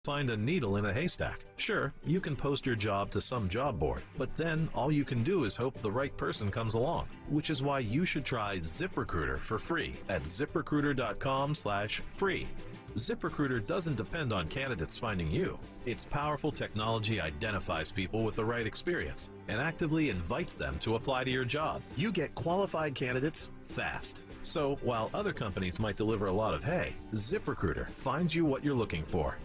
find a needle in a haystack. Sure, you can post your job to some job board, but then all you can do is hope the right person comes along, which is why you should try ZipRecruiter for free at ziprecruiter.com/free. ZipRecruiter doesn't depend on candidates finding you. Its powerful technology identifies people with the right experience and actively invites them to apply to your job. You get qualified candidates fast. So while other companies might deliver a lot of hay, ZipRecruiter finds you what you're looking for.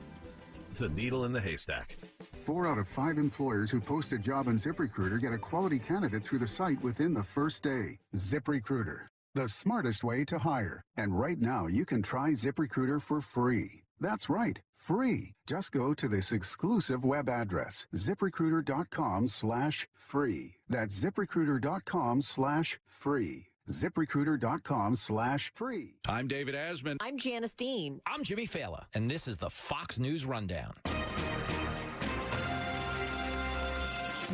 The needle in the haystack. 4 out of 5 employers who post a job on ZipRecruiter get a quality candidate through the site within the first day. ZipRecruiter, the smartest way to hire. And right now, you can try ZipRecruiter for free. That's right, free. Just go to this exclusive web address, ziprecruiter.com/free. That's ziprecruiter.com/free. ZipRecruiter.com/free. I'm David Asman. I'm Janice Dean. I'm Jimmy Fallon, and this is the Fox News Rundown.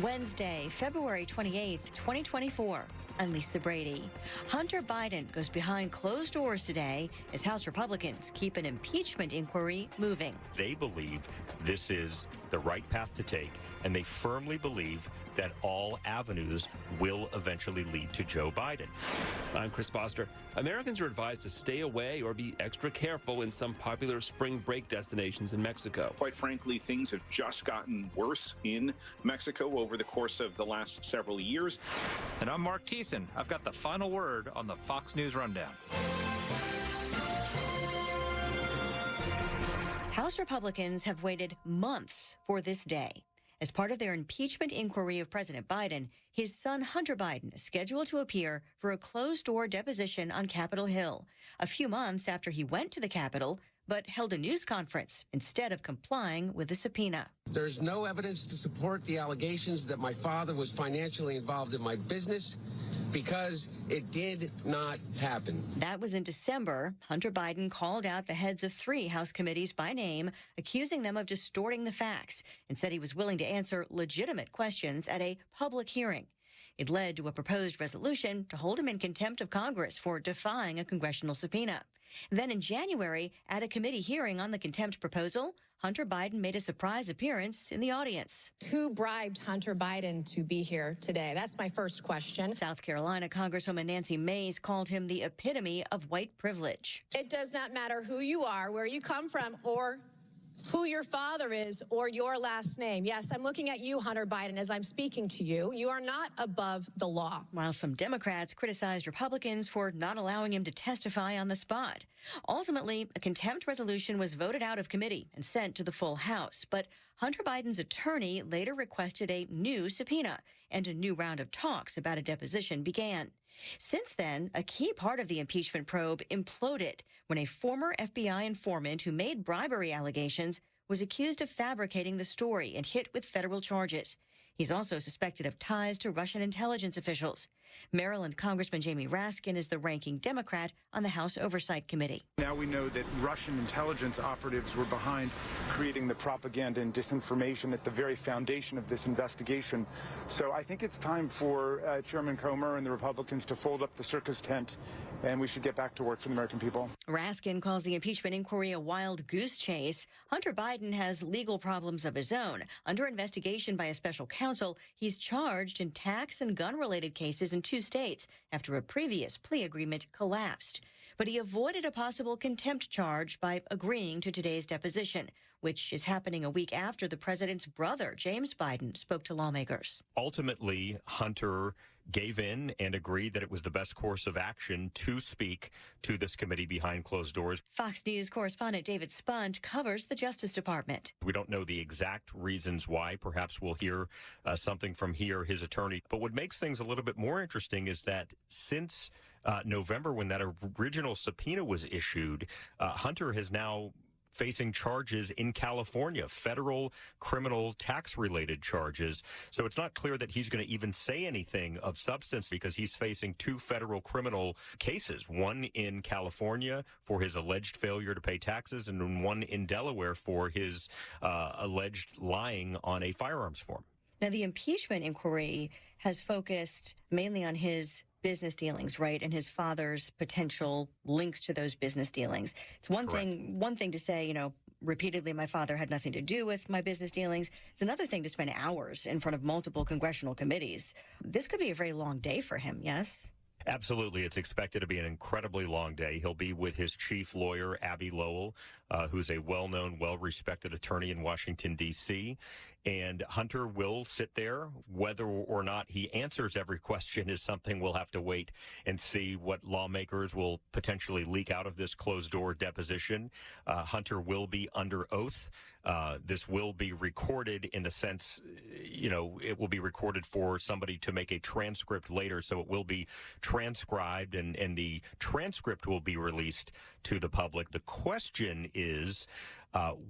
Wednesday, February 28th, 2024. I'm Lisa Brady. Hunter Biden goes behind closed doors today as House Republicans keep an impeachment inquiry moving. They believe this is the right path to take, and they firmly believe that all avenues will eventually lead to Joe Biden. I'm Chris Foster. Americans are advised to stay away or be extra careful in some popular spring break destinations in Mexico. Quite frankly, things have just gotten worse in Mexico over the course of the last several years. And I'm Mark Thiessen. I've got the final word on the Fox News Rundown. House Republicans have waited months for this day. As part of their impeachment inquiry of President Biden, his son Hunter Biden is scheduled to appear for a closed-door deposition on Capitol Hill, a few months after he went to the Capitol but held a news conference instead of complying with the subpoena. There's no evidence to support the allegations that my father was financially involved in my business, because it did not happen. That was in December. Hunter Biden called out the heads of 3 House committees by name, accusing them of distorting the facts, and said he was willing to answer legitimate questions at a public hearing. It led to a proposed resolution to hold him in contempt of Congress for defying a congressional subpoena. Then in January, at a committee hearing on the contempt proposal, Hunter Biden made a surprise appearance in the audience. Who bribed Hunter Biden to be here today? That's my first question. South Carolina Congresswoman Nancy Mace called him the epitome of white privilege. It does not matter who you are, where you come from, or who your father is, or your last name. Yes, I'm looking at you, Hunter Biden, as I'm speaking to you. You are not above the law. While some Democrats criticized Republicans for not allowing him to testify on the spot. Ultimately, a contempt resolution was voted out of committee and sent to the full House. But Hunter Biden's attorney later requested a new subpoena, and a new round of talks about a deposition began. Since then, a key part of the impeachment probe imploded when a former FBI informant who made bribery allegations was accused of fabricating the story and hit with federal charges. He's also suspected of ties to Russian intelligence officials. Maryland Congressman Jamie Raskin is the ranking Democrat on the House Oversight Committee. Now we know that Russian intelligence operatives were behind creating the propaganda and disinformation at the very foundation of this investigation. So I think it's time for Chairman Comer and the Republicans to fold up the circus tent, and we should get back to work for the American people. Raskin calls the impeachment inquiry a wild goose chase. Hunter Biden has legal problems of his own. Under investigation by a special counsel, he's charged in tax and gun-related cases in 2 states after a previous plea agreement collapsed. But he avoided a possible contempt charge by agreeing to today's deposition, which is happening a week after the president's brother, James Biden, spoke to lawmakers. Ultimately, Hunter gave in and agreed that it was the best course of action to speak to this committee behind closed doors. Fox News correspondent David Spunt covers the Justice Department. We don't know the exact reasons why. Perhaps we'll hear something from his attorney. But what makes things a little bit more interesting is that since November, when that original subpoena was issued, Hunter has now facing charges in California, federal criminal tax-related charges. So it's not clear that he's going to even say anything of substance because he's facing 2 federal criminal cases, one in California for his alleged failure to pay taxes and one in Delaware for his alleged lying on a firearms form. Now, the impeachment inquiry has focused mainly on his business dealings, right, and his father's potential links to those business dealings. It's one thing to say, repeatedly my father had nothing to do with my business dealings. It's another thing to spend hours in front of multiple congressional committees. This could be a very long day for him, yes? Absolutely. It's expected to be an incredibly long day. He'll be with his chief lawyer, Abby Lowell, who's a well-known, well-respected attorney in Washington, D.C., and Hunter will sit there. Whether or not he answers every question is something we'll have to wait and see what lawmakers will potentially leak out of this closed-door deposition. Hunter will be under oath. This will be recorded in the sense, it will be recorded for somebody to make a transcript later, so it will be transcribed, and the transcript will be released to the public. The question is,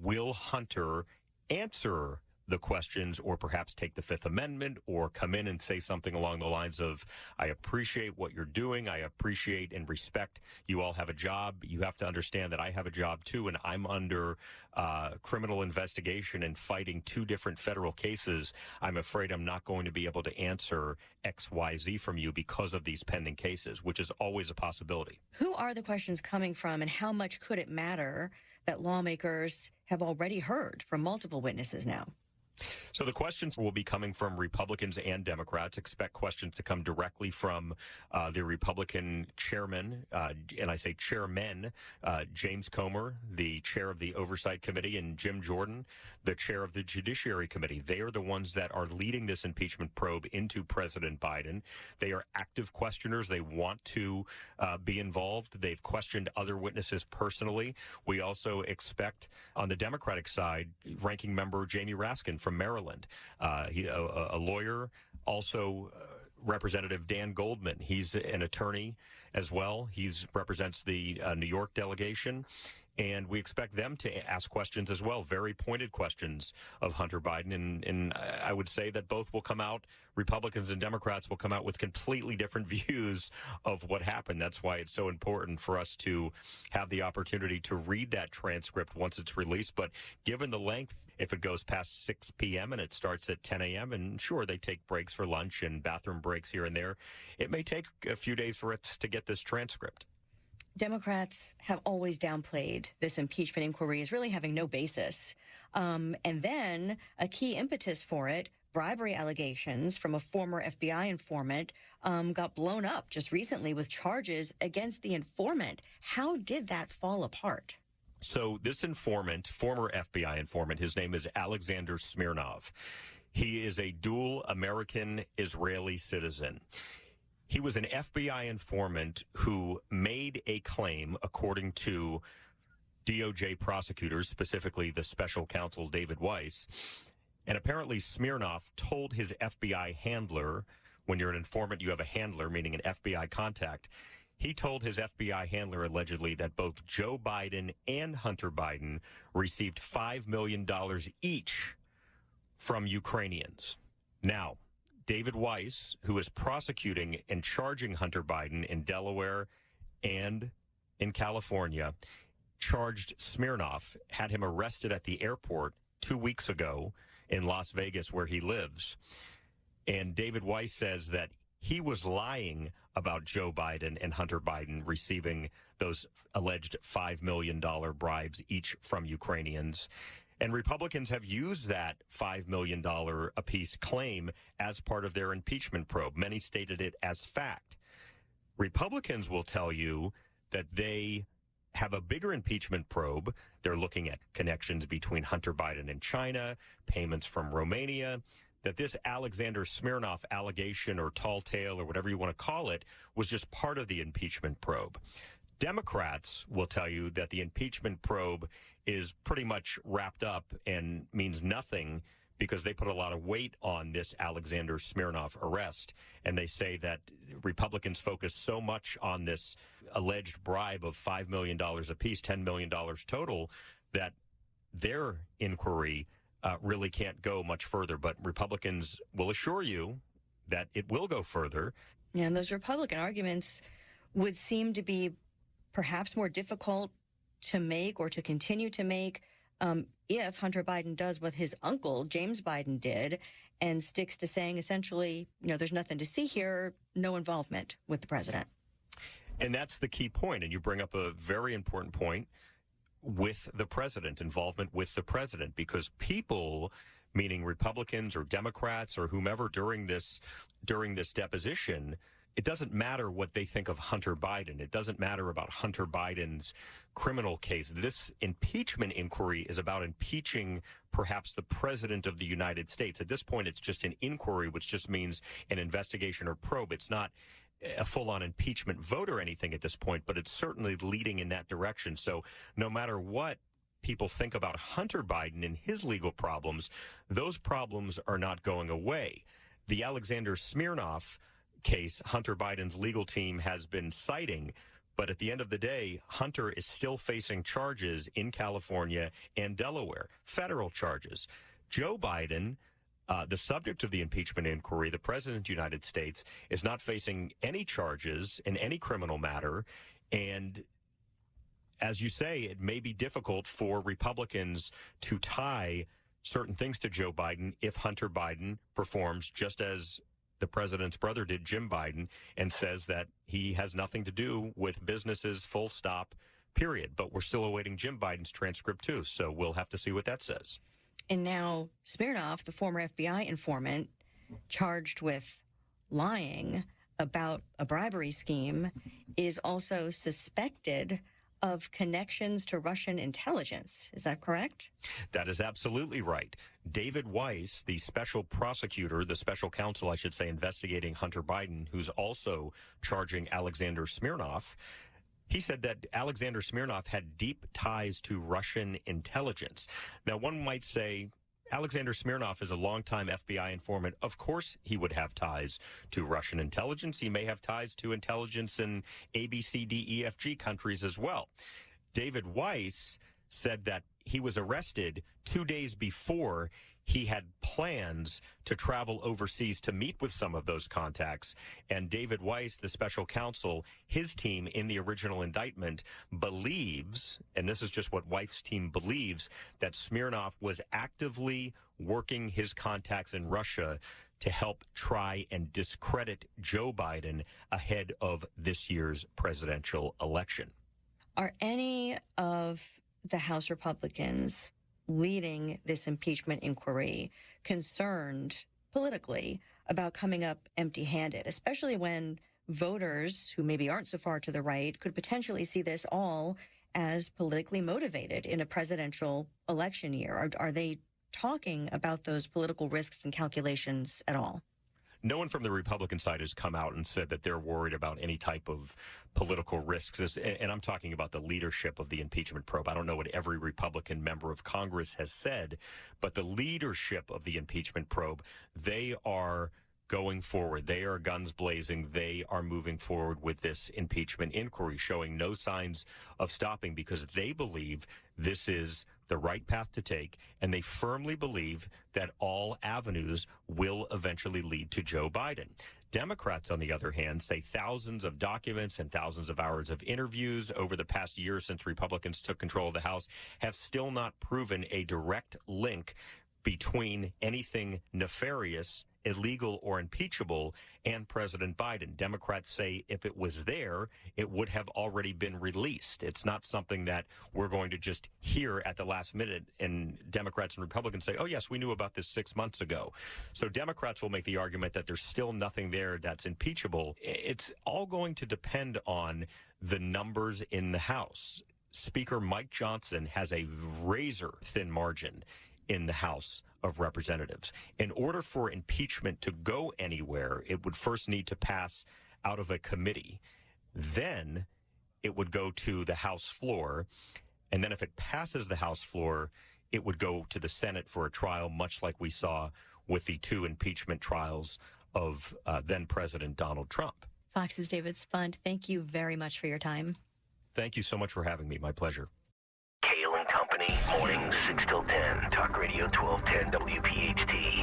will Hunter answer the questions, or perhaps take the Fifth Amendment, or come in and say something along the lines of, I appreciate what you're doing. I appreciate and respect you all have a job. You have to understand that I have a job too, and I'm under criminal investigation and fighting 2 different federal cases. I'm afraid I'm not going to be able to answer X, Y, Z from you because of these pending cases, which is always a possibility. Who are the questions coming from, and how much could it matter that lawmakers have already heard from multiple witnesses now? So the questions will be coming from Republicans and Democrats. Expect questions to come directly from the Republican chairman, and I say chairmen, James Comer, the chair of the Oversight Committee, and Jim Jordan, the chair of the Judiciary Committee. They are the ones that are leading this impeachment probe into President Biden. They are active questioners. They want to be involved. They've questioned other witnesses personally. We also expect on the Democratic side, ranking member Jamie Raskin from Maryland, a lawyer, also Representative Dan Goldman. He's an attorney as well. He represents the New York delegation. And we expect them to ask questions as well, very pointed questions of Hunter Biden. And I would say that both will come out, Republicans and Democrats will come out with completely different views of what happened. That's why it's so important for us to have the opportunity to read that transcript once it's released. But given the length, if it goes past 6 p.m. and it starts at 10 a.m., and sure, they take breaks for lunch and bathroom breaks here and there, it may take a few days for it to get this transcript. Democrats have always downplayed this impeachment inquiry as really having no basis. And then a key impetus for it, bribery allegations from a former FBI informant, got blown up just recently with charges against the informant. How did that fall apart? So this informant, former FBI informant, his name is Alexander Smirnov. He is a dual American-Israeli citizen. He was an FBI informant who made a claim, according to DOJ prosecutors, specifically the special counsel David Weiss. And apparently Smirnov told his FBI handler, when you're an informant, you have a handler, meaning an FBI contact. He told his FBI handler allegedly that both Joe Biden and Hunter Biden received $5 million each from Ukrainians. Now, David Weiss, who is prosecuting and charging Hunter Biden in Delaware and in California, charged Smirnov, had him arrested at the airport 2 weeks ago in Las Vegas, where he lives. And David Weiss says that he was lying about Joe Biden and Hunter Biden receiving those alleged $5 million bribes each from Ukrainians. And Republicans have used that $5 million apiece claim as part of their impeachment probe. Many stated it as fact. Republicans will tell you that they have a bigger impeachment probe. They're looking at connections between Hunter Biden and China, payments from Romania, that this Alexander Smirnov allegation or tall tale or whatever you want to call it was just part of the impeachment probe. Democrats will tell you that the impeachment probe is pretty much wrapped up and means nothing because they put a lot of weight on this Alexander Smirnov arrest. And they say that Republicans focus so much on this alleged bribe of $5 million apiece, $10 million total, that their inquiry really can't go much further. But Republicans will assure you that it will go further. Yeah, and those Republican arguments would seem to be perhaps more difficult to make or to continue to make if Hunter Biden does what his uncle, James Biden, did and sticks to saying essentially, there's nothing to see here, no involvement with the president. And that's the key point. And you bring up a very important point. with the president, involvement with the president, because people, meaning Republicans or Democrats or whomever during this deposition, it doesn't matter what they think of Hunter Biden. It doesn't matter about Hunter Biden's criminal case. This impeachment inquiry is about impeaching perhaps the president of the United States. At this point, it's just an inquiry, which just means an investigation or probe. It's not a full-on impeachment vote or anything at this point, but it's certainly leading in that direction. So no matter what people think about Hunter Biden and his legal problems, those problems are not going away. The Alexander Smirnov case, Hunter Biden's legal team has been citing, but at the end of the day, Hunter is still facing charges in California and Delaware, federal charges. Joe Biden, the subject of the impeachment inquiry, the president of the United States, is not facing any charges in any criminal matter. And as you say, it may be difficult for Republicans to tie certain things to Joe Biden if Hunter Biden performs just as the president's brother did, Jim Biden, and says that he has nothing to do with businesses, full stop, period. But we're still awaiting Jim Biden's transcript, too, so we'll have to see what that says. And now Smirnov, the former FBI informant, charged with lying about a bribery scheme, is also suspected of connections to Russian intelligence. Is that correct? That is absolutely right. David Weiss, the special prosecutor, the special counsel, I should say, investigating Hunter Biden, who's also charging Alexander Smirnov, he said that Alexander Smirnov had deep ties to Russian intelligence. Now, one might say, Alexander Smirnov is a longtime FBI informant. Of course he would have ties to Russian intelligence. He may have ties to intelligence in A, B, C, D, E, F, G countries as well. David Weiss said that he was arrested 2 days before he had plans to travel overseas to meet with some of those contacts. And David Weiss, the special counsel, his team in the original indictment believes, and this is just what Weiss' team believes, that Smirnov was actively working his contacts in Russia to help try and discredit Joe Biden ahead of this year's presidential election. Are any of the House Republicans leading this impeachment inquiry concerned politically about coming up empty-handed, especially when voters who maybe aren't so far to the right could potentially see this all as politically motivated in a presidential election year? Are they talking about those political risks and calculations at all? No one from the Republican side has come out and said that they're worried about any type of political risks. And I'm talking about the leadership of the impeachment probe. I don't know what every Republican member of Congress has said, but the leadership of the impeachment probe, they are going forward. They are guns blazing. They are moving forward with this impeachment inquiry, showing no signs of stopping because they believe this is the right path to take, and they firmly believe that all avenues will eventually lead to Joe Biden. Democrats, on the other hand, say thousands of documents and thousands of hours of interviews over the past year since Republicans took control of the House have still not proven a direct link between anything nefarious, illegal, or impeachable and President Biden. Democrats say if it was there, it would have already been released. It's not something that we're going to just hear at the last minute, and Democrats and Republicans say, oh, yes, we knew about this 6 months ago. So Democrats will make the argument that there's still nothing there that's impeachable. It's all going to depend on the numbers in the House. Speaker Mike Johnson has a razor-thin margin in the House of Representatives. In order for impeachment to go anywhere, it would first need to pass out of a committee. Then it would go to the House floor. And then if it passes the House floor, it would go to the Senate for a trial, much like we saw with the 2 impeachment trials of then President Donald Trump. Fox's David Spunt, thank you very much for your time. Thank you so much for having me. My pleasure. Kayal and Company, mornings 6 till 10. Talk Radio 1210 WPHT.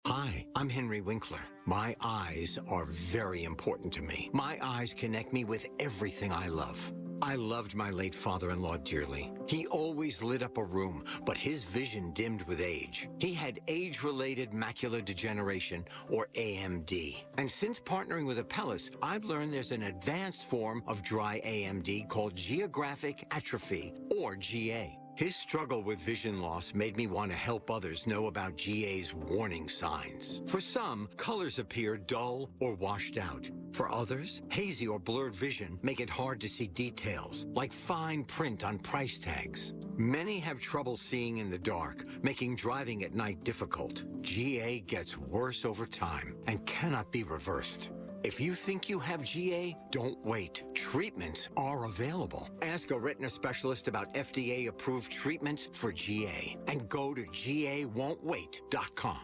Hi, I'm Henry Winkler. My eyes are very important to me. My eyes connect me with everything I love. I loved my late father-in-law dearly. He always lit up a room, but his vision dimmed with age. He had age-related macular degeneration, or AMD. And since partnering with Apellis, I've learned there's an advanced form of dry AMD called geographic atrophy, or GA. His struggle with vision loss made me want to help others know about GA's warning signs. For some, colors appear dull or washed out. For others, hazy or blurred vision make it hard to see details, like fine print on price tags. Many have trouble seeing in the dark, making driving at night difficult. GA gets worse over time and cannot be reversed. If you think you have GA, don't wait. Treatments are available. Ask a retina specialist about FDA-approved treatments for GA and go to GAWon'tWait.com.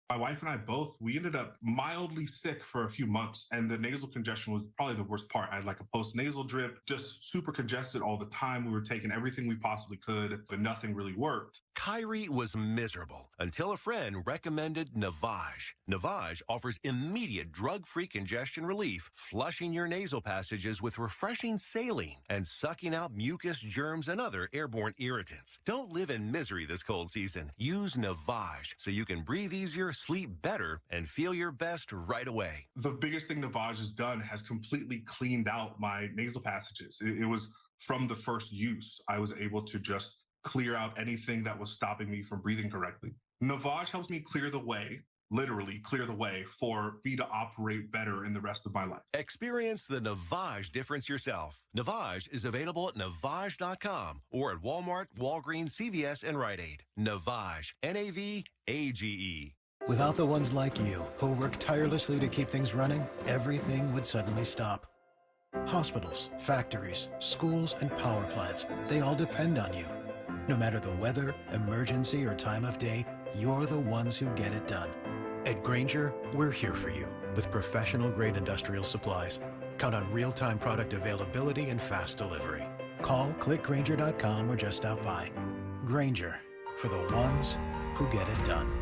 My wife and I both, we ended up mildly sick for a few months, and the nasal congestion was probably the worst part. I had like a post-nasal drip, just super congested all the time. We were taking everything we possibly could, but nothing really worked. Kyrie was miserable until a friend recommended Navage. Navage offers immediate drug-free congestion relief, flushing your nasal passages with refreshing saline and sucking out mucus, germs, and other airborne irritants. Don't live in misery this cold season. Use Navage so you can breathe easier, sleep better, and feel your best right away. The biggest thing Navage has done has completely cleaned out my nasal passages. It was from the first use. I was able to just clear out anything that was stopping me from breathing correctly. Navage helps me clear the way, literally clear the way, for me to operate better in the rest of my life. Experience the Navage difference yourself. Navage is available at Navage.com or at Walmart, Walgreens, CVS, and Rite Aid. Navage, N-A-V-A-G-E. Without the ones like you, who work tirelessly to keep things running, everything would suddenly stop. Hospitals, factories, schools, and power plants, they all depend on you. No matter the weather, emergency, or time of day, you're the ones who get it done. At Grainger, we're here for you with professional-grade industrial supplies. Count on real-time product availability and fast delivery. Call, click Grainger.com, or just stop by. Grainger, for the ones who get it done.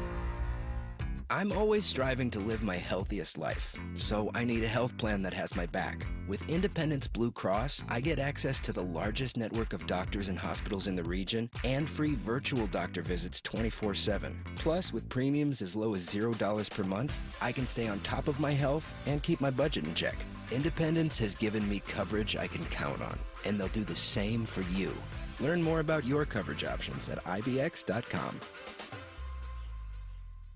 I'm always striving to live my healthiest life, so I need a health plan that has my back. With Independence Blue Cross, I get access to the largest network of doctors and hospitals in the region and free virtual doctor visits 24/7. Plus, with premiums as low as $0 per month, I can stay on top of my health and keep my budget in check. Independence has given me coverage I can count on, and they'll do the same for you. Learn more about your coverage options at IBX.com.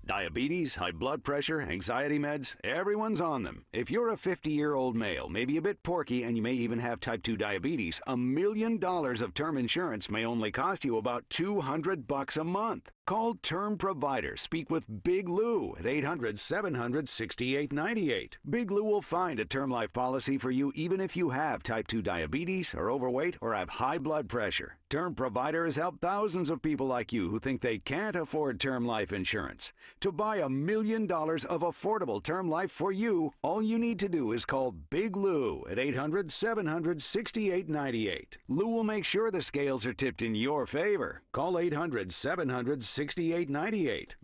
Diabetes, high blood pressure, anxiety meds, everyone's on them. If you're a 50-year-old male, maybe a bit porky, and you may even have type 2 diabetes, $1 million of term insurance may only cost you about $200 a month. Call Term Provider. Speak with Big Lou at 800-700-6898. Big Lou will find a term life policy for you even if you have type 2 diabetes, are overweight, or have high blood pressure. Term Provider has helped thousands of people like you who think they can't afford term life insurance. To buy $1 million of affordable term life for you, all you need to do is call Big Lou at 800-700-6898. Lou will make sure the scales are tipped in your favor. Call 800-700-6898.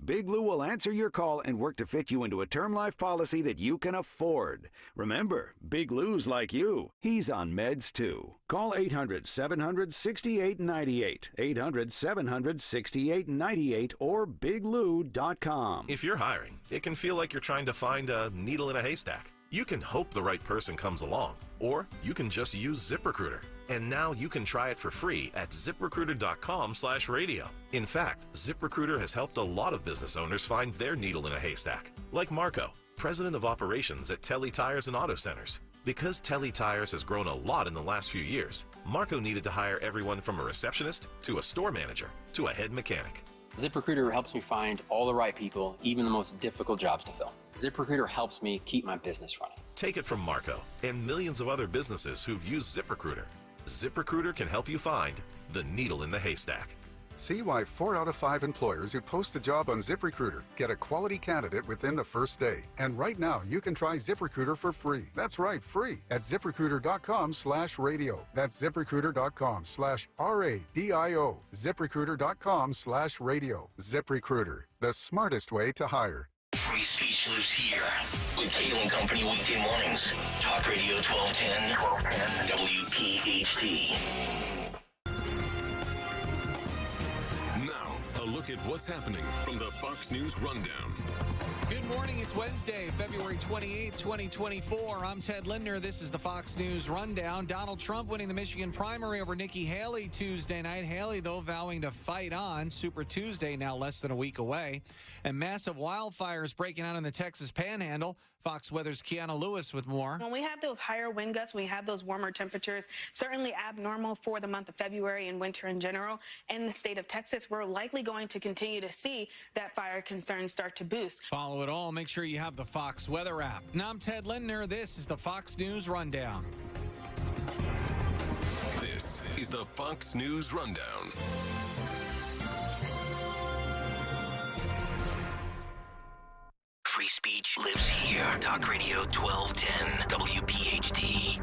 Big Lou will answer your call and work to fit you into a term life policy that you can afford. Remember, Big Lou's like you. He's on meds too. Call 800-700-6898. 800-700-6898 or biglou.com. If you're hiring, it can feel like you're trying to find a needle in a haystack. You can hope the right person comes along, or you can just use ZipRecruiter. And now you can try it for free at ZipRecruiter.com/radio. In fact, ZipRecruiter has helped a lot of business owners find their needle in a haystack, like Marco, president of operations at Telly Tires and Auto Centers. Because Telly Tires has grown a lot in the last few years, Marco needed to hire everyone from a receptionist to a store manager to a head mechanic. ZipRecruiter helps me find all the right people, even the most difficult jobs to fill. ZipRecruiter helps me keep my business running. Take it from Marco and millions of other businesses who've used ZipRecruiter. ZipRecruiter can help you find the needle in the haystack. See why 4 out of 5 employers who post a job on ZipRecruiter get a quality candidate within the first day. And right now, you can try ZipRecruiter for free. That's right, free at ZipRecruiter.com/radio. That's ZipRecruiter.com/RADIO. ZipRecruiter.com/radio. ZipRecruiter, the smartest way to hire. Free speech lives here with Kayal and Company weekday mornings. Talk Radio 1210, WPHT. WPHT. Now, a look at what's happening from the Fox News Rundown. Good morning. It's Wednesday, February 28, 2024. I'm Ted Lindner. This is the Fox News Rundown. Donald Trump winning the Michigan primary over Nikki Haley Tuesday night. Haley, though, vowing to fight on. Super Tuesday now less than a week away. And massive wildfires breaking out in the Texas Panhandle. Fox Weather's Kiana Lewis with more. When we have those higher wind gusts, when we have those warmer temperatures, certainly abnormal for the month of February and winter in general. In the state of Texas, we're likely going to continue to see that fire concern start to boost. Follow it all. Make sure you have the Fox Weather app. Now I'm Ted Lindner. This is the Fox News Rundown. This is the Fox News Rundown. Free speech lives here. Talk Radio 1210 WPHT.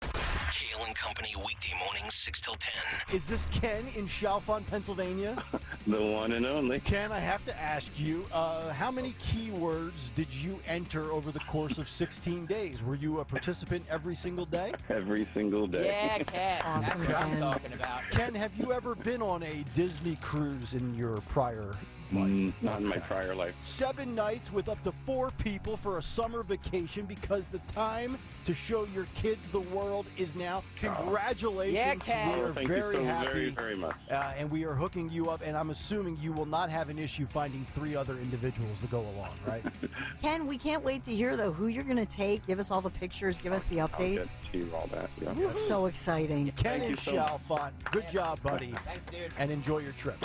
Kayal and Company, weekday mornings 6 till 10. Is this Ken in Chalfont, Pennsylvania? The one and only. Ken, I have to ask you, how many keywords did you enter over the course of 16 days? Were you a participant every single day? Every single day. Yeah, Ken. Awesome, That's what I'm Ken. talking about. Ken, have you ever been on a Disney cruise in your prior life? Not in my prior life. 7 nights with up to 4 people for a summer vacation because the time to show your kids the world is now. Congratulations. Yeah, Ken. We are Thank very you so happy. very, very much. And we are hooking you up, and I'm assuming you will not have an issue finding 3 other individuals to go along, right? Ken, we can't wait to hear, though, who you're going to take. Give us all the pictures. Give us the I'll get updates. to you all that. Yeah. This is so exciting. Ken and Chalfont, good job, buddy. Thanks, dude. And enjoy your trip.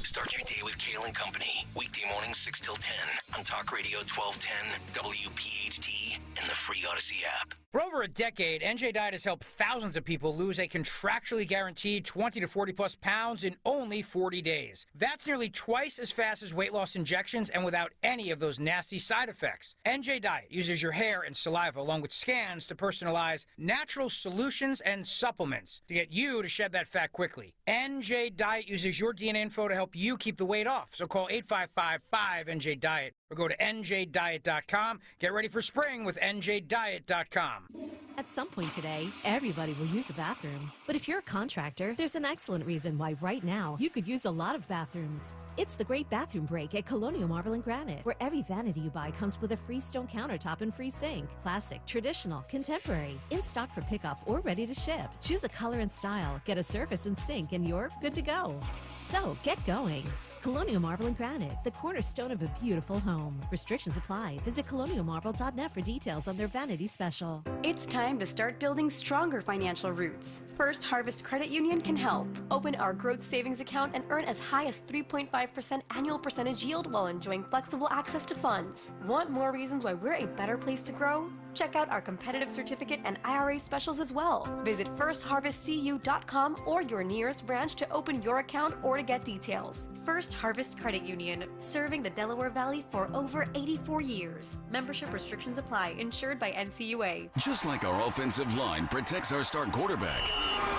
Start your day with Kayal and Company, weekday mornings 6 till 10 on Talk Radio 1210 WPHT and the free Odyssey app. For over a decade, NJ Diet has helped thousands of people lose a contractually guaranteed 20 to 40 plus pounds in only 40 days. That's nearly twice as fast as weight loss injections and without any of those nasty side effects. NJ Diet uses your hair and saliva along with scans to personalize natural solutions and supplements to get you to shed that fat quickly. NJ Diet uses your DNA info to help you keep the weight off. So call 855-5NJ-DIET or go to njdiet.com. Get ready for spring with njdiet.com. At some point today, everybody will use a bathroom. But if you're a contractor, there's an excellent reason why right now you could use a lot of bathrooms. It's the Great Bathroom Break at Colonial Marble and Granite, where every vanity you buy comes with a free stone countertop and free sink. Classic, traditional, contemporary, in stock for pickup or ready to ship. Choose a color and style, get a surface and sink, and you're good to go. So get going. Colonial Marble and Granite, the cornerstone of a beautiful home. Restrictions apply. Visit colonialmarble.net for details on their vanity special. It's time to start building stronger financial roots. First Harvest Credit Union can help. Open our growth savings account and earn as high as 3.5% annual percentage yield while enjoying flexible access to funds. Want more reasons why we're a better place to grow? Check out our competitive certificate and IRA specials as well. Visit firstharvestcu.com or your nearest branch to open your account or to get details. First Harvest Credit Union, serving the Delaware Valley for over 84 years. Membership restrictions apply, insured by NCUA. Just like our offensive line protects our star quarterback,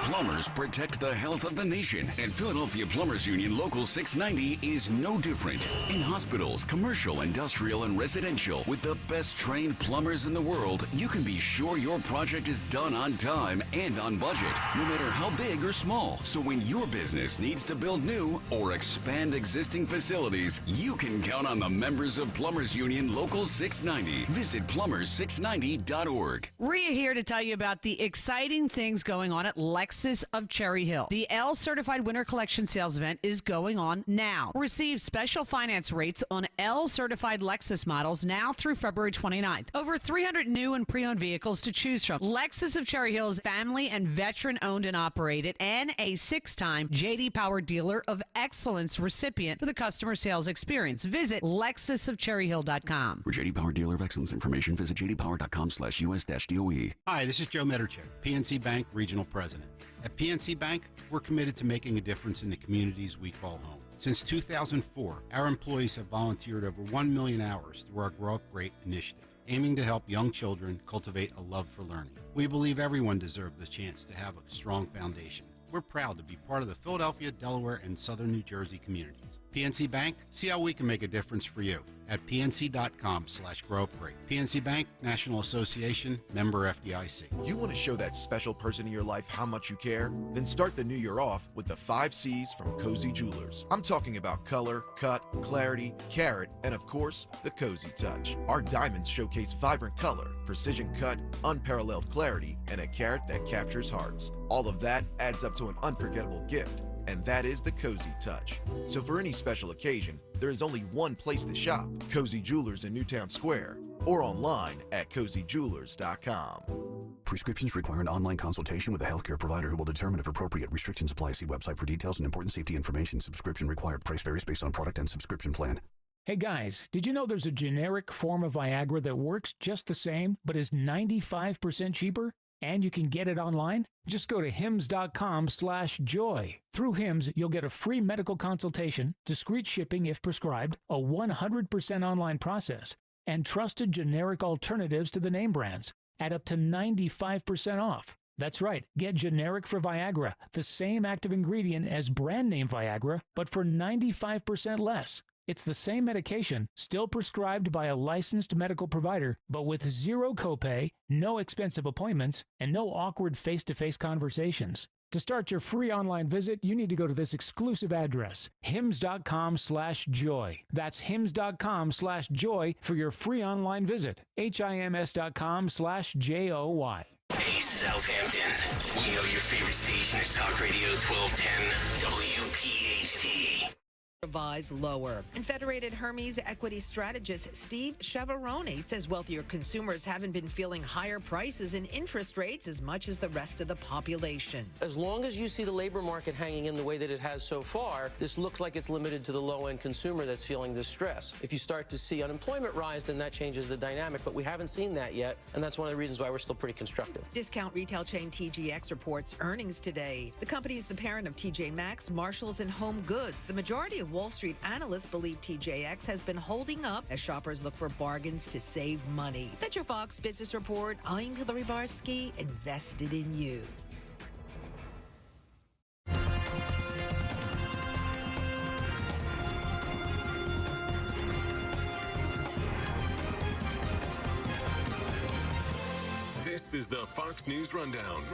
plumbers protect the health of the nation. And Philadelphia Plumbers Union Local 690 is no different. In hospitals, commercial, industrial, and residential, with the best trained plumbers in the world, you can be sure your project is done on time and on budget, no matter how big or small. So when your business needs to build new or expand existing facilities, you can count on the members of Plumbers Union Local 690. Visit plumbers690.org. Rhea here to tell you about the exciting things going on at Lexus of Cherry Hill. The L Certified Winter Collection Sales event is going on now. Receive special finance rates on L Certified Lexus models now through February 29th. Over 300 new and pre-owned vehicles to choose from. Lexus of Cherry Hill is family and veteran owned and operated, and a 6-time J.D. Power Dealer of Excellence recipient for the customer sales experience. Visit lexusofcherryhill.com. For J.D. Power Dealer of Excellence information, visit jdpower.com/US-DOE. Hi, this is Joe Mederchik, PNC Bank Regional President. At PNC Bank, we're committed to making a difference in the communities we call home. Since 2004, our employees have volunteered over 1 million hours through our Grow Up Great initiative, aiming to help young children cultivate a love for learning. We believe everyone deserves the chance to have a strong foundation. We're proud to be part of the Philadelphia, Delaware, and Southern New Jersey communities. PNC Bank, see how we can make a difference for you at pnc.com/growupgrade. PNC Bank, National Association, member FDIC. You want to show that special person in your life how much you care? Then start the new year off with the 5 C's from Cozy Jewelers. I'm talking about color, cut, clarity, carat, and of course, the Cozy Touch. Our diamonds showcase vibrant color, precision cut, unparalleled clarity, and a carat that captures hearts. All of that adds up to an unforgettable gift, and that is the Cozy Touch. So for any special occasion, there is only one place to shop, Cozy Jewelers in Newtown Square, or online at cozyjewelers.com. Prescriptions require an online consultation with a healthcare provider who will determine if appropriate. Restrictions apply. See website for details and important safety information. Subscription required. Price varies based on product and subscription plan. Hey guys, did you know there's a generic form of Viagra that works just the same, but is 95% cheaper? And you can get it online? Just go to hims.com/joy. Through Hims, you'll get a free medical consultation, discreet shipping if prescribed, a 100% online process, and trusted generic alternatives to the name brands at up to 95% off. That's right, get generic for Viagra, the same active ingredient as brand name Viagra, but for 95% less. It's the same medication, still prescribed by a licensed medical provider, but with zero copay, no expensive appointments, and no awkward face-to-face conversations. To start your free online visit, you need to go to this exclusive address, hims.com/joy. That's hims.com/joy for your free online visit. hims.com/joy. Hey, Southampton. We know your favorite station is Talk Radio 1210 WPHT. Revise lower. And Federated Hermes equity strategist Steve Chavaroni says wealthier consumers haven't been feeling higher prices and interest rates as much as the rest of the population. As long as you see the labor market hanging in the way that it has so far, this looks like it's limited to the low-end consumer that's feeling this stress. If you start to see unemployment rise, then that changes the dynamic, but we haven't seen that yet, and that's one of the reasons why we're still pretty constructive. Discount retail chain TJX reports earnings today. The company is the parent of TJ Maxx, Marshalls, and Home Goods. The majority of Wall Street analysts believe TJX has been holding up as shoppers look for bargains to save money. That's your Fox Business Report. I'm Hillary Barsky, invested in you. This is the Fox News Rundown.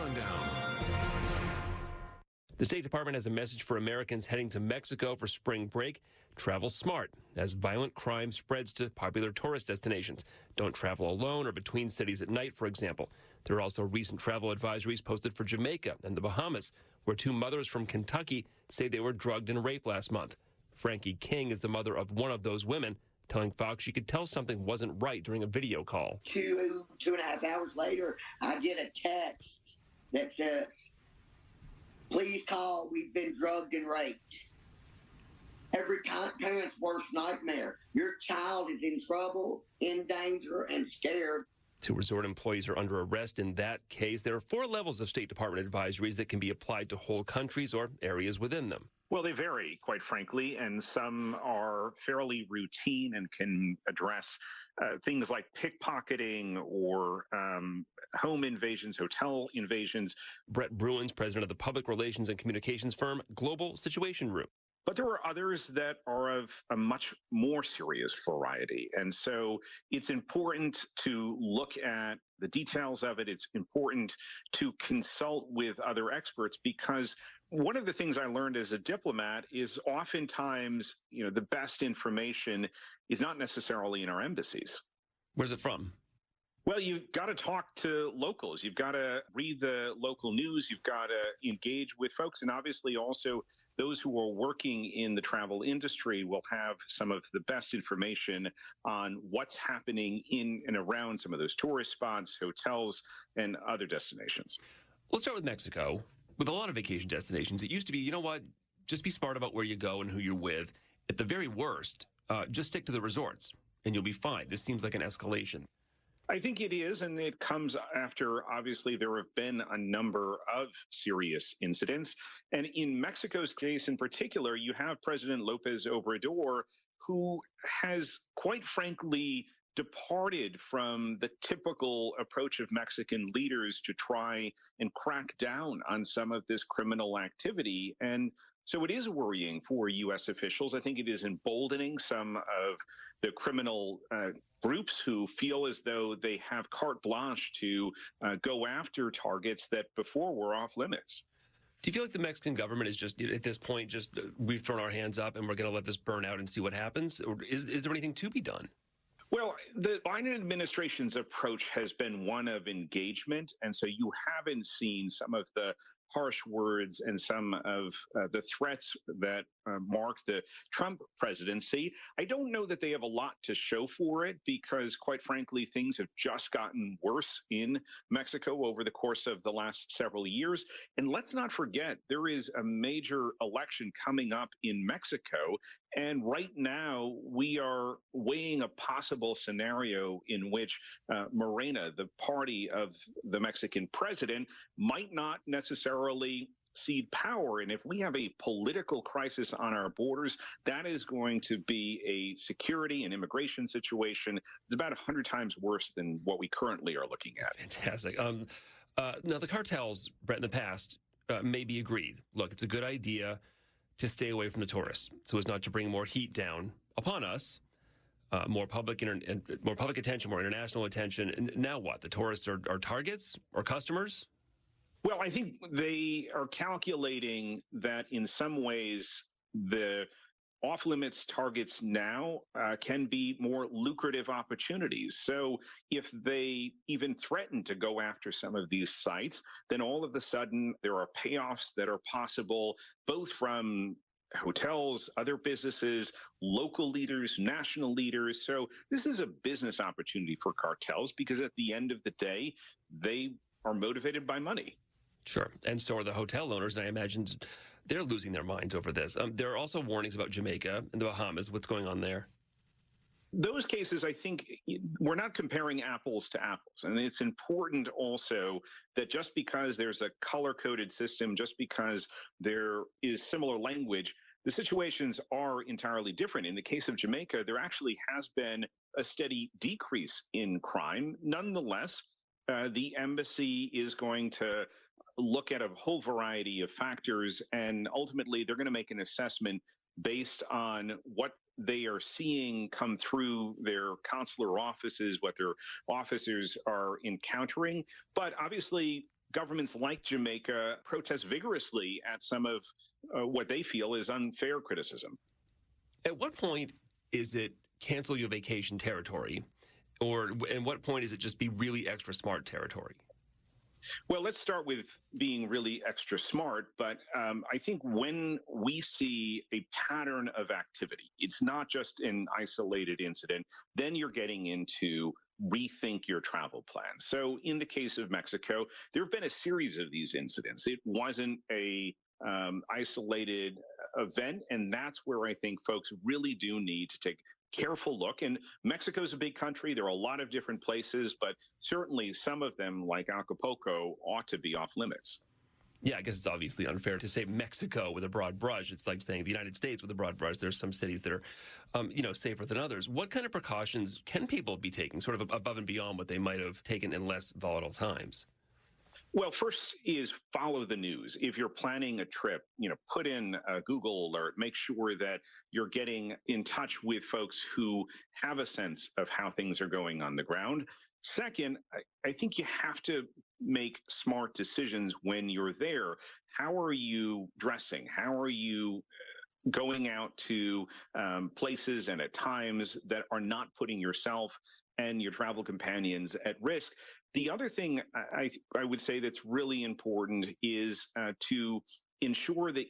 The State Department has a message for Americans heading to Mexico for spring break. Travel smart as violent crime spreads to popular tourist destinations. Don't travel alone or between cities at night, for example. There are also recent travel advisories posted for Jamaica and the Bahamas, where 2 mothers from Kentucky say they were drugged and raped last month. Frankie King is the mother of one of those women, telling Fox she could tell something wasn't right during a video call. 2.5 hours later, I get a text that says, "Please call, we've been drugged and raped." Every parent's worst nightmare. Your child is in trouble, in danger, and scared. 2 resort employees are under arrest in that case. There are 4 levels of State Department advisories that can be applied to whole countries or areas within them. Well, they vary, quite frankly, and some are fairly routine and can address things like pickpocketing or home invasions, hotel invasions. Brett Bruins, president of the public relations and communications firm Global Situation Room. But there are others that are of a much more serious variety. And so it's important to look at the details of it. It's important to consult with other experts, because one of the things I learned as a diplomat is oftentimes, the best information is not necessarily in our embassies. Where's it from? Well, you've got to talk to locals. You've got to read the local news. You've got to engage with folks. And obviously also those who are working in the travel industry will have some of the best information on what's happening in and around some of those tourist spots, hotels, and other destinations. Let's start with Mexico. With a lot of vacation destinations, it used to be, you know what, just be smart about where you go and who you're with. At the very worst, just stick to the resorts and you'll be fine. This seems like an escalation. I think it is, and it comes after, obviously, there have been a number of serious incidents. And in Mexico's case in particular, you have President López Obrador, who has, quite frankly, departed from the typical approach of Mexican leaders to try and crack down on some of this criminal activity. And So it is worrying for U.S. officials. I think it is emboldening some of the criminal groups who feel as though they have carte blanche to go after targets that before were off limits. Do you feel like the Mexican government is just, at this point, just we've thrown our hands up and we're going to let this burn out and see what happens? Or is there anything to be done? Well, the Biden administration's approach has been one of engagement. And so you haven't seen some of the harsh words and some of the threats that marked the Trump presidency. I don't know that they have a lot to show for it because, quite frankly, things have just gotten worse in Mexico over the course of the last several years. And let's not forget, there is a major election coming up in Mexico. And right now, we are weighing a possible scenario in which Morena, the party of the Mexican president, might not necessarily cede power. And if we have a political crisis on our borders, that is going to be a security and immigration situation. It's about 100 times worse than what we currently are looking at. Fantastic. Now, the cartels, Brett, in the past, may be agreed. Look, it's a good idea to stay away from the tourists so as not to bring more heat down upon us, more public attention, more international attention. And now what? The tourists are targets or customers? Well, I think they are calculating that in some ways the off-limits targets now can be more lucrative opportunities. So if they even threaten to go after some of these sites, then all of a sudden there are payoffs that are possible, both from hotels, other businesses, local leaders, national leaders. So this is a business opportunity for cartels because at the end of the day, they are motivated by money. Sure. And so are the hotel owners, and I imagine they're losing their minds over this. There are also warnings about Jamaica and the Bahamas. What's going on there? Those cases, I think we're not comparing apples to apples. And it's important also that just because there's a color-coded system, just because there is similar language, the situations are entirely different. In the case of Jamaica, there actually has been a steady decrease in crime. Nonetheless, the embassy is going to look at a whole variety of factors, and ultimately they're going to make an assessment based on what they are seeing come through their consular offices, what their officers are encountering. But obviously, governments like Jamaica protest vigorously at some of what they feel is unfair criticism. At what point is it cancel your vacation territory? Or at what point is it just be really extra smart territory? Well, let's start with being really extra smart. But I think when we see a pattern of activity, it's not just an isolated incident, then you're getting into rethink your travel plan. So in the case of Mexico, there have been a series of these incidents. It wasn't a isolated event. And that's where I think folks really do need to take careful look. And Mexico's a big country. There are a lot of different places, but certainly some of them, like Acapulco, ought to be off limits. Yeah, I guess it's obviously unfair to say Mexico with a broad brush. It's like saying the United States with a broad brush. There's some cities that are, safer than others. What kind of precautions can people be taking, sort of above and beyond what they might have taken in less volatile times? Well, first is follow the news. If you're planning a trip, put in a Google alert, make sure that you're getting in touch with folks who have a sense of how things are going on the ground. Second, I think you have to make smart decisions when you're there. How are you dressing? How are you going out to places and at times that are not putting yourself and your travel companions at risk? The other thing I would say that's really important is to ensure that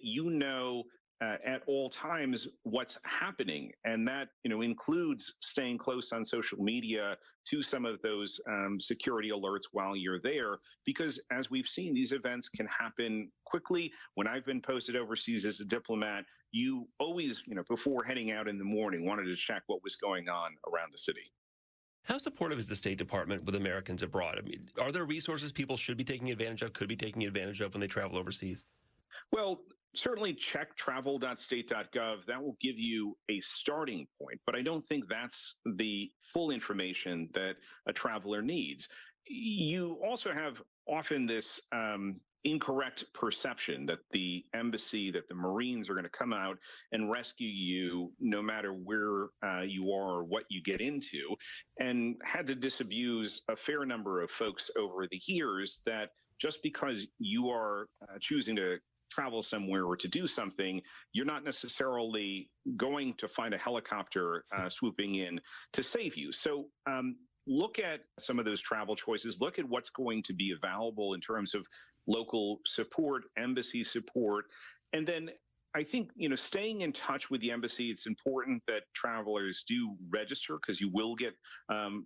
at all times what's happening. And that includes staying close on social media to some of those security alerts while you're there. Because as we've seen, these events can happen quickly. When I've been posted overseas as a diplomat, you always, before heading out in the morning, wanted to check what was going on around the city. How supportive is the State Department with Americans abroad? I mean, are there resources people should be taking advantage of, could be taking advantage of when they travel overseas? Well, certainly check travel.state.gov. That will give you a starting point, but I don't think that's the full information that a traveler needs. You also have often this incorrect perception that the embassy, that the Marines are going to come out and rescue you no matter where you are or what you get into, and had to disabuse a fair number of folks over the years that just because you are choosing to travel somewhere or to do something, you're not necessarily going to find a helicopter swooping in to save you. So look at some of those travel choices. Look at what's going to be available in terms of local support, embassy support. And then I think, staying in touch with the embassy, it's important that travelers do register, because you will get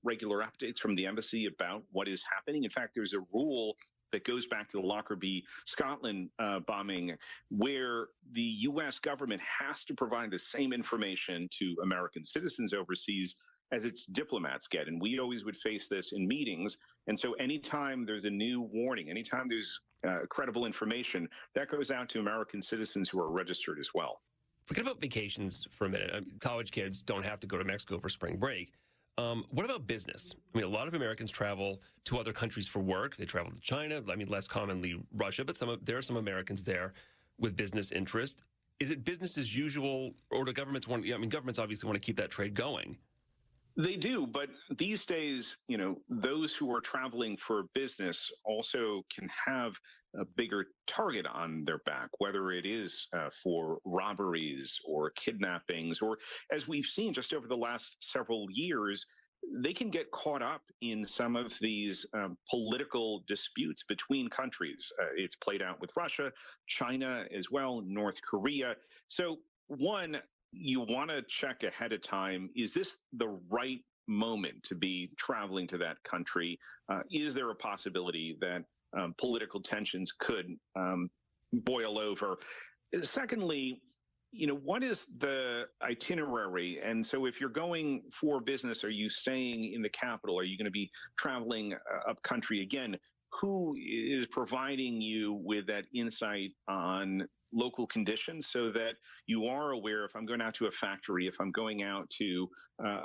regular updates from the embassy about what is happening. In fact, there's a rule that goes back to the Lockerbie, Scotland bombing, where the U.S. government has to provide the same information to American citizens overseas as its diplomats get. And we always would face this in meetings. And so anytime there's a new warning, anytime there's credible information, that goes out to American citizens who are registered as well. Forget about vacations for a minute. College kids don't have to go to Mexico for spring break. What about business? I mean, a lot of Americans travel to other countries for work. They travel to China, less commonly Russia, but there are some Americans there with business interest. Is it business as usual, or do governments governments obviously want to keep that trade going? They do, but these days, those who are traveling for business also can have a bigger target on their back, whether it is for robberies or kidnappings, or as we've seen just over the last several years, they can get caught up in some of these political disputes between countries. It's played out with Russia, China as well, North Korea. So one, you want to check ahead of time, is this the right moment to be traveling to that country? Is there a possibility that political tensions could boil over? Secondly, what is the itinerary? And so if you're going for business, are you staying in the capital? Are you going to be traveling up country again? Who is providing you with that insight on local conditions so that you are aware, if I'm going out to a factory, if I'm going out to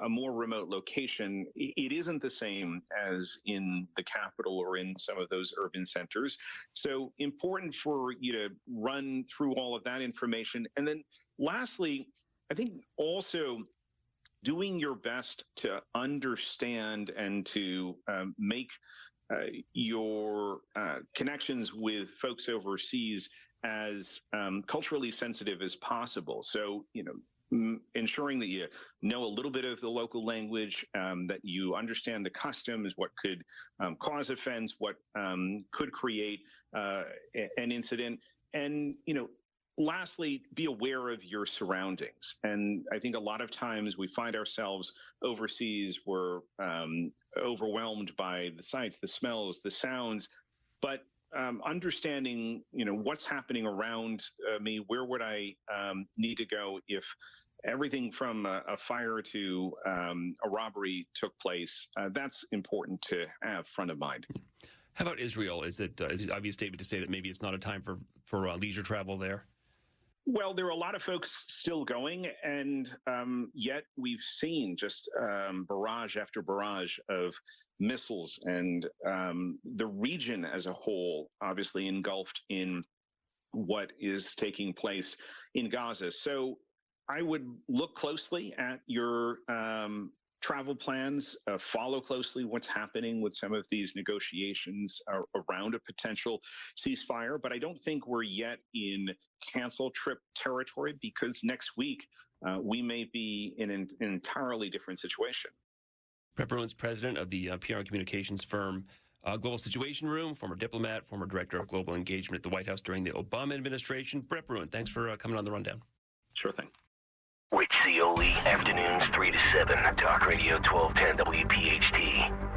a more remote location, it isn't the same as in the capital or in some of those urban centers. So important for you to run through all of that information. And then lastly, I think also doing your best to understand and to make your connections with folks overseas as culturally sensitive as possible. So, ensuring that you know a little bit of the local language, that you understand the customs, what could cause offense, what could create an incident, and, lastly, be aware of your surroundings. And I think a lot of times we find ourselves overseas, we're overwhelmed by the sights, the smells, the sounds, but understanding, what's happening around me, where would I need to go if everything from a fire to a robbery took place, that's important to have front of mind. How about Israel? Is it an obvious statement to say that maybe it's not a time for leisure travel there? Well, there are a lot of folks still going, and yet we've seen just barrage after barrage of missiles, and the region as a whole obviously engulfed in what is taking place in Gaza. So I would look closely at your travel plans, follow closely what's happening with some of these negotiations around a potential ceasefire. But I don't think we're yet in cancel trip territory, because next week we may be in an entirely different situation. Brett Bruin's president of the PR and communications firm Global Situation Room, former diplomat, former director of global engagement at the White House during the Obama administration. Brett Bruin, thanks for coming on the Rundown. Sure thing. Rich Cioli, afternoons 3 to 7, Talk Radio 1210 WPHT.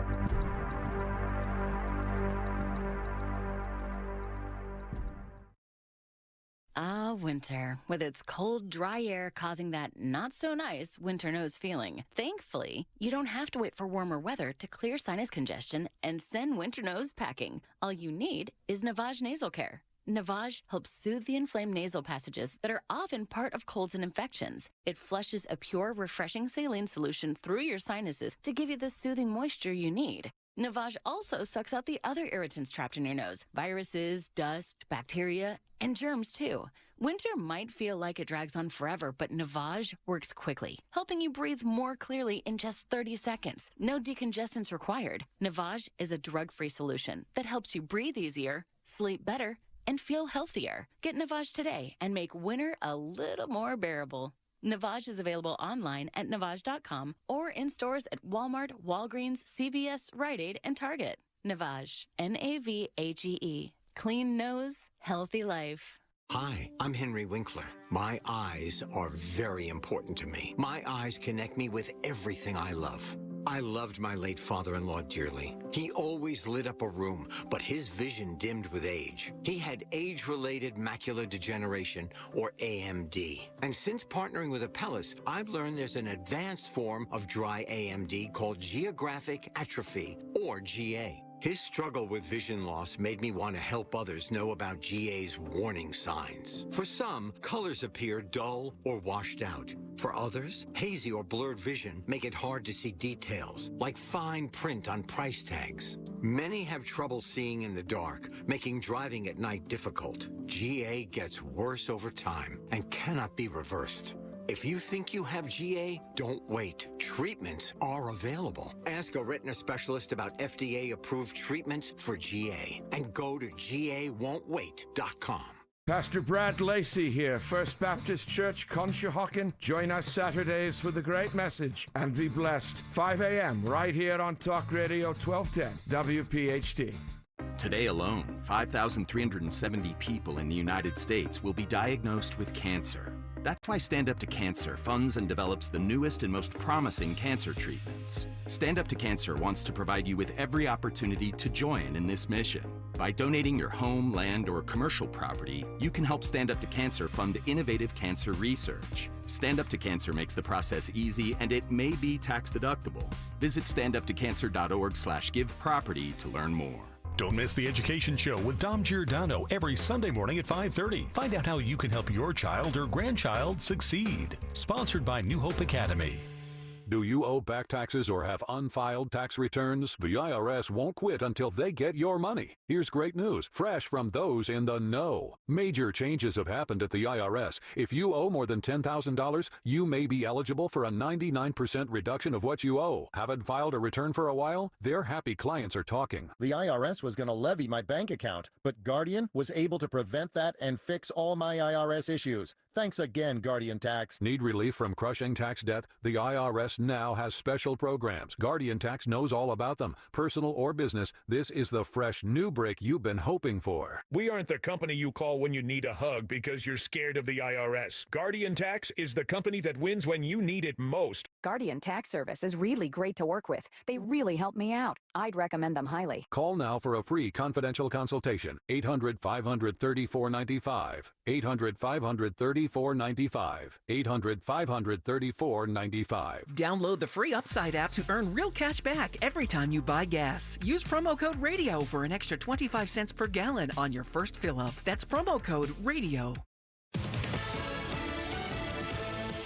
Ah, winter, with its cold, dry air causing that not-so-nice winter nose feeling. Thankfully, you don't have to wait for warmer weather to clear sinus congestion and send winter nose packing. All you need is Navage Nasal Care. Navage helps soothe the inflamed nasal passages that are often part of colds and infections. It flushes a pure, refreshing saline solution through your sinuses to give you the soothing moisture you need. Navage also sucks out the other irritants trapped in your nose. Viruses, dust, bacteria, and germs too. Winter might feel like it drags on forever, but Navage works quickly, helping you breathe more clearly in just 30 seconds. No decongestants required. Navage is a drug-free solution that helps you breathe easier, sleep better, and feel healthier. Get Navage today and make winter a little more bearable. Navage is available online at Navage.com or in stores at Walmart, Walgreens, CVS, Rite Aid, and Target. Navage, Navage. Clean nose, healthy life. Hi, I'm Henry Winkler. My eyes are very important to me. My eyes connect me with everything I love. I loved my late father-in-law dearly. He always lit up a room, but his vision dimmed with age. He had age-related macular degeneration, or AMD. And since partnering with Apellis, I've learned there's an advanced form of dry AMD called geographic atrophy, or GA. His struggle with vision loss made me want to help others know about GA's warning signs. For some, colors appear dull or washed out. For others, hazy or blurred vision make it hard to see details, like fine print on price tags. Many have trouble seeing in the dark, making driving at night difficult. GA gets worse over time and cannot be reversed. If you think you have GA, don't wait. Treatments are available. Ask a retina specialist about FDA-approved treatments for GA and go to GAWon'tWait.com. Pastor Brad Lacey here, First Baptist Church, Conshohocken. Join us Saturdays for the great message and be blessed. 5 a.m. right here on Talk Radio 1210 WPHT. Today alone, 5,370 people in the United States will be diagnosed with cancer. That's why Stand Up to Cancer funds and develops the newest and most promising cancer treatments. Stand Up to Cancer wants to provide you with every opportunity to join in this mission. By donating your home, land, or commercial property, you can help Stand Up to Cancer fund innovative cancer research. Stand Up to Cancer makes the process easy, and it may be tax deductible. Visit standuptocancer.org/giveproperty to learn more. Don't miss the Education Show with Dom Giordano every Sunday morning at 5:30. Find out how you can help your child or grandchild succeed. Sponsored by New Hope Academy. Do you owe back taxes or have unfiled tax returns? The IRS won't quit until they get your money. Here's great news, fresh from those in the know. Major changes have happened at the IRS. If you owe more than $10,000, you may be eligible for a 99% reduction of what you owe. Haven't filed a return for a while? Their happy clients are talking. The IRS was going to levy my bank account, but Guardian was able to prevent that and fix all my IRS issues. Thanks again, Guardian Tax. Need relief from crushing tax debt? The IRS now has special programs. Guardian Tax knows all about them. Personal or business, this is the fresh new break you've been hoping for. We aren't the company you call when you need a hug because you're scared of the IRS. Guardian Tax is the company that wins when you need it most. Guardian Tax Service is really great to work with. They really help me out. I'd recommend them highly. Call now for a free confidential consultation. 800-500-3495. 800-500-3495. 800-500-3495. Download the free Upside app to earn real cash back every time you buy gas. Use promo code RADIO for an extra 25 cents per gallon on your first fill-up. That's promo code RADIO.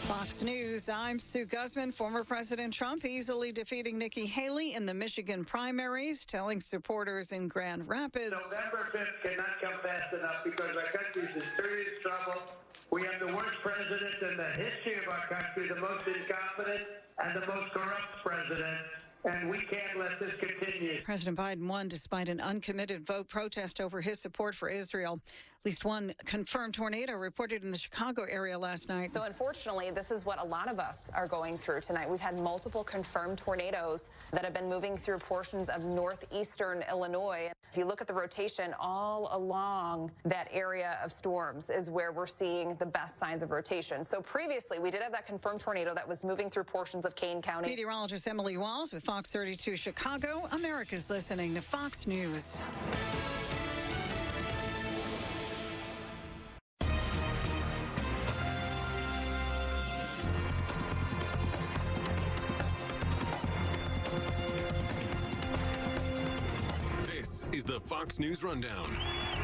Fox News, I'm Sue Guzman. Former President Trump easily defeating Nikki Haley in the Michigan primaries, telling supporters in Grand Rapids. November 5th cannot come fast enough because our country's in serious trouble. We have the worst president in the history of our country, the most incompetent and the most corrupt president. And we can't let this continue. President Biden won despite an uncommitted vote protest over his support for Israel. At least one confirmed tornado reported in the Chicago area last night. So unfortunately, this is what a lot of us are going through tonight. We've had multiple confirmed tornadoes that have been moving through portions of northeastern Illinois. If you look at the rotation all along that area of storms is where we're seeing the best signs of rotation. So previously, we did have that confirmed tornado that was moving through portions of Kane County. Meteorologist Emily Walls with Fox 32 Chicago. America's listening to Fox News. This is the Fox News Rundown.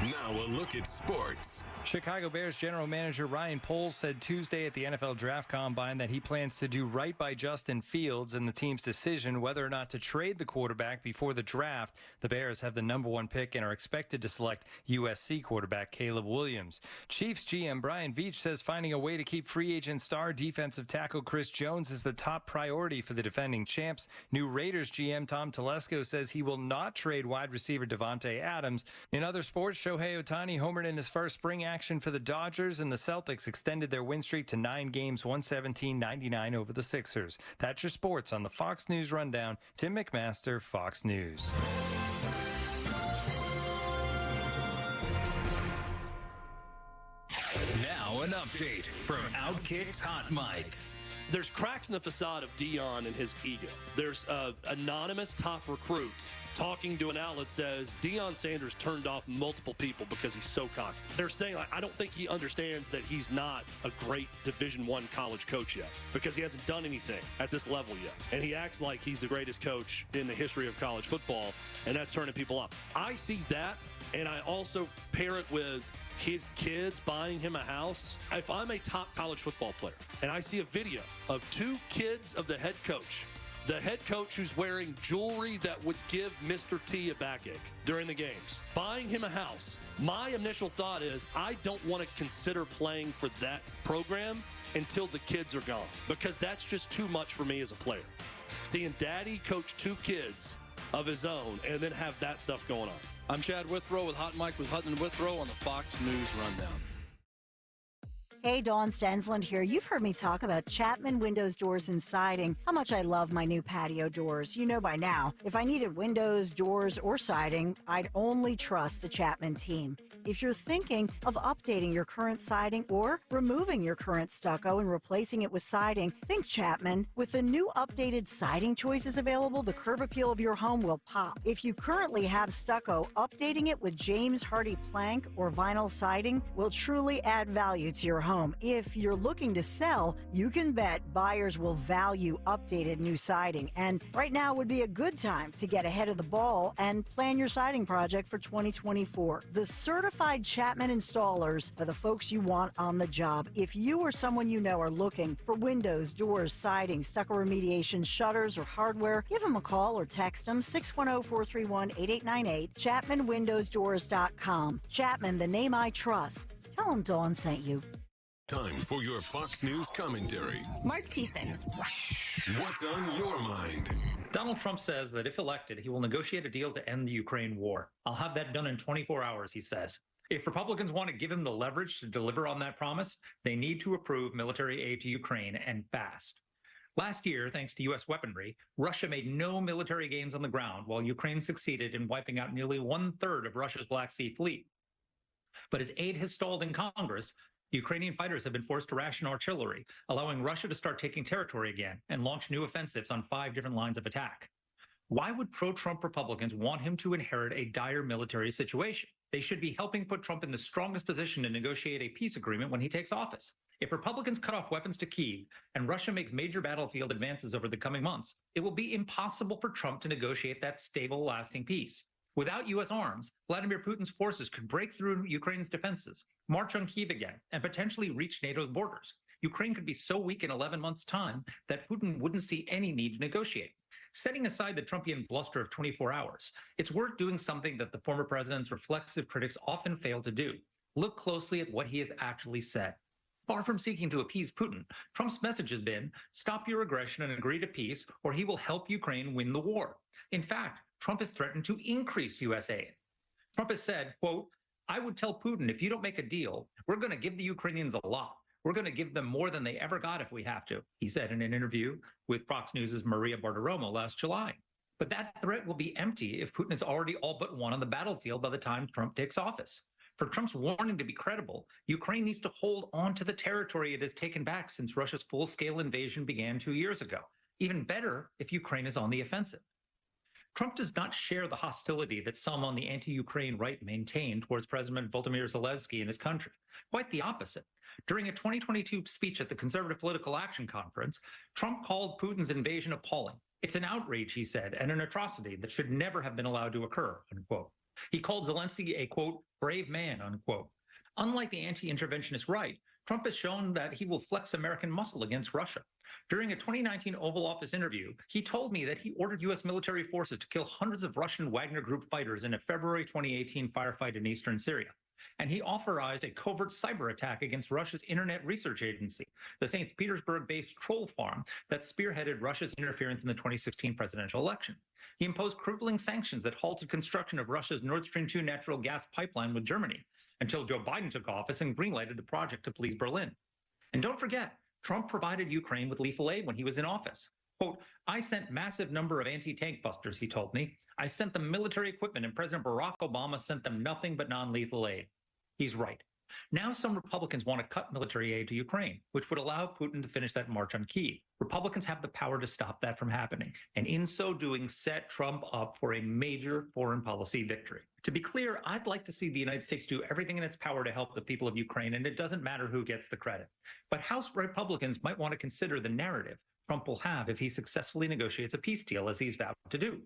Now a look at sports. Chicago Bears general manager Ryan Poles said Tuesday at the NFL Draft Combine that he plans to do right by Justin Fields in the team's decision whether or not to trade the quarterback before the draft. The Bears have the #1 pick and are expected to select USC quarterback Caleb Williams. Chiefs GM Brian Veach says finding a way to keep free agent star defensive tackle Chris Jones is the top priority for the defending champs. New Raiders GM Tom Telesco says he will not trade wide receiver Devontae Adams. In other sports, Shohei Ohtani homered in his first spring action for the Dodgers, and the Celtics extended their win streak to 9 games, 117-99 over the Sixers. That's your sports on the Fox News Rundown. Tim McMaster, Fox News. Now an update from Outkick's Hot Mic. There's cracks in the facade of Deion and his ego. There's an anonymous top recruit talking to an outlet says Deion Sanders turned off multiple people because he's so cocky. They're saying, I don't think he understands that he's not a great Division I college coach yet because he hasn't done anything at this level yet. And he acts like he's the greatest coach in the history of college football, and that's turning people off. I see that, and I also pair it with his kids buying him a house. If I'm a top college football player and I see a video of 2 kids of the head coach who's wearing jewelry that would give Mr. T a backache during the games, buying him a house, my initial thought is I don't want to consider playing for that program until the kids are gone, because that's just too much for me as a player. Seeing daddy coach 2 kids of his own and then have that stuff going on. I'm Chad Withrow with Hot Mike with Hutton and Withrow on the Fox News Rundown. Hey, Dawn Stensland here. You've heard me talk about Chapman Windows, Doors, and Siding, how much I love my new patio doors. You know by now, if I needed windows, doors, or siding, I'd only trust the Chapman team. If you're thinking of updating your current siding or removing your current stucco and replacing it with siding, think Chapman. With the new updated siding choices available, the curb appeal of your home will pop. If you currently have stucco, updating it with James Hardy plank or vinyl siding will truly add value to your home. If you're looking to sell, you can bet buyers will value updated new siding. And right now would be a good time to get ahead of the ball and plan your siding project for 2024. The certified Chapman installers are the folks you want on the job. If you or someone you know are looking for windows, doors, siding, stucco remediation, shutters, or hardware, give them a call or text them 610-431-8898, ChapmanWindowsDoors.com. Chapman, the name I trust. Tell them Dawn sent you. Time for your Fox News commentary. Mark Thiessen. What's on your mind? Donald Trump says that if elected, he will negotiate a deal to end the Ukraine war. I'll have that done in 24 hours, he says. If Republicans want to give him the leverage to deliver on that promise, they need to approve military aid to Ukraine, and fast. Last year, thanks to U.S. weaponry, Russia made no military gains on the ground, while Ukraine succeeded in wiping out nearly 1/3 of Russia's Black Sea Fleet. But as aid has stalled in Congress, Ukrainian fighters have been forced to ration artillery, allowing Russia to start taking territory again and launch new offensives on 5 different lines of attack. Why would pro-Trump Republicans want him to inherit a dire military situation? They should be helping put Trump in the strongest position to negotiate a peace agreement when he takes office. If Republicans cut off weapons to Kyiv and Russia makes major battlefield advances over the coming months, it will be impossible for Trump to negotiate that stable, lasting peace. Without U.S. arms, Vladimir Putin's forces could break through Ukraine's defenses, march on Kyiv again, and potentially reach NATO's borders. Ukraine could be so weak in 11 months' time that Putin wouldn't see any need to negotiate. Setting aside the Trumpian bluster of 24 hours, it's worth doing something that the former president's reflexive critics often fail to do. Look closely at what he has actually said. Far from seeking to appease Putin, Trump's message has been, stop your aggression and agree to peace, or he will help Ukraine win the war. In fact, Trump has threatened to increase U.S. aid. Trump has said, quote, I would tell Putin, if you don't make a deal, we're going to give the Ukrainians a lot. We're going to give them more than they ever got if we have to, he said in an interview with Fox News' Maria Bartiromo last July. But that threat will be empty if Putin is already all but won on the battlefield by the time Trump takes office. For Trump's warning to be credible, Ukraine needs to hold on to the territory it has taken back since Russia's full-scale invasion began 2 years ago. Even better if Ukraine is on the offensive. Trump does not share the hostility that some on the anti-Ukraine right maintain towards President Volodymyr Zelensky and his country. Quite the opposite. During a 2022 speech at the Conservative Political Action Conference, Trump called Putin's invasion appalling. It's an outrage, he said, and an atrocity that should never have been allowed to occur, unquote. He called Zelensky a, quote, brave man, unquote. Unlike the anti-interventionist right, Trump has shown that he will flex American muscle against Russia. During a 2019 Oval Office interview, he told me that he ordered U.S. military forces to kill hundreds of Russian Wagner Group fighters in a February 2018 firefight in eastern Syria. And he authorized a covert cyber attack against Russia's Internet Research Agency, the St. Petersburg-based troll farm that spearheaded Russia's interference in the 2016 presidential election. He imposed crippling sanctions that halted construction of Russia's Nord Stream 2 natural gas pipeline with Germany until Joe Biden took office and greenlighted the project to please Berlin. And don't forget, Trump provided Ukraine with lethal aid when he was in office. Quote, I sent massive number of anti-tank busters, he told me. I sent them military equipment, and President Barack Obama sent them nothing but non-lethal aid. He's right. Now some Republicans want to cut military aid to Ukraine, which would allow Putin to finish that march on Kyiv. Republicans have the power to stop that from happening, and in so doing, set Trump up for a major foreign policy victory. To be clear, I'd like to see the United States do everything in its power to help the people of Ukraine, and it doesn't matter who gets the credit. But House Republicans might want to consider the narrative Trump will have if he successfully negotiates a peace deal, as he's vowed to do.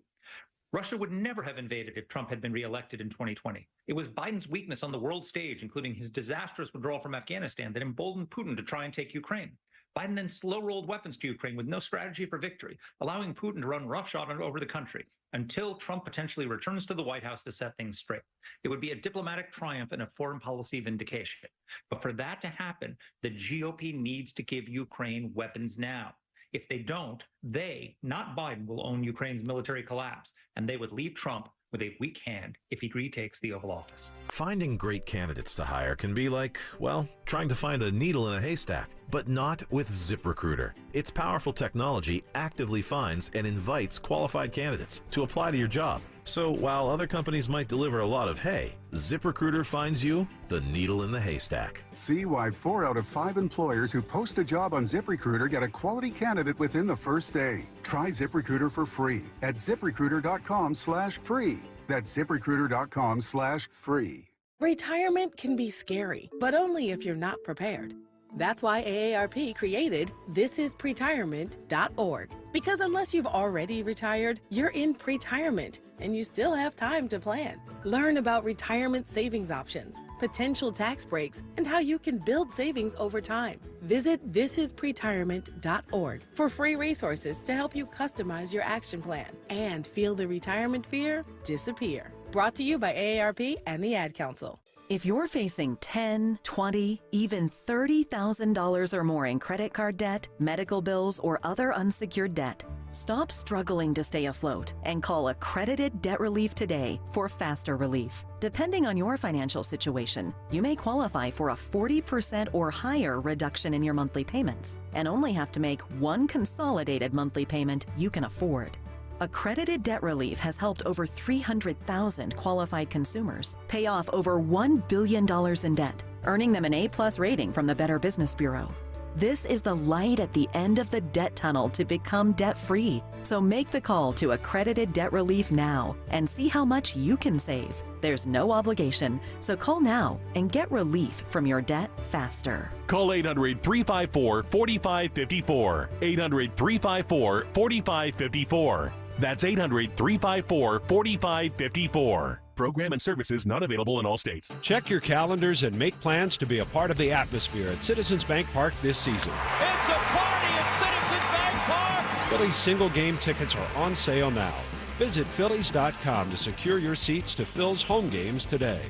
Russia would never have invaded if Trump had been reelected in 2020. It was Biden's weakness on the world stage, including his disastrous withdrawal from Afghanistan, that emboldened Putin to try and take Ukraine. Biden then slow-rolled weapons to Ukraine with no strategy for victory, allowing Putin to run roughshod over the country until Trump potentially returns to the White House to set things straight. It would be a diplomatic triumph and a foreign policy vindication. But for that to happen, the GOP needs to give Ukraine weapons now. If they don't, they, not Biden, will own Ukraine's military collapse, and they would leave Trump with a weak hand if he retakes the Oval Office. Finding great candidates to hire can be like, well, trying to find a needle in a haystack, but not with ZipRecruiter. Its powerful technology actively finds and invites qualified candidates to apply to your job. So while other companies might deliver a lot of hay, ZipRecruiter finds you the needle in the haystack. See why 4 out of 5 employers who post a job on ZipRecruiter get a quality candidate within the first day. Try ZipRecruiter for free at ZipRecruiter.com/free. That's ZipRecruiter.com/free. Retirement can be scary, but only if you're not prepared. That's why AARP created thisispretirement.org. Because unless you've already retired, you're in pretirement, and you still have time to plan. Learn about retirement savings options, potential tax breaks, and how you can build savings over time. Visit thisispretirement.org for free resources to help you customize your action plan and feel the retirement fear disappear. Brought to you by AARP and the Ad Council. If you're facing $10,000, $20,000, even $30,000 or more in credit card debt, medical bills, or other unsecured debt, stop struggling to stay afloat and call Accredited Debt Relief today for faster relief. Depending on your financial situation, you may qualify for a 40% or higher reduction in your monthly payments and only have to make one consolidated monthly payment you can afford. Accredited Debt Relief has helped over 300,000 qualified consumers pay off over $1 billion in debt, earning them an A+ rating from the Better Business Bureau. This is the light at the end of the debt tunnel to become debt-free. So make the call to Accredited Debt Relief now and see how much you can save. There's no obligation, so call now and get relief from your debt faster. Call 800-354-4554. 800-354-4554. That's 800-354-4554. Program and services not available in all states. Check your calendars and make plans to be a part of the atmosphere at Citizens Bank Park this season. It's a party at Citizens Bank Park! Phillies single game tickets are on sale now. Visit Phillies.com to secure your seats to Phil's home games today.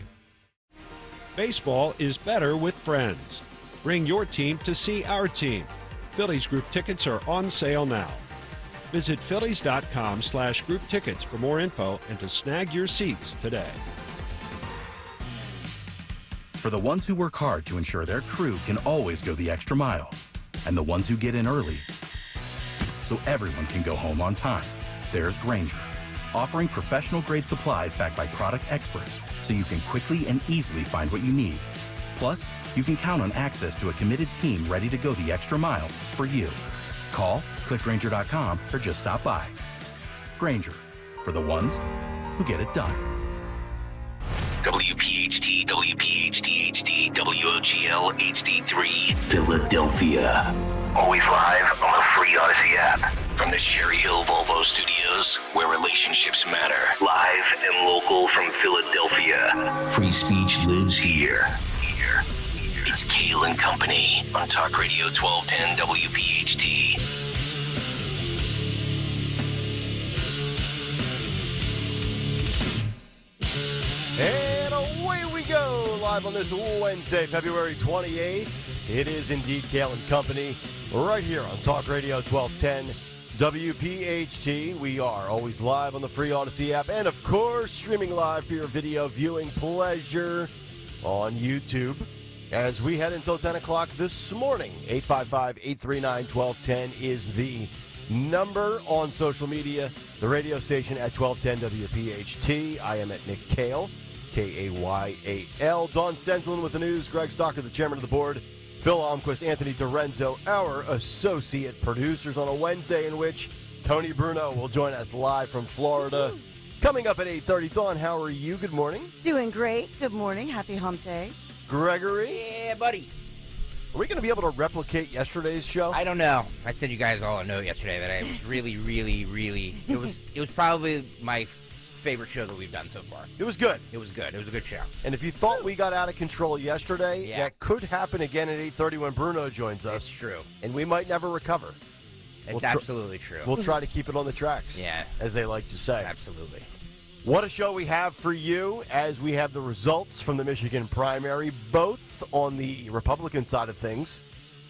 Baseball is better with friends. Bring your team to see our team. Phillies group tickets are on sale now. Visit Phillies.com/group tickets for more info and to snag your seats today. For the ones who work hard to ensure their crew can always go the extra mile, and the ones who get in early so everyone can go home on time, there's Grainger, offering professional-grade supplies backed by product experts so you can quickly and easily find what you need. Plus, you can count on access to a committed team ready to go the extra mile for you. Call, click Grainger.com, or just stop by. Grainger, for the ones who get it done. WPHT, WPHT HD, WOGL HD3, Philadelphia. Always live on the free Odyssey app. From the Cherry Hill Volvo Studios, where relationships matter. Live and local from Philadelphia. Free speech lives here. It's Kayal and Company on Talk Radio 1210 WPHT. And away we go, live on this Wednesday, February 28th. It is indeed Kayal and Company, right here on Talk Radio 1210 WPHT. We are always live on the free Odyssey app, and of course, streaming live for your video viewing pleasure on YouTube. As we head until 10 o'clock this morning, 855-839-1210 is the number on social media. The radio station at 1210 WPHT. I am at Nick Kayal, Kayal. Don Stenslin with the news. Greg Stocker, the chairman of the board. Phil Almquist, Anthony Dorenzo, our associate producers on a Wednesday in which Tony Bruno will join us live from Florida. Coming up at 8:30. Dawn, how are you? Good morning. Doing great. Good morning. Happy hump day. Gregory? Yeah, buddy. Are we going to be able to replicate yesterday's show? I don't know. I sent you guys all a note yesterday that I was really, it was probably my favorite show that we've done so far. It was good. It was good. It was a good show. And if you thought we got out of control yesterday, that could happen again at 8:30 when Bruno joins us. It's true. And we might never recover. It's absolutely true. We'll try to keep it on the tracks. Yeah. As they like to say. Absolutely. What a show we have for you as we have the results from the Michigan primary, both on the Republican side of things.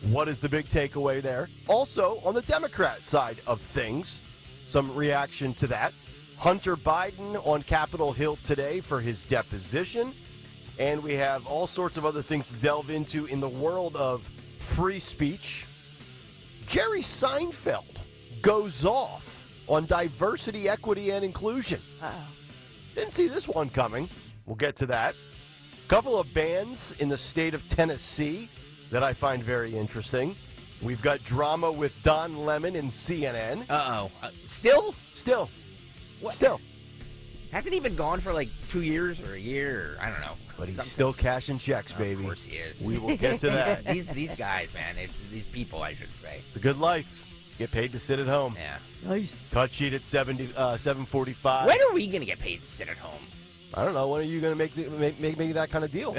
What is the big takeaway there? Also, on the Democrat side of things, some reaction to that. Hunter Biden on Capitol Hill today for his deposition. And we have all sorts of other things to delve into in the world of free speech. Jerry Seinfeld goes off on diversity, equity, and inclusion. Didn't see this one coming. We'll get to that. Couple of bands in the state of Tennessee that I find very interesting. We've got drama with Don Lemon and CNN. Still? Still. What? Still. Hasn't he been gone for like 2 years or a year? Or, I don't know. But he's still cashing checks, baby. Of course he is. We will get to that. These guys, man. It's these people, I should say. It's a good life. Get paid to sit at home. Yeah. Nice. Cut sheet at 7:45. When are we going to get paid to sit at home? I don't know. When are you going to make that kind of deal?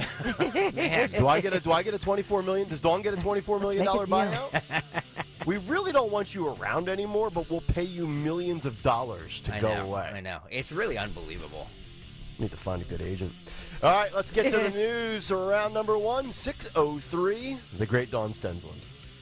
Man. Do I get a $24 million? Does Dawn get a $24 million buyout? We really don't want you around anymore, but we'll pay you millions of dollars to go away. I know. It's really unbelievable. Need to find a good agent. All right, let's get to the news. Round number 1, 6:03. The great Dawn Stenslin.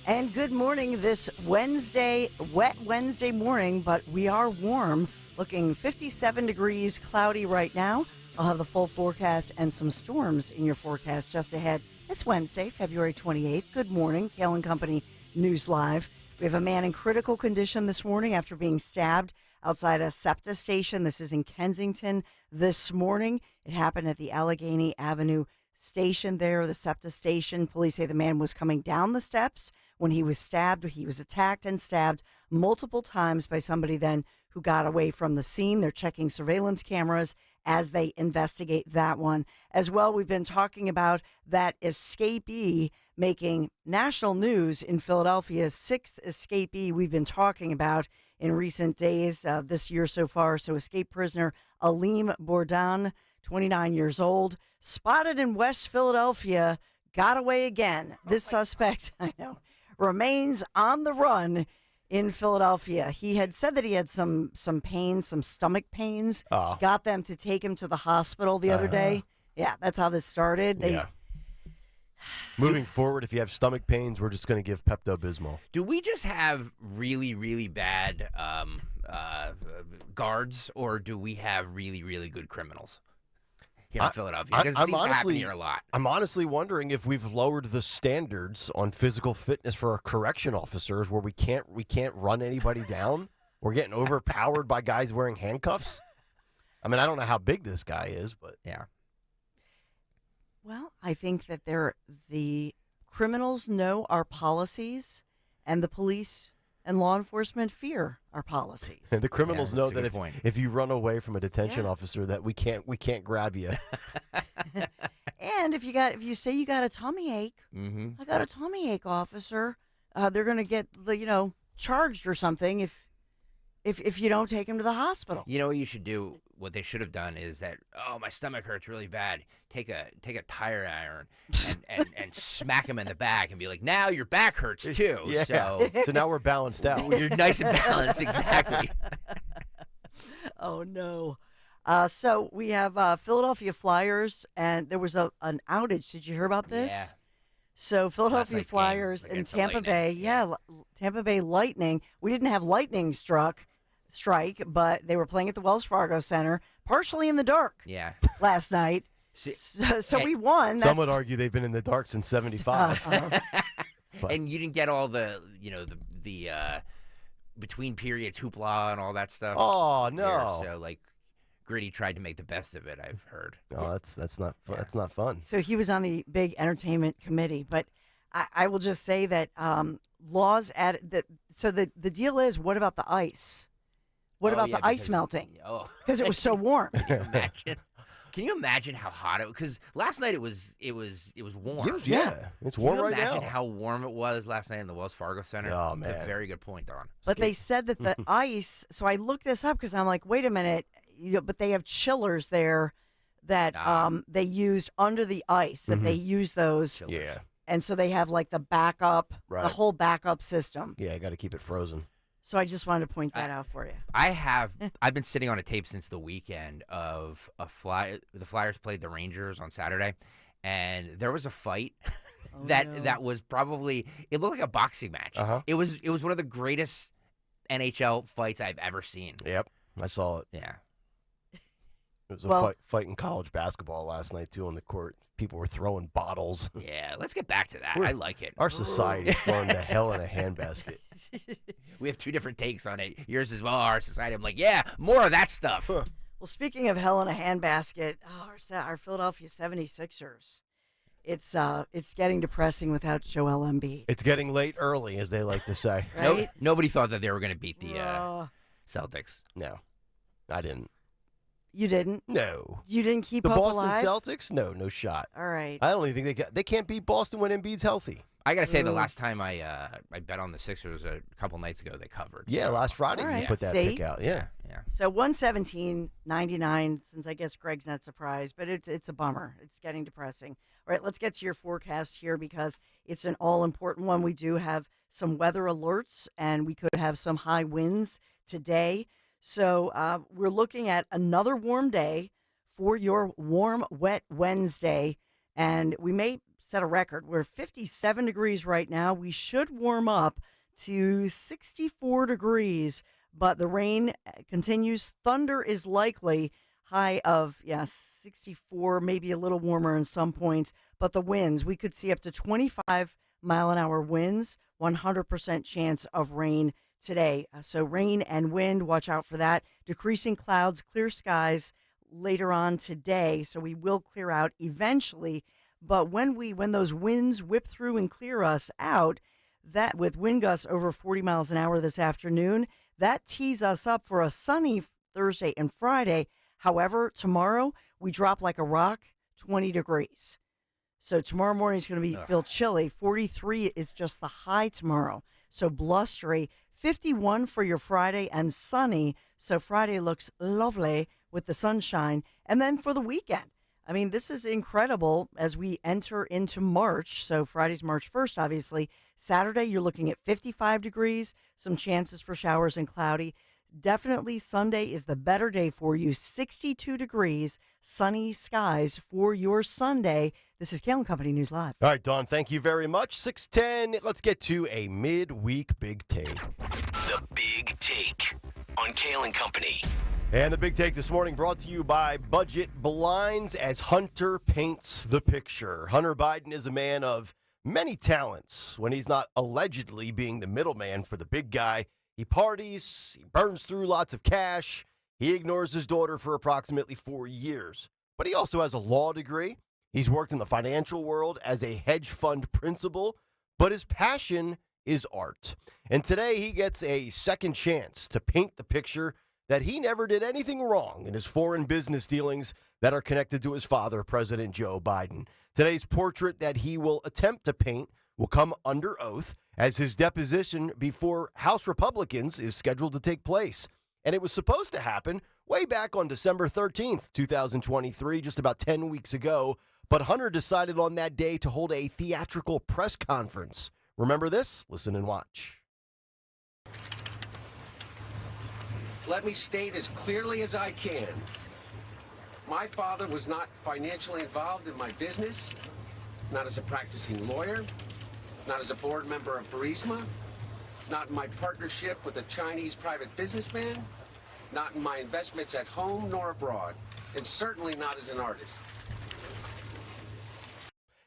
And good morning this Wednesday, wet Wednesday morning, but we are warm. Looking 57 degrees, cloudy right now. I'll have the full forecast and some storms in your forecast just ahead. This Wednesday, February 28th. Good morning, Kayal and Company News Live. We have a man in critical condition this morning after being stabbed outside a SEPTA station. This is in Kensington this morning. It happened at the Allegheny Avenue station there, the SEPTA station. Police say the man was coming down the steps when he was stabbed. He was attacked and stabbed multiple times by somebody then who got away from the scene. They're checking surveillance cameras as they investigate that one. As well, we've been talking about that escapee making national news in Philadelphia, 6th escapee we've been talking about in recent days this year so far. So escape prisoner Aleem Bourdan, 29 years old, spotted in West Philadelphia, got away again. This suspect, I know, remains on the run in Philadelphia. He had said that he had some pains, some stomach pains. Got them to take him to the hospital the other day. Yeah, that's how this started. Moving forward, if you have stomach pains, we're just going to give Pepto-Bismol. Do we just have really, really bad guards, or do we have really, really good criminals here in Philadelphia? Because it seems to happen here a lot. I'm honestly wondering if we've lowered the standards on physical fitness for our correction officers, where we can't run anybody down. We're getting overpowered by guys wearing handcuffs. I mean, I don't know how big this guy is, but yeah. Well, I think that the criminals know our policies, and the police and law enforcement fear our policies. And the criminals know that if you run away from a detention officer, that we can't grab you. And if you say you got a tummy ache, I got a tummy ache, officer, they're going to get charged or something if you don't take him to the hospital. You know what you should do? what they should have done is that, oh, my stomach hurts really bad. Take a tire iron and smack him in the back and be like, now your back hurts too. Yeah. So now we're balanced out. You're nice and balanced, exactly. Oh, no. So we have Philadelphia Flyers, and there was an outage. Did you hear about this? Yeah. So Philadelphia night's game Flyers and against the Tampa Lightning. Bay, Tampa Bay Lightning. We didn't have lightning strike, but they were playing at the Wells Fargo Center, partially in the dark. Yeah. Last night. So we won. Some would argue they've been in the dark since '75. And you didn't get all the between periods hoopla and all that stuff. Oh, no. Here. So like Gritty tried to make the best of it, I've heard. No, that's not fun. That's not fun. So he was on the big entertainment committee, but I will just say that laws added that. So the deal is, what about the ice? What about the ice melting? Because it was so warm. Can you imagine how hot it was? Because last night it was warm. Yeah, it's warm right now. Can you imagine how warm it was last night in the Wells Fargo Center? Oh, That's man. a very good point, Don. But they said that the ice. So I looked this up because I'm like, wait a minute. But they have chillers there that they used under the ice. That they use those. Yeah. And so they have like the backup, the whole backup system. Yeah, got to keep it frozen. So I just wanted to point that out for you. I've been sitting on a tape since the weekend of the Flyers played the Rangers on Saturday, and there was a fight that was probably, it looked like a boxing match. It was one of the greatest NHL fights I've ever seen. Yep, I saw it. Yeah. It was a fight in college basketball last night, too, on the court. People were throwing bottles. Yeah, let's get back to that. I like it. Our society is going to hell in a handbasket. We have two different takes on it. Yours is, well, our society. I'm like, yeah, more of that stuff. Well, speaking of hell in a handbasket, our Philadelphia 76ers. It's getting depressing without Joel Embiid. It's getting late early, as they like to say. Right? Nobody thought that they were going to beat the Celtics. No, I didn't. You didn't? No. You didn't keep the up Boston alive? Celtics? No shot. All right. I don't even think they can't beat Boston when Embiid's healthy. I got to say, the last time I bet on the Sixers a couple nights ago, they covered. Yeah, so. last Friday you put that pick out. Yeah. So 117.99, since I guess Greg's not surprised, but it's a bummer. It's getting depressing. All right, let's get to your forecast here because it's an all-important one. We do have some weather alerts, and we could have some high winds today. So we're looking at another warm day for your warm, wet Wednesday, and we may set a record. We're 57 degrees right now. We should warm up to 64 degrees, but the rain continues. Thunder is likely. High of, 64, maybe a little warmer in some points, but the winds, we could see up to 25-mile-an-hour winds, 100% chance of rain today. So rain and wind, watch out for that. Decreasing clouds, clear skies later on today, so we will clear out eventually. But when those winds whip through and clear us out, that with wind gusts over 40 miles an hour this afternoon, that tees us up for a sunny Thursday and Friday. However, tomorrow we drop like a rock, 20 degrees. So tomorrow morning is going to feel chilly. 43 is just the high tomorrow. So blustery. 51 for your Friday and sunny. So Friday looks lovely with the sunshine. And then for the weekend, I mean, this is incredible as we enter into March. So Friday's March 1st, obviously. Saturday, you're looking at 55 degrees, some chances for showers and cloudy. Definitely Sunday is the better day for you. 62 degrees, sunny skies for your Sunday. This is Kayal Company News Live. All right, Dawn, thank you very much. 6:10. Let's get to a midweek big take. The Big Take on Kayal Company. And the big take this morning brought to you by Budget Blinds as Hunter paints the picture. Hunter Biden is a man of many talents when he's not allegedly being the middleman for the big guy. He parties, he burns through lots of cash, he ignores his daughter for approximately 4 years. But he also has a law degree. He's worked in the financial world as a hedge fund principal, but his passion is art. And today he gets a second chance to paint the picture that he never did anything wrong in his foreign business dealings that are connected to his father, President Joe Biden. Today's portrait that he will attempt to paint will come under oath as his deposition before House Republicans is scheduled to take place. And it was supposed to happen way back on December 13th, 2023, just about 10 weeks ago. But Hunter decided on that day to hold a theatrical press conference. Remember this? Listen and watch. Let me state as clearly as I can. My father was not financially involved in my business, not as a practicing lawyer, not as a board member of Burisma, not in my partnership with a Chinese private businessman, not in my investments at home nor abroad, and certainly not as an artist.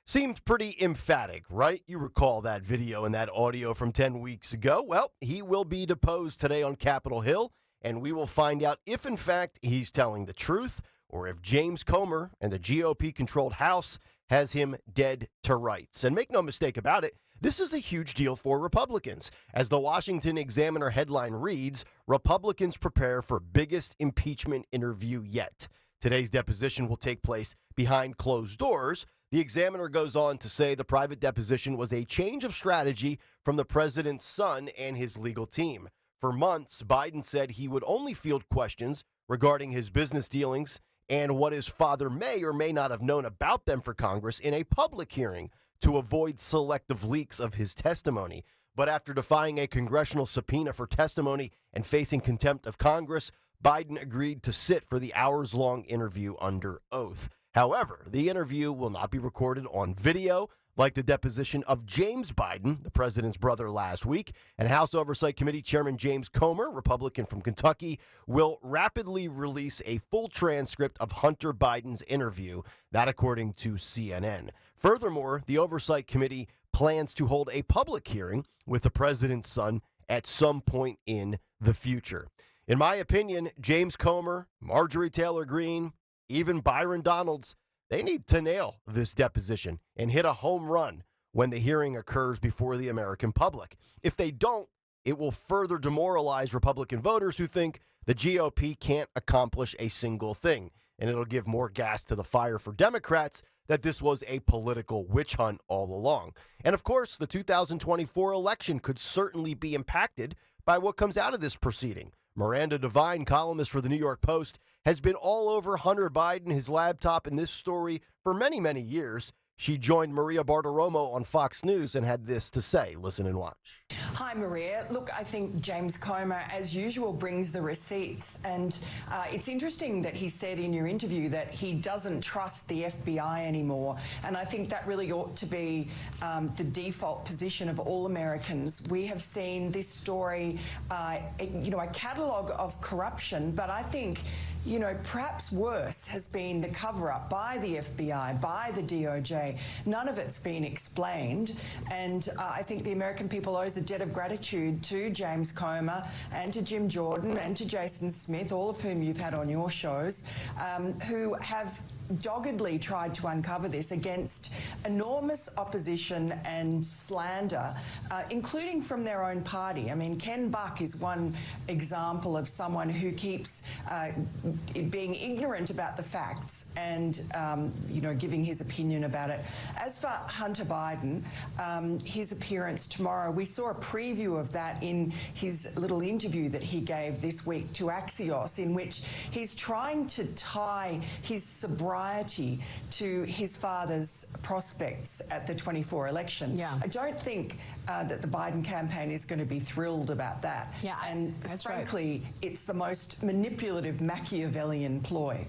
Seemed pretty emphatic, right? You recall that video and that audio from 10 weeks ago. Well, he will be deposed today on Capitol Hill, and we will find out if, in fact, he's telling the truth or if James Comer and the GOP-controlled House has him dead to rights. And make no mistake about it, this is a huge deal for Republicans. As the Washington Examiner headline reads, Republicans prepare for biggest impeachment interview yet. Today's deposition will take place behind closed doors. The Examiner goes on to say the private deposition was a change of strategy from the president's son and his legal team. For months, Biden said he would only field questions regarding his business dealings and what his father may or may not have known about them for Congress in a public hearing to avoid selective leaks of his testimony. But after defying a congressional subpoena for testimony and facing contempt of Congress, Biden agreed to sit for the hours-long interview under oath. However, the interview will not be recorded on video, like the deposition of James Biden, the president's brother, last week. And House Oversight Committee Chairman James Comer, Republican from Kentucky, will rapidly release a full transcript of Hunter Biden's interview, that according to CNN. Furthermore, the Oversight Committee plans to hold a public hearing with the president's son at some point in the future. In my opinion, James Comer, Marjorie Taylor Greene, even Byron Donalds, they need to nail this deposition and hit a home run when the hearing occurs before the American public. If they don't, it will further demoralize Republican voters who think the GOP can't accomplish a single thing. And it'll give more gas to the fire for Democrats that this was a political witch hunt all along. And of course, the 2024 election could certainly be impacted by what comes out of this proceeding. Miranda Devine, columnist for the New York Post, has been all over Hunter Biden, his laptop, and this story for many, many years. She joined Maria Bartiromo on Fox News and had this to say. Listen and watch. Hi, Maria. Look, I think James Comer, as usual, brings the receipts. And it's interesting that he said in your interview that he doesn't trust the FBI anymore. And I think that really ought to be the default position of all Americans. We have seen this story, a catalogue of corruption, but I think, perhaps worse has been the cover-up by the FBI, by the DOJ. None of it's been explained, and I think the American people owes a debt of gratitude to James Comer and to Jim Jordan and to Jason Smith, all of whom you've had on your shows, who have doggedly tried to uncover this against enormous opposition and slander, including from their own party. I mean, Ken Buck is one example of someone who keeps being ignorant about the facts and, giving his opinion about it. As for Hunter Biden, his appearance tomorrow, we saw a preview of that in his little interview that he gave this week to Axios, in which he's trying to tie his sobriety to his father's prospects at the 24 election. Yeah. I don't think that the Biden campaign is going to be thrilled about that. Yeah, and that's frankly, it's the most manipulative Machiavellian ploy.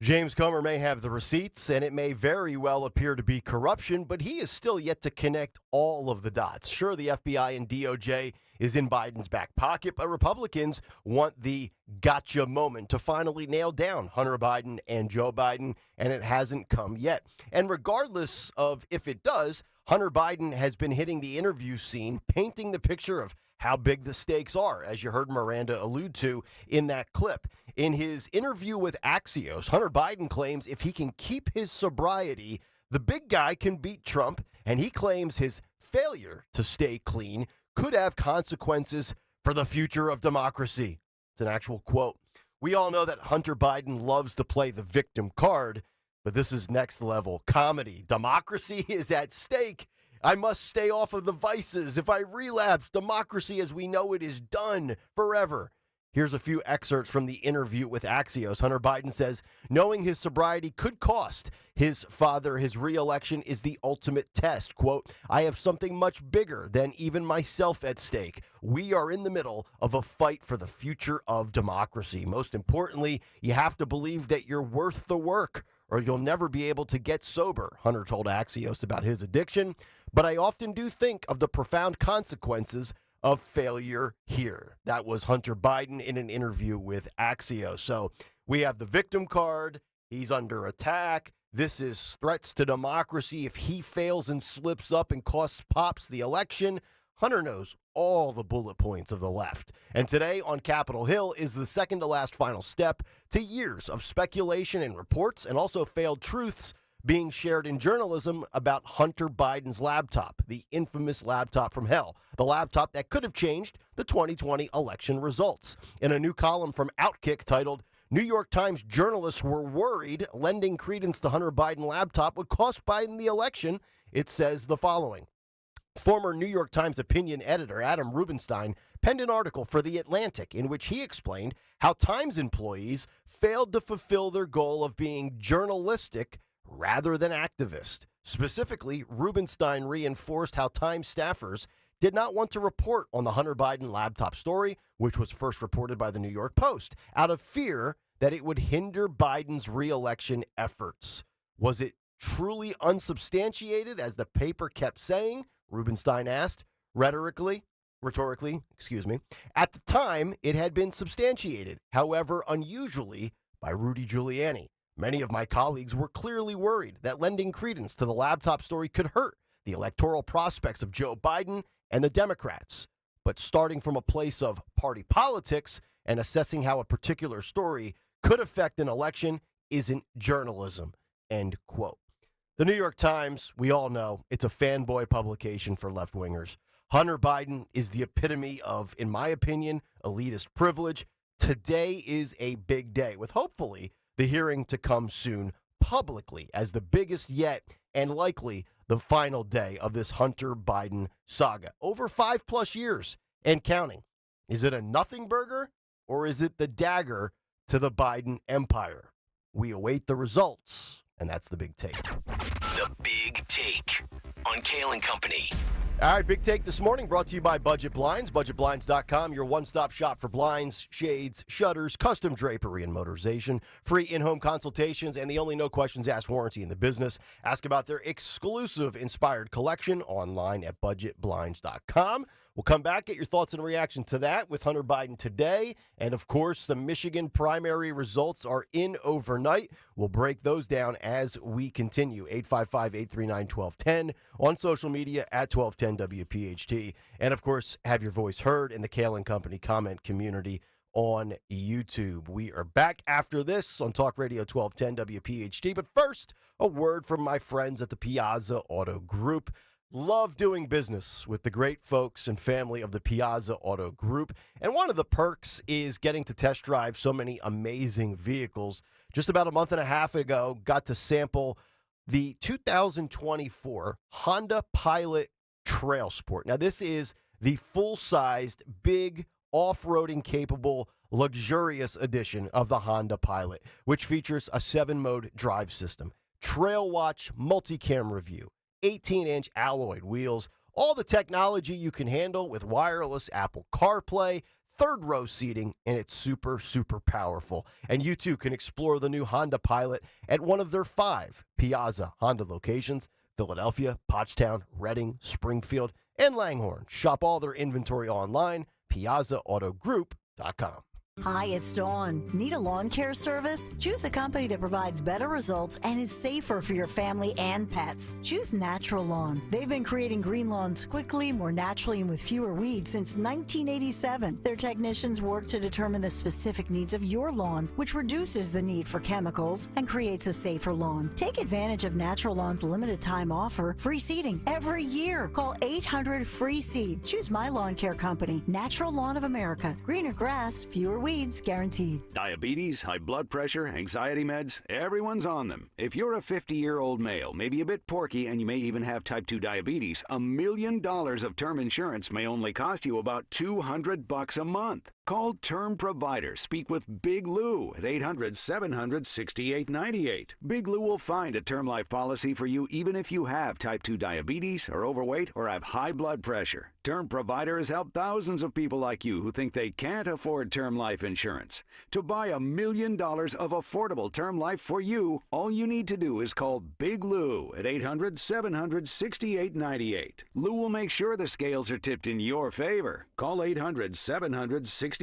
James Comer may have the receipts, and it may very well appear to be corruption, but he is still yet to connect all of the dots. Sure, the FBI and DOJ is in Biden's back pocket, but Republicans want the gotcha moment to finally nail down Hunter Biden and Joe Biden, and it hasn't come yet. And regardless of if it does, Hunter Biden has been hitting the interview scene, painting the picture of how big the stakes are, as you heard Miranda allude to in that clip. In his interview with Axios, Hunter Biden claims if he can keep his sobriety, the big guy can beat Trump, and he claims his failure to stay clean could have consequences for the future of democracy. It's an actual quote. We all know that Hunter Biden loves to play the victim card, but this is next level comedy. Democracy is at stake. I must stay off of the vices. If I relapse, democracy as we know it is done forever. Here's a few excerpts from the interview with Axios. Hunter Biden says, knowing his sobriety could cost his father his re-election is the ultimate test. Quote, I have something much bigger than even myself at stake. We are in the middle of a fight for the future of democracy. Most importantly, you have to believe that you're worth the work or you'll never be able to get sober, Hunter told Axios about his addiction. But I often do think of the profound consequences of failure here. That was Hunter Biden in an interview with Axios. So we have the victim card. He's under attack. This is threats to democracy. If he fails and slips up and costs Pops the election, Hunter knows all the bullet points of the left. And today on Capitol Hill is the second to last final step to years of speculation and reports and also failed truths being shared in journalism about Hunter Biden's laptop, the infamous laptop from hell, the laptop that could have changed the 2020 election results. In a new column from Outkick titled, New York Times journalists were worried lending credence to Hunter Biden laptop would cost Biden the election, it says the following. Former New York Times opinion editor Adam Rubenstein penned an article for The Atlantic in which he explained how Times employees failed to fulfill their goal of being journalistic rather than activist. Specifically, Rubenstein reinforced how Times staffers did not want to report on the Hunter Biden laptop story, which was first reported by the New York Post, out of fear that it would hinder Biden's re-election efforts. Was it truly unsubstantiated, as the paper kept saying? Rubenstein asked, rhetorically. At the time, it had been substantiated, however, unusually, by Rudy Giuliani. Many of my colleagues were clearly worried that lending credence to the laptop story could hurt the electoral prospects of Joe Biden and the Democrats. But starting from a place of party politics and assessing how a particular story could affect an election isn't journalism, end quote. The New York Times, we all know, it's a fanboy publication for left-wingers. Hunter Biden is the epitome of, in my opinion, elitist privilege. Today is a big day, with hopefully the hearing to come soon publicly as the biggest yet and likely the final day of this Hunter Biden saga. Over 5+ years and counting. Is it a nothing burger or is it the dagger to the Biden empire? We await the results, and that's the big take. The Big Take on Kayal and Company. All right, big take this morning brought to you by Budget Blinds. BudgetBlinds.com, your one-stop shop for blinds, shades, shutters, custom drapery, and motorization. Free in-home consultations and the only no questions asked warranty in the business. Ask about their exclusive inspired collection online at BudgetBlinds.com. We'll come back, get your thoughts and reaction to that with Hunter Biden today. And, of course, the Michigan primary results are in overnight. We'll break those down as we continue. 855-839-1210 on social media at 1210 WPHT. And, of course, have your voice heard in the Kayal and Company comment community on YouTube. We are back after this on Talk Radio 1210 WPHT. But first, a word from my friends at the Piazza Auto Group. Love doing business with the great folks and family of the Piazza Auto Group. And one of the perks is getting to test drive so many amazing vehicles. Just about a month and a half ago, got to sample the 2024 Honda Pilot Trail Sport. Now, this is the full-sized, big, off-roading capable, luxurious edition of the Honda Pilot, which features a 7-mode drive system, Trail Watch multi-camera view, 18-inch alloyed wheels, all the technology you can handle with wireless Apple CarPlay, third-row seating, and it's super, super powerful. And you, too, can explore the new Honda Pilot at one of their 5 Piazza Honda locations, Philadelphia, Pottstown, Reading, Springfield, and Langhorne. Shop all their inventory online, PiazzaAutoGroup.com. Hi, it's Dawn. Need a lawn care service? Choose a company that provides better results and is safer for your family and pets. Choose Natural Lawn. They've been creating green lawns quickly, more naturally, and with fewer weeds since 1987. Their technicians work to determine the specific needs of your lawn, which reduces the need for chemicals and creates a safer lawn. Take advantage of Natural Lawn's limited time offer, free seeding every year. Call 800-FREE-SEED. Choose my lawn care company, Natural Lawn of America. Greener grass, fewer weeds. weeds guaranteed. Diabetes, high blood pressure, anxiety meds, everyone's on them. If you're a 50-year-old male, maybe a bit porky, and you may even have type 2 diabetes, $1 million of term insurance may only cost you about $200 a month. Call Term Provider. Speak with Big Lou at 800-700-6898. Big Lou will find a term life policy for you even if you have type 2 diabetes, are overweight, or have high blood pressure. Term Provider has helped thousands of people like you who think they can't afford term life insurance. To buy $1 million of affordable term life for you, all you need to do is call Big Lou at 800-700-6898. Lou will make sure the scales are tipped in your favor. Call 800-700-6898.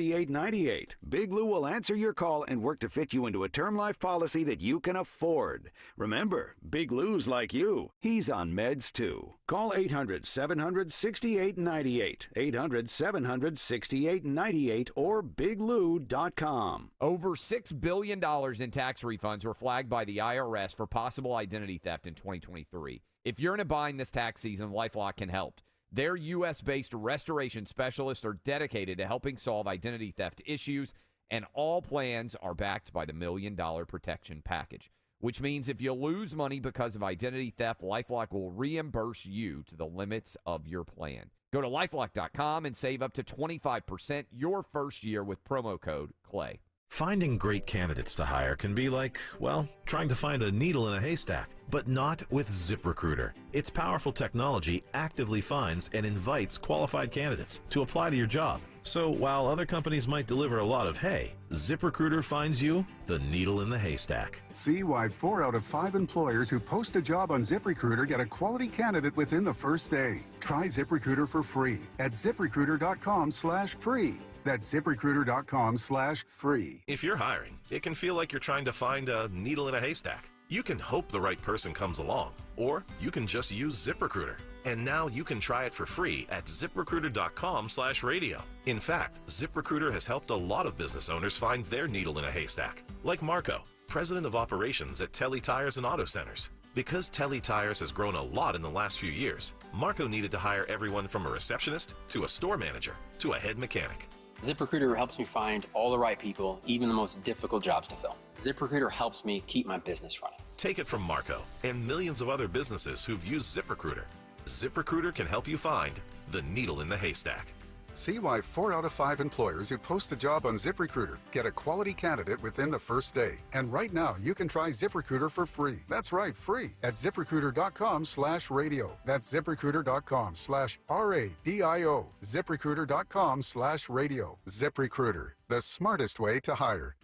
Big Lou will answer your call and work to fit you into a term life policy that you can afford. Remember, Big Lou's like you. He's on meds too. Call 800-700-6898. 800-700-6898 or biglou.com. Over $6 billion in tax refunds were flagged by the IRS for possible identity theft in 2023. If you're in a bind this tax season, LifeLock can help. Their U.S.-based restoration specialists are dedicated to helping solve identity theft issues, and all plans are backed by the $1 Million Protection Package, which means if you lose money because of identity theft, LifeLock will reimburse you to the limits of your plan. Go to LifeLock.com and save up to 25% your first year with promo code CLAY. Finding great candidates to hire can be like, well, trying to find a needle in a haystack, but not with ZipRecruiter. Its powerful technology actively finds and invites qualified candidates to apply to your job. So while other companies might deliver a lot of hay, ZipRecruiter finds you the needle in the haystack. See why 4 out of 5 employers who post a job on ZipRecruiter get a quality candidate within the first day. Try ZipRecruiter for free at ZipRecruiter.com/free. That's ZipRecruiter.com/free. If you're hiring, it can feel like you're trying to find a needle in a haystack. You can hope the right person comes along, or you can just use ZipRecruiter. And now you can try it for free at ZipRecruiter.com/radio. In fact, ZipRecruiter has helped a lot of business owners find their needle in a haystack, like Marco, president of operations at Telly Tires and Auto Centers. Because Telly Tires has grown a lot in the last few years, Marco needed to hire everyone from a receptionist to a store manager to a head mechanic. ZipRecruiter helps me find all the right people, even the most difficult jobs to fill. ZipRecruiter helps me keep my business running. Take it from Marco and millions of other businesses who've used ZipRecruiter. ZipRecruiter can help you find the needle in the haystack. See why 4 out of 5 employers who post a job on ZipRecruiter get a quality candidate within the first day. And right now, you can try ZipRecruiter for free. That's right, free at ZipRecruiter.com/radio. That's ZipRecruiter.com/RADIO. ZipRecruiter.com/radio. ZipRecruiter, the smartest way to hire.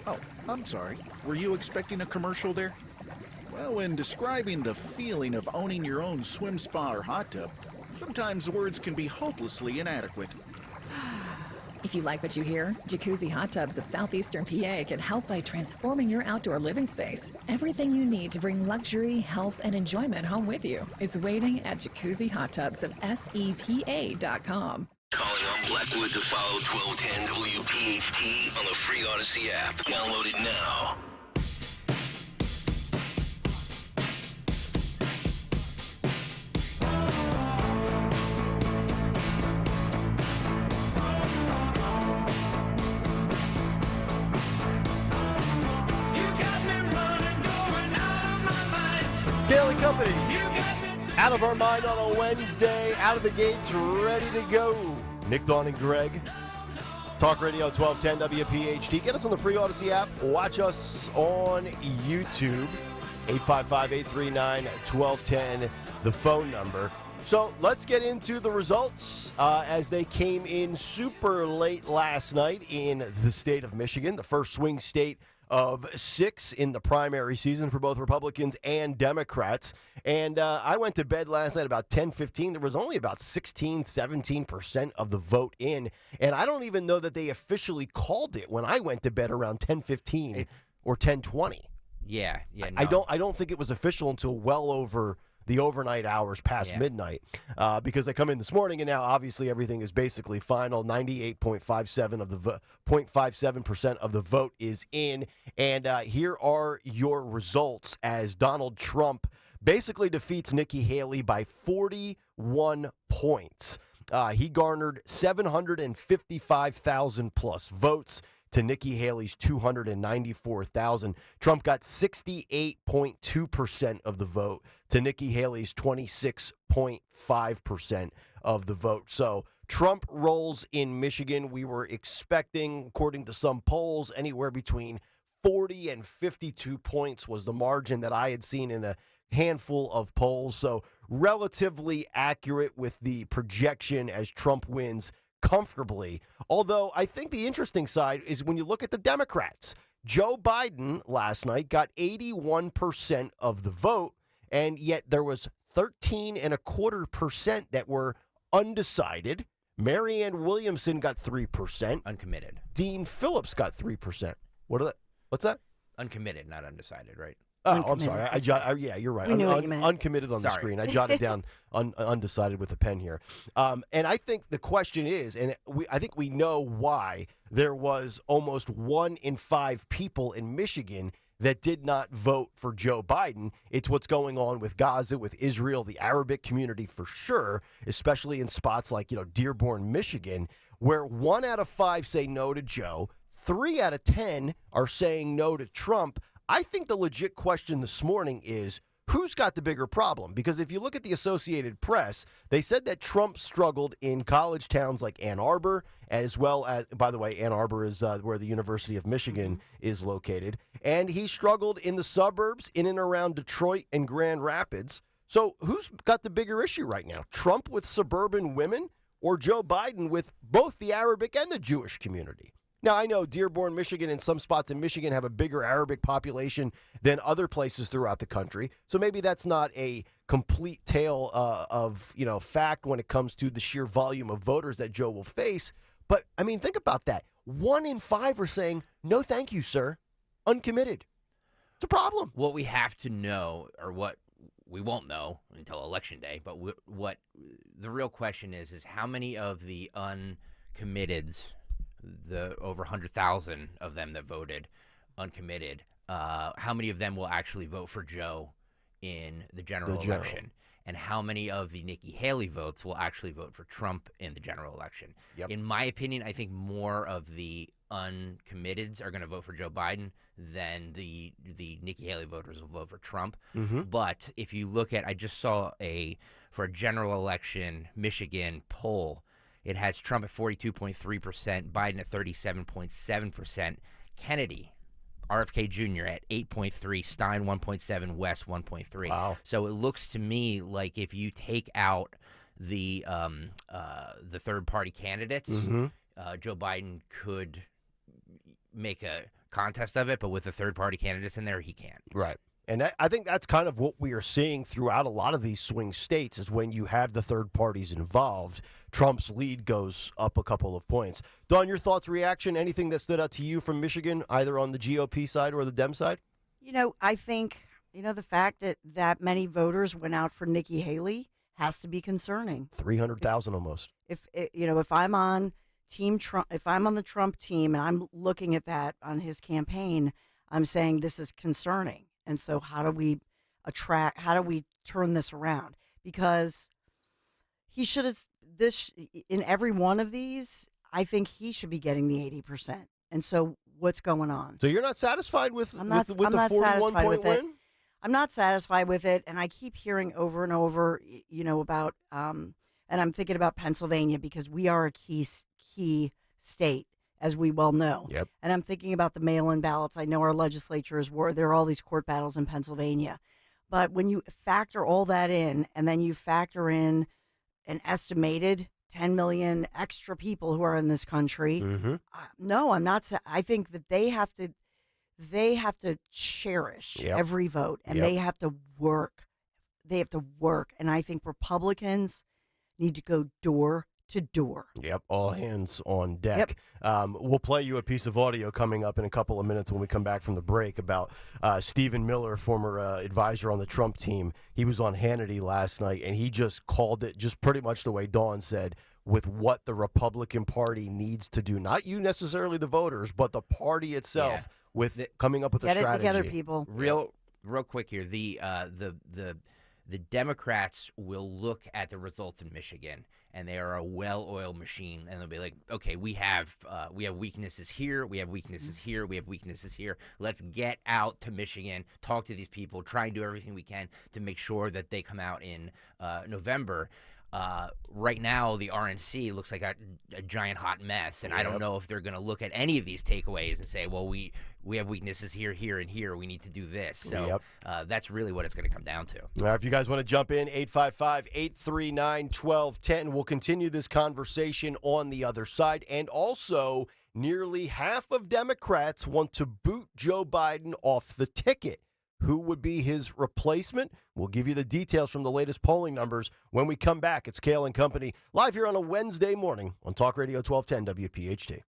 Oh, I'm sorry. Were you expecting a commercial there? Well, when describing the feeling of owning your own swim spa or hot tub, sometimes words can be hopelessly inadequate. If you like what you hear, Jacuzzi Hot Tubs of Southeastern PA can help by transforming your outdoor living space. Everything you need to bring luxury, health, and enjoyment home with you is waiting at Jacuzzi Hot Tubs of SEPA.com. Calling on Blackwood to follow 1210 WPHT on the free Odyssey app. Download it now. Kayal and Company, out of our mind on a Wednesday, out of the gates, ready to go. Nick, Dawn, and Greg. Talk Radio 1210 WPHT. Get us on the free Odyssey app. Watch us on YouTube. 855-839-1210, the phone number. So let's get into the results as they came in super late last night in the state of Michigan, the first swing state of 6 in the primary season for both Republicans and Democrats. And I went to bed last night about 10:15. There was only about 17% of the vote in. And I don't even know that they officially called it when I went to bed around 10:15 or 10:20. Yeah. No. I don't think it was official until well over the overnight hours past midnight, because I come in this morning and now obviously everything is basically final. 98.57% of the 0.57% of the vote is in, and here are your results as Donald Trump basically defeats Nikki Haley by 41 points. He garnered 755,000 plus votes to Nikki Haley's 294,000. Trump got 68.2% of the vote to Nikki Haley's 26.5% of the vote. So Trump rolls in Michigan. We were expecting, according to some polls, anywhere between 40 and 52 points was the margin that I had seen in a handful of polls. So relatively accurate with the projection as Trump wins comfortably. Although I think the interesting side is when you look at the Democrats. Joe Biden last night got 81% of the vote, and yet there was 13.25% that were undecided. Marianne Williamson got 3%. Uncommitted. Dean Phillips got 3%. What's that? Uncommitted, not undecided, right? Oh, I'm sorry. Yeah, you're right. We knew what you meant. Uncommitted on the screen. I jotted down undecided with a pen here. And I think the question is, and I think we know why there was almost 1 in 5 people in Michigan that did not vote for Joe Biden. It's what's going on with Gaza, with Israel, the Arabic community for sure, especially in spots like, Dearborn, Michigan, where 1 out of 5 say no to Joe, 3 out of 10 are saying no to Trump. I think the legit question this morning is, who's got the bigger problem? Because if you look at the Associated Press, they said that Trump struggled in college towns like Ann Arbor, as well as, by the way, Ann Arbor is where the University of Michigan is located. And he struggled in the suburbs in and around Detroit and Grand Rapids. So who's got the bigger issue right now? Trump with suburban women or Joe Biden with both the Arabic and the Jewish community? Now, I know Dearborn, Michigan, and some spots in Michigan have a bigger Arabic population than other places throughout the country. So maybe that's not a complete tale of fact when it comes to the sheer volume of voters that Joe will face. But, I mean, think about that. 1 in 5 are saying, no, thank you, sir. Uncommitted. It's a problem. What we have to know, or what we won't know until Election Day, but what the real question is how many of the uncommitteds, the over 100,000 of them that voted uncommitted, how many of them will actually vote for Joe in the general election? And how many of the Nikki Haley votes will actually vote for Trump in the general election? Yep. In my opinion, I think more of the uncommitteds are going to vote for Joe Biden than the Nikki Haley voters will vote for Trump. But if you look at, I just saw for a general election Michigan poll, it has Trump at 42.3%, Biden at 37.7%, Kennedy, RFK Jr. at 8.3, Stein 1.7, West 1.3. Wow. So it looks to me like if you take out the third-party candidates, Joe Biden could make a contest of it, but with the third-party candidates in there, he can't. Right. And I think that's kind of what we are seeing throughout a lot of these swing states is when you have the third parties involved, Trump's lead goes up a couple of points. Dawn, your thoughts, reaction, anything that stood out to you from Michigan, either on the GOP side or the Dem side? I think, the fact that many voters went out for Nikki Haley has to be concerning. 300,000 almost. If I'm on Team Trump, if I'm on the Trump team and I'm looking at that on his campaign, I'm saying this is concerning. And so how do we turn this around? Because he should have in every one of these, I think he should be getting the 80%. And so what's going on? So you're not satisfied with the 41-point win? I'm not satisfied with it. And I keep hearing over and over, about, and I'm thinking about Pennsylvania because we are a key state, as we well know. Yep. And I'm thinking about the mail-in ballots. I know our legislature there are all these court battles in Pennsylvania. But when you factor all that in, and then you factor in an estimated 10 million extra people who are in this country, no, I'm not. I think that they have to cherish every vote, and they have to work. They have to work. And I think Republicans need to go door to door. Yep, all hands on deck. Yep. We'll play you a piece of audio coming up in a couple of minutes when we come back from the break about Stephen Miller, former advisor on the Trump team. He was on Hannity last night, and he just called it just pretty much the way Dawn said, with what the Republican Party needs to do. Not you necessarily, the voters, but the party itself with coming up with a strategy. Get it together, people. Real quick here. The Democrats will look at the results in Michigan and they are a well-oiled machine, and they'll be like, okay, we have weaknesses here, we have weaknesses here, we have weaknesses here. Let's get out to Michigan, talk to these people, try and do everything we can to make sure that they come out in November. Right now, the RNC looks like a giant hot mess, and I don't know if they're going to look at any of these takeaways and say, well, we have weaknesses here, here, and here. We need to do this. So that's really what it's going to come down to. All right, if you guys want to jump in, 855-839-1210. We'll continue this conversation on the other side. And also, nearly half of Democrats want to boot Joe Biden off the ticket. Who would be his replacement? We'll give you the details from the latest polling numbers when we come back. It's Kayal and Company, live here on a Wednesday morning on Talk Radio 1210 WPHT.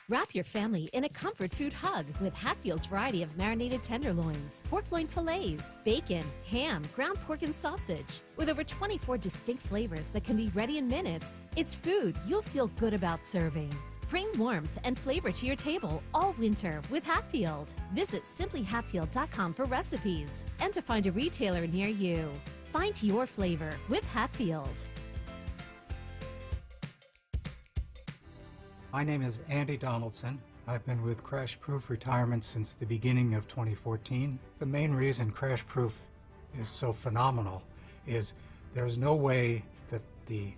Wrap your family in a comfort food hug with Hatfield's variety of marinated tenderloins, pork loin fillets, bacon, ham, ground pork, and sausage. With over 24 distinct flavors that can be ready in minutes, it's food you'll feel good about serving. Bring warmth and flavor to your table all winter with Hatfield. Visit simplyhatfield.com for recipes and to find a retailer near you. Find your flavor with Hatfield. My name is Andy Donaldson. I've been with Crash Proof Retirement since the beginning of 2014. The main reason Crash Proof is so phenomenal is there's no way that the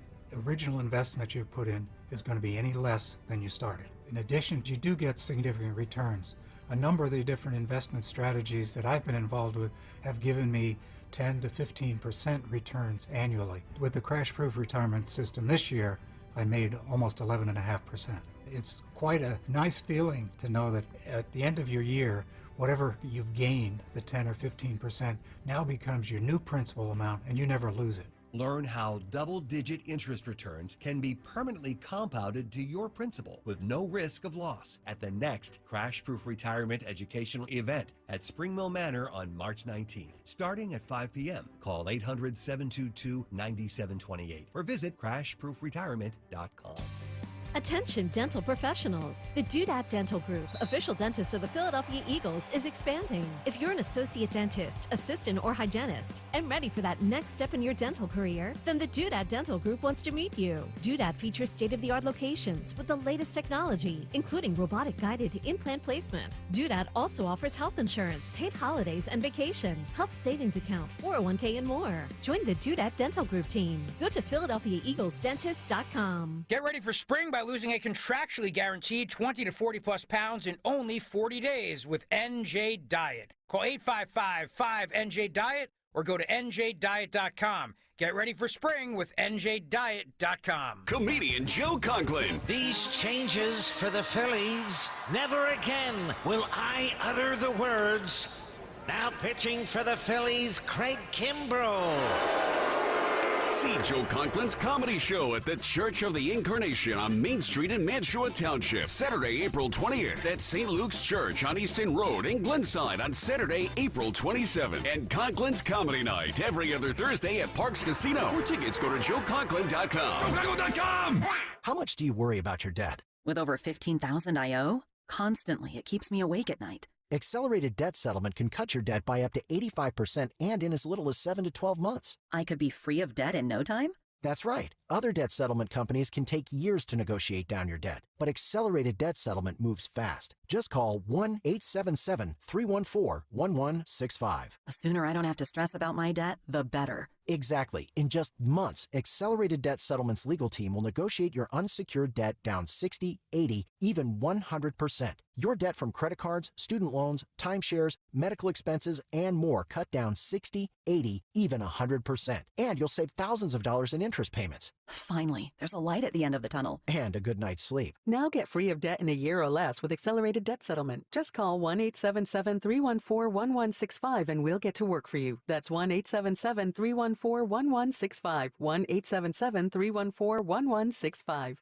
original investment you put in is going to be any less than you started. In addition, you do get significant returns. A number of the different investment strategies that I've been involved with have given me 10 to 15% returns annually. With the Crash Proof Retirement System this year, I made almost 11.5%. It's quite a nice feeling to know that at the end of your year, whatever you've gained, the 10 or 15%, now becomes your new principal amount and you never lose it. Learn how double-digit interest returns can be permanently compounded to your principal with no risk of loss at the next Crash Proof Retirement Educational Event at Spring Mill Manor on March 19th, starting at 5 p.m. Call 800-722-9728 or visit crashproofretirement.com. Attention dental professionals. The Doodat Dental Group, official dentist of the Philadelphia Eagles, is expanding. If you're an associate dentist, assistant, or hygienist and ready for that next step in your dental career, then the Doodat Dental Group wants to meet you. Doodat features state-of-the-art locations with the latest technology, including robotic-guided implant placement. Doodat also offers health insurance, paid holidays and vacation, health savings account, 401k, and more. Join the Doodat Dental Group team. Go to PhiladelphiaEaglesDentist.com. Get ready for spring by losing a contractually guaranteed 20 to 40 plus pounds in only 40 days with NJ Diet. Call 855-5NJ-DIET or go to NJDiet.com. Get ready for spring with NJDiet.com. Comedian Joe Conklin. These changes for the Phillies. Never again will I utter the words. Now pitching for the Phillies, Craig Kimbrough. See Joe Conklin's comedy show at the Church of the Incarnation on Main Street in Mantua Township. Saturday, April 20th at St. Luke's Church on Easton Road in Glenside on Saturday, April 27th. And Conklin's Comedy Night every other Thursday at Parks Casino. For tickets, go to joeconklin.com. JoeConklin.com! How much do you worry about your debt? With over $15,000 I owe, constantly it keeps me awake at night. Accelerated debt settlement can cut your debt by up to 85% and in as little as 7 to 12 months. I could be free of debt in no time? That's right. Other debt settlement companies can take years to negotiate down your debt, but accelerated debt settlement moves fast. Just call 1-877-314-1165. The sooner I don't have to stress about my debt, the better. Exactly. In just months, Accelerated Debt Settlement's legal team will negotiate your unsecured debt down 60, 80, even 100%. Your debt from credit cards, student loans, timeshares, medical expenses, and more cut down 60, 80, even 100%. And you'll save thousands of dollars in interest payments. Finally, there's a light at the end of the tunnel. And a good night's sleep. Now get free of debt in a year or less with Accelerated Debt Settlement. Just call 1-877-314-1165 and we'll get to work for you. That's 1-877-314-1165. 1-877-314-1165.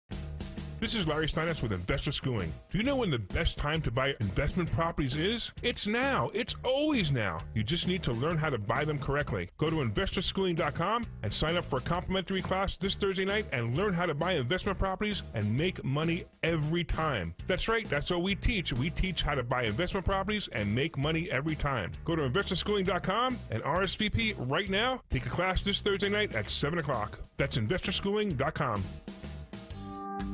This is Larry Steinitz with Investor Schooling. Do you know when the best time to buy investment properties is? It's now. It's always now. You just need to learn how to buy them correctly. Go to investorschooling.com and sign up for a complimentary class this Thursday night and learn how to buy investment properties and make money every time. That's right. That's what we teach. We teach how to buy investment properties and make money every time. Go to investorschooling.com and RSVP right now. Take a class this Thursday night at 7 o'clock. That's investorschooling.com.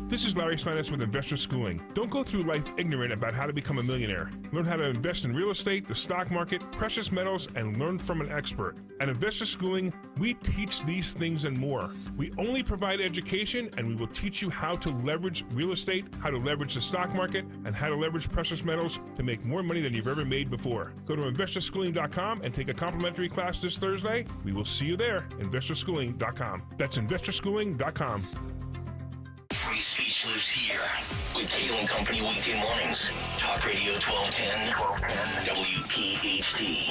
This is Larry Steinitz with Investor Schooling. Don't go through life ignorant about how to become a millionaire. Learn how to invest in real estate, the stock market, precious metals, and learn from an expert. At Investor Schooling, we teach these things and more. We only provide education, and we will teach you how to leverage real estate, how to leverage the stock market, and how to leverage precious metals to make more money than you've ever made before. Go to investorschooling.com and take a complimentary class this Thursday. We will see you there. investorschooling.com. That's investorschooling.com. Free speech lives here with Kayal and Company weekday mornings. Talk Radio 1210, WPHT.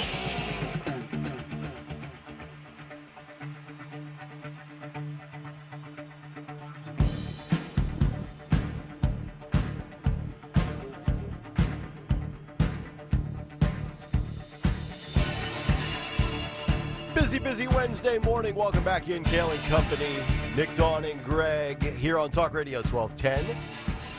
Busy Wednesday morning. Welcome back in, Kayal and Company. Nick, Dawn, and Greg here on Talk Radio 1210.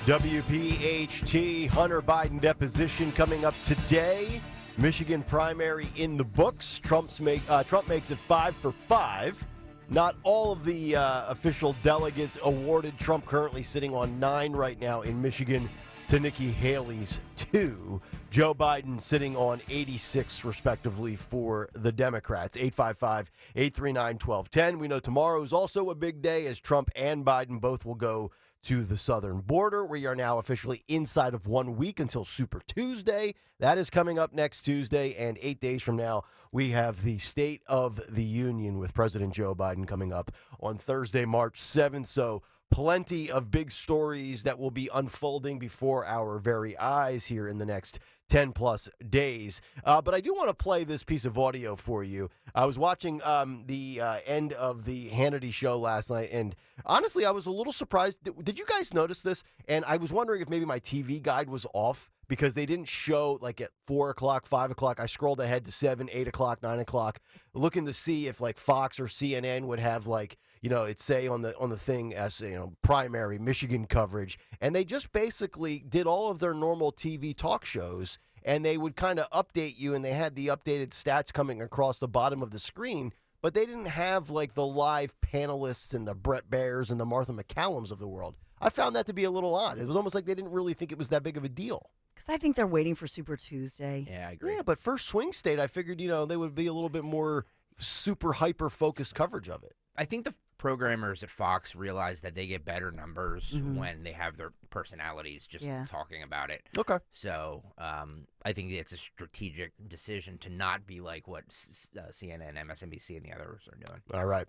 WPHT. Hunter Biden deposition coming up today. Michigan primary in the books. Trump makes it 5 for 5. Not all of the official delegates awarded. Trump currently sitting on 9 right now in Michigan to Nikki Haley's 2. Joe Biden sitting on 86, respectively, for the Democrats. 855-839-1210. We know tomorrow is also a big day as Trump and Biden both will go to the southern border. We are now officially inside of 1 week until Super Tuesday. That is coming up next Tuesday, and 8 days from now, we have the State of the Union with President Joe Biden coming up on Thursday, March 7th. So plenty of big stories that will be unfolding before our very eyes here in the next 10 plus days. But I do want to play this piece of audio for you. I was watching the end of the Hannity show last night, and honestly, I was a little surprised. Did you guys notice this? And I was wondering if maybe my TV guide was off because they didn't show like at 4 o'clock, 5 o'clock. I scrolled ahead to 7, 8 o'clock, 9 o'clock, looking to see if like Fox or CNN would have like, you know, it say on the thing as, you know, primary Michigan coverage. And they just basically did all of their normal TV talk shows, and they would kind of update you, and they had the updated stats coming across the bottom of the screen, but they didn't have like the live panelists and the Brett Baers and the Martha McCallums of the world. I found that to be a little odd. It was almost like they didn't really think it was that big of a deal. Because I think they're waiting for Super Tuesday. Yeah, I agree. Yeah, but first swing state, I figured, you know, they would be a little bit more super hyper-focused coverage of it. I think the programmers at Fox realize that they get better numbers when they have their personalities just talking about it. Okay. So I think it's a strategic decision to not be like what CNN, MSNBC, and the others are doing. All right.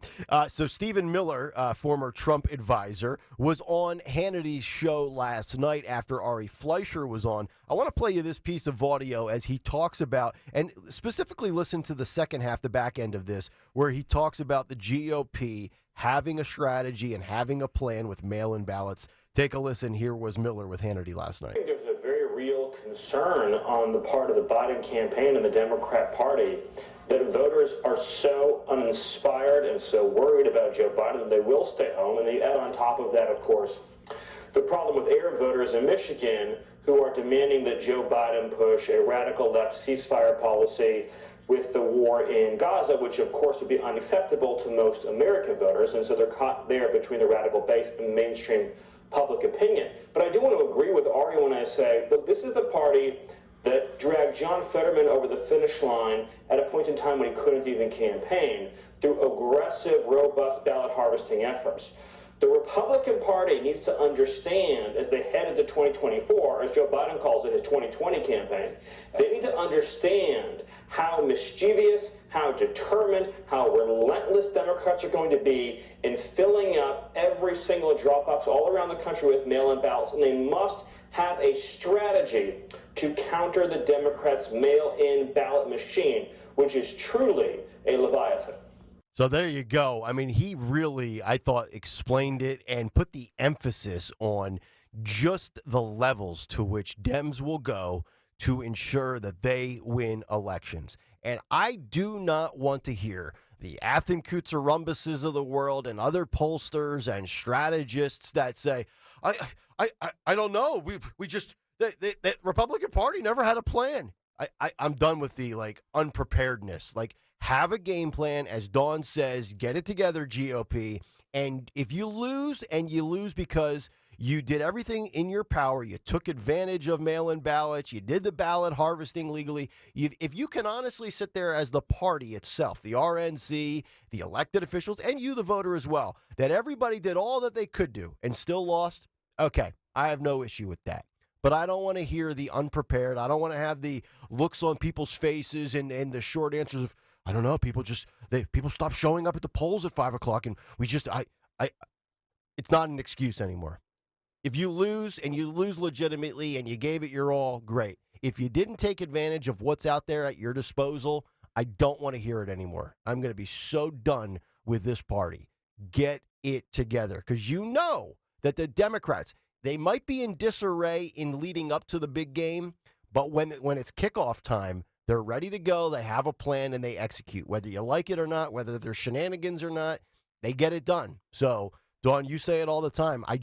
So Stephen Miller, former Trump advisor, was on Hannity's show last night after Ari Fleischer was on. I want to play you this piece of audio as he talks about, and specifically listen to the second half, the back end of this, where he talks about the GOP having a strategy and having a plan with mail-in ballots. Take a listen. Here was Miller with Hannity last night. I think there's a very real concern on the part of the Biden campaign and the Democrat Party that voters are so uninspired and so worried about Joe Biden that they will stay home. And they add on top of that, of course, the problem with Arab voters in Michigan who are demanding that Joe Biden push a radical left ceasefire policy with the war in Gaza, which of course would be unacceptable to most American voters, and so they're caught there between the radical base and mainstream public opinion. But I do want to agree with Ari when I say, look, this is the party that dragged John Fetterman over the finish line at a point in time when he couldn't even campaign through aggressive, robust ballot harvesting efforts. The Republican Party needs to understand, as they head into 2024, as Joe Biden calls it, his 2020 campaign, they need to understand how mischievous, how determined, how relentless Democrats are going to be in filling up every single drop box all around the country with mail-in ballots. And they must have a strategy to counter the Democrats' mail-in ballot machine, which is truly a leviathan. So there you go. I mean, he really, I thought, explained it and put the emphasis on just the levels to which Dems will go to ensure that they win elections. And I do not want to hear the Athen Kutsarumbuses of the world and other pollsters and strategists that say, I don't know. We just, the Republican Party never had a plan. I'm done with the, unpreparedness. Have a game plan, as Dawn says, get it together, GOP. And if you lose, and you lose because you did everything in your power, you took advantage of mail-in ballots, you did the ballot harvesting legally, if you can honestly sit there as the party itself, the RNC, the elected officials, and you, the voter as well, that everybody did all that they could do and still lost, okay, I have no issue with that. But I don't want to hear the unprepared. I don't want to have the looks on people's faces and the short answers of, I don't know, people stop showing up at the polls at 5 o'clock, and it's not an excuse anymore. If you lose, and you lose legitimately, and you gave it your all, great. If you didn't take advantage of what's out there at your disposal, I don't want to hear it anymore. I'm going to be so done with this party. Get it together, because you know that the Democrats, they might be in disarray in leading up to the big game, but when it's kickoff time, they're ready to go, they have a plan, and they execute. Whether you like it or not, whether they're shenanigans or not, they get it done. So, Dawn, you say it all the time. I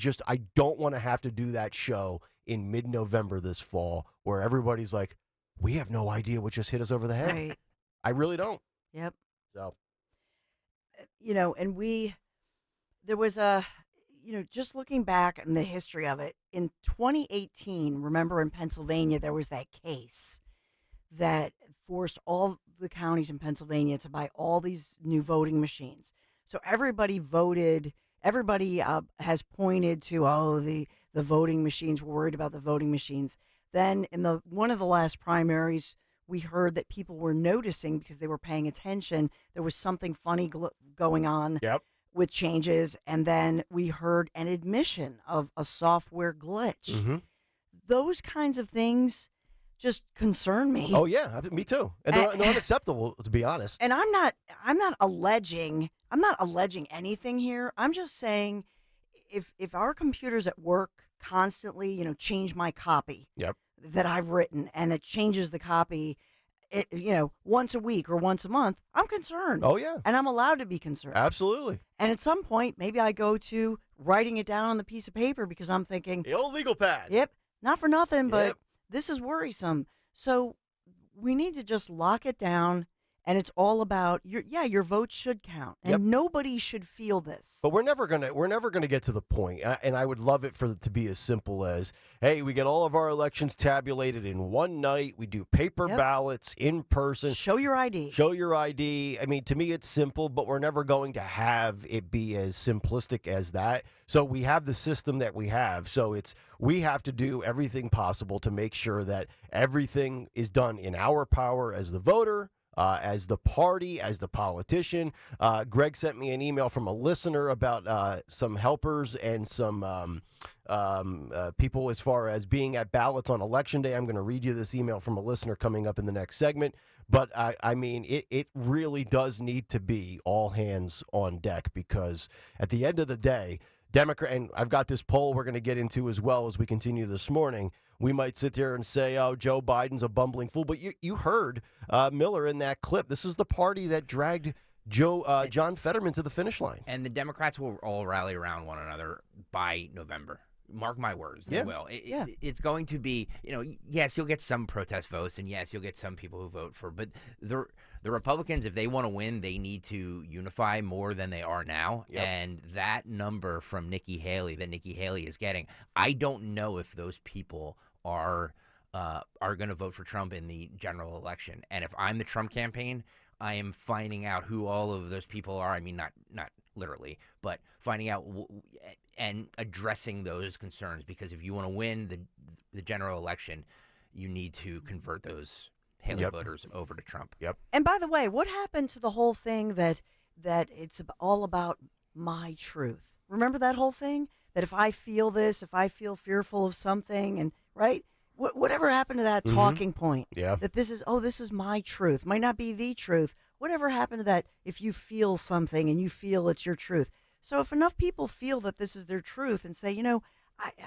don't want to have to do that show in mid-November this fall where everybody's like, we have no idea what just hit us over the head. Right. I really don't. Yep. So, and there was just looking back in the history of it, in 2018, remember in Pennsylvania, there was that case that forced all the counties in Pennsylvania to buy all these new voting machines. So everybody voted, everybody has pointed to, the voting machines, we're worried about the voting machines. Then in one of the last primaries, we heard that people were noticing because they were paying attention. There was something funny going on with changes. And then we heard an admission of a software glitch. Mm-hmm. Those kinds of things just concern me. Oh yeah, me too. And they're unacceptable, to be honest. And I'm not alleging anything here. I'm just saying, if our computers at work constantly, change my copy that I've written, and it changes the copy, once a week or once a month, I'm concerned. Oh yeah, and I'm allowed to be concerned. Absolutely. And at some point, maybe I go to writing it down on the piece of paper because I'm thinking the old legal pad. Yep, not for nothing, but this is worrisome. So we need to just lock it down, and it's all about your vote should count, and nobody should feel this. But we're never gonna get to the point, and I would love it for it to be as simple as, hey, we get all of our elections tabulated in one night. We do paper ballots in person. Show your ID. Show your ID. I mean, to me, it's simple, but we're never going to have it be as simplistic as that. So we have the system that we have. So we have to do everything possible to make sure that everything is done in our power as the voter, as the party, as the politician. Greg sent me an email from a listener about some helpers and some people as far as being at ballots on Election Day. I'm going to read you this email from a listener coming up in the next segment. But, I mean, it really does need to be all hands on deck, because at the end of the day, Democrat, and I've got this poll we're going to get into as well as we continue this morning. We might sit there and say, oh, Joe Biden's a bumbling fool. But you heard Miller in that clip. This is the party that dragged John Fetterman to the finish line. And the Democrats will all rally around one another by November. Mark my words, they will. It's going to be, yes, you'll get some protest votes, and yes, you'll get some people who vote for, but the Republicans, if they want to win, they need to unify more than they are now. And that number from Nikki Haley that Nikki Haley is getting, I don't know if those people are going to vote for Trump in the general election. And if I'm the Trump campaign, I am finding out who all of those people are. I mean, not literally, but finding out and addressing those concerns, because if you want to win the general election, you need to convert those Haley voters over to Trump. And by the way, what happened to the whole thing that it's all about my truth? Remember that whole thing? That if I feel this, if I feel fearful of something, and right? Whatever happened to that talking point? Yeah. That this is my truth. Might not be the truth. whatever happened to that if you feel something and you feel it's your truth? So if enough people feel that this is their truth and say,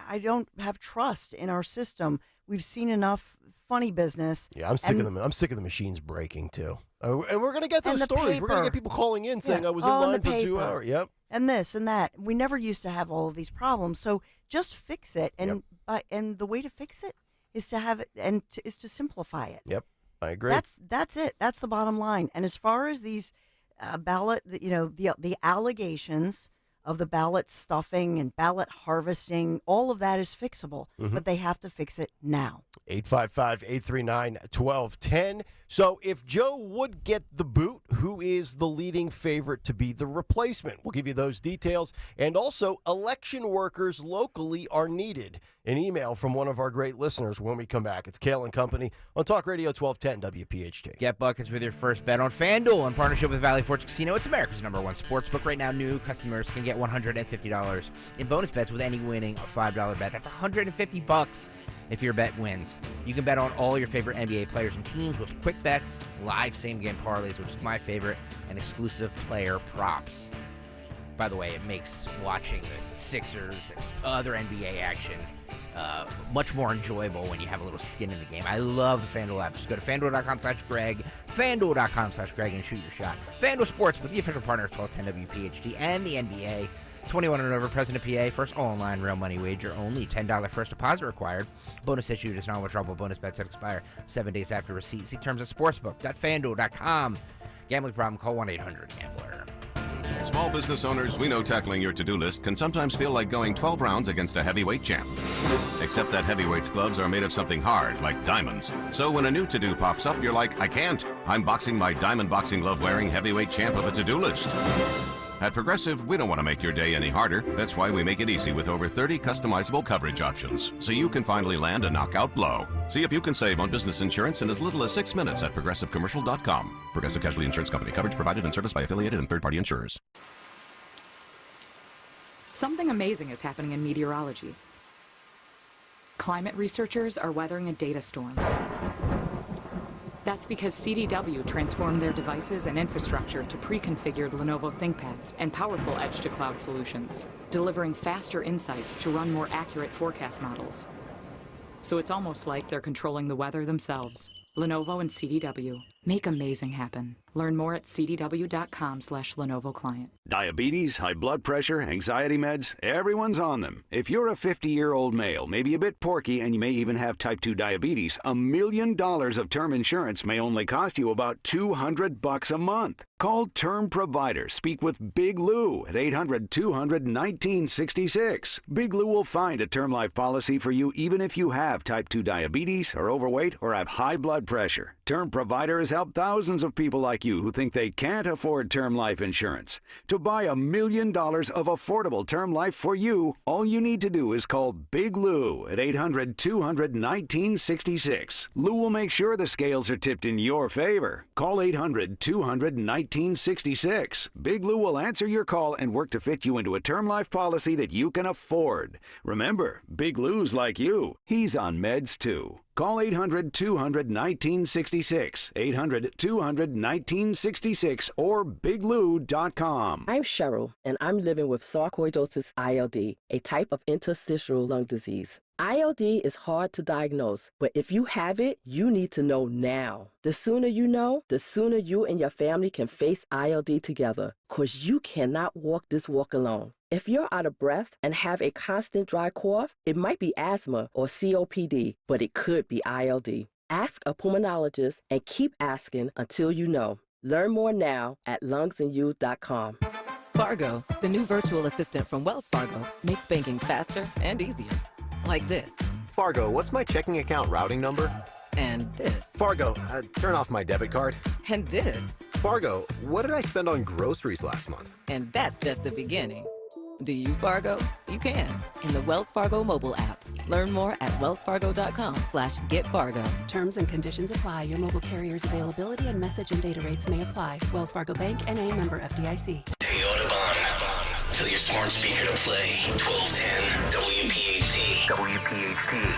I don't have trust in our system. We've seen enough funny business. Yeah, I'm sick of them. I'm sick of the machines breaking too. And we're going to get those stories. We're going to get people calling in saying I was in line for 2 hours. Yep. And this and that. We never used to have all of these problems. So just fix it. And and the way to fix it is to have it is to simplify it. Yep. I agree. That's it. That's the bottom line. And as far as these ballot, the allegations of the ballot stuffing and ballot harvesting, all of that is fixable, but they have to fix it now. 855-839-1210. So if Joe would get the boot, who is the leading favorite to be the replacement? We'll give you those details. And also, election workers locally are needed. An email from one of our great listeners when we come back. It's Kayal and Company on Talk Radio 1210 WPHT. Get buckets with your first bet on FanDuel in partnership with Valley Forge Casino. It's America's #1 sportsbook. Right now, new customers can get $150 in bonus bets with any winning $5 bet. That's $150 if your bet wins. You can bet on all your favorite NBA players and teams with quick bets, live same-game parlays, which is my favorite, and exclusive player props. By the way, it makes watching the Sixers and other NBA action much more enjoyable when you have a little skin in the game. I love the FanDuel app. Just go to FanDuel.com/Greg, FanDuel.com/Greg, and shoot your shot. FanDuel Sports with the official partner of 1210 WPHT and the NBA. 21 and over, present in PA. First online real money wager only. $10 first deposit required. Bonus issued is non-withdrawable bonus bets that expire 7 days after receipt. See terms at sportsbook.fanduel.com. Gambling problem? Call 1-800-GAMBLER. Small business owners, we know tackling your to-do list can sometimes feel like going 12 rounds against a heavyweight champ. Except that heavyweight's gloves are made of something hard, like diamonds. So when a new to-do pops up, you're like, I can't. I'm boxing my diamond boxing glove-wearing heavyweight champ of a to-do list. At Progressive, we don't want to make your day any harder. That's why we make it easy with over 30 customizable coverage options, so you can finally land a knockout blow. See if you can save on business insurance in as little as 6 minutes at ProgressiveCommercial.com. Progressive Casualty Insurance Company. Coverage provided and serviced by affiliated and third-party insurers. Something amazing is happening in meteorology. Climate researchers are weathering a data storm. That's because CDW transformed their devices and infrastructure to pre-configured Lenovo ThinkPads and powerful edge-to-cloud solutions, delivering faster insights to run more accurate forecast models. So it's almost like they're controlling the weather themselves. Lenovo and CDW. Make amazing happen. Learn more at cdw.com/Lenovo Client. Diabetes, high blood pressure, anxiety meds, everyone's on them. If you're a 50-year-old male, maybe a bit porky, and you may even have type 2 diabetes, $1 million of term insurance may only cost you about $200 a month. Call Term Provider. Speak with Big Lou at 800-200-1966. Big Lou will find a term life policy for you even if you have type 2 diabetes, are overweight, or have high blood pressure. Term Provider has helped thousands of people like you who think they can't afford term life insurance. To buy $1 million of affordable term life for you, all you need to do is call Big Lou at 800-200-1966. Lou will make sure the scales are tipped in your favor. Call 800-200-1966. Big Lou will answer your call and work to fit you into a term life policy that you can afford. Remember, Big Lou's like you. He's on meds too. Call 800-200-1966, 800-200-1966, or biglou.com. I'm Cheryl, and I'm living with sarcoidosis ILD, a type of interstitial lung disease. ILD is hard to diagnose, but if you have it, you need to know now. The sooner you know, the sooner you and your family can face ILD together, because you cannot walk this walk alone. If you're out of breath and have a constant dry cough, it might be asthma or COPD, but it could be ILD. Ask a pulmonologist and keep asking until you know. Learn more now at lungsandyou.com. Fargo, the new virtual assistant from Wells Fargo, makes banking faster and easier. Like this. Fargo, what's my checking account routing number? And this. Fargo, turn off my debit card. And this. Fargo, what did I spend on groceries last month? And that's just the beginning. Do you Fargo? You can in the Wells Fargo mobile app. Learn more at wellsfargo.com/getfargo. Terms and conditions apply. Your mobile carrier's availability and message and data rates may apply. Wells Fargo Bank, N.A. member FDIC. Hey, Audubon. Tell your smart speaker to play 1210 WPHT. WPHT.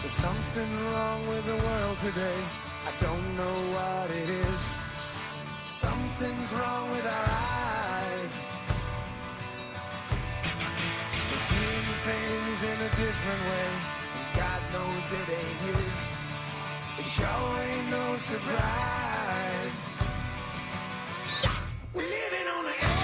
There's something wrong with the world today. I don't know what it is. Something's wrong with our eyes. We're seeing things in a different way, and God knows it ain't his. It sure ain't no surprise. We're living on the edge.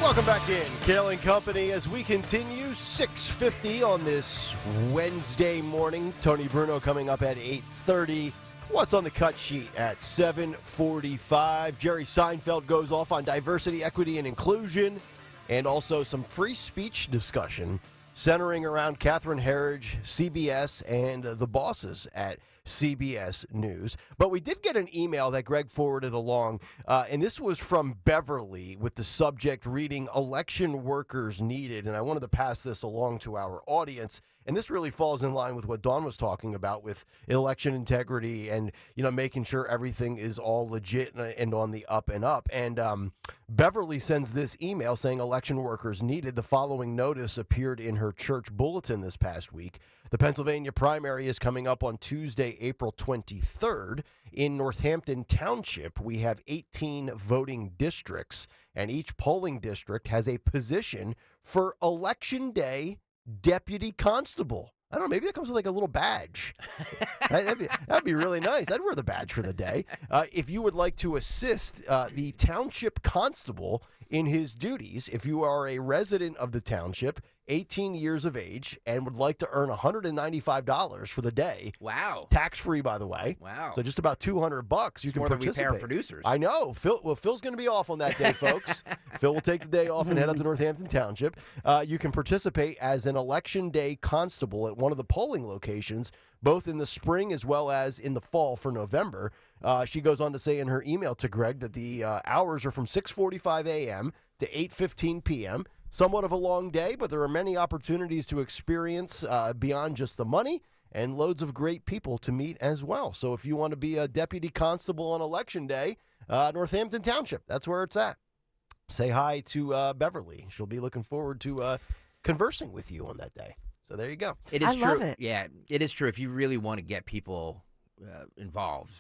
Welcome back in, Kayal and Company, as we continue 6:50 on this Wednesday morning. Tony Bruno coming up at 8:30. What's on the cut sheet at 7:45? Jerry Seinfeld goes off on diversity, equity, and inclusion, and also some free speech discussion centering around Catherine Herridge, CBS, and the bosses at CBS News. But we did get an email that Greg forwarded along, and this was from Beverly with the subject reading election workers needed. And I wanted to pass this along to our audience. And this really falls in line with what Dawn was talking about with election integrity and, making sure everything is all legit and on the up and up. And Beverly sends this email saying election workers needed. The following notice appeared in her church bulletin this past week. The Pennsylvania primary is coming up on Tuesday, April 23rd. In Northampton Township, we have 18 voting districts, and each polling district has a position for Election Day deputy constable. I don't know, maybe that comes with like a little badge. That'd be really nice. I'd wear the badge for the day. If you would like to assist the township constable in his duties, if you are a resident of the township, 18 years of age, and would like to earn $195 for the day. Wow. Tax-free, by the way. Wow. So just about $200 you can more than we participate. pay our producers. I know. Phil's going to be off on that day, folks. Phil will take the day off and head up to Northampton Township. You can participate as an election day constable at one of the polling locations, both in the spring as well as in the fall for November. She goes on to say in her email to Greg that the hours are from 6:45 a.m. to 8:15 p.m., somewhat of a long day, but there are many opportunities to experience beyond just the money and loads of great people to meet as well. So if you want to be a deputy constable on Election Day, Northampton Township, that's where it's at. Say hi to Beverly. She'll be looking forward to conversing with you on that day. So there you go. It is true. love it. Yeah, it is true. If you really want to get people involved,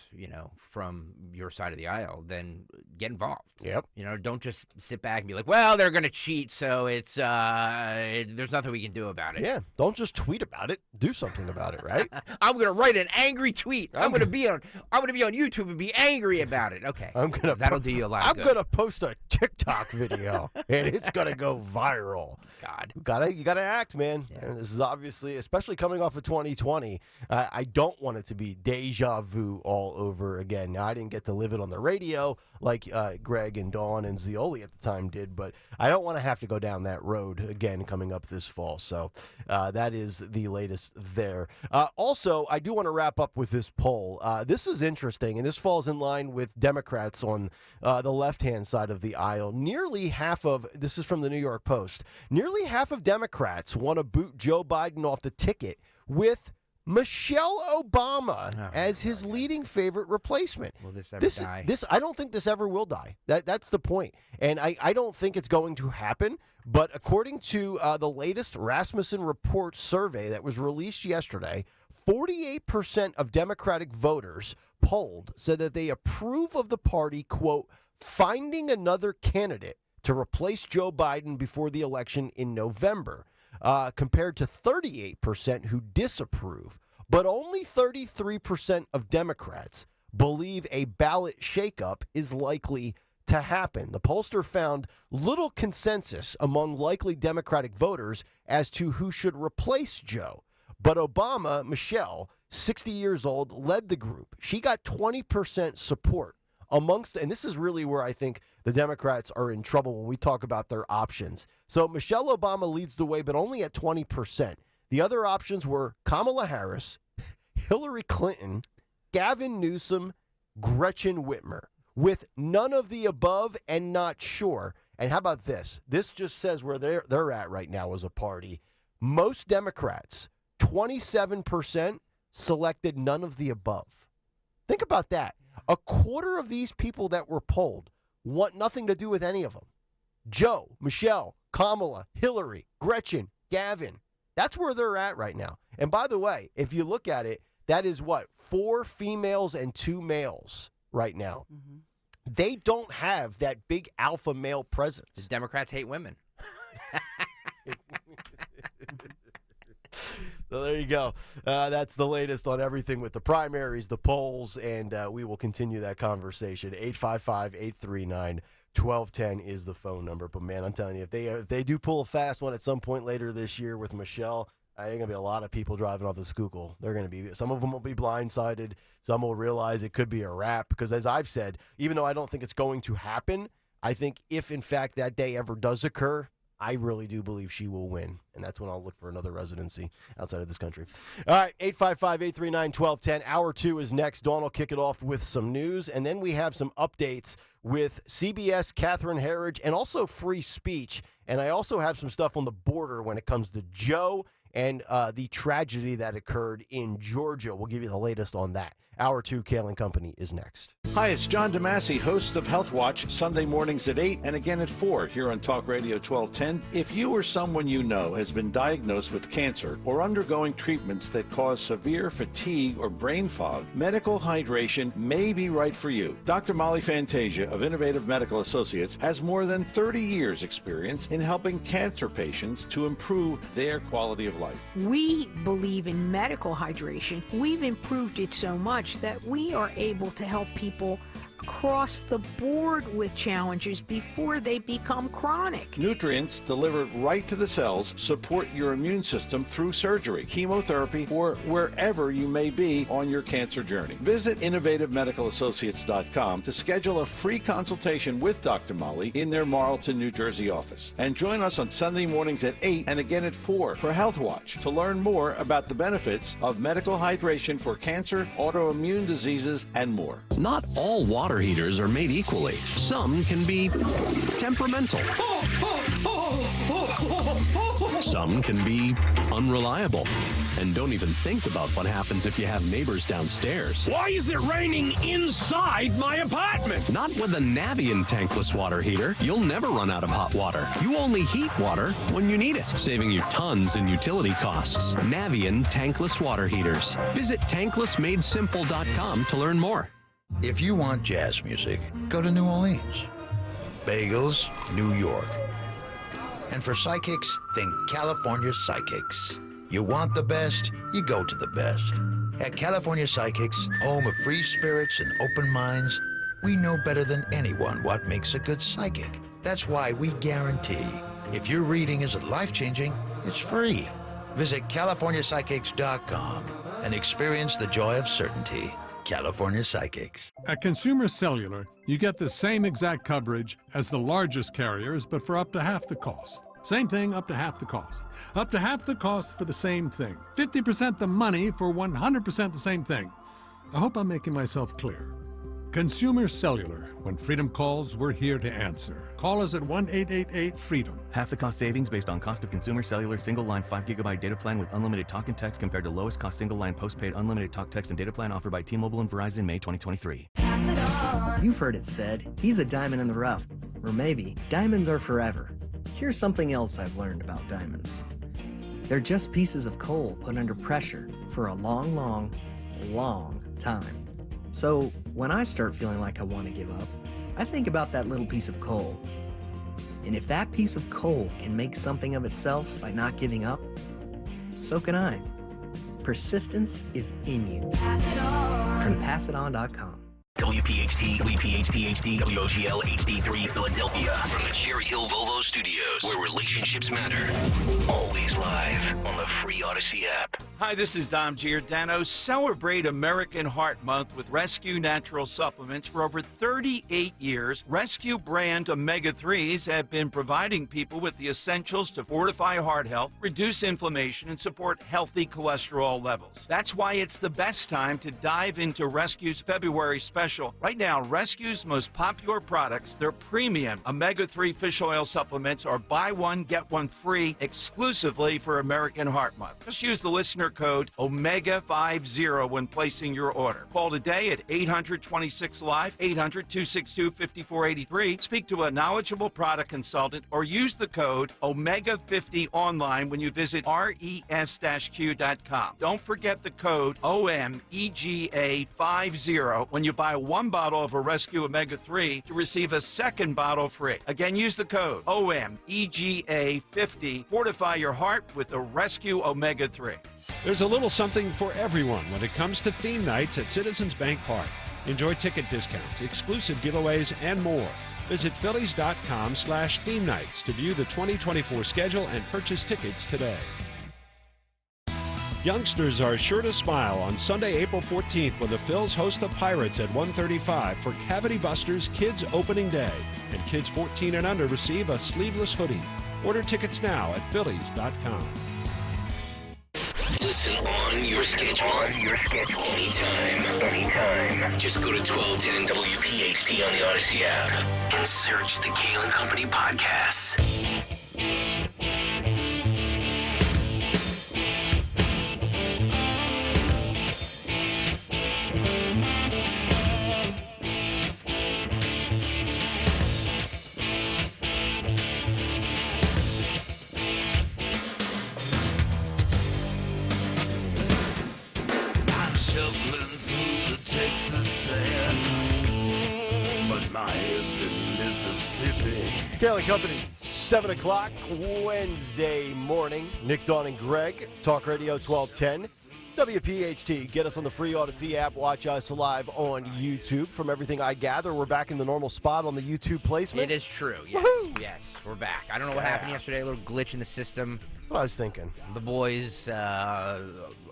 from your side of the aisle, then get involved. Yep. Don't just sit back and be like, well, they're going to cheat, so it's there's nothing we can do about it. Yeah. Don't just tweet about it. Do something about it, right? I'm going to write an angry tweet. I'm going to be on YouTube and be angry about it. Okay. That'll do you a lot of good. I'm going to post a TikTok video and it's going to go viral. God. You gotta act, man. Yeah. And this is obviously, especially coming off of 2020, I don't want it to be deja vu all over again. Now, I didn't get to live it on the radio like Greg and Dawn and Zioli at the time did, but I don't want to have to go down that road again coming up this fall. So that is the latest there. Also, I do want to wrap up with this poll. This is interesting, and this falls in line with Democrats on the left-hand side of the aisle. This is from the New York Post, nearly half of Democrats want to boot Joe Biden off the ticket with Michelle Obama as his leading favorite replacement. Will this ever die? I don't think this ever will die. That's the point. And I don't think it's going to happen. But according to the latest Rasmussen Report survey that was released yesterday, 48% of Democratic voters polled said that they approve of the party, quote, finding another candidate to replace Joe Biden before the election in November, compared to 38% who disapprove. But only 33% of Democrats believe a ballot shakeup is likely to happen. The pollster found little consensus among likely Democratic voters as to who should replace Joe. But Michelle, 60 years old, led the group. She got 20% support and this is really where I think the Democrats are in trouble when we talk about their options. So Michelle Obama leads the way, but only at 20%. The other options were Kamala Harris, Hillary Clinton, Gavin Newsom, Gretchen Whitmer, with none of the above and not sure. And how about this? This just says where they're at right now as a party. Most Democrats, 27%, selected none of the above. Think about that. A quarter of these people that were polled want nothing to do with any of them. Joe, Michelle, Kamala, Hillary, Gretchen, Gavin. That's where they're at right now. And by the way, if you look at it, that is what? 4 females and 2 males right now. Mm-hmm. They don't have that big alpha male presence. The Democrats hate women. So there you go. That's the latest on everything with the primaries, the polls, and we will continue that conversation. 855-839-1210 is the phone number. But, man, I'm telling you, if they do pull a fast one at some point later this year with Michelle, there's going to be a lot of people driving off the Schuylkill. They're going to be, some of them will be blindsided. Some will realize it could be a wrap because, as I've said, even though I don't think it's going to happen, I think if, in fact, that day ever does occur, I really do believe she will win, and that's when I'll look for another residency outside of this country. All right, 855-839-1210. Hour 2 is next. Dawn will kick it off with some news, and then we have some updates with CBS, Catherine Herridge, and also free speech. And I also have some stuff on the border when it comes to Joe and the tragedy that occurred in Georgia. We'll give you the latest on that. Hour 2, Kayal and Company is next. Hi, it's John DeMasi, host of Health Watch, Sunday mornings at 8 and again at 4 here on Talk Radio 1210. If you or someone you know has been diagnosed with cancer or undergoing treatments that cause severe fatigue or brain fog, medical hydration may be right for you. Dr. Molly Fantasia of Innovative Medical Associates has more than 30 years experience in helping cancer patients to improve their quality of life. We believe in medical hydration. We've improved it so much that we are able to help people across the board with challenges before they become chronic. Nutrients delivered right to the cells support your immune system through surgery, chemotherapy, or wherever you may be on your cancer journey. Visit innovativemedicalassociates.com to schedule a free consultation with Dr. Molly in their Marlton, New Jersey office. And join us on Sunday mornings at 8 and again at 4 for Health Watch to learn more about the benefits of medical hydration for cancer, autoimmune diseases, and more. Not all water heaters are made equally. Some can be temperamental. Some can be unreliable and don't even think about what happens if you have neighbors downstairs. Why is it raining inside my apartment? Not with a Navien tankless water heater. You'll never run out of hot water. You only heat water when you need it, saving you tons in utility costs. Navien tankless water heaters. Visit tanklessmadesimple.com to learn more. If you want jazz music, go to New Orleans. Bagels, New York. And for psychics, think California Psychics. You want the best, you go to the best. At California Psychics, home of free spirits and open minds, we know better than anyone what makes a good psychic. That's why we guarantee if your reading isn't life-changing, it's free. Visit CaliforniaPsychics.com and experience the joy of certainty. California Psychics. At Consumer Cellular, you get the same exact coverage as the largest carriers, but for up to half the cost. Same thing, up to half the cost. Up to half the cost for the same thing. 50% the money for 100% the same thing. I hope I'm making myself clear. Consumer Cellular. When freedom calls, we're here to answer. Call us at 1-888-FREEDOM. Half the cost savings based on cost of Consumer Cellular single-line 5GB data plan with unlimited talk and text compared to lowest cost single-line postpaid unlimited talk, text, and data plan offered by T-Mobile and Verizon May 2023. You've heard it said, he's a diamond in the rough. Or maybe, diamonds are forever. Here's something else I've learned about diamonds. They're just pieces of coal put under pressure for a long, long, long time. So when I start feeling like I want to give up, I think about that little piece of coal. And if that piece of coal can make something of itself by not giving up, so can I. Persistence is in you. Pass it on. From PassItOn.com. WPHT, WPHT HD, WOGL HD3 Philadelphia. From the Cherry Hill Volvo Studios, where relationships matter. Always live on the free Odyssey app. Hi, this is Dom Giordano. Celebrate American Heart Month with Rescue Natural Supplements. For over 38 years, Rescue brand omega-3s have been providing people with the essentials to fortify heart health, reduce inflammation, and support healthy cholesterol levels. That's why it's the best time to dive into Rescue's February special. Right now, Rescue's most popular products, their premium omega-3 fish oil supplements, are buy one, get one free exclusively for American Heart Month. Just use the listener enter code OMEGA50 when placing your order. Call today at 800-26-LIVE, 800-262-5483. Speak to a knowledgeable product consultant or use the code OMEGA50 online when you visit res-q.com. Don't forget the code OMEGA50 when you buy one bottle of a Rescue Omega-3 to receive a second bottle free. Again, use the code OMEGA50. Fortify your heart with the Rescue Omega-3. There's a little something for everyone when it comes to theme nights at Citizens Bank Park. Enjoy ticket discounts, exclusive giveaways, and more. Visit phillies.com/theme nights to view the 2024 schedule and purchase tickets today. Youngsters are sure to smile on Sunday, April 14th when the Phils host the Pirates at 1:35 for Cavity Busters Kids Opening Day. And kids 14 and under receive a sleeveless hoodie. Order tickets now at phillies.com. Listen on your schedule. Anytime. Just go to 1210 WPHT on the Odyssey app and search the Kayal and Company podcasts. Shuffling through the Texas sand, but my head's in Mississippi. Kayal and Company, 7 o'clock Wednesday morning. Nick, Dawn, and Greg, Talk Radio 1210. WPHT. Get us on the free Odyssey app. Watch us live on YouTube. From everything I gather, we're back in the normal spot on the YouTube placement. It is true. Yes. Woo-hoo! Yes, we're back. I don't know what happened yesterday. A little glitch in the system. That's what I was thinking. The boys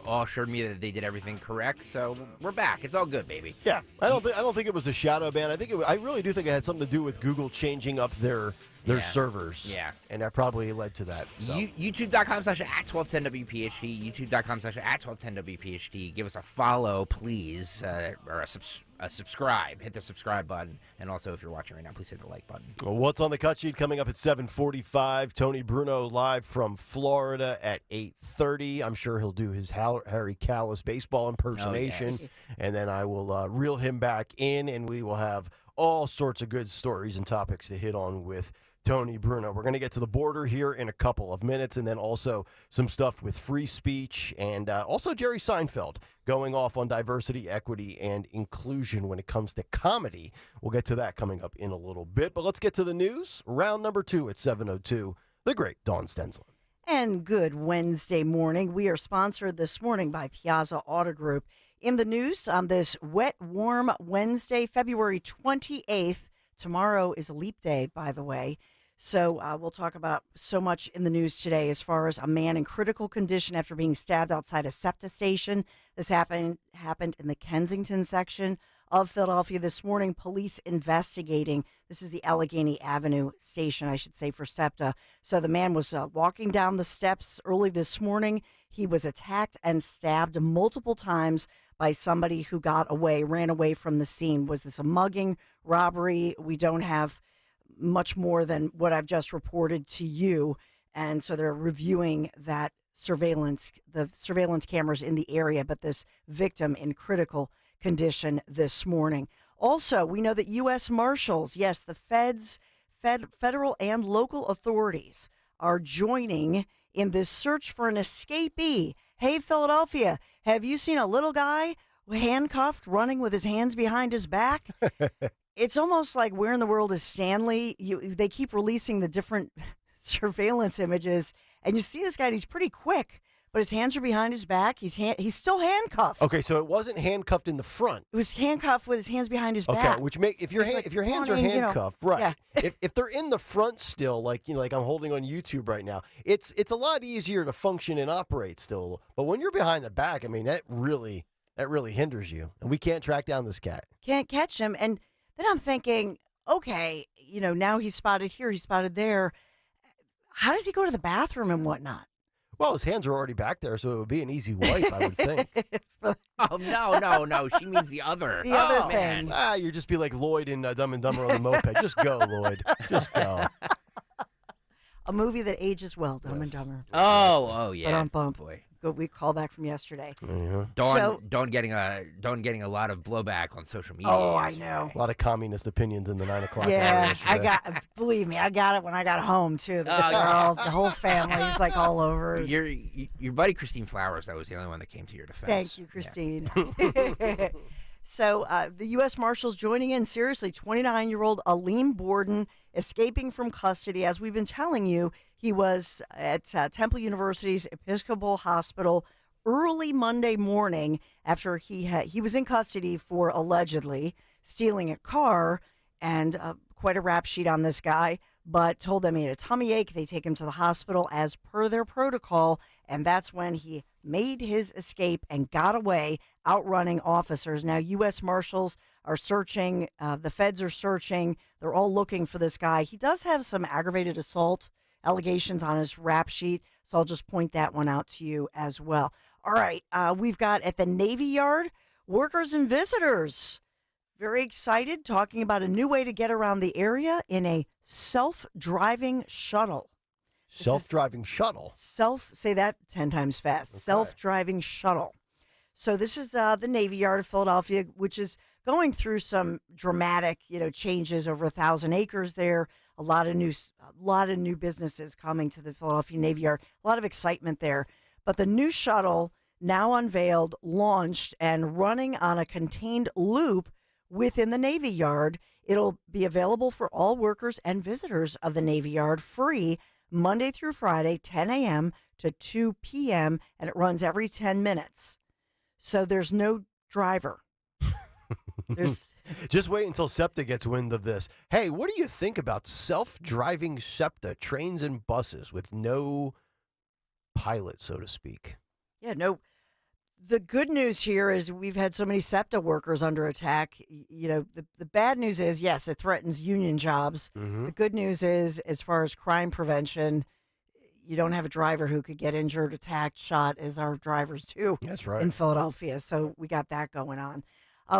all assured me that they did everything correct, so we're back. It's all good, baby. Yeah, I don't think it was a shadow ban. I really do think it had something to do with Google changing up their servers. Yeah. And that probably led to that. So. YouTube.com/@1210WPHT, YouTube.com/@1210WPHT. Give us a follow, please, or a subscribe. Hit the subscribe button. And also, if you're watching right now, please hit the like button. Well, what's on the cut sheet coming up at 7:45? Tony Bruno live from Florida at 8:30. I'm sure he'll do his Harry Callis baseball impersonation. Oh, yes. And then I will reel him back in, and we will have all sorts of good stories and topics to hit on with Tony Bruno. We're going to get to the border here in a couple of minutes, and then also some stuff with free speech, and also Jerry Seinfeld going off on diversity, equity, and inclusion when it comes to comedy. We'll get to that coming up in a little bit, but let's get to the news. Round number 2 at 7:02, the great Dawn Stensland. And good Wednesday morning. We are sponsored this morning by Piazza Auto Group. In the news on this wet, warm Wednesday, February 28th. Tomorrow is a leap day, by the way. So we'll talk about so much in the news today as far as a man in critical condition after being stabbed outside a SEPTA station. This happened in the Kensington section of Philadelphia this morning. Police investigating. This is the Allegheny Avenue station, I should say, for SEPTA. So the man was walking down the steps early this morning. He was attacked and stabbed multiple times by somebody who ran away from the scene. Was this a mugging, robbery? We don't have much more than what I've just reported to you. And so they're reviewing the surveillance cameras in the area, but this victim in critical condition this morning. Also, we know that U.S. Marshals, yes, the federal and local authorities are joining in this search for an escapee. Hey, Philadelphia, have you seen a little guy handcuffed running with his hands behind his back? It's almost like Where in the World is Stanley? They keep releasing the different surveillance images, and you see this guy, and he's pretty quick, but his hands are behind his back. He's still handcuffed. Okay, so it wasn't handcuffed in the front. It was handcuffed with his hands behind his back. Okay, which if your hands are handcuffed, right? Yeah. if they're in the front still, like I'm holding on YouTube right now, it's a lot easier to function and operate still. But when you're behind the back, I mean that really hinders you, and we can't track down this cat. Can't catch him, and then I'm thinking, okay, now he's spotted here, he's spotted there. How does he go to the bathroom and whatnot? Well, his hands are already back there, so it would be an easy wipe, I would think. Oh, no. She means the other. The other thing. You'd just be like Lloyd in Dumb and Dumber on the moped. Just go, Lloyd. Just go. A movie that ages well, Dumb and Dumber. Oh, yeah. Boy. Good week callback from yesterday. Dawn getting a lot of blowback on social media. Oh, I know. A lot of communist opinions in the 9 o'clock hour Yeah, yesterday. believe me, I got it when I got home, too. The whole family's like all over. Your buddy Christine Flowers, that was the only one that came to your defense. Thank you, Christine. Yeah. So the U.S. Marshals joining in, seriously, 29-year-old Aleem Borden escaping from custody. As we've been telling you, he was at Temple University's Episcopal Hospital early Monday morning after he was in custody for allegedly stealing a car, and quite a rap sheet on this guy, but told them he had a tummy ache. They take him to the hospital as per their protocol, and that's when he made his escape and got away, outrunning officers. Now, U.S. Marshals are searching. The feds are searching. They're all looking for this guy. He does have some aggravated assault allegations on his rap sheet, so I'll just point that one out to you as well. All right, we've got at the Navy Yard, workers and visitors. Very excited, talking about a new way to get around the area in a self-driving shuttle. Self-driving shuttle? Say that 10 times fast. Okay. Self-driving shuttle. So this is the Navy Yard of Philadelphia, which is going through some dramatic, changes. Over 1,000 acres there. A lot of new businesses coming to the Philadelphia Navy Yard. A lot of excitement there. But the new shuttle, now unveiled, launched, and running on a contained loop within the Navy Yard. It'll be available for all workers and visitors of the Navy Yard, free Monday through Friday, 10 a.m. to 2 p.m., and it runs every 10 minutes. So there's no driver. Just wait until SEPTA gets wind of this. Hey, what do you think about self-driving SEPTA trains and buses with no pilot, so to speak? Yeah, no. The good news here is we've had so many SEPTA workers under attack. The bad news is, yes, it threatens union jobs. Mm-hmm. The good news is, as far as crime prevention, you don't have a driver who could get injured, attacked, shot, as our drivers do. That's right. In Philadelphia. So we got that going on.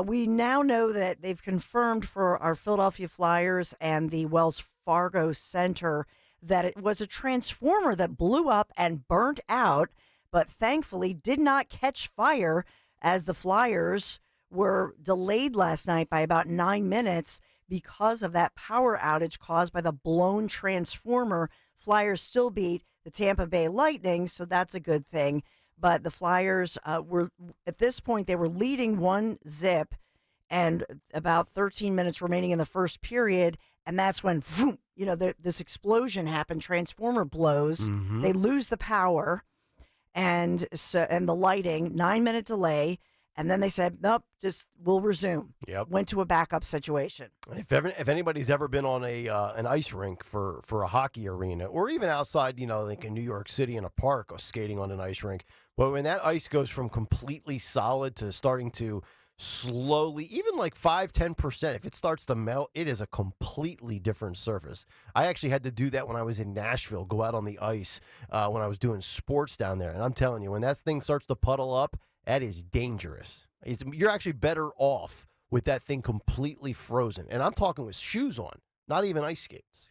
We now know that they've confirmed for our Philadelphia Flyers and the Wells Fargo Center that it was a transformer that blew up and burnt out, but thankfully did not catch fire, as the Flyers were delayed last night by about 9 minutes because of that power outage caused by the blown transformer. Flyers still beat the Tampa Bay Lightning, so that's a good thing. But the Flyers were, at this point, they were leading 1-0, and about 13 minutes remaining in the first period, and that's when, boom, this explosion happened. Transformer blows. Mm-hmm. They lose the power. And the lighting, 9-minute delay, and then they said, nope, we'll resume. Yep. Went to a backup situation. If anybody's ever been on an ice rink for a hockey arena, or even outside, like in New York City in a park, or skating on an ice rink, but when that ice goes from completely solid to starting to slowly, even like 5-10%, if it starts to melt, it is a completely different surface. I actually had to do that when I was in Nashville, go out on the ice when I was doing sports down there. And I'm telling you, when that thing starts to puddle up, that is dangerous. You're actually better off with that thing completely frozen. And I'm talking with shoes on, not even ice skates.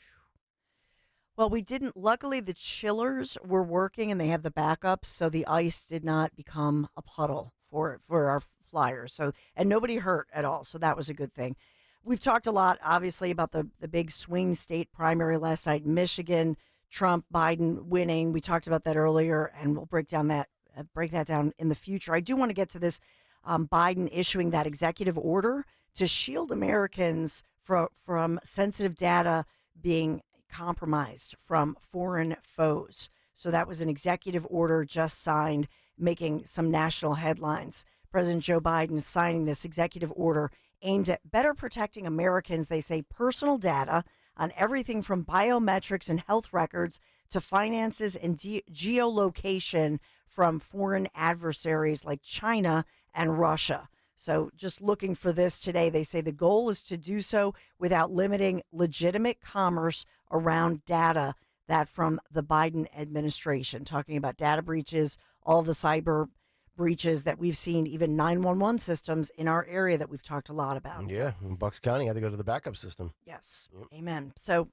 Well, luckily the chillers were working and they have the backup, so the ice did not become a puddle for our Flyers. And nobody hurt at all, so that was a good thing. We've talked a lot, obviously, about the big swing state primary last night, Michigan, Trump, Biden winning. We talked about that earlier, and we'll break that down in the future. I do want to get to this Biden issuing that executive order to shield Americans from sensitive data being compromised from foreign foes. So that was an executive order just signed, making some national headlines. President Joe Biden is signing this executive order aimed at better protecting Americans, they say, personal data on everything from biometrics and health records to finances and geolocation from foreign adversaries like China and Russia. So just looking for this today, they say the goal is to do so without limiting legitimate commerce around data that from the Biden administration, talking about data breaches, all the cyber breaches that we've seen, even 911 systems in our area that we've talked a lot about. Yeah, in Bucks County, had to go to the backup system. Yes, yep. Amen. So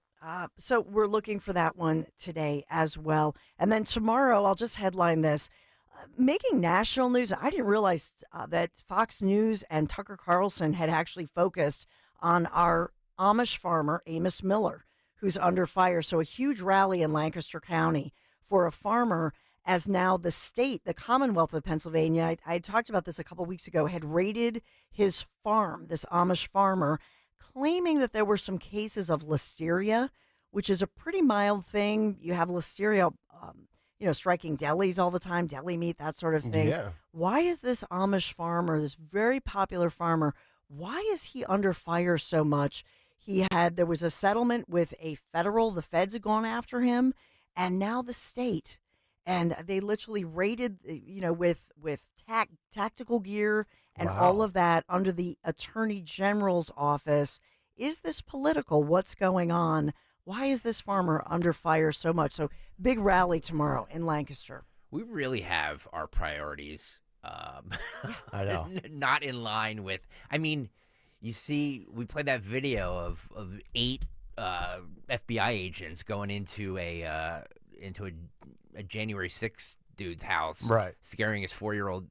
So we're looking for that one today as well. And then tomorrow, I'll just headline this. Making national news. I didn't realize that Fox News and Tucker Carlson had actually focused on our Amish farmer, Amos Miller, who's under fire. So a huge rally in Lancaster County for a farmer, as now the state, the Commonwealth of Pennsylvania, I talked about this a couple weeks ago, had raided his farm, this Amish farmer, claiming that there were some cases of listeria, which is a pretty mild thing. You have listeria, striking delis all the time, deli meat, that sort of thing. Yeah. Why is this Amish farmer, this very popular farmer, why is he under fire so much? There was a settlement with the feds had gone after him, and now the state. And they literally raided, with tactical gear and all of that under the Attorney General's office. Is this political? What's going on? Why is this farmer under fire so much? So big rally tomorrow in Lancaster. We really have our priorities I know. not in line with, you see, we played that video of 8 FBI agents going into a January 6th dude's house, right, scaring his 4-year-old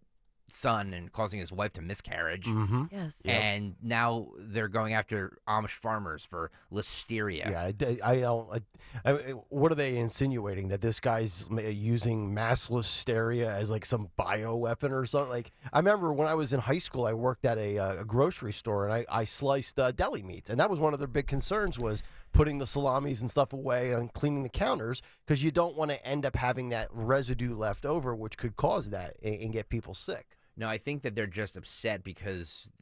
son and causing his wife to miscarriage. Mm-hmm. Yes. And now they're going after Amish farmers for listeria. Yeah, what are they insinuating? That this guy's using mass listeria as like some bioweapon or something? Like, I remember when I was in high school, I worked at a grocery store, and I sliced deli meats, and that was one of their big concerns, was putting the salamis and stuff away and cleaning the counters, because you don't want to end up having that residue left over, which could cause that and get people sick. No, I think that they're just upset because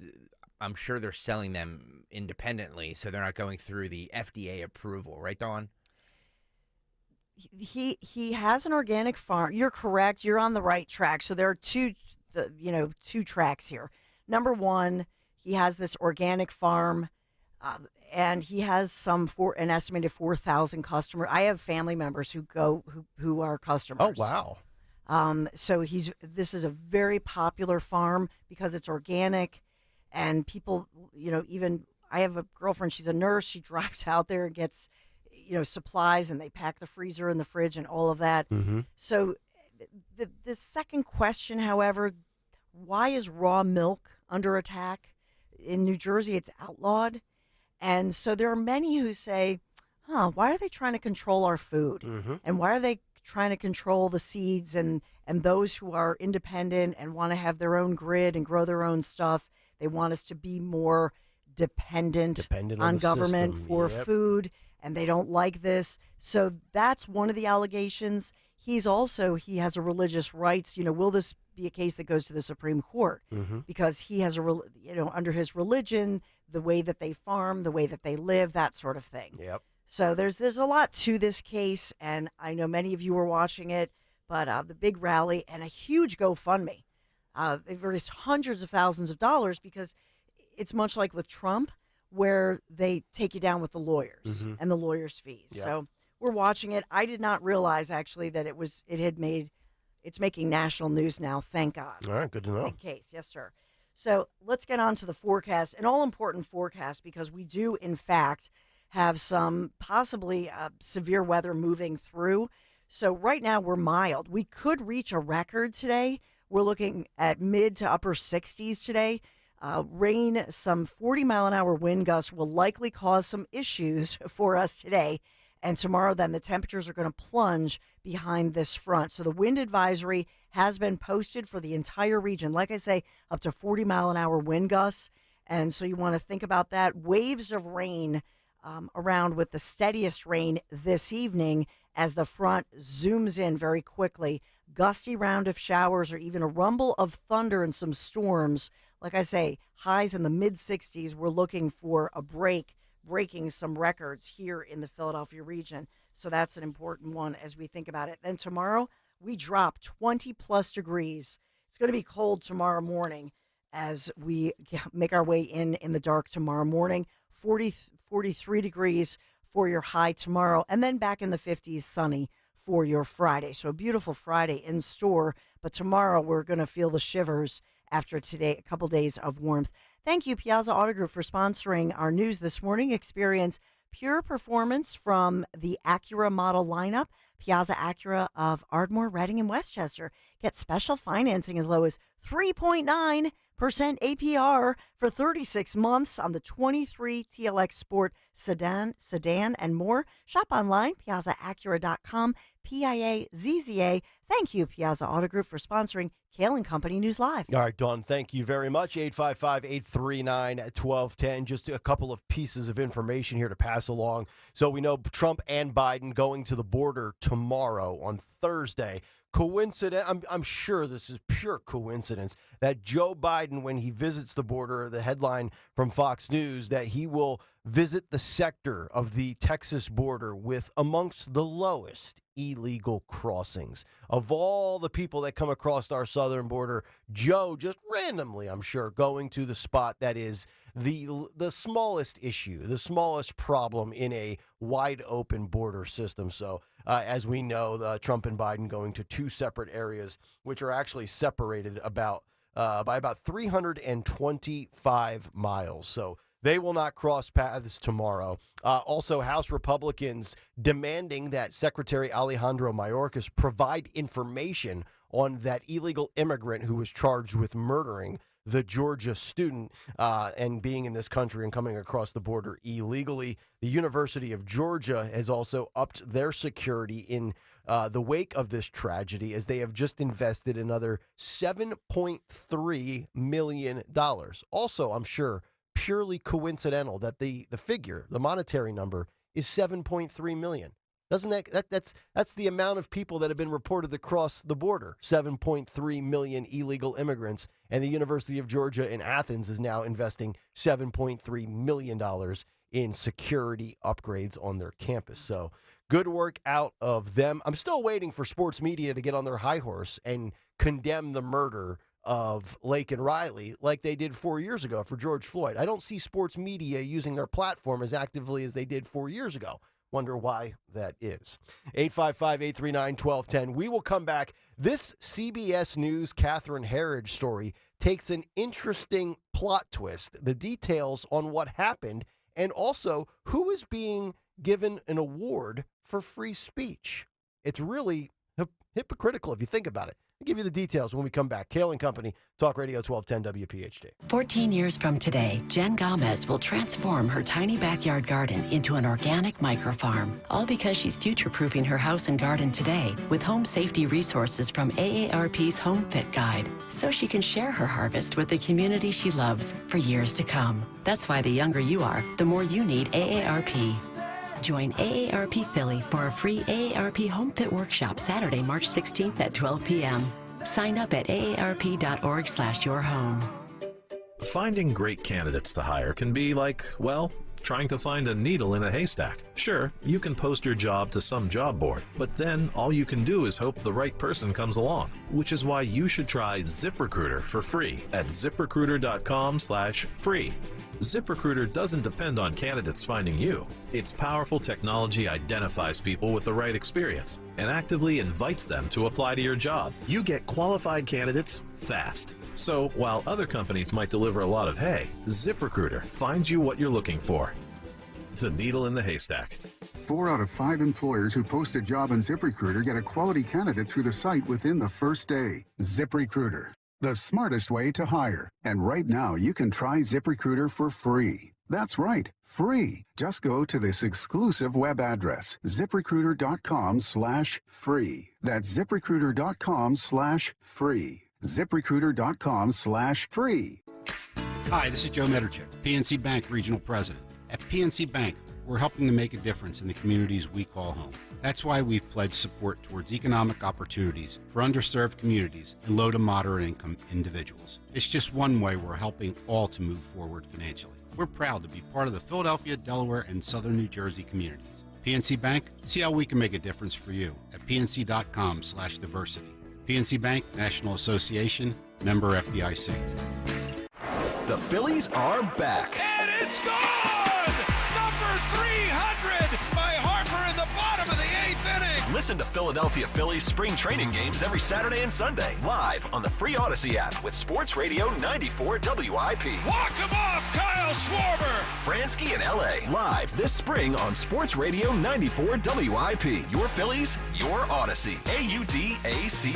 I'm sure they're selling them independently, so they're not going through the FDA approval, right, Dawn? He has an organic farm. You're correct. You're on the right track. So there are two tracks here. Number one, he has this organic farm, and he has an estimated 4,000 customers. I have family members who are customers. Oh, wow. So this is a very popular farm because it's organic, and people, even I have a girlfriend, she's a nurse. She drives out there and gets, supplies, and they pack the freezer and the fridge and all of that. Mm-hmm. So the second question, however, why is raw milk under attack? In New Jersey, it's outlawed. And so there are many who say, why are they trying to control our food? Mm-hmm. And why are they trying to control the seeds and those who are independent and want to have their own grid and grow their own stuff? They want us to be more dependent on government system. for Yep. food, and they don't like this. So that's one of the allegations. He has a religious rights. Will this be a case that goes to the Supreme Court? Mm-hmm. Because he has under his religion, the way that they farm, the way that they live, that sort of thing. Yep. So there's a lot to this case, and I know many of you were watching it, but the big rally and a huge GoFundMe. They've raised hundreds of thousands of dollars, because it's much like with Trump, where they take you down with the lawyers Mm-hmm. and the lawyers' fees. Yep. So we're watching it. I did not realize, actually, that it's making national news now. Thank God. All right, good to know. Big case. Yes, sir. So let's get on to the forecast, an all-important forecast, because we do, in fact, have some possibly severe weather moving through. So right now we're mild. We could reach a record today. We're looking at mid to upper 60s today. Rain, some 40-mile-an-hour wind gusts will likely cause some issues for us today. And tomorrow, then, the temperatures are going to plunge behind this front. So the wind advisory has been posted for the entire region. Like I say, up to 40-mile-an-hour wind gusts. And so you want to think about that. Waves of rain around, with the steadiest rain this evening as the front zooms in very quickly. Gusty round of showers, or even a rumble of thunder and some storms. Like I say, highs in the mid-60s. We're looking for a breaking some records here in the Philadelphia region. So that's an important one as we think about it. Then tomorrow, we drop 20-plus degrees. It's going to be cold tomorrow morning as we make our way in the dark tomorrow morning. 43 degrees for your high tomorrow, and then back in the 50s, sunny for your Friday. So a beautiful Friday in store, but tomorrow we're going to feel the shivers after today, a couple days of warmth. Thank you, Piazza Auto Group, for sponsoring our news this morning. Experience pure performance from the Acura model lineup. Piazza Acura of Ardmore, Reading, and Westchester. Get special financing as low as 3.9% APR for 36 months on the 23 TLX Sport sedan, and more. Shop online, piazzaacura.com, PIAZZA. Thank you, Piazza Auto Group, for sponsoring Kayal & Company News Live. All right, Dawn, thank you very much. 855-839-1210. Just a couple of pieces of information here to pass along. So we know Trump and Biden going to the border tomorrow on Thursday. Coincidence, I'm sure this is pure coincidence, that Joe Biden, when he visits the border, the headline from Fox News, that he will visit the sector of the Texas border with amongst the lowest illegal crossings. Of all the people that come across our southern border, Joe just randomly, I'm sure, going to the spot that is the smallest issue, the smallest problem in a wide open border system. So as we know, Trump and Biden going to two separate areas, which are actually separated by about 325 miles. So they will not cross paths tomorrow. Also, House Republicans demanding that Secretary Alejandro Mayorkas provide information on that illegal immigrant who was charged with murdering the Georgia student and being in this country and coming across the border illegally. The University of Georgia has also upped their security in the wake of this tragedy, as they have just invested another $7.3 million. Also, I'm sure, purely coincidental that the figure, the monetary number, is $7.3 million. Doesn't that's the amount of people that have been reported across the border? 7.3 million illegal immigrants, and the University of Georgia in Athens is now investing $7.3 million in security upgrades on their campus. So good work out of them. I'm still waiting for sports media to get on their high horse and condemn the murder of Lake and Riley like they did 4 years ago for George Floyd. I don't see sports media using their platform as actively as they did 4 years ago. Wonder why that is. 855-839-1210. We will come back. This CBS News Catherine Herridge story takes an interesting plot twist. The details on what happened, and also who is being given an award for free speech. It's really hypocritical if you think about it. I'll give you the details when we come back. Kayal & Company, Talk Radio 1210 WPHT. 14 years from today, Jen Gomez will transform her tiny backyard garden into an organic microfarm. All because she's future-proofing her house and garden today with home safety resources from AARP's Home Fit Guide, so she can share her harvest with the community she loves for years to come. That's why the younger you are, the more you need AARP. Join AARP Philly for a free AARP Home Fit Workshop Saturday, March 16th at 12 p.m. Sign up at aarp.org/yourhome. Finding great candidates to hire can be like, well, trying to find a needle in a haystack. Sure, you can post your job to some job board, but then all you can do is hope the right person comes along, which is why you should try ZipRecruiter for free at ziprecruiter.com/free. ZipRecruiter doesn't depend on candidates finding you. Its powerful technology identifies people with the right experience and actively invites them to apply to your job. You get qualified candidates fast. So while other companies might deliver a lot of hay, ZipRecruiter finds you what you're looking for. The needle in the haystack. 4 out of 5 employers who post a job on ZipRecruiter get a quality candidate through the site within the first day. ZipRecruiter, the smartest way to hire. And right now, you can try ZipRecruiter for free. That's right, free. Just go to this exclusive web address, ziprecruiter.com/free. That's ziprecruiter.com/free. ZipRecruiter.com/free. Hi, this is Joe Meterchik, PNC Bank Regional President. At PNC Bank, we're helping to make a difference in the communities we call home. That's why we've pledged support towards economic opportunities for underserved communities and low to moderate income individuals. It's just one way we're helping all to move forward financially. We're proud to be part of the Philadelphia, Delaware, and Southern New Jersey communities. PNC Bank, see how we can make a difference for you at pnc.com/diversity. PNC Bank, National Association, member FDIC. The Phillies are back. And it's gone! Number 300 by Harper in the bottom of the 8th inning. Listen to Philadelphia Phillies spring training games every Saturday and Sunday, live on the free Odyssey app with Sports Radio 94 WIP. Walk him off, Kyle Schwarber! Fransky in LA, live this spring on Sports Radio 94 WIP. Your Phillies, your Odyssey. AUDACY.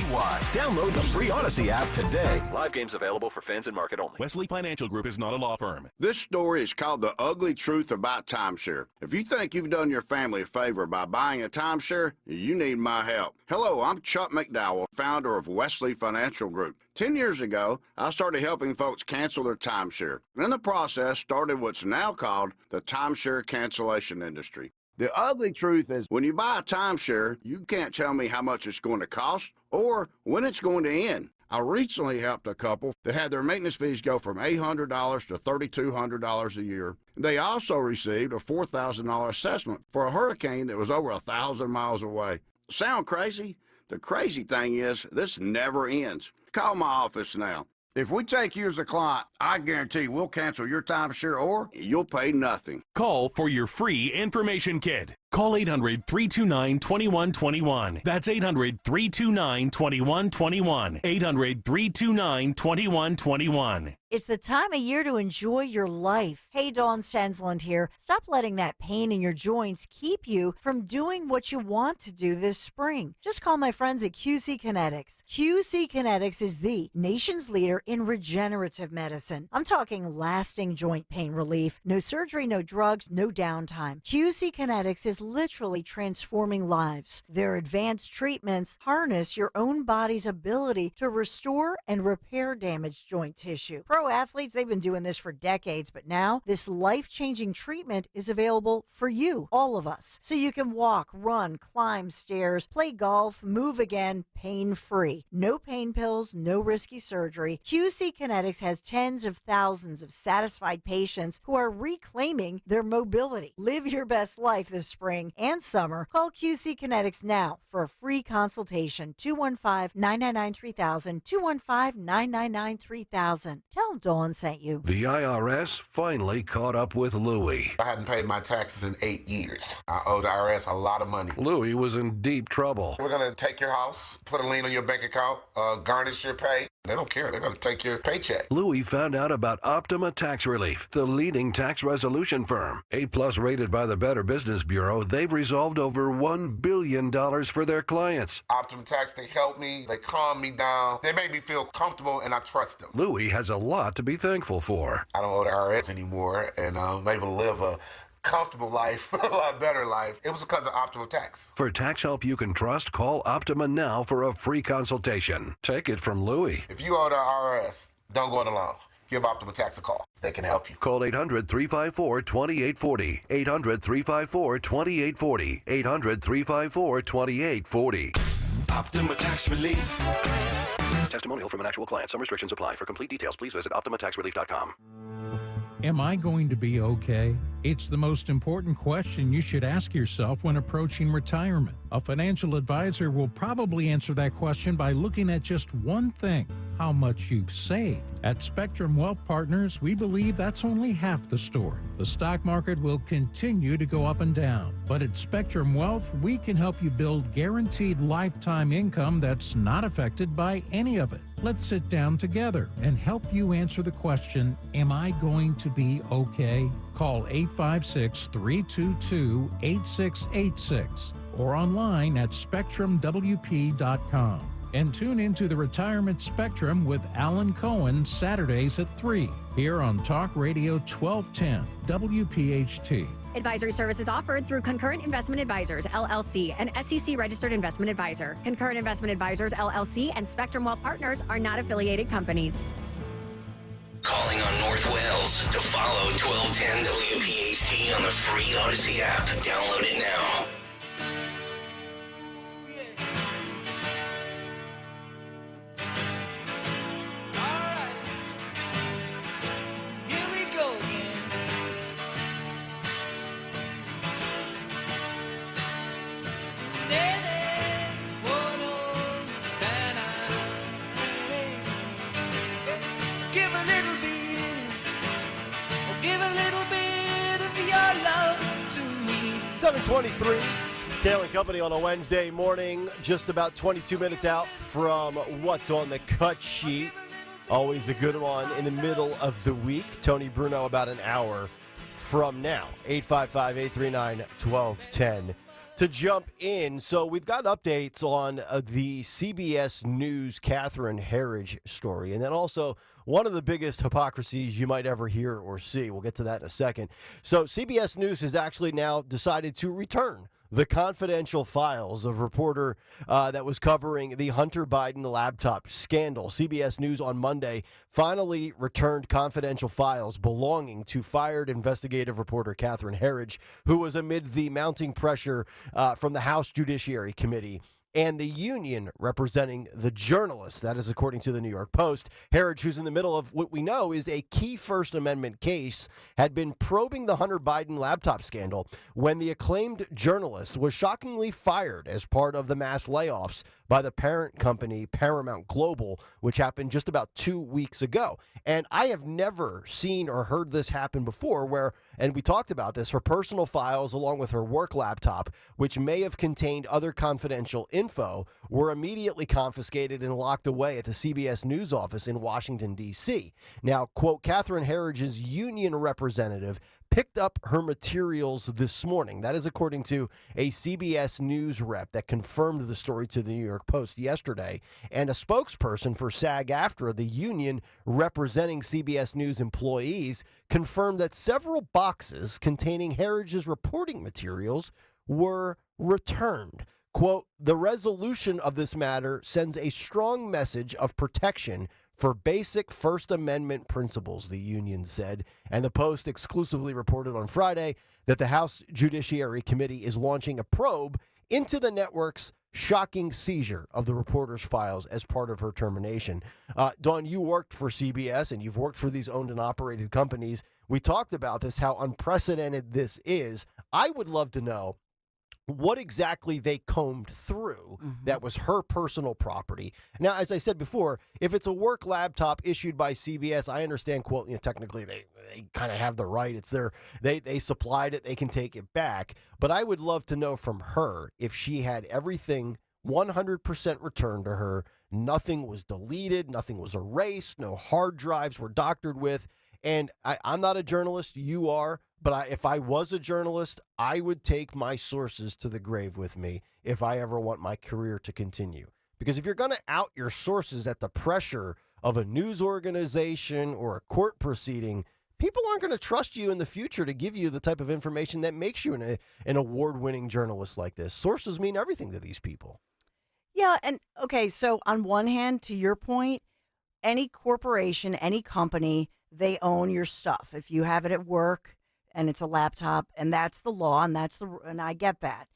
Download the free Odyssey app today. Live games available for fans and market only. Wesley Financial Group is not a law firm. This story is called The Ugly Truth About Timeshare. If you think you've done your family a favor by buying a timeshare, you need my help. Hello, I'm Chuck McDowell, founder of Wesley Financial Group. 10 years ago, I started helping folks cancel their timeshare. And in the process, started what's now called the timeshare cancellation industry. The ugly truth is when you buy a timeshare, you can't tell me how much it's going to cost or when it's going to end. I recently helped a couple that had their maintenance fees go from $800 to $3,200 a year. They also received a $4,000 assessment for a hurricane that was over 1,000 miles away. Sound crazy? The crazy thing is, this never ends. Call my office now. If we take you as a client, I guarantee we'll cancel your timeshare or you'll pay nothing. Call for your free information kit. Call 800-329-2121. That's 800-329-2121. 800-329-2121. It's the time of year to enjoy your life. Hey, Dawn Stensland here. Stop letting that pain in your joints keep you from doing what you want to do this spring. Just call my friends at QC Kinetics. QC Kinetics is the nation's leader in regenerative medicine. I'm talking lasting joint pain relief. No surgery, no drugs, no downtime. QC Kinetics is literally transforming lives. Their advanced treatments harness your own body's ability to restore and repair damaged joint tissue. Pro athletes, they've been doing this for decades, but now this life-changing treatment is available for you, all of us. So you can walk, run, climb stairs, play golf, move again, pain-free. No pain pills, no risky surgery. QC Kinetics has tens of thousands of satisfied patients who are reclaiming their mobility. Live your best life this spring and summer. Call QC Kinetics now for a free consultation. 215-999-3000, 215-999-3000. Tell Dawn sent you. The IRS finally caught up with Louie. I hadn't paid my taxes in 8 years. I owe the IRS a lot of money. Louie was in deep trouble. We're going to take your house, put a lien on your bank account, garnish your pay. They don't care. They're going to take your paycheck. Louie found out about Optima Tax Relief, the leading tax resolution firm. A-plus rated by the Better Business Bureau, they've resolved over $1 billion for their clients. Optima Tax, they help me. They calm me down. They make me feel comfortable, and I trust them. Louie has a lot to be thankful for. I don't owe the IRS anymore, and I'm able to live a comfortable life, a lot better life. It was because of Optima Tax. For tax help you can trust, call Optima now for a free consultation. Take it from Louie. If you owe the IRS, don't go it alone. Give Optima Tax a call. They can help you. Call 800-354-2840. 800-354-2840. 800-354-2840. Optima Tax Relief. Testimonial from an actual client. Some restrictions apply. For complete details, please visit OptimaTaxRelief.com. Am I going to be okay? It's the most important question you should ask yourself when approaching retirement. A financial advisor will probably answer that question by looking at just one thing: how much you've saved. At Spectrum Wealth Partners, we believe that's only half the story. The stock market will continue to go up and down, but at Spectrum Wealth, we can help you build guaranteed lifetime income that's not affected by any of it. Let's sit down together and help you answer the question, am I going to be okay? Call 856-322-8686 or online at spectrumwp.com. And tune into the Retirement Spectrum with Alan Cohen Saturdays at 3 here on Talk Radio 1210 WPHT. Advisory services offered through Concurrent Investment Advisors, LLC, an SEC-registered investment advisor. Concurrent Investment Advisors, LLC, and Spectrum Wealth Partners are not affiliated companies. Calling on North Wales to follow 1210 WPHT on the free Odyssey app. Download it now. Give a little bit of your love to me. 7:23 Kayal and Company on a Wednesday morning, just about 22 minutes out from what's on the cut sheet. Always a good one in the middle of the week. Tony Bruno about an hour from now. 855-839-1210 to jump in. So we've got updates on the CBS News Catherine Herridge story. And then also one of the biggest hypocrisies you might ever hear or see. We'll get to that in a second. So CBS News has actually now decided to return the confidential files of reporter that was covering the Hunter Biden laptop scandal. CBS News on Monday finally returned confidential files belonging to fired investigative reporter Catherine Herridge, who was amid the mounting pressure from the House Judiciary Committee and the union representing the journalist. That is according to the New York Post. Herridge, who's in the middle of what we know is a key First Amendment case, had been probing the Hunter Biden laptop scandal when the acclaimed journalist was shockingly fired as part of the mass layoffs by the parent company Paramount Global, which happened just about 2 weeks ago. And I have never seen or heard this happen before where, and we talked about this, her personal files along with her work laptop, which may have contained other confidential info, were immediately confiscated and locked away at the CBS News office in Washington, D.C. Now, quote, Catherine Herridge's union representative picked up her materials this morning. That is according to a CBS News rep that confirmed the story to the New York Post yesterday. And a spokesperson for SAG-AFTRA, the union representing CBS News employees, confirmed that several boxes containing Herridge's reporting materials were returned. Quote, the resolution of this matter sends a strong message of protection for basic First Amendment principles, the union said. And the Post exclusively reported on Friday that the House Judiciary Committee is launching a probe into the network's shocking seizure of the reporter's files as part of her termination. Dawn, you worked for CBS and you've worked for these owned and operated companies. We talked about this, how unprecedented this is. I would love to know what exactly they combed through that was her personal property. Now, as I said before, if it's a work laptop issued by CBS, I understand, quote, technically they kind of have the right. It's they supplied it, they can take it back. But I would love to know from her if she had everything 100% returned to her. Nothing was deleted, nothing was erased, no hard drives were doctored with. And I'm not a journalist, you are, but if I was a journalist, I would take my sources to the grave with me if I ever want my career to continue. Because if you're going to out your sources at the pressure of a news organization or a court proceeding, people aren't going to trust you in the future to give you the type of information that makes you an award-winning journalist like this. Sources mean everything to these people. Yeah, and okay, so on one hand, to your point, any corporation, any company, they own your stuff. If you have it at work and it's a laptop, and that's the law, and and I get that.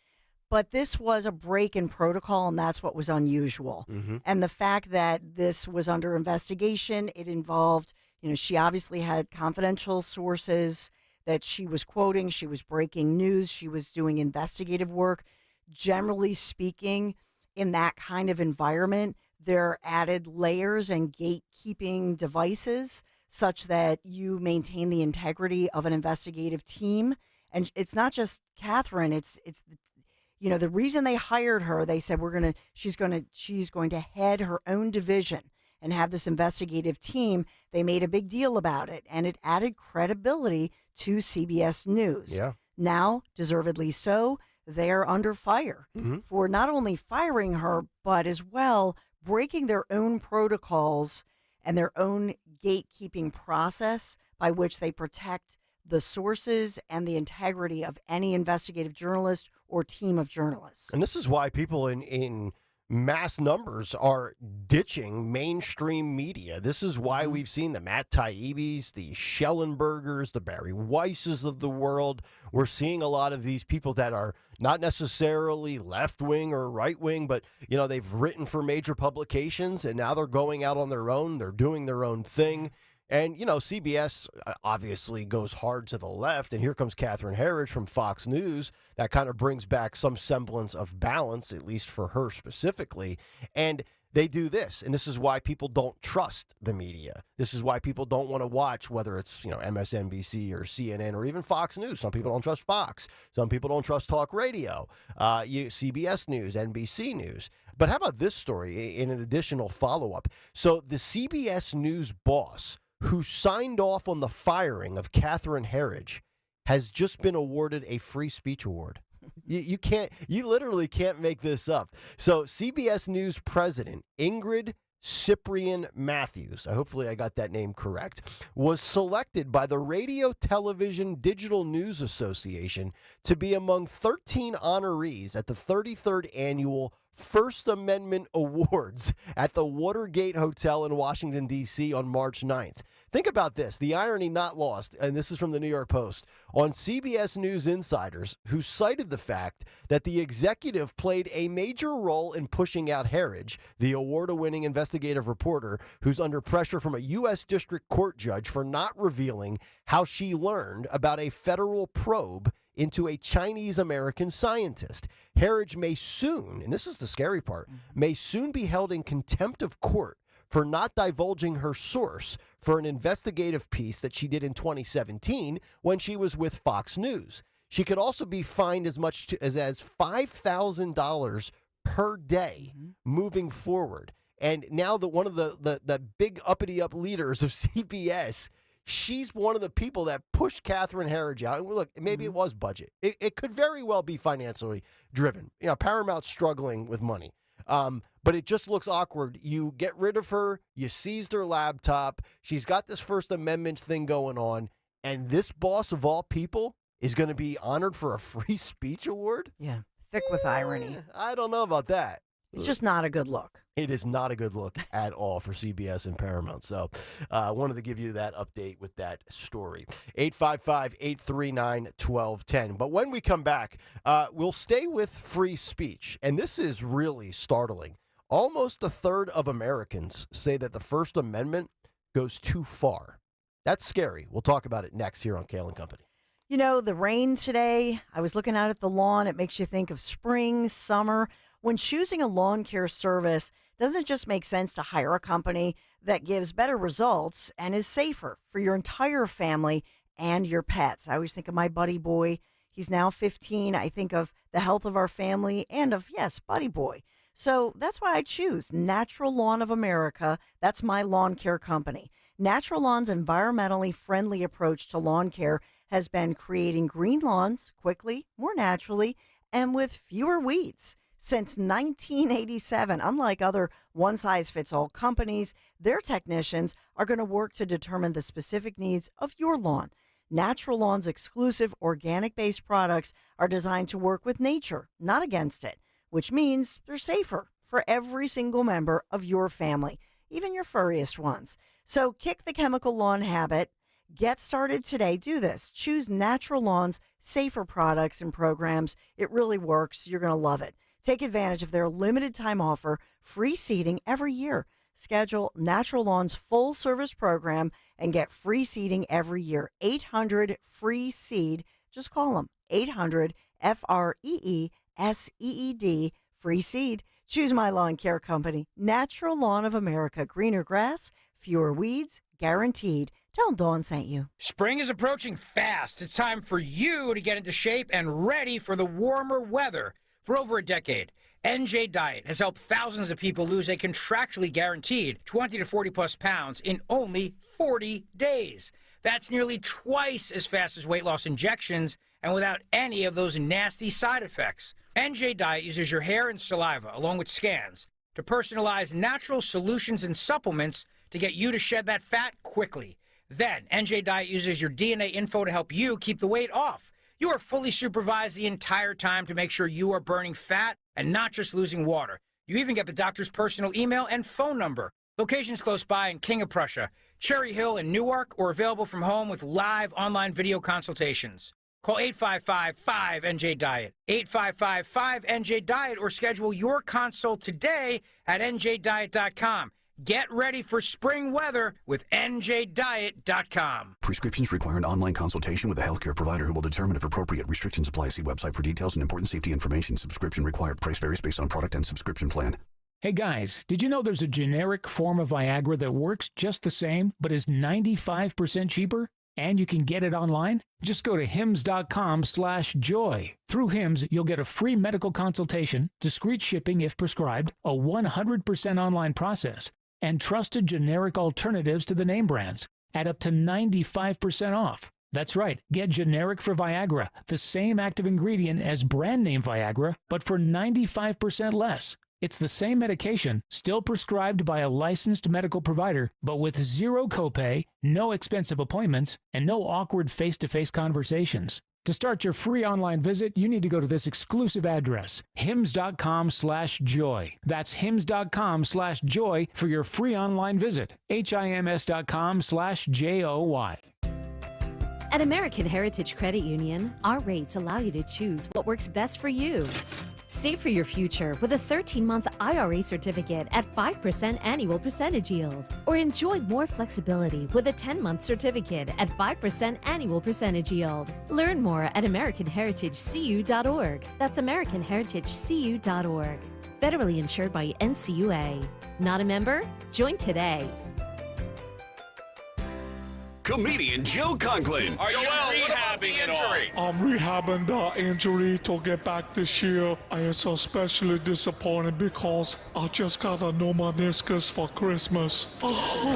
But this was a break in protocol, and that's what was unusual. And the fact that this was under investigation, it involved, she obviously had confidential sources that she was quoting, she was breaking news, she was doing investigative work. Generally speaking, in that kind of environment, there are added layers and gatekeeping devices such that you maintain the integrity of an investigative team. And it's not just Catherine, it's the reason they hired her, they said she's going to head her own division and have this investigative team. They made a big deal about it, and it added credibility to CBS News. Yeah. Now, deservedly so, they're under fire for not only firing her, but as well breaking their own protocols and their own gatekeeping process by which they protect the sources and the integrity of any investigative journalist or team of journalists. And this is why people in mass numbers are ditching mainstream media. This is why we've seen the Matt Taibbi's, the Schellenbergers, the Barry Weisses of the world. We're seeing a lot of these people that are not necessarily left-wing or right-wing, but, they've written for major publications, and now they're going out on their own. They're doing their own thing. And, CBS obviously goes hard to the left, and here comes Catherine Herridge from Fox News. That kind of brings back some semblance of balance, at least for her specifically. And they do this, and this is why people don't trust the media. This is why people don't want to watch, whether it's MSNBC or CNN or even Fox News. Some people don't trust Fox. Some people don't trust talk radio, CBS News, NBC News. But how about this story in an additional follow-up? So the CBS News boss who signed off on the firing of Catherine Herridge has just been awarded a free speech award. You literally can't make this up. So CBS News president Ingrid Cyprian Matthews, hopefully I got that name correct, was selected by the Radio Television Digital News Association to be among 13 honorees at the 33rd annual First Amendment Awards at the Watergate Hotel in Washington, D.C. on March 9th. Think about this, the irony not lost, and this is from the New York Post, on CBS News insiders who cited the fact that the executive played a major role in pushing out Herridge, the award-winning investigative reporter who's under pressure from a U.S. District Court judge for not revealing how she learned about a federal probe into a Chinese-American scientist. Herridge may soon, and this is the scary part, may soon be held in contempt of court for not divulging her source for an investigative piece that she did in 2017 when she was with Fox News. She could also be fined as much as $5,000 per day moving forward. And now that one of the big uppity-up leaders of CBS, she's one of the people that pushed Catherine Herridge out. And look, maybe it was budget. It could very well be financially driven. Paramount's struggling with money. But it just looks awkward. You get rid of her. You seized her laptop. She's got this First Amendment thing going on. And this boss of all people is going to be honored for a free speech award? Yeah, thick with irony. I don't know about that. It's just not a good look. It is not a good look at all for CBS and Paramount. So I wanted to give you that update with that story. 855-839-1210. But when we come back, we'll stay with free speech. And this is really startling. Almost a third of Americans say that the First Amendment goes too far. That's scary. We'll talk about it next here on Kayal and Company. You know, the rain today, I was looking out at the lawn. It makes you think of spring, summer. When choosing a lawn care service, doesn't it just make sense to hire a company that gives better results and is safer for your entire family and your pets? I always think of my buddy boy. He's now 15. I think of the health of our family and of, yes, buddy boy. So that's why I choose Natural Lawn of America. That's my lawn care company. Natural Lawn's environmentally friendly approach to lawn care has been creating green lawns quickly, more naturally, and with fewer weeds. Since 1987, unlike other one-size-fits-all companies, their technicians are going to work to determine the specific needs of your lawn. Natural Lawn's exclusive organic-based products are designed to work with nature, not against it, which means they're safer for every single member of your family, even your furriest ones. So kick the chemical lawn habit. Get started today. Do this. Choose Natural Lawn's safer products and programs. It really works. You're going to love it. Take advantage of their limited time offer, free seeding every year. Schedule Natural Lawn's full service program and get free seeding every year. 800 free seed. Just call them 800 FREESEED free seed. Choose my lawn care company, Natural Lawn of America. Greener grass, fewer weeds, guaranteed. Tell Dawn sent you. Spring is approaching fast. It's time for you to get into shape and ready for the warmer weather. For over a decade, NJ Diet has helped thousands of people lose a contractually guaranteed 20 to 40 plus pounds in only 40 days. That's nearly twice as fast as weight loss injections and without any of those nasty side effects. NJ Diet uses your hair and saliva along with scans to personalize natural solutions and supplements to get you to shed that fat quickly. Then NJ Diet uses your DNA info to help you keep the weight off. You are fully supervised the entire time to make sure you are burning fat and not just losing water. You even get the doctor's personal email and phone number. Locations close by in King of Prussia, Cherry Hill, and Newark, or available from home with live online video consultations. Call 855-5NJ-DIET, 855-5NJ-DIET, or schedule your consult today at njdiet.com. Get ready for spring weather with njdiet.com. Prescriptions require an online consultation with a healthcare provider who will determine if appropriate. Restrictions apply. See website for details and important safety information. Subscription required. Price varies based on product and subscription plan. Hey guys, did you know there's a generic form of Viagra that works just the same, but is 95% cheaper? And you can get it online? Just go to hims.com/joy. Through Hims, you'll get a free medical consultation, discreet shipping if prescribed, a 100% online process, and trusted generic alternatives to the name brands at up to 95% off. That's right, get generic for Viagra, the same active ingredient as brand name Viagra, but for 95% less. It's the same medication, still prescribed by a licensed medical provider, but with zero copay, no expensive appointments, and no awkward face-to-face conversations. To start your free online visit, you need to go to this exclusive address, hims.com/joy. That's hims.com/joy for your free online visit, hims.com/joy. At American Heritage Credit Union, our rates allow you to choose what works best for you. Save for your future with a 13-month IRA certificate at 5% annual percentage yield. Or enjoy more flexibility with a 10-month certificate at 5% annual percentage yield. Learn more at AmericanHeritageCU.org. That's AmericanHeritageCU.org. Federally insured by NCUA. Not a member? Join today. Comedian Joe Conklin. Are you rehabbing it all? I'm rehabbing the injury to get back this year. I am so especially disappointed because I just got a new meniscus for Christmas.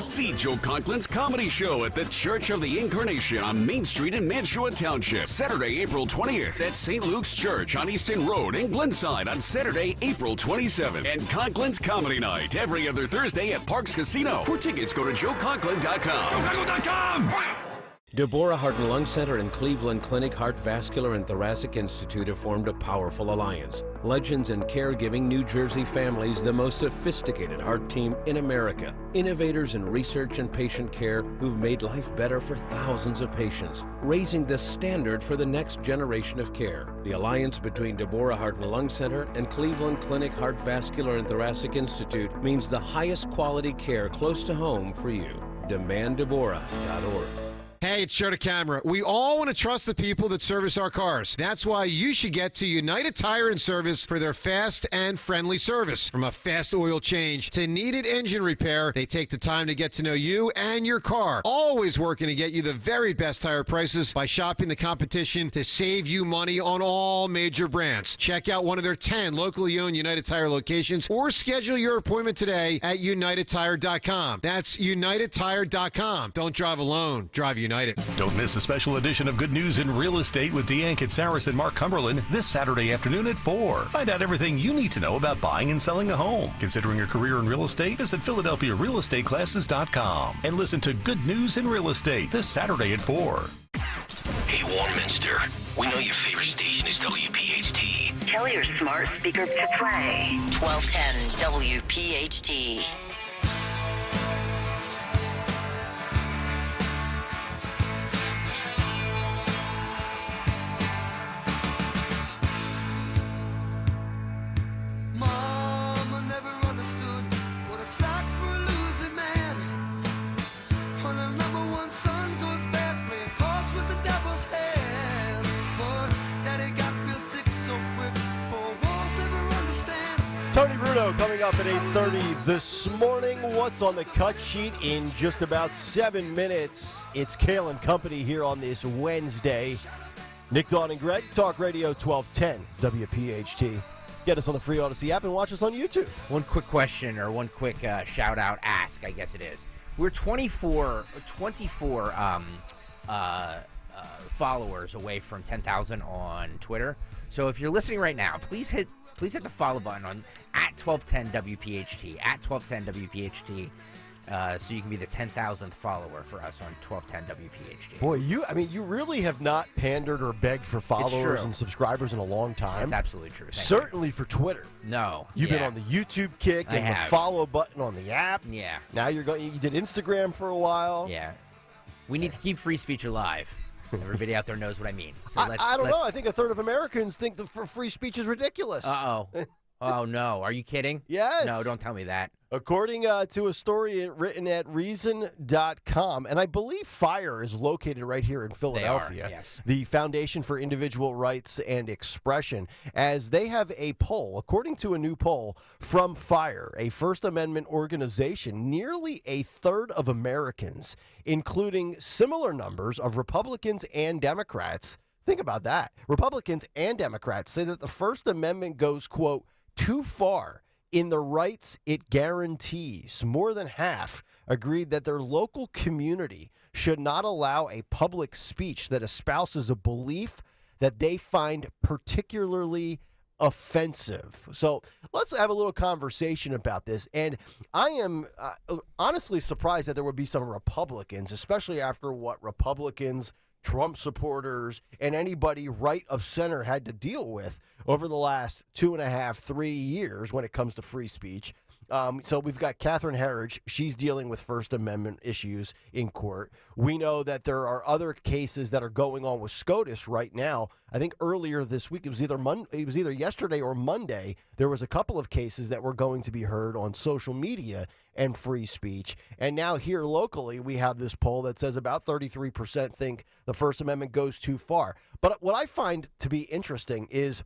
See Joe Conklin's comedy show at the Church of the Incarnation on Main Street in Mantua Township. Saturday, April 20th at St. Luke's Church on Easton Road in Glenside on Saturday, April 27th. And Conklin's Comedy Night every other Thursday at Parks Casino. For tickets, go to joeconklin.com. JoeConklin.com! Deborah Heart and Lung Center and Cleveland Clinic Heart Vascular and Thoracic Institute have formed a powerful alliance. Legends in caregiving New Jersey families, the most sophisticated heart team in America. Innovators in research and patient care who've made life better for thousands of patients, raising the standard for the next generation of care. The alliance between Deborah Heart and Lung Center and Cleveland Clinic Heart Vascular and Thoracic Institute means the highest quality care close to home for you. DemandDeborah.org. Hey, it's Joe to Camera. We all want to trust the people that service our cars. That's why you should get to United Tire and Service for their fast and friendly service. From a fast oil change to needed engine repair, they take the time to get to know you and your car. Always working to get you the very best tire prices by shopping the competition to save you money on all major brands. Check out one of their 10 locally owned United Tire locations or schedule your appointment today at UnitedTire.com. That's UnitedTire.com. Don't drive alone. Drive United. Don't miss a special edition of Good News in Real Estate with Deanne Kitsaris and Mark Cumberland this Saturday afternoon at 4. Find out everything you need to know about buying and selling a home. Considering a career in real estate, visit PhiladelphiaRealEstateClasses.com and listen to Good News in Real Estate this Saturday at 4. Hey, Warminster, we know your favorite station is WPHT. Tell your smart speaker to play 1210 WPHT. Tony Bruno coming up at 8:30 this morning. What's on the cut sheet in just about 7 minutes? It's Kayal and Company here on this Wednesday. Nick, Dawn, and Greg, Talk Radio 1210 WPHT. Get us on the free Odyssey app and watch us on YouTube. One quick question or one quick shout-out ask, I guess it is. We're 24 followers away from 10,000 on Twitter. So if you're listening right now, please hit the follow button on at 1210 WPHT, at 1210 WPHT, so you can be the 10,000th follower for us on 1210 WPHT. Boy, you really have not pandered or begged for followers and subscribers in a long time. That's absolutely true. Certainly for Twitter. No. You've been on the YouTube kick and the follow button on the app. Yeah. Now you did Instagram for a while. Yeah. We need to keep free speech alive. Everybody out there knows what I mean. So I don't know. I think a third of Americans think the free speech is ridiculous. Uh-oh. Oh, no. Are you kidding? Yes. No, don't tell me that. According to a story written at Reason.com, and I believe FIRE is located right here in Philadelphia. They are, yes. The Foundation for Individual Rights and Expression, as they have a poll. According to a new poll from FIRE, a First Amendment organization, nearly a third of Americans, including similar numbers of Republicans and Democrats, think about that, Republicans and Democrats say that the First Amendment goes, quote, too far in the rights it guarantees. More than half agreed that their local community should not allow a public speech that espouses a belief that they find particularly offensive. So let's have a little conversation about this. And I am honestly surprised that there would be some Republicans, especially after what Republicans, Trump supporters, and anybody right of center had to deal with over the last 2.5, 3 years when it comes to free speech. So we've got Catherine Herridge. She's dealing with First Amendment issues in court. We know that there are other cases that are going on with SCOTUS right now. I think earlier this week, it was either yesterday or Monday, there was a couple of cases that were going to be heard on social media and free speech. And now here locally, we have this poll that says about 33% think the First Amendment goes too far. But what I find to be interesting is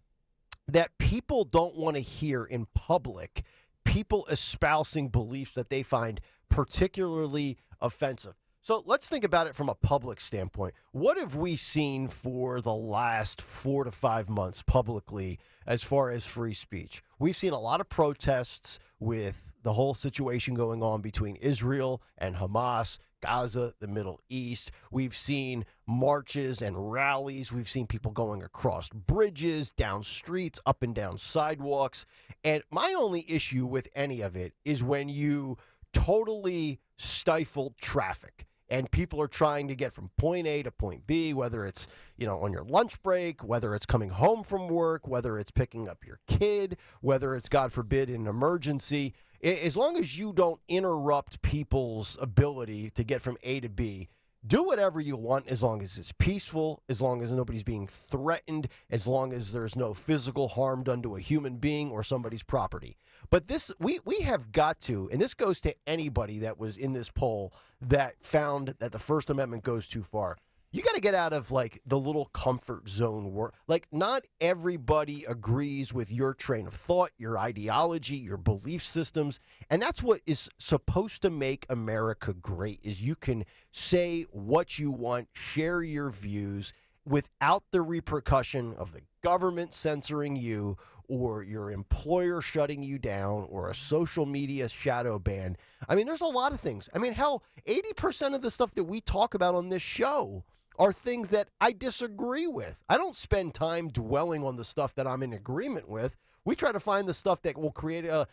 that people don't want to hear in public people espousing beliefs that they find particularly offensive. So let's think about it from a public standpoint. What have we seen for the last 4 to 5 months publicly as far as free speech? We've seen a lot of protests with the whole situation going on between Israel and Hamas, Gaza, the Middle East. We've seen marches and rallies. We've seen people going across bridges, down streets, up and down sidewalks. And my only issue with any of it is when you totally stifle traffic and people are trying to get from point A to point B, whether it's, on your lunch break, whether it's coming home from work, whether it's picking up your kid, whether it's, God forbid, an emergency. As long as you don't interrupt people's ability to get from A to B, do whatever you want as long as it's peaceful, as long as nobody's being threatened, as long as there's no physical harm done to a human being or somebody's property. But this, we have got to, and this goes to anybody that was in this poll that found that the First Amendment goes too far. You got to get out of the little comfort zone work. Not everybody agrees with your train of thought, your ideology, your belief systems. And that's what is supposed to make America great, is you can say what you want, share your views without the repercussion of the government censoring you or your employer shutting you down or a social media shadow ban. I mean, there's a lot of things. I mean, hell, 80% of the stuff that we talk about on this show are things that I disagree with. I don't spend time dwelling on the stuff that I'm in agreement with. We try to find the stuff that will create a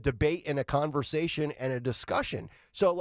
debate and a conversation and a discussion. So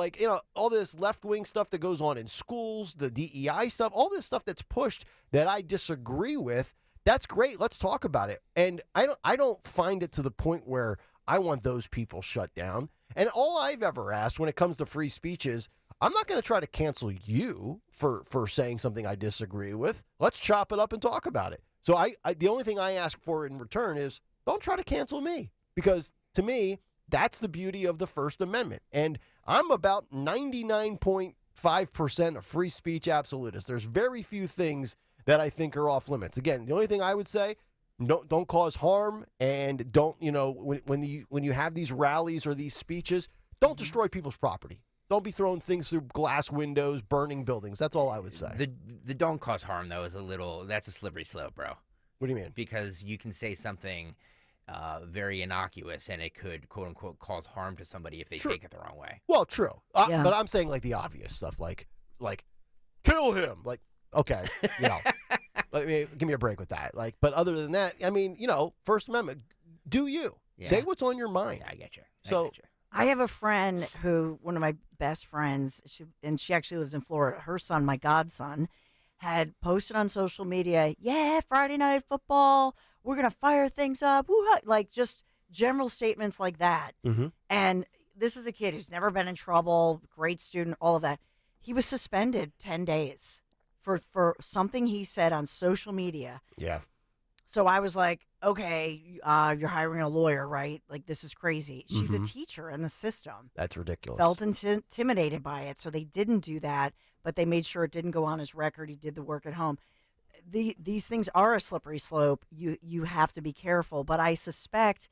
all this left-wing stuff that goes on in schools, the DEI stuff, all this stuff that's pushed that I disagree with, that's great. Let's talk about it. And I don't find it to the point where I want those people shut down. And all I've ever asked when it comes to free speech is, I'm not going to try to cancel you for saying something I disagree with. Let's chop it up and talk about it. So I the only thing I ask for in return is don't try to cancel me, because to me, that's the beauty of the First Amendment. And I'm about 99.5% a free speech absolutist. There's very few things that I think are off limits. Again, the only thing I would say, don't cause harm, and don't, when you have these rallies or these speeches, don't destroy people's property. Don't be throwing things through glass windows, burning buildings. That's all I would say. The don't cause harm, though, is that's a slippery slope, bro. What do you mean? Because you can say something very innocuous and it could, quote unquote, cause harm to somebody if they take it the wrong way. Well, true. But I'm saying the obvious stuff, like kill him. Okay, give me a break with that. But other than that, I mean, First Amendment, do you. Yeah. Say what's on your mind. Yeah, I get you. I have a friend who, one of my best friends, she actually lives in Florida. Her son, my godson, had posted on social media, Friday night football, we're going to fire things up. Woo-ha! Just general statements like that. Mm-hmm. And this is a kid who's never been in trouble, great student, all of that. He was suspended 10 days for something he said on social media. Yeah. So I was like, okay, you're hiring a lawyer, right? Like, this is crazy. She's a teacher in the system. That's ridiculous. Felt intimidated by it, so they didn't do that, but they made sure it didn't go on his record. He did the work at home. These things are a slippery slope. You have to be careful, but I suspect,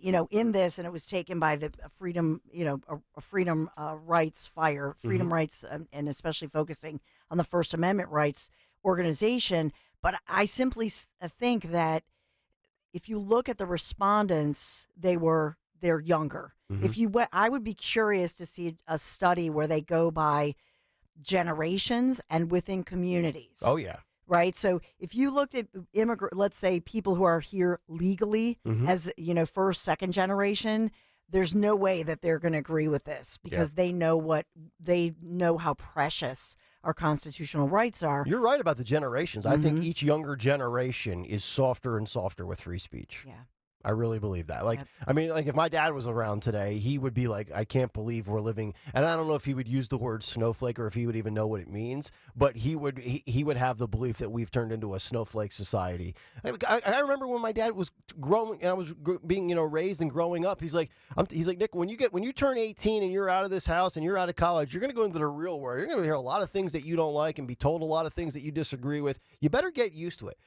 in this, and it was taken by the freedom, a freedom rights fire, freedom rights, and especially focusing on the First Amendment rights organization. But I simply think that if you look at the respondents, they're younger. If you went, I would be curious to see a study where they go by generations and within communities. Oh, yeah. Right. So if you looked at let's say people who are here legally as, first, second generation, there's no way that they're going to agree with this because they know how precious our constitutional rights are. You're right about the generations. I think each younger generation is softer and softer with free speech. Yeah. I really believe that. Like, I mean, like if my dad was around today, he would be like, I can't believe we're living, and I don't know if he would use the word snowflake or if he would even know what it means, but he would have the belief that we've turned into a snowflake society. I remember when my dad was growing, I was being, raised and growing up. He's like, Nick, when you turn 18 and you're out of this house and you're out of college, you're going to go into the real world. You're going to hear a lot of things that you don't like and be told a lot of things that you disagree with. You better get used to it.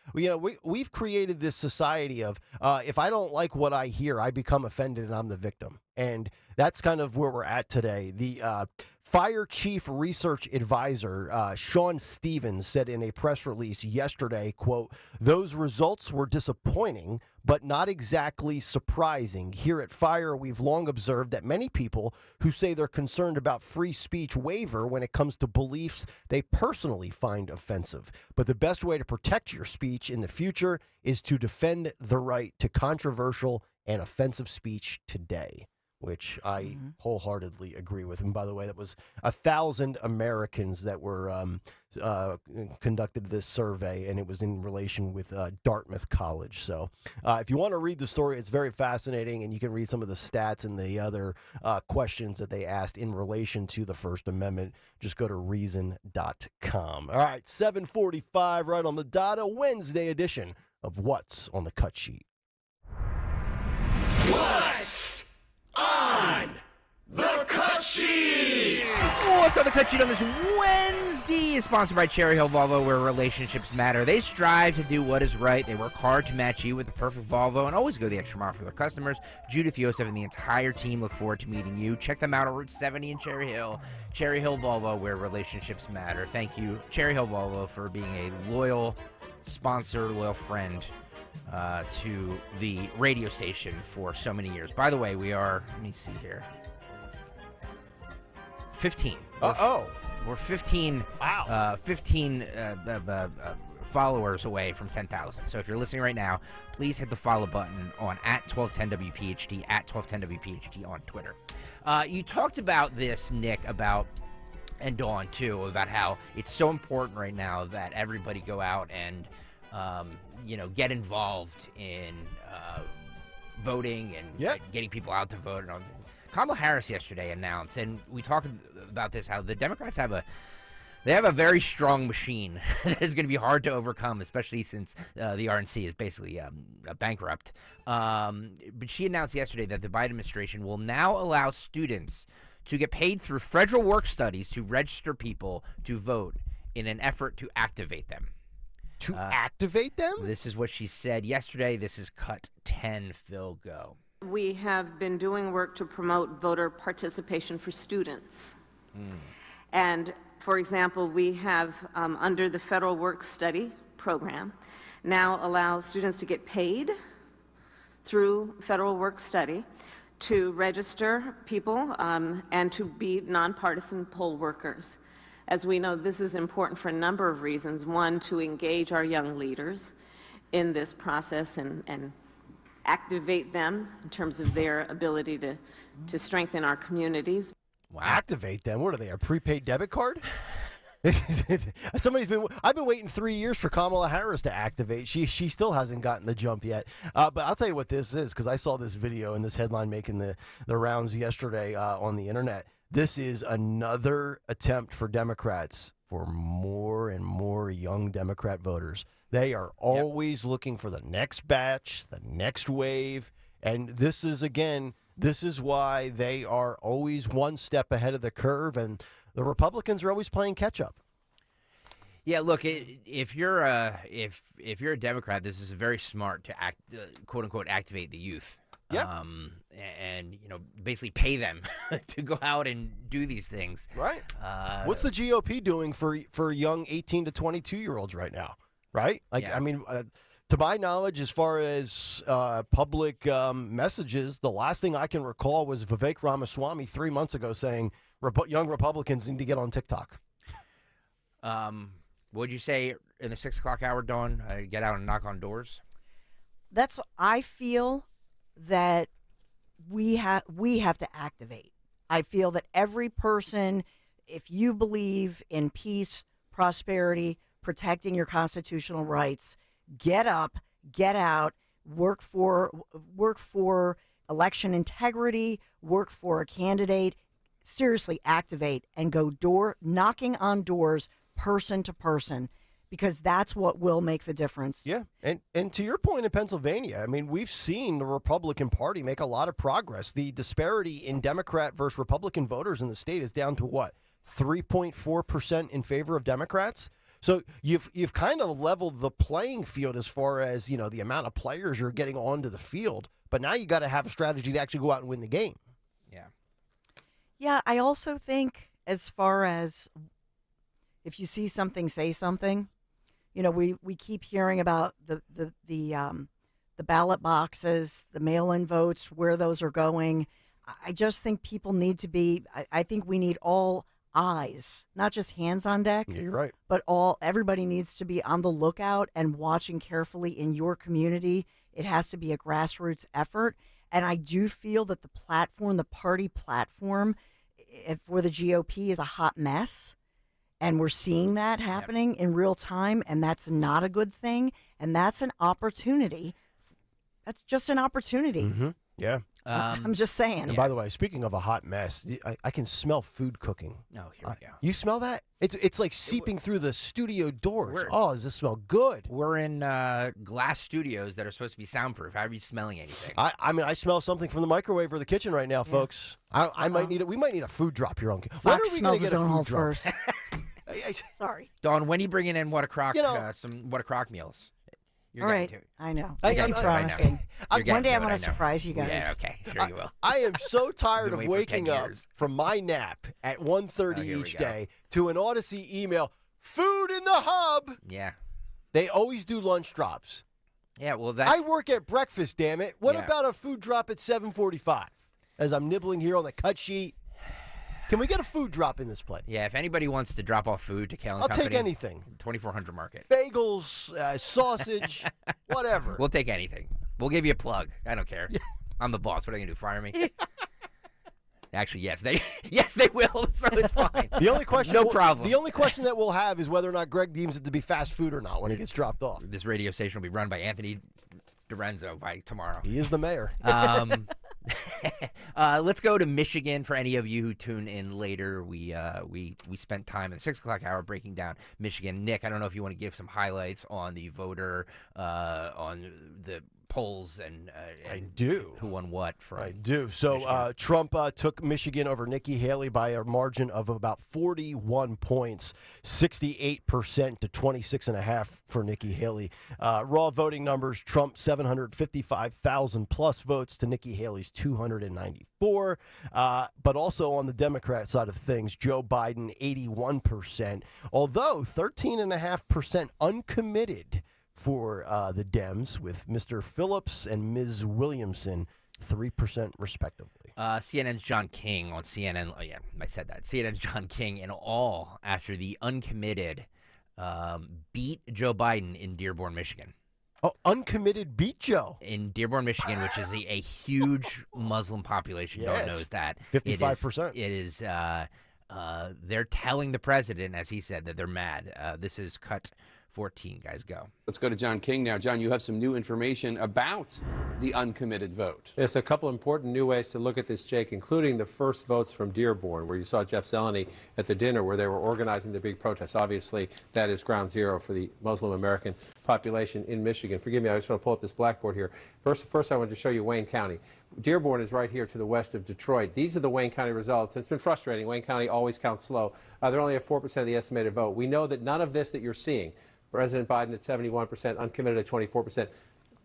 We've created this society of if I don't like what I hear, I become offended and I'm the victim. And that's kind of where we're at today. The Fire Chief Research Advisor, Sean Stevens, said in a press release yesterday, quote, "Those results were disappointing, but not exactly surprising. Here at Fire, we've long observed that many people who say they're concerned about free speech waver when it comes to beliefs they personally find offensive. But the best way to protect your speech in the future is to defend the right to controversial and offensive speech today," which I wholeheartedly agree with. And by the way, that was 1,000 Americans that were conducted this survey, and it was in relation with Dartmouth College. So if you want to read the story, it's very fascinating, and you can read some of the stats and the other questions that they asked in relation to the First Amendment. Just go to reason.com. All right, 7:45 right on the dot, a Wednesday edition of What's on the Cut Sheet. What's on the cut sheet? What's on the cut sheet on this Wednesday is sponsored by Cherry Hill Volvo, where relationships matter. They strive to do what is right. They work hard to match you with the perfect Volvo and always go the extra mile for their customers. Judith Yosef and the entire team look forward to meeting you. Check them out on Route 70 in Cherry Hill. Cherry Hill Volvo, where relationships matter. Thank you, Cherry Hill Volvo, for being a loyal sponsor, loyal friend to the radio station for so many years. By the way, we are, let me see here, 15. We're 15. Wow. 15 followers away from 10,000. So if you're listening right now, please hit the follow button on @1210WPHT, @1210WPHT on Twitter. You talked about this, Nick, and Dawn too, about how it's so important right now that everybody go out and get involved in voting and getting people out to vote. And Kamala Harris yesterday announced, and we talked about this, how the Democrats have a very strong machine that is going to be hard to overcome, especially since the RNC is basically bankrupt. But she announced yesterday that the Biden administration will now allow students to get paid through federal work studies to register people to vote in an effort to activate them. To activate them? This is what she said yesterday. This is Cut 10. Phil, go. We have been doing work to promote voter participation for students. And, for example, we have, under the Federal Work Study program, now allow students to get paid through Federal Work Study to register people and to be nonpartisan poll workers. As we know, this is important for a number of reasons. One, to engage our young leaders in this process and activate them in terms of their ability to strengthen our communities. Wow. Activate them? What are they, a prepaid debit card? I've been waiting 3 years for Kamala Harris to activate. She still hasn't gotten the jump yet. But I'll tell you what this is, because I saw this video and this headline making the rounds yesterday on the internet. this is another attempt for Democrats for more and more young Democrat voters. They are always looking for the next batch, the next wave. And this is why they are always one step ahead of the curve. And the Republicans are always playing catch up. Yeah, look, if you're a Democrat, this is very smart to quote unquote activate the youth. Yeah. And basically pay them to go out and do these things. Right. What's the GOP doing for young 18 to 22-year-olds right now? Right? I mean, to my knowledge, as far as public messages, the last thing I can recall was Vivek Ramaswamy 3 months ago saying young Republicans need to get on TikTok. What'd you say in the 6 o'clock hour, Dawn? Get out and knock on doors? I feel that we have to activate. I feel that every person, if you believe in peace, prosperity, protecting your constitutional rights, get up, get out, work for election integrity, work for a candidate, seriously activate and go knocking on doors person to person, because that's what will make the difference. Yeah, and to your point in Pennsylvania, I mean, we've seen the Republican Party make a lot of progress. The disparity in Democrat versus Republican voters in the state is down to what, 3.4% in favor of Democrats? So you've kind of leveled the playing field as far as, the amount of players you're getting onto the field. But now you got to have a strategy to actually go out and win the game. Yeah. Yeah, I also think as far as if you see something, say something. We keep hearing about the ballot boxes, the mail-in votes, where those are going. I just think people need to be. I think we need all eyes, not just hands on deck. Yeah, you're right. But everybody needs to be on the lookout and watching carefully in your community. It has to be a grassroots effort. And I do feel that the party platform for the GOP is a hot mess. And we're seeing that happening in real time. And that's not a good thing. And that's an opportunity. That's just an opportunity. Mm-hmm. Yeah. I'm just saying. And by the way, speaking of a hot mess, I can smell food cooking. Oh, here we go. You smell that? It's like seeping through the studio doors. Does this smell good? We're in glass studios that are supposed to be soundproof. How are you smelling anything? I mean, I smell something from the microwave or the kitchen right now, folks. We might need a food drop here on. When are we going to get a food drop? First. Sorry. Dawn, when are you bringing in what a crock meals? You're all right, to. I know. I'm promising. One day I'm going to surprise you guys. Yeah, okay, sure you will. I am so tired of waking up from my nap at 1:30 each day to an Odyssey email, food in the hub. Yeah. They always do lunch drops. Yeah, well, I work at breakfast, damn it. What about a food drop at 7:45 as I'm nibbling here on the cut sheet? Can we get a food drop in this place? Yeah, if anybody wants to drop off food to Kayal and I'll Company, take anything. 2400 Market. Bagels, sausage, whatever. We'll take anything. We'll give you a plug. I don't care. I'm the boss. What are they going to do, fire me? Actually, yes, they will, so it's fine. The only question, no problem. The only question that we'll have is whether or not Greg deems it to be fast food or not when it gets dropped off. This radio station will be run by Anthony DiRenzo by tomorrow. He is the mayor. Let's go to Michigan for any of you who tune in later. We spent time in the 6 o'clock hour breaking down Michigan. Nick, I don't know if you want to give some highlights on the voter, on the polls and I do. Who won what I do. So Trump took Michigan over Nikki Haley by a margin of about 41 points, 68% to 26.5% for Nikki Haley. Raw voting numbers, Trump 755,000 plus votes to Nikki Haley's 294. But also on the Democrat side of things, Joe Biden 81%, although 13.5% uncommitted for the Dems, with Mr. Phillips and Ms. Williamson 3% respectively. CNN's John King on CNN. Oh, yeah, I said that. CNN's John King in all after the uncommitted beat Joe Biden in Dearborn, Michigan. Oh, uncommitted beat Joe. In Dearborn, Michigan, which is a huge Muslim population. Yeah, God knows that. 55%. It is they're telling the president, as he said, that they're mad. This is cut 14, guys, go. Let's go to John King now. John, you have some new information about the uncommitted vote. There's a couple important new ways to look at this, Jake, including the first votes from Dearborn, where you saw Jeff Zeleny at the dinner where they were organizing the big protest. Obviously, that is ground zero for the Muslim American population in Michigan. Forgive me, I just want to pull up this blackboard here. First I wanted to show you Wayne County. Dearborn is right here to the west of Detroit. These are the Wayne County results. It's been frustrating. Wayne County always counts slow. They're only at 4% of the estimated vote. We know that none of this that you're seeing, President Biden at 71%, uncommitted at 24%,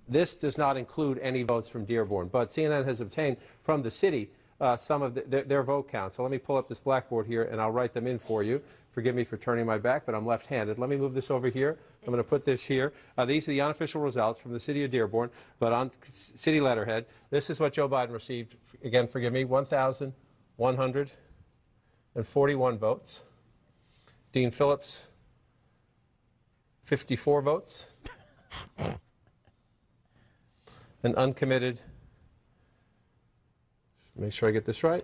this does not include any votes from Dearborn. But CNN has obtained from the city some of their vote counts. So let me pull up this blackboard here, and I'll write them in for you. Forgive me for turning my back, but I'm left-handed. Let me move this over here. I'm going to put this here. These are the unofficial results from the city of Dearborn, but on city letterhead, this is what Joe Biden received. Again, forgive me, 1,141 votes. Dean Phillips, 54 votes. And uncommitted, make sure I get this right,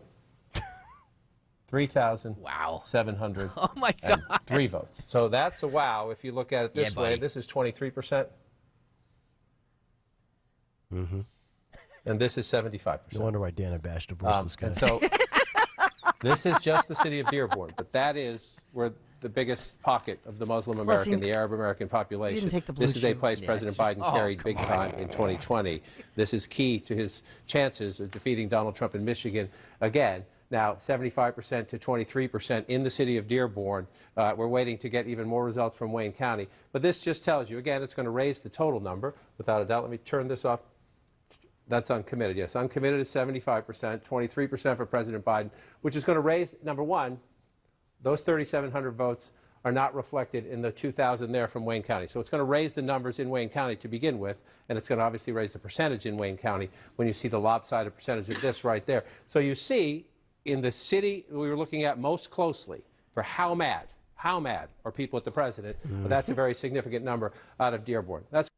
3,700. Oh my God. 3 votes. So that's a wow if you look at it this way. buddy. This is 23%. Mm-hmm. And this is 75%. No wonder why Dana Bash divorced this guy. And so this is just the city of Dearborn, but that is where the biggest pocket of the Muslim American, the Arab American population. take the blue This is a sheet. place President Biden carried big time in 2020. This is key to his chances of defeating Donald Trump in Michigan again. Now, 75% to 23% in the city of Dearborn. We're waiting to get even more results from Wayne County. But this just tells you, again, it's going to raise the total number, without a doubt. Let me turn this off. That's uncommitted, yes. Uncommitted is 75%, 23% for President Biden, which is going to raise, number one, those 3,700 votes are not reflected in the 2,000 there from Wayne County. So it's going to raise the numbers in Wayne County to begin with, and it's going to obviously raise the percentage in Wayne County when you see the lopsided percentage of this right there. So you see, in the city we were looking at most closely for how mad are people at the president, but that's a very significant number out of Dearborn. That's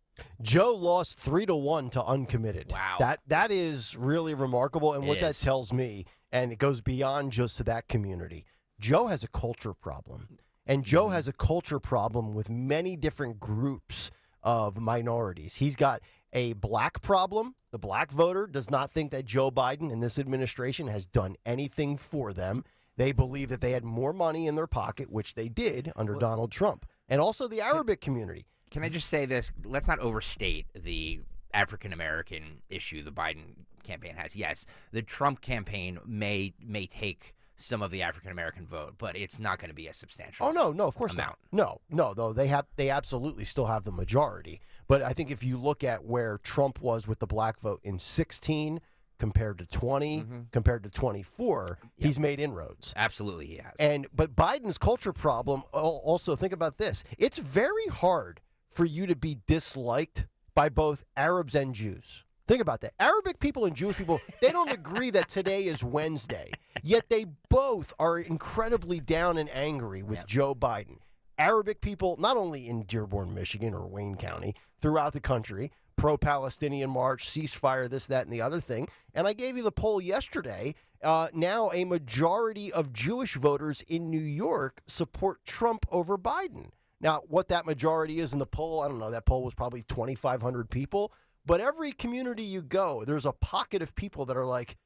Joe lost 3-1 to uncommitted. Wow. That is really remarkable. And what It that is. tells me, and it goes beyond just to that community, Joe has a culture problem. And Joe has a culture problem with many different groups of minorities. He's got a black problem. The black voter does not think that Joe Biden and this administration has done anything for them. They believe that they had more money in their pocket, which they did under Donald Trump. And also the Arabic community. Can I just say this? Let's not overstate the African-American issue the Biden campaign has. Yes, the Trump campaign may take some of the African-American vote, but it's not going to be a substantial No, of course amount. not. No, they absolutely still have the majority. But I think if you look at where Trump was with the black vote in 16 compared to 20, compared to 24, he's made inroads. Absolutely, he has. But Biden's culture problem, also think about this. It's very hard for you to be disliked by both Arabs and Jews. Think about that. Arabic people and Jewish people, they don't agree that today is Wednesday, yet they both are incredibly down and angry with Joe Biden. Arabic people, not only in Dearborn, Michigan, or Wayne County, throughout the country, pro-Palestinian march, ceasefire, this, that, and the other thing. And I gave you the poll yesterday. Now a majority of Jewish voters in New York support Trump over Biden. Now, what that majority is in the poll, I don't know. That poll was probably 2,500 people. But every community you go, there's a pocket of people that are like,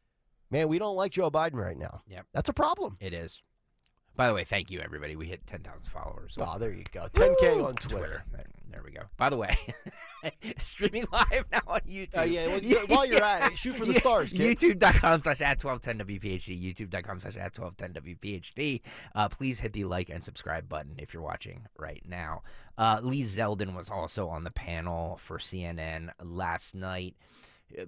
man, we don't like Joe Biden right now. Yep. That's a problem. It is. By the way, thank you, everybody. We hit 10,000 followers. Oh, there you go. 10K on Twitter. There we go. By the way, streaming live now on YouTube. While you're at it, shoot for the stars, kid. YouTube.com/@1210WPHT. YouTube.com/@1210WPHT. Please hit the like and subscribe button if you're watching right now. Lee Zeldin was also on the panel for CNN last night,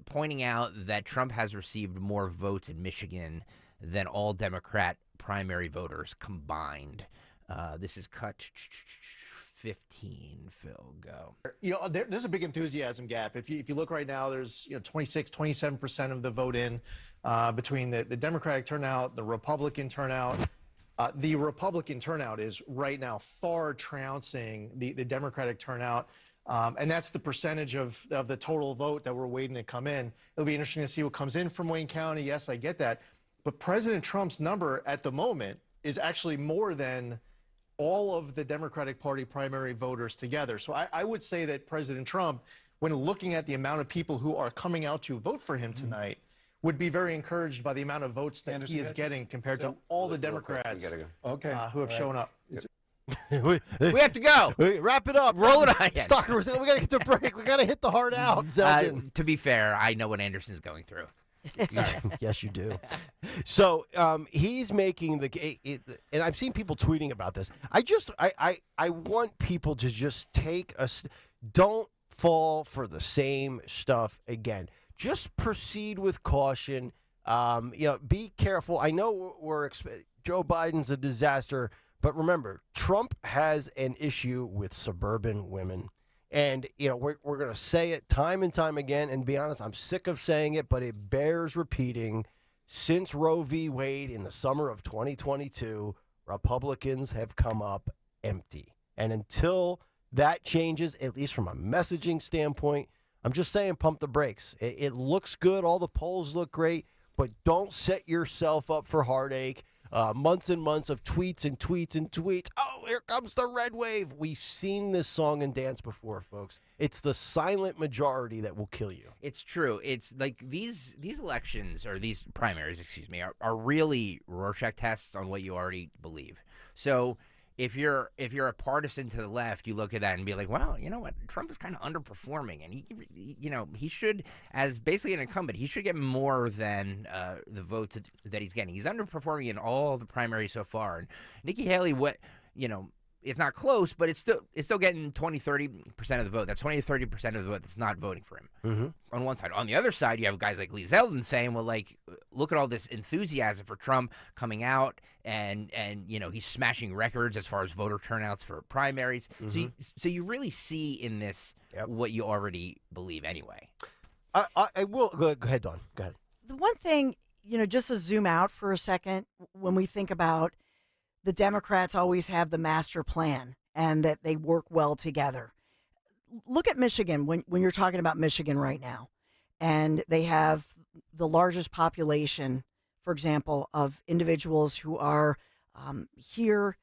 pointing out that Trump has received more votes in Michigan than all Democrat primary voters combined. This is cut 15. Phil, go. There's a big enthusiasm gap. If you look right now, there's 27% of the vote in between the Democratic turnout, the Republican turnout. The Republican turnout is right now far trouncing the Democratic turnout. And that's the percentage of the total vote that we're waiting to come in. It'll be interesting to see what comes in from Wayne County. Yes, I get that. But President Trump's number at the moment is actually more than all of the Democratic Party primary voters together. So I would say that President Trump, when looking at the amount of people who are coming out to vote for him tonight, would be very encouraged by the amount of votes that he is getting compared to all the Democrats who have shown up. We have to go. Wrap it up. Roll it on. Stalker, we got to get to break. We got to hit the heart out. To be fair, I know what Anderson's going through. Yes, you do. So he's making and I've seen people tweeting about this. I want people to just don't fall for the same stuff again. Just proceed with caution. Be careful. I know Joe Biden's a disaster, but remember, Trump has an issue with suburban women. And, we're going to say it time and time again. And be honest, I'm sick of saying it, but it bears repeating. Since Roe v. Wade in the summer of 2022, Republicans have come up empty. And until that changes, at least from a messaging standpoint, I'm just saying pump the brakes. It looks good. All the polls look great. But don't set yourself up for heartache. Months and months of tweets and tweets and tweets. Oh, here comes the red wave. We've seen this song and dance before, folks. It's the silent majority that will kill you. It's true. It's like these elections, or these primaries, excuse me, are really Rorschach tests on what you already believe. So if you're a partisan to the left, you look at that and be like, well, you know what? Trump is kind of underperforming, and he should, as basically an incumbent, he should get more than the votes that he's getting. He's underperforming in all the primaries so far. And Nikki Haley, it's not close, but it's still getting 20-30% of the vote. That's 20-30% of the vote that's not voting for him on one side. On the other side, you have guys like Lee Zeldin saying, well, like, look at all this enthusiasm for Trump coming out, and he's smashing records as far as voter turnouts for primaries. So you really see in this what you already believe anyway. I will. Go ahead, Dawn. Go ahead. The one thing, just to zoom out for a second, when we think about the Democrats always have the master plan and that they work well together. Look at Michigan when you're talking about Michigan right now. And they have the largest population, for example, of individuals who are here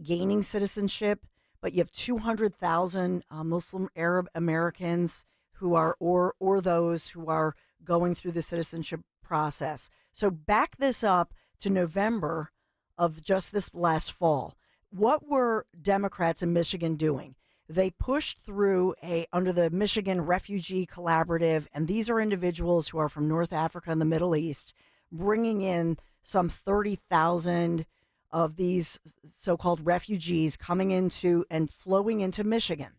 gaining citizenship, but you have 200,000 Muslim Arab Americans who are, or those who are going through the citizenship process. So back this up to November of just this last fall. What were Democrats in Michigan doing? They pushed through under the Michigan Refugee Collaborative, and these are individuals who are from North Africa and the Middle East, bringing in some 30,000 of these so-called refugees coming into and flowing into Michigan.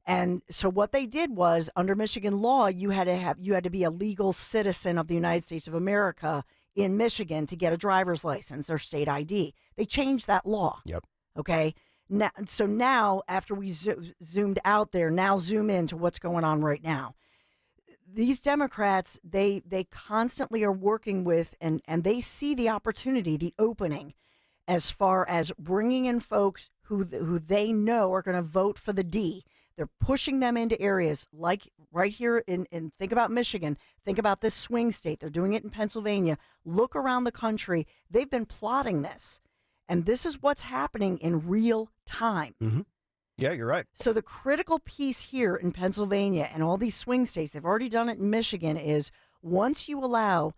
And so what they did was, under Michigan law, you had to be a legal citizen of the United States of America in Michigan to get a driver's license or state ID. They changed that law. Yep. Okay. Now, after we zoomed out there, now zoom into what's going on right now. These Democrats, they constantly are working with, and they see the opportunity, the opening, as far as bringing in folks who they know are going to vote for the D. They're pushing them into areas like right here in think about Michigan, think about this swing state. They're doing it in Pennsylvania. Look around the country. They've been plotting this. And this is what's happening in real time. Mm-hmm. Yeah, you're right. So the critical piece here in Pennsylvania and all these swing states, they've already done it in Michigan, is once you allow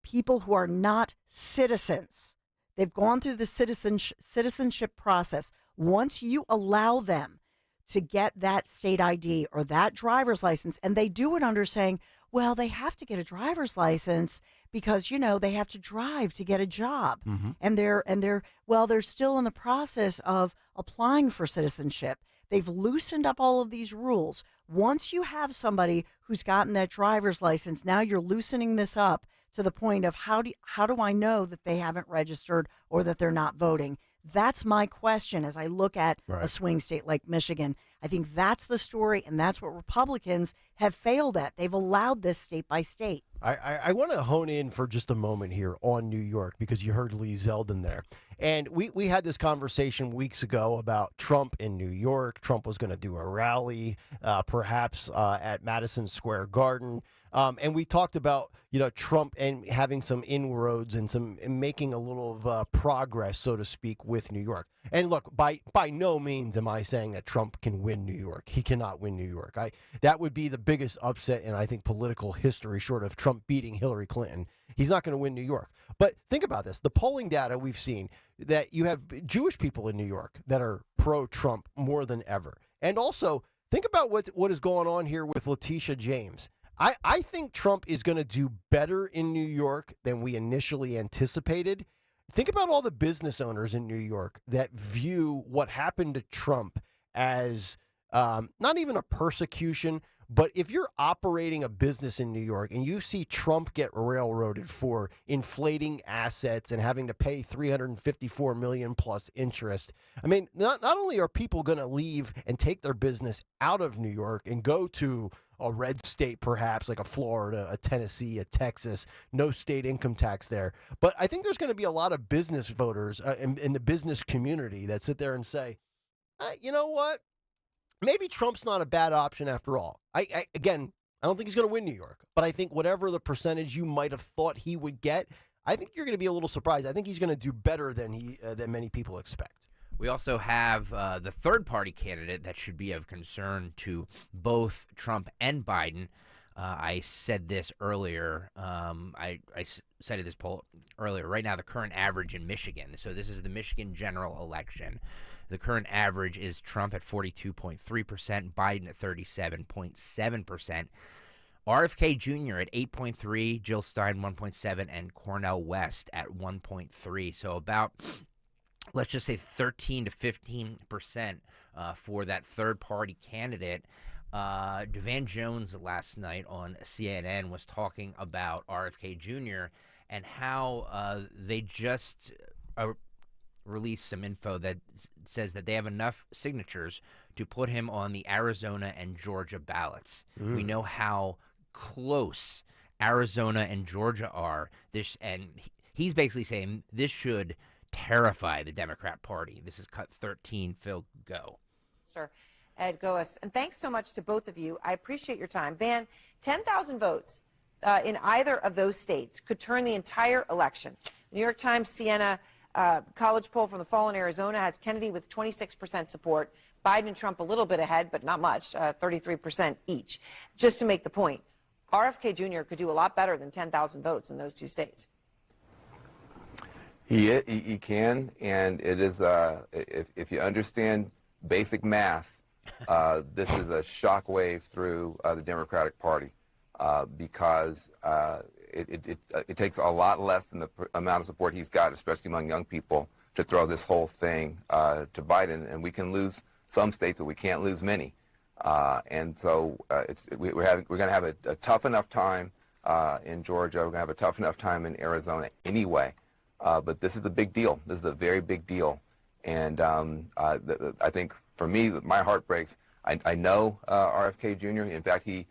people who are not citizens, they've gone through the citizenship process, once you allow them to get that state ID or that driver's license, and they do it under saying, well, they have to get a driver's license because, they have to drive to get a job. Mm-hmm. And they're still in the process of applying for citizenship. They've loosened up all of these rules. Once you have somebody who's gotten that driver's license, now you're loosening this up to the point of how do I know that they haven't registered or that they're not voting? That's my question as I look at a swing state like Michigan. I think that's the story, and that's what Republicans have failed at. They've allowed this state by state. I want to hone in for just a moment here on New York, because you heard Lee Zeldin there. And we had this conversation weeks ago about Trump in New York. Trump was going to do a rally, perhaps at Madison Square Garden. And we talked about, Trump and having some inroads and making a little of progress, so to speak, with New York. And look, by no means am I saying that Trump can win New York. He cannot win New York. That would be the biggest upset in, I think, political history, short of Trump beating Hillary Clinton. He's not going to win New York. But think about this. The polling data we've seen, that you have Jewish people in New York that are pro-Trump more than ever. And also, think about what is going on here with Letitia James. I think Trump is going to do better in New York than we initially anticipated. Think about all the business owners in New York that view what happened to Trump as not even a persecution, but if you're operating a business in New York and you see Trump get railroaded for inflating assets and having to pay $354 million plus interest, I mean, not only are people going to leave and take their business out of New York and go to a red state, perhaps like a Florida, a Tennessee, a Texas, no state income tax there. But I think there's going to be a lot of business voters in the business community that sit there and say, you know what? Maybe Trump's not a bad option after all. Again, I don't think he's going to win New York, but I think whatever the percentage you might have thought he would get, I think you're going to be a little surprised. I think he's going to do better than many people expect. We also have the third-party candidate that should be of concern to both Trump and Biden. I said this earlier. I cited this poll earlier. Right now, the current average in Michigan. So this is the Michigan general election. The current average is Trump at 42.3%, Biden at 37.7%. RFK Jr. at 8.3%, Jill Stein 1.7%, and Cornel West at 1.3%. So about, let's just say 13 to 15% for that third-party candidate. DeVan Jones last night on CNN was talking about RFK Jr. and how they just released some info that says that they have enough signatures to put him on the Arizona and Georgia ballots. We know how close Arizona and Georgia are. He's basically saying this should terrify the Democrat Party. This is cut 13. Phil, go. Ed Goas. And thanks so much to both of you. I appreciate your time. Van, 10,000 votes in either of those states could turn the entire election. New York Times Siena college poll from the fall in Arizona has Kennedy with 26% support, Biden and Trump a little bit ahead, but not much, 33% each. Just to make the point, RFK Jr. could do a lot better than 10,000 votes in those two states. He can, and it is, if you understand basic math, this is a shockwave through the Democratic Party because it takes a lot less than the amount of support he's got, especially among young people, to throw this whole thing to Biden. And we can lose some states, but we can't lose many. And so we're going to have a tough enough time in Georgia. We're going to have a tough enough time in Arizona anyway. But this is a big deal. This is a very big deal. And I think, for me, my heart breaks. I know RFK Jr. In fact, he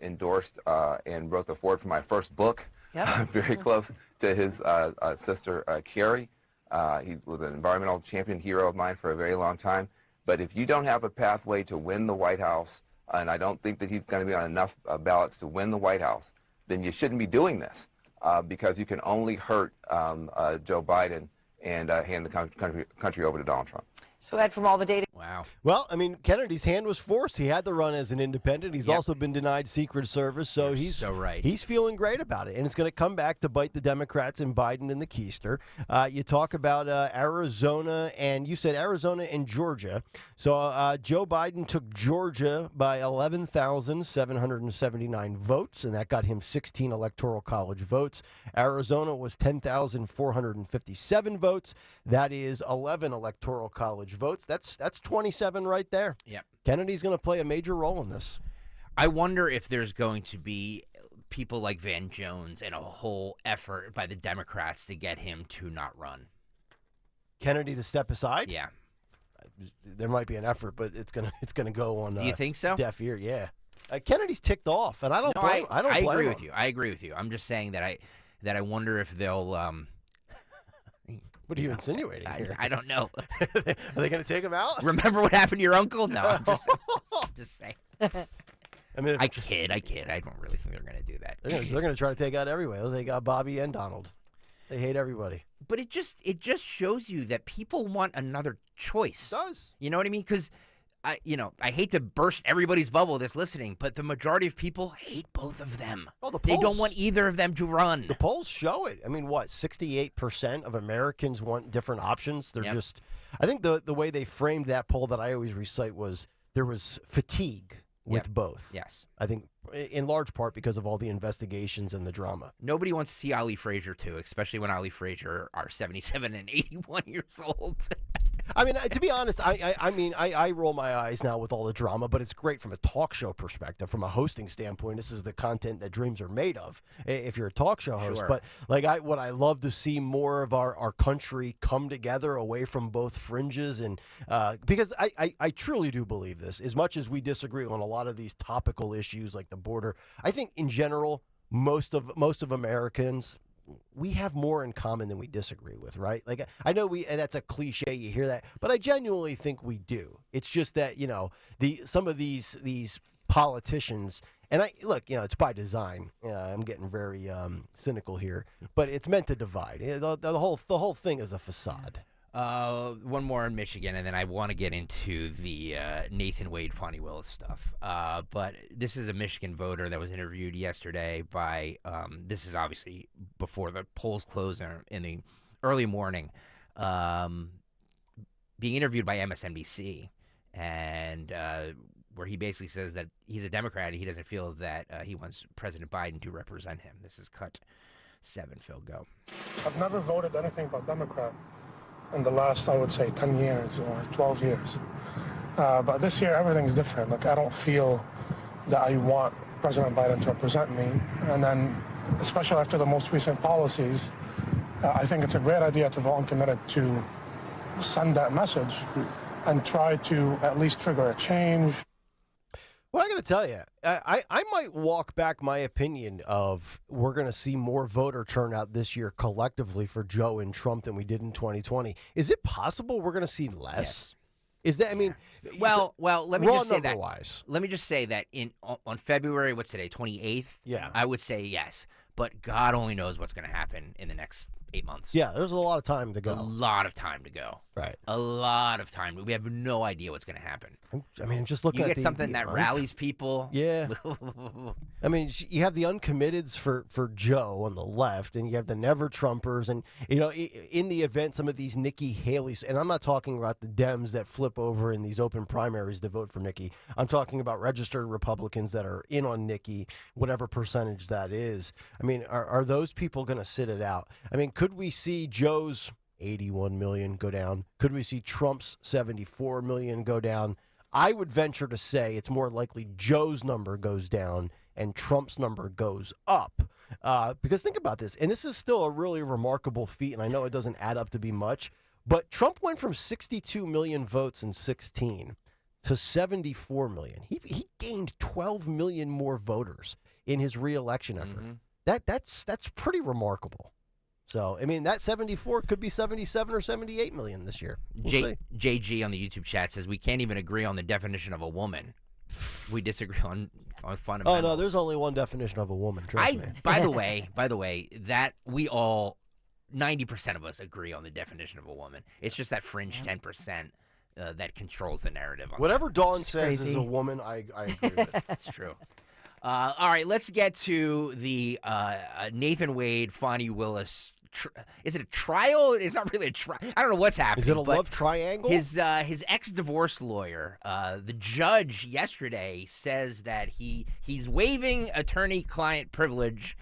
endorsed and wrote the foreword for my first book. Yep. Very close to his sister, Carrie. He was an environmental champion hero of mine for a very long time. But if you don't have a pathway to win the White House, and I don't think that he's going to be on enough ballots to win the White House, then you shouldn't be doing this because you can only hurt Joe Biden and hand the country over to Donald Trump. So, Ed, from all the data. Wow. Well, I mean, Kennedy's hand was forced. He had to run as an independent. He's also been denied Secret Service, so he's so right. He's feeling great about it, and it's going to come back to bite the Democrats and Biden in the keister. You talk about Arizona, and you said Arizona and Georgia. So Joe Biden took Georgia by 11,779 votes, and that got him 16 Electoral College votes. Arizona was 10,457 votes. That is 11 Electoral College votes. That's 27 right there. Yep. Kennedy's going to play a major role in this. I wonder if there's going to be people like Van Jones and a whole effort by the Democrats to get him to not run. Kennedy to step aside? Yeah. There might be an effort, but it's gonna go on. Do you think so? Deaf ear, yeah. Kennedy's ticked off, and I don't. I agree with you. I agree with you. I'm just saying that I wonder if they'll. What are you insinuating here? I don't know. Are they going to take him out? Remember what happened to your uncle? No, I'm just saying. I mean, I kid. I don't really think they're going to do that. They're going to try to take out everybody. They'll take out Bobby and Donald. They hate everybody. But it just shows you that people want another choice. It does. You know what I mean? Because I hate to burst everybody's bubble that's listening, but the majority of people hate both of them. Oh, they don't want either of them to run. The polls show it. I mean, what, 68% of Americans want different options? They're just, I think the way they framed that poll that I always recite was there was fatigue with both. Yes. I think in large part because of all the investigations and the drama. Nobody wants to see Ali Frazier, too, especially when Ali Frazier are 77 and 81 years old. I mean, to be honest, I roll my eyes now with all the drama, but it's great from a talk show perspective. From a hosting standpoint, this is the content that dreams are made of if you're a talk show host. Sure. But what I love to see more of our country come together away from both fringes, and because I truly do believe this. As much as we disagree on a lot of these topical issues like the border, I think in general, most of Americans, we have more in common than we disagree with, right? Like, I know that's a cliche, you hear that, but I genuinely think we do. It's just that, some of these politicians, and it's by design. I'm getting very cynical here, but it's meant to divide. The whole thing is a facade. One more in Michigan, and then I want to get into the Nathan Wade, Fonnie Willis stuff. But this is a Michigan voter that was interviewed yesterday by, this is obviously before the polls close in the early morning, being interviewed by MSNBC, and where he basically says that he's a Democrat and he doesn't feel that he wants President Biden to represent him. This is cut 7, Phil, go. I've never voted anything but Democrat in the last, I would say, 10 years or 12 years. But this year, everything's different. Like, I don't feel that I want President Biden to represent me. And then, especially after the most recent policies, I think it's a great idea to vote uncommitted to send that message and try to at least trigger a change. Well, I got to tell you, I might walk back my opinion of we're going to see more voter turnout this year collectively for Joe and Trump than we did in 2020. Is it possible we're going to see less? Yes. Is that? I mean, well, let me just say that. Wise. Let me just say that on February, what's today, 28th? Yeah, I would say yes, but God only knows what's going to happen in the next 8 months. Yeah, there's a lot of time to go. A lot of time to go. Right. A lot of time. We have no idea what's going to happen. I'm just looking you at get something that rallies people. Yeah. I mean, you have the uncommitteds for Joe on the left, and you have the never Trumpers, and in the event some of these Nikki Haley's, and I'm not talking about the Dems that flip over in these open primaries to vote for Nikki. I'm talking about registered Republicans that are in on Nikki, whatever percentage that is. I mean, are those people going to sit it out? I mean, could we see Joe's 81 million go down? Could we see Trump's 74 million go down? I would venture to say it's more likely Joe's number goes down and Trump's number goes up. Because think about this, and this is still a really remarkable feat, and I know it doesn't add up to be much, but Trump went from 62 million votes in 2016 to 74 million. He gained 12 million more voters in his reelection effort. Mm-hmm. That's pretty remarkable. So, I mean, that 74 could be 77 or 78 million this year. We'll JG on the YouTube chat says we can't even agree on the definition of a woman. We disagree on fundamentals. Oh, no, there's only one definition of a woman. Trust me. By the way, that we all, 90% of us agree on the definition of a woman. It's just that fringe 10% that controls the narrative. Whatever Dawn says is a woman, I agree with. That's true. All right, let's get to the Nathan Wade, Fonnie Willis. Is it a trial? It's not really a trial. I don't know what's happening. Is it a love triangle? His ex-divorce lawyer, the judge yesterday says that he's waiving attorney-client privilege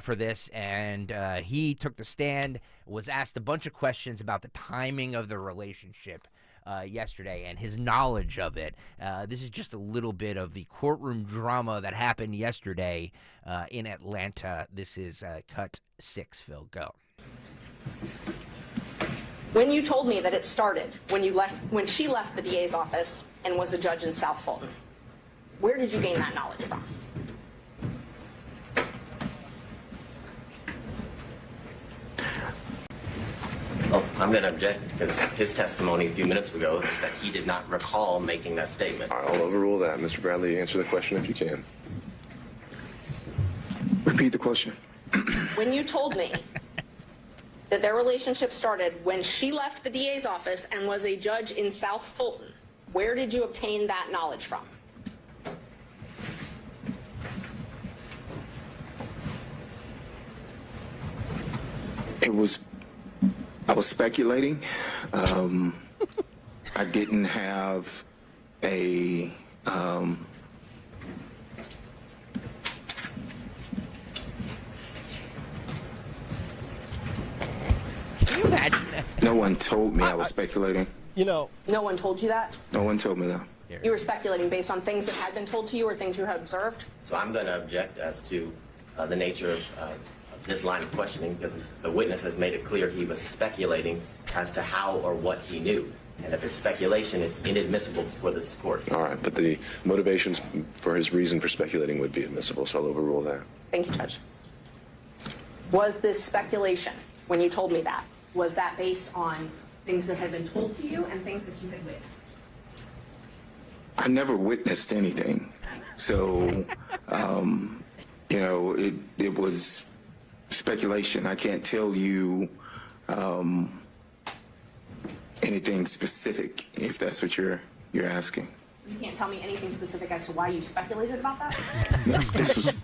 for this, and he took the stand, was asked a bunch of questions about the timing of the relationship yesterday and his knowledge of it. This is just a little bit of the courtroom drama that happened yesterday in Atlanta. This is cut 6, Phil. Go. When you told me that it started when she left the DA's office and was a judge in South Fulton, where did you gain that knowledge from? Well, I'm going to object because his testimony a few minutes ago is that he did not recall making that statement. I'll overrule that. Mr. Bradley, answer the question if you can. Repeat the question. When you told me that their relationship started when she left the DA's office and was a judge in South Fulton. Where did you obtain that knowledge from? I was speculating. I didn't have a Can you imagine that? no one told me I was speculating. No one told you that? No one told me that. You were speculating based on things that had been told to you or things you had observed? So I'm going to object as to the nature of this line of questioning, because the witness has made it clear he was speculating as to how or what he knew. And if it's speculation, it's inadmissible before this court. All right, but the motivations for his reason for speculating would be admissible, so I'll overrule that. Thank you, Judge. Was this speculation, when you told me that, was that based on things that had been told to you and things that you had witnessed? I never witnessed anything. So, it was speculation. I can't tell you anything specific, if that's what you're asking. You can't tell me anything specific as to why you speculated about that? No, this was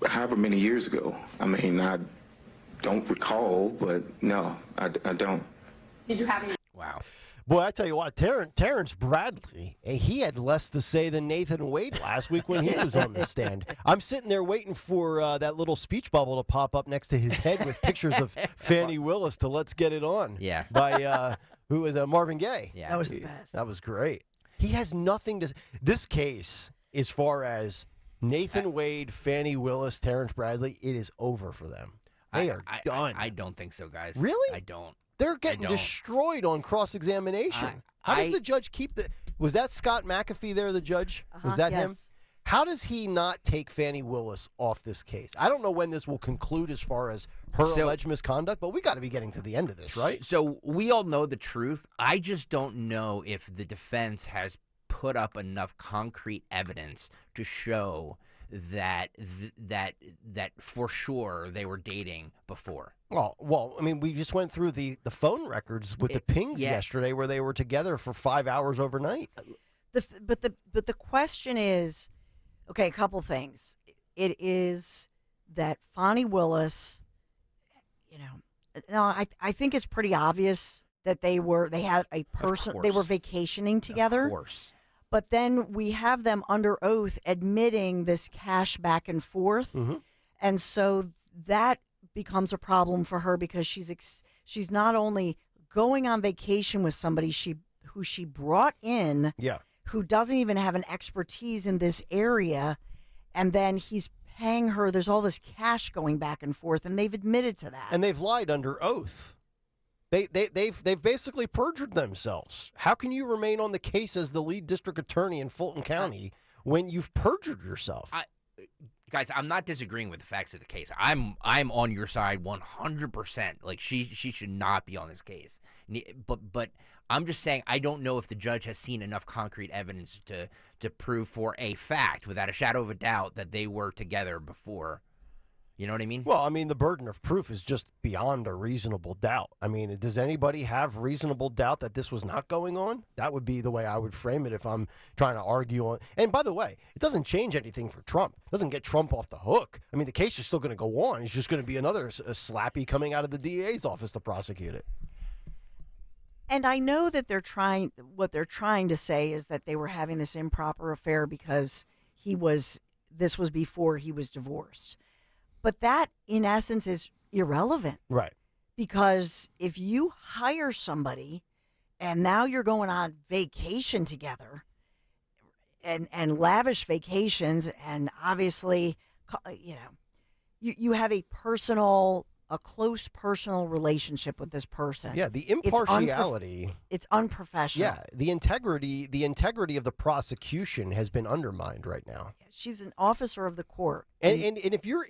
however many years ago. I mean, I don't recall, but no, I don't. Did you have any? Wow. Boy, I tell you what, Terrence Bradley, he had less to say than Nathan Wade last week when he was on the stand. I'm sitting there waiting for that little speech bubble to pop up next to his head with pictures of Fannie Willis to Let's Get It On. Yeah. By, who was Marvin Gaye. Yeah. That was the best. That was great. He has nothing to. This case, as far as Nathan Wade, Fannie Willis, Terrence Bradley, it is over for them. They are done. I don't think so, guys. Really? I don't. They're getting destroyed on cross-examination. How does the judge keep the... Was that Scott McAfee there, the judge? Was that him? How does he not take Fannie Willis off this case? I don't know when this will conclude as far as her alleged misconduct, but we got to be getting to the end of this, right? So we all know the truth. I just don't know if the defense has put up enough concrete evidence to show that for sure they were dating before. Well, I mean, we just went through the phone records with the pings yesterday, where they were together for 5 hours overnight. But the question is, okay, a couple things. It is that Fannie Willis, I think it's pretty obvious that they had a person, they were vacationing together. Of course. But then we have them under oath admitting this cash back and forth. Mm-hmm. And so that becomes a problem for her, because she's not only going on vacation with somebody who she brought in, who doesn't even have an expertise in this area, and then he's paying her. There's all this cash going back and forth, and they've admitted to that. And they've lied under oath. They've basically perjured themselves. How can you remain on the case as the lead district attorney in Fulton County when you've perjured yourself? Guys, I'm not disagreeing with the facts of the case. I'm on your side 100%. Like, she should not be on this case. But I'm just saying, I don't know if the judge has seen enough concrete evidence to prove for a fact, without a shadow of a doubt, that they were together before. You know what I mean? Well, I mean, the burden of proof is just beyond a reasonable doubt. I mean, does anybody have reasonable doubt that this was not going on? That would be the way I would frame it if I'm trying to argue on. And by the way, it doesn't change anything for Trump. It doesn't get Trump off the hook. I mean, the case is still going to go on. It's just going to be another slappy coming out of the DA's office to prosecute it. And I know that what they're trying to say is that they were having this improper affair because this was before he was divorced. But that, in essence, is irrelevant. Right. Because if you hire somebody and now you're going on vacation together and lavish vacations, and obviously, you have a close personal relationship with this person. Yeah, the impartiality. It's unprofessional. Yeah, the integrity of the prosecution has been undermined right now. She's an officer of the court. And if you're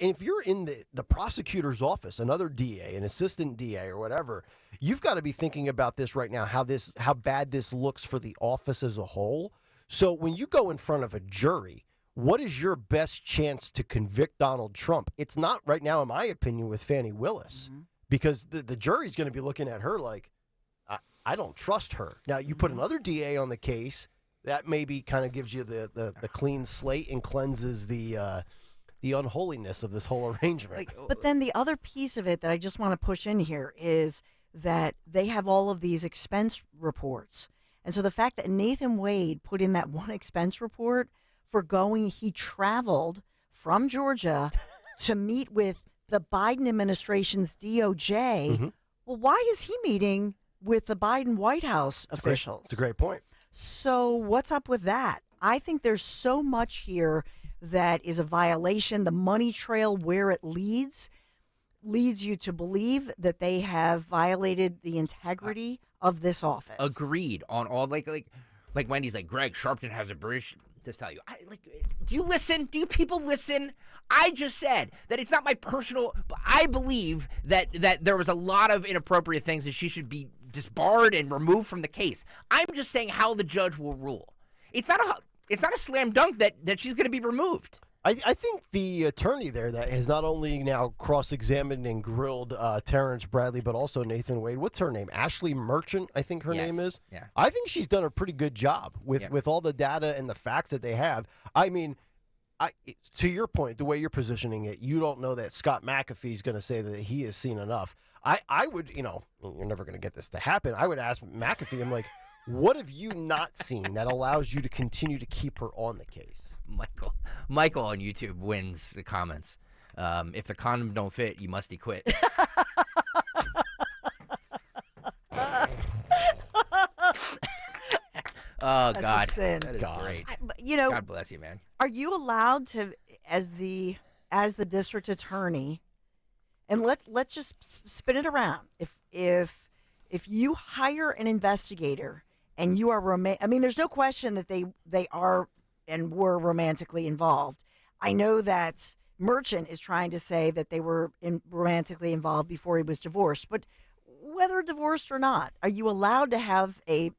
in the prosecutor's office, another DA, an assistant DA or whatever, you've got to be thinking about this right now, how bad this looks for the office as a whole. So when you go in front of a jury, what is your best chance to convict Donald Trump? It's not right now, in my opinion, with Fannie Willis. Mm-hmm. because the jury's going to be looking at her like, I don't trust her. Now, you put another DA on the case, that maybe kind of gives you the clean slate and cleanses the unholiness of this whole arrangement. But then the other piece of it that I just want to push in here is that they have all of these expense reports. And so the fact that Nathan Wade put in that one expense report for he traveled from Georgia to meet with the Biden administration's DOJ. Well, why is he meeting with the Biden White House officials? It's a great point. So what's up with that? I think there's so much here that is a violation. The money trail, where it leads you to believe that they have violated the integrity of this office. Agreed on all, like Wendy's like, Greg Sharpton has a British to tell you. Do you listen? Do you people listen? I just said that it's not my personal, but I believe that there was a lot of inappropriate things that she should be disbarred and removed from the case. I'm just saying how the judge will rule. It's not a slam dunk that she's going to be removed. I think the attorney there that has not only now cross-examined and grilled Terrence Bradley, but also Nathan Wade. What's her name? Ashley Merchant, I think her name is. Yeah. I think she's done a pretty good job with all the data and the facts that they have. I mean, to your point, the way you're positioning it, you don't know that Scott McAfee is going to say that he has seen enough. I would, you're never going to get this to happen. I would ask McAfee, I'm like, what have you not seen that allows you to continue to keep her on the case? Michael on YouTube wins the comments. If the condom don't fit, you must quit. Oh, That's God. a sin. That is great. God bless you, man. Are you allowed to, as the district attorney, and let's just spin it around. If you hire an investigator and you are there's no question that they are and were romantically involved. I know that Merchant is trying to say that they were romantically involved before he was divorced, but whether divorced or not, are you allowed to have an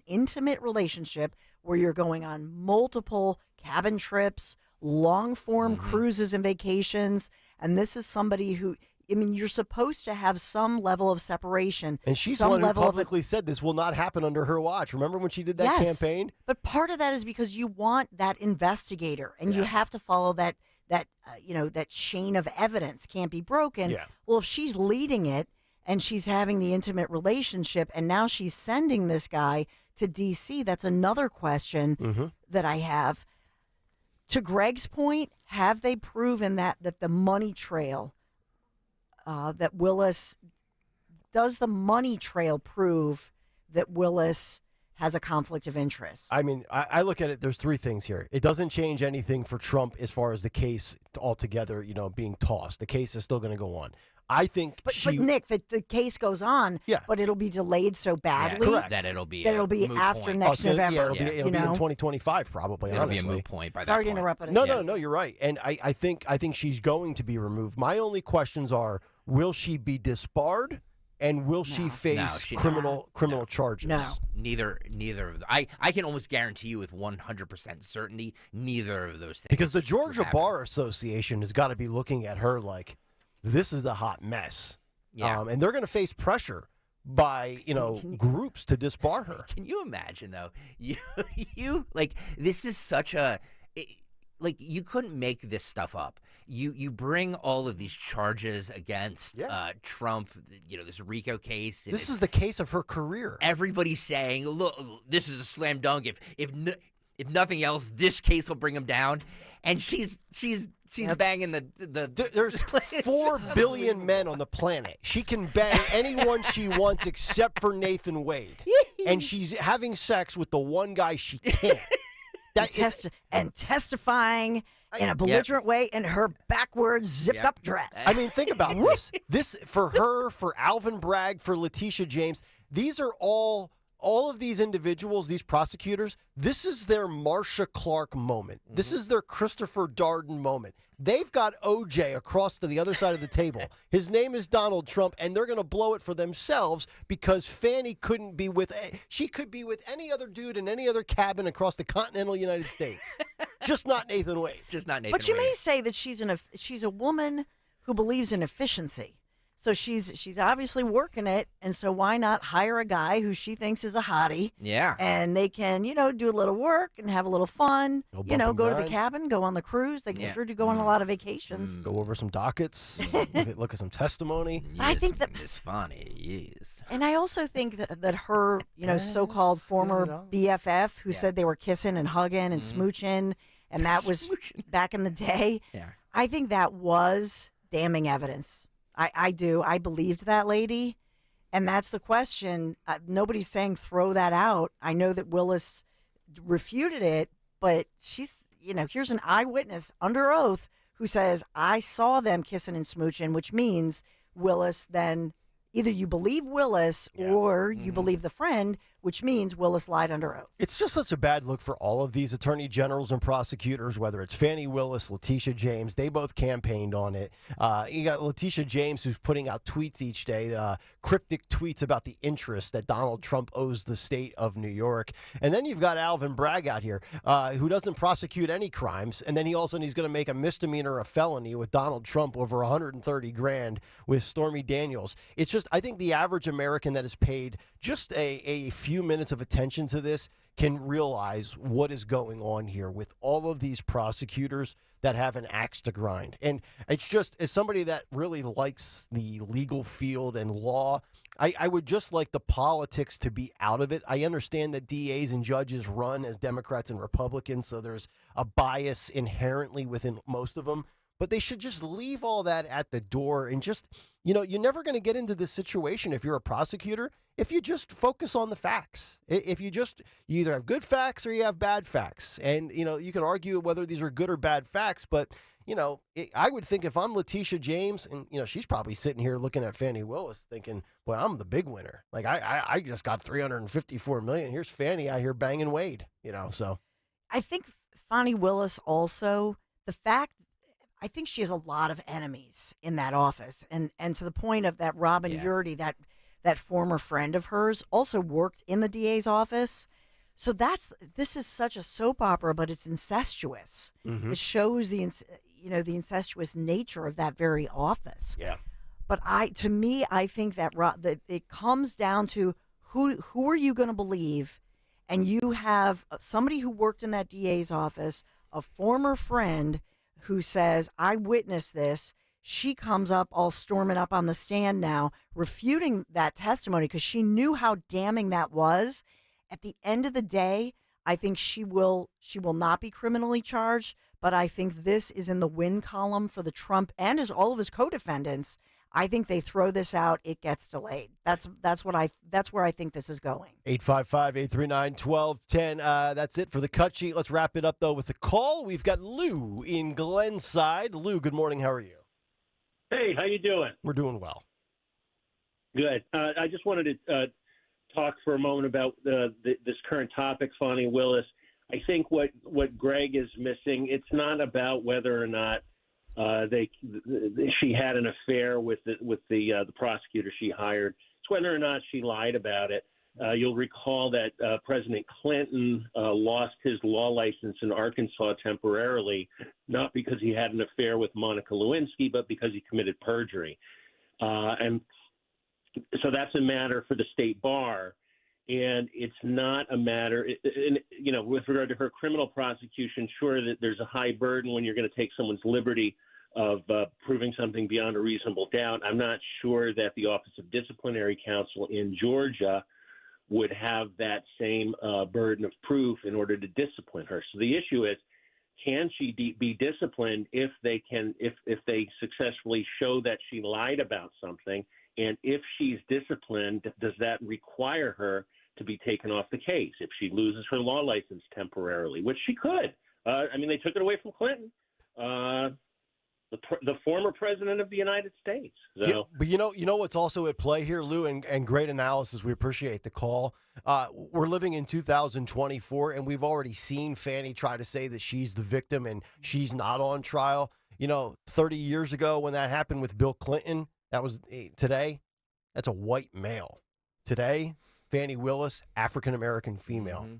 intimate relationship where you're going on multiple cabin trips, long-form cruises and vacations, and this is somebody who, you're supposed to have some level of separation. And she's the one who publicly said this will not happen under her watch. Remember when she did that campaign? But part of that is because you want that investigator, and you have to follow that chain of evidence can't be broken. Yeah. Well, if she's leading it and she's having the intimate relationship, and now she's sending this guy to D.C., that's another question that I have. To Greg's point, have they proven that the money trail, that Willis, does the money trail prove that Willis has a conflict of interest? I mean, I look at it, there's three things here. It doesn't change anything for Trump as far as the case altogether, being tossed. The case is still going to go on. I think but Nick, the case goes on, but it'll be delayed so badly that it'll be after next November. It'll be in 2025 probably. It'll honestly. be a moot point by that Sorry point. to interrupt. No, you're right. And I think she's going to be removed. My only questions are, will she be disbarred? And will she face criminal charges? No. Neither of them. I can almost guarantee you with 100% certainty, neither of those things. Because the Georgia Bar Association has got to be looking at her like, this is a hot mess. Yeah. And they're going to face pressure by, groups to disbar her. Can you imagine, though? You like, this is such a... you couldn't make this stuff up. You bring all of these charges against Trump, this RICO case. This is the case of her career. Everybody's saying, look, this is a slam dunk. If nothing else, this case will bring him down. And she's banging the There's 4 billion men on the planet. She can bang anyone she wants except for Nathan Wade. And she's having sex with the one guy she can't. And testifying in a belligerent way in her backwards zipped up dress. I mean, think about this. This, for her, for Alvin Bragg, for Letitia James, these are all of these individuals, these prosecutors, this is their Marcia Clark moment. This is their Christopher Darden moment. They've got OJ across to the other side of the table. His name is Donald Trump, and they're going to blow it for themselves because Fannie couldn't be she could be with any other dude in any other cabin across the continental United States. Just not Nathan Wade. Just not Nathan But you Wade. may say that she's a woman who believes in efficiency. So she's obviously working it, and so why not hire a guy who she thinks is a hottie? Yeah. And they can, do a little work and have a little fun. Go bump Go and to the grind. cabin, go on the cruise. They can Yeah. sure do go on a lot of vacations. Go over some dockets, look at some testimony. I think that Miss Funny, yes. And I also think that her, so-called former BFF who said they were kissing and hugging and smooching, and that was back in the day. Yeah. I think that was damning evidence. I do. I believed that lady. And that's the question. Nobody's saying throw that out. I know that Willis refuted it, but she's, here's an eyewitness under oath who says, I saw them kissing and smooching, which means Willis then either you believe Willis or you believe the friend, which means Willis lied under oath. It's just such a bad look for all of these attorney generals and prosecutors, whether it's Fannie Willis, Letitia James. They both campaigned on it. You got Letitia James, who's putting out tweets each day, cryptic tweets about the interest that Donald Trump owes the state of New York. And then you've got Alvin Bragg out here, who doesn't prosecute any crimes. And then he's going to make a misdemeanor a felony with Donald Trump over $130,000 with Stormy Daniels. It's just, I think the average American that is paid just a few minutes of attention to this can realize what is going on here with all of these prosecutors that have an axe to grind. And it's just, as somebody that really likes the legal field and law, I would just like the politics to be out of it. I understand that DAs and judges run as Democrats and Republicans, so there's a bias inherently within most of them. But they should just leave all that at the door and just, you're never going to get into this situation if you're a prosecutor if you just focus on the facts. If you either have good facts or you have bad facts. And, you can argue whether these are good or bad facts, but, I would think if I'm Letitia James and, she's probably sitting here looking at Fannie Willis thinking, boy, I'm the big winner. Like, I just got $354 million. Here's Fannie out here banging Wade, so. I think Fannie Willis also, I think she has a lot of enemies in that office. And to the point of that Robin Yurdy, that former friend of hers, also worked in the DA's office. So this is such a soap opera, but it's incestuous. Mm-hmm. It shows the incestuous nature of that very office. Yeah. But I think that it comes down to who are you going to believe? And you have somebody who worked in that DA's office, a former friend who says, I witnessed this. She comes up all storming up on the stand now, refuting that testimony because she knew how damning that was. At the end of the day, I think she will not be criminally charged, but I think this is in the win column for the Trump and all of his co-defendants. I think they throw this out, it gets delayed. That's where I think this is going. 855-839-1210. That's it for the cut sheet. Let's wrap it up though with the call. We've got Lou in Glenside. Lou, good morning. How are you? Hey, how you doing? We're doing well. Good. I just wanted to talk for a moment about this current topic, Fannie Willis. I think what Greg is missing, it's not about whether or not she had an affair with the prosecutor she hired. It's whether or not she lied about it. You'll recall that President Clinton lost his law license in Arkansas temporarily, not because he had an affair with Monica Lewinsky, but because he committed perjury. And so that's a matter for the state bar. And it's not a matter, with regard to her criminal prosecution, sure that there's a high burden when you're going to take someone's liberty of proving something beyond a reasonable doubt. I'm not sure that the Office of Disciplinary Counsel in Georgia would have that same burden of proof in order to discipline her. So the issue is, can she be disciplined if they successfully show that she lied about something? And if she's disciplined, does that require her to be taken off the case if she loses her law license temporarily, which she could? They took it away from Clinton, the former president of the United States. So. Yeah, but you know what's also at play here, Lou, and great analysis. We appreciate the call. We're living in 2024, and we've already seen Fannie try to say that she's the victim and she's not on trial. 30 years ago when that happened with Bill Clinton, that was today. That's a white male. Today, Fannie Willis, African-American female. Mm-hmm.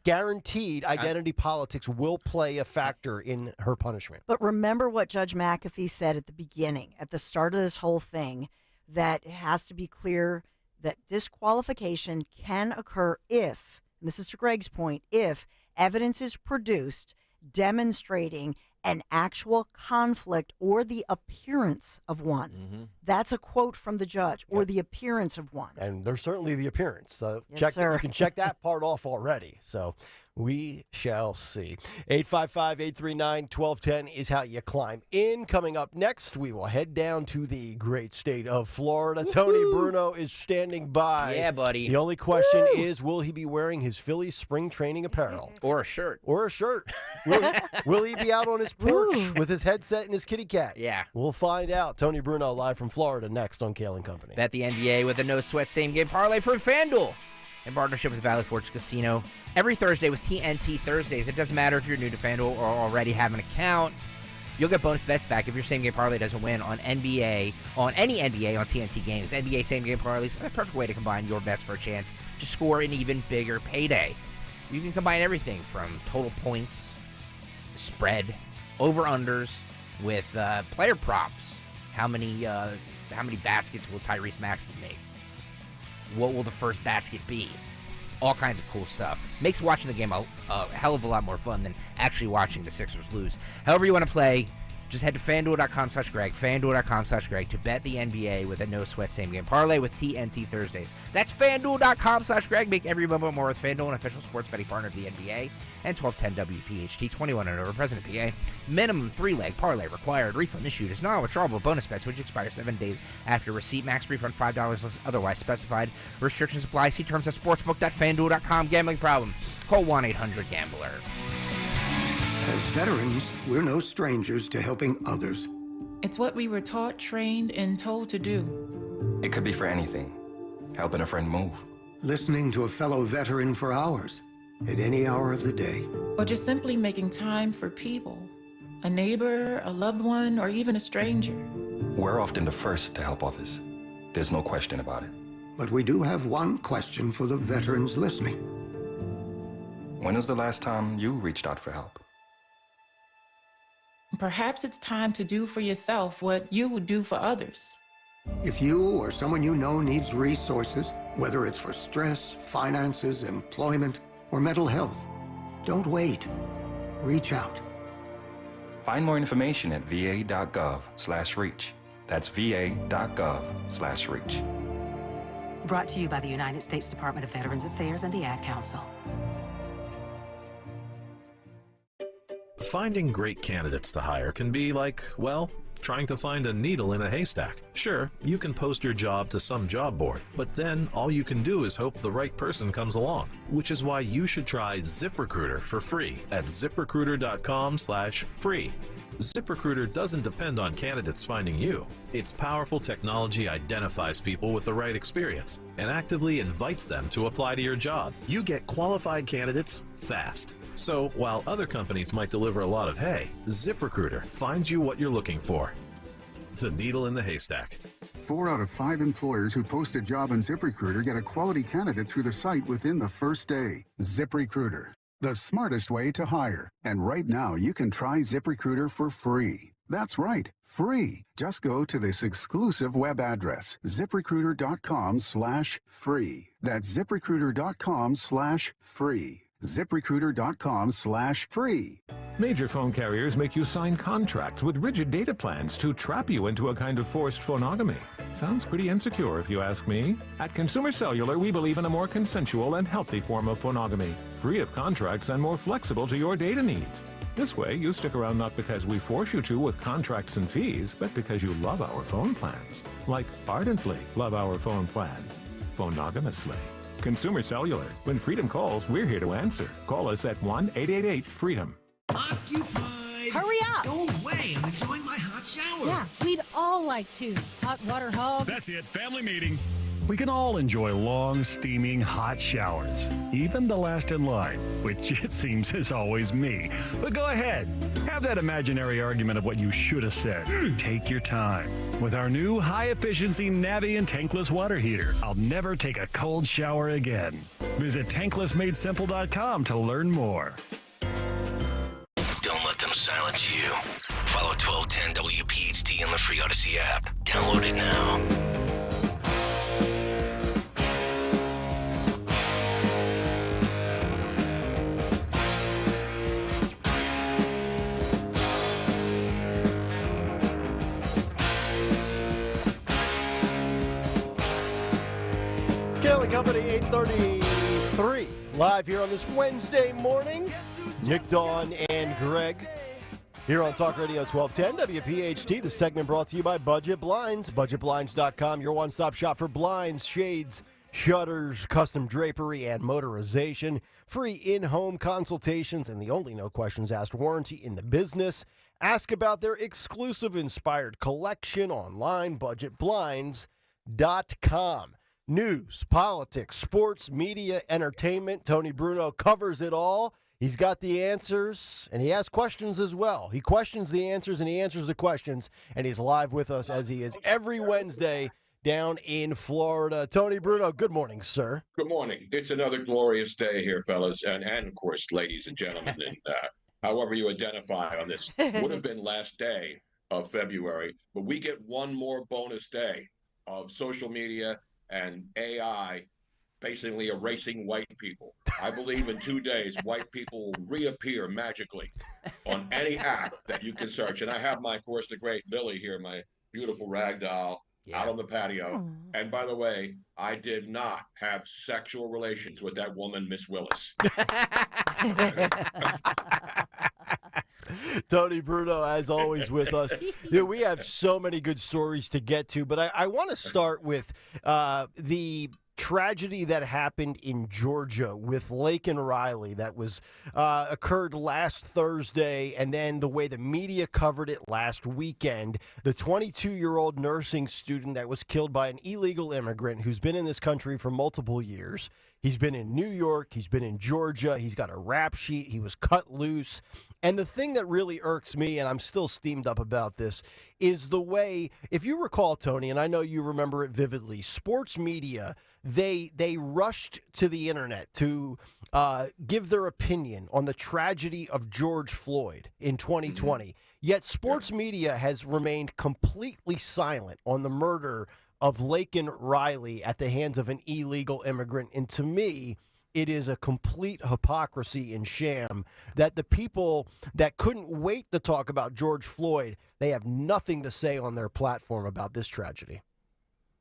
guaranteed identity politics will play a factor in her punishment. But remember what Judge McAfee said at the beginning, at the start of this whole thing, that it has to be clear that disqualification can occur if, and this is to Greg's point, if evidence is produced demonstrating an actual conflict or the appearance of one. Mm-hmm. That's a quote from the judge, or the appearance of one. And there's certainly the appearance. So Yes, sir. You can check that part off already. So we shall see. 855-839-1210 is how you climb in. Coming up next, we will head down to the great state of Florida. Tony Bruno is standing by. Yeah, buddy. The only question is, will he be wearing his Phillies spring training apparel? Or a shirt. Or a shirt. Will he be out on his porch with his headset and his kitty cat? Yeah. We'll find out. Tony Bruno live from Florida next on Kayal and Company. Bet the NBA with a no-sweat same-game parlay from FanDuel in partnership with Valley Forge Casino. Every Thursday with TNT Thursdays. It doesn't matter if you're new to FanDuel or already have an account. You'll get bonus bets back if your same-game parlay doesn't win on any NBA on TNT games. NBA same-game parlays are a perfect way to combine your bets for a chance to score an even bigger payday. You can combine everything from total points, spread, over-unders, with player props. How many baskets will Tyrese Maxey make? What will the first basket be? All kinds of cool stuff. Makes watching the game a hell of a lot more fun than actually watching the Sixers lose. However you want to play, just head to FanDuel.com/Greg, FanDuel.com/Greg to bet the NBA with a no-sweat same-game parlay with TNT Thursdays. That's FanDuel.com/Greg. Make every moment more with FanDuel, an official sports betting partner of the NBA. And 1210 WPHT, 21 and over, present in PA. Minimum 3-leg parlay required. Refund issued is non-withdrawable bonus bets, which expire 7 days after receipt. Max refund $5 unless otherwise specified. Restrictions apply. See terms at sportsbook.fanduel.com. Gambling problem? Call 1-800-GAMBLER. As veterans, we're no strangers to helping others. It's what we were taught, trained, and told to do. It could be for anything. Helping a friend move. Listening to a fellow veteran for hours, at any hour of the day. Or just simply making time for people. A neighbor, a loved one, or even a stranger. We're often the first to help others. There's no question about it. But we do have one question for the veterans listening. When was the last time you reached out for help? Perhaps it's time to do for yourself what you would do for others. If you or someone you know needs resources, whether it's for stress, finances, employment, or mental health, don't wait. Reach out. Find more information at va.gov/reach. That's va.gov/reach. Brought to you by the United States Department of Veterans Affairs and the Ad Council. Finding great candidates to hire can be like, well, trying to find a needle in a haystack. Sure, you can post your job to some job board, but then all you can do is hope the right person comes along, which is why you should try ZipRecruiter for free at ZipRecruiter.com/free. ZipRecruiter doesn't depend on candidates finding you. Its powerful technology identifies people with the right experience and actively invites them to apply to your job. You get qualified candidates fast. So while other companies might deliver a lot of hay, ZipRecruiter finds you what you're looking for. The needle in the haystack. 4 out of 5 employers who post a job on ZipRecruiter get a quality candidate through the site within the first day. ZipRecruiter, the smartest way to hire. And right now, you can try ZipRecruiter for free. That's right, free. Just go to this exclusive web address, ZipRecruiter.com/free. That's ZipRecruiter.com/free. ZipRecruiter.com/free. Major phone carriers make you sign contracts with rigid data plans to trap you into a kind of forced phonogamy. Sounds pretty insecure if you ask me. At Consumer Cellular, we believe in a more consensual and healthy form of phonogamy, free of contracts and more flexible to your data needs. This way, you stick around not because we force you to with contracts and fees, but because you love our phone plans. Like ardently love our phone plans. Phonogamously. Consumer Cellular. When freedom calls, we're here to answer. Call us at 1-888-FREEDOM. Occupied. Hurry up. Go away. I'm enjoying my hot shower. Yeah, we'd all like to. Hot water hug. That's it. Family meeting. We can all enjoy long, steaming, hot showers. Even the last in line, which it seems is always me. But go ahead. Have that imaginary argument of what you should have said. Take your time. With our new high-efficiency Navien tankless water heater, I'll never take a cold shower again. Visit tanklessmadesimple.com to learn more. Don't let them silence you. Follow 1210 WPHT on the free Odyssey app. Download it now. Kayal Company, 8:33, live here on this Wednesday morning. Nick, Dawn, and Greg here on Talk Radio 1210 WPHT. The segment brought to you by Budget Blinds. BudgetBlinds.com, your one-stop shop for blinds, shades, shutters, custom drapery, and motorization. Free in-home consultations and the only no questions asked warranty in the business. Ask about their exclusive inspired collection online, BudgetBlinds.com. News, politics, sports, media, entertainment. Tony Bruno covers it all. He's got the answers, and he asks questions as well. He questions the answers, and he answers the questions, and he's live with us as he is every Wednesday down in Florida. Tony Bruno, good morning, sir. Good morning. It's another glorious day here, fellas, and of course, ladies and gentlemen, and however you identify on this. Would have been last day of February, but we get one more bonus day of social media and AI basically erasing white people. I believe in 2 days, white people will reappear magically on any app that you can search. And I have my, of course, the great Billy here, my beautiful rag doll, out on the patio. Aww. And by the way, I did not have sexual relations with that woman, Miss Willis. Tony Bruno, as always, with us. We have so many good stories to get to, but I want to start with the tragedy that happened in Georgia with Laken Riley that was occurred last Thursday, and then the way the media covered it last weekend. The 22-year-old nursing student that was killed by an illegal immigrant who's been in this country for multiple years. He's been in New York. He's been in Georgia. He's got a rap sheet. He was cut loose. And the thing that really irks me, and I'm still steamed up about this, is the way, if you recall, Tony, and I know you remember it vividly, sports media, they rushed to the internet to give their opinion on the tragedy of George Floyd in 2020. Yet sports media has remained completely silent on the murder of Laken Riley at the hands of an illegal immigrant. And to me, it is a complete hypocrisy and sham that the people that couldn't wait to talk about George Floyd, they have nothing to say on their platform about this tragedy.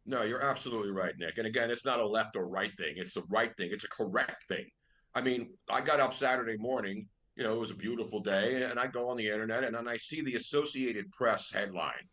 No, you're absolutely right, Nick. And again, it's not a left or right thing. It's a right thing. It's a correct thing. I mean, I got up Saturday morning, it was a beautiful day, and I go on the internet and I see the Associated Press headline.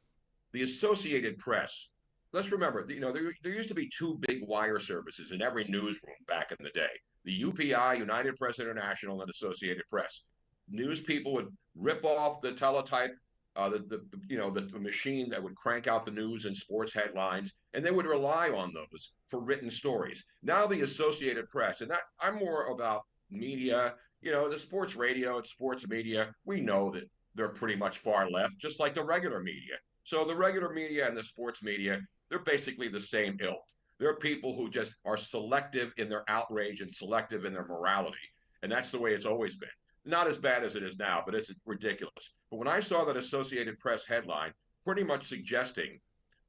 The Associated Press. Let's remember, there used to be two big wire services in every newsroom back in the day. The UPI, United Press International, and Associated Press. News people would rip off the teletype, the machine that would crank out the news and sports headlines, and they would rely on those for written stories. Now the Associated Press, and I'm more about media, the sports radio and sports media, we know that they're pretty much far left, just like the regular media. So the regular media and the sports media, they're basically the same ilk. They're people who just are selective in their outrage and selective in their morality. And that's the way it's always been. Not as bad as it is now, but it's ridiculous. But when I saw that Associated Press headline pretty much suggesting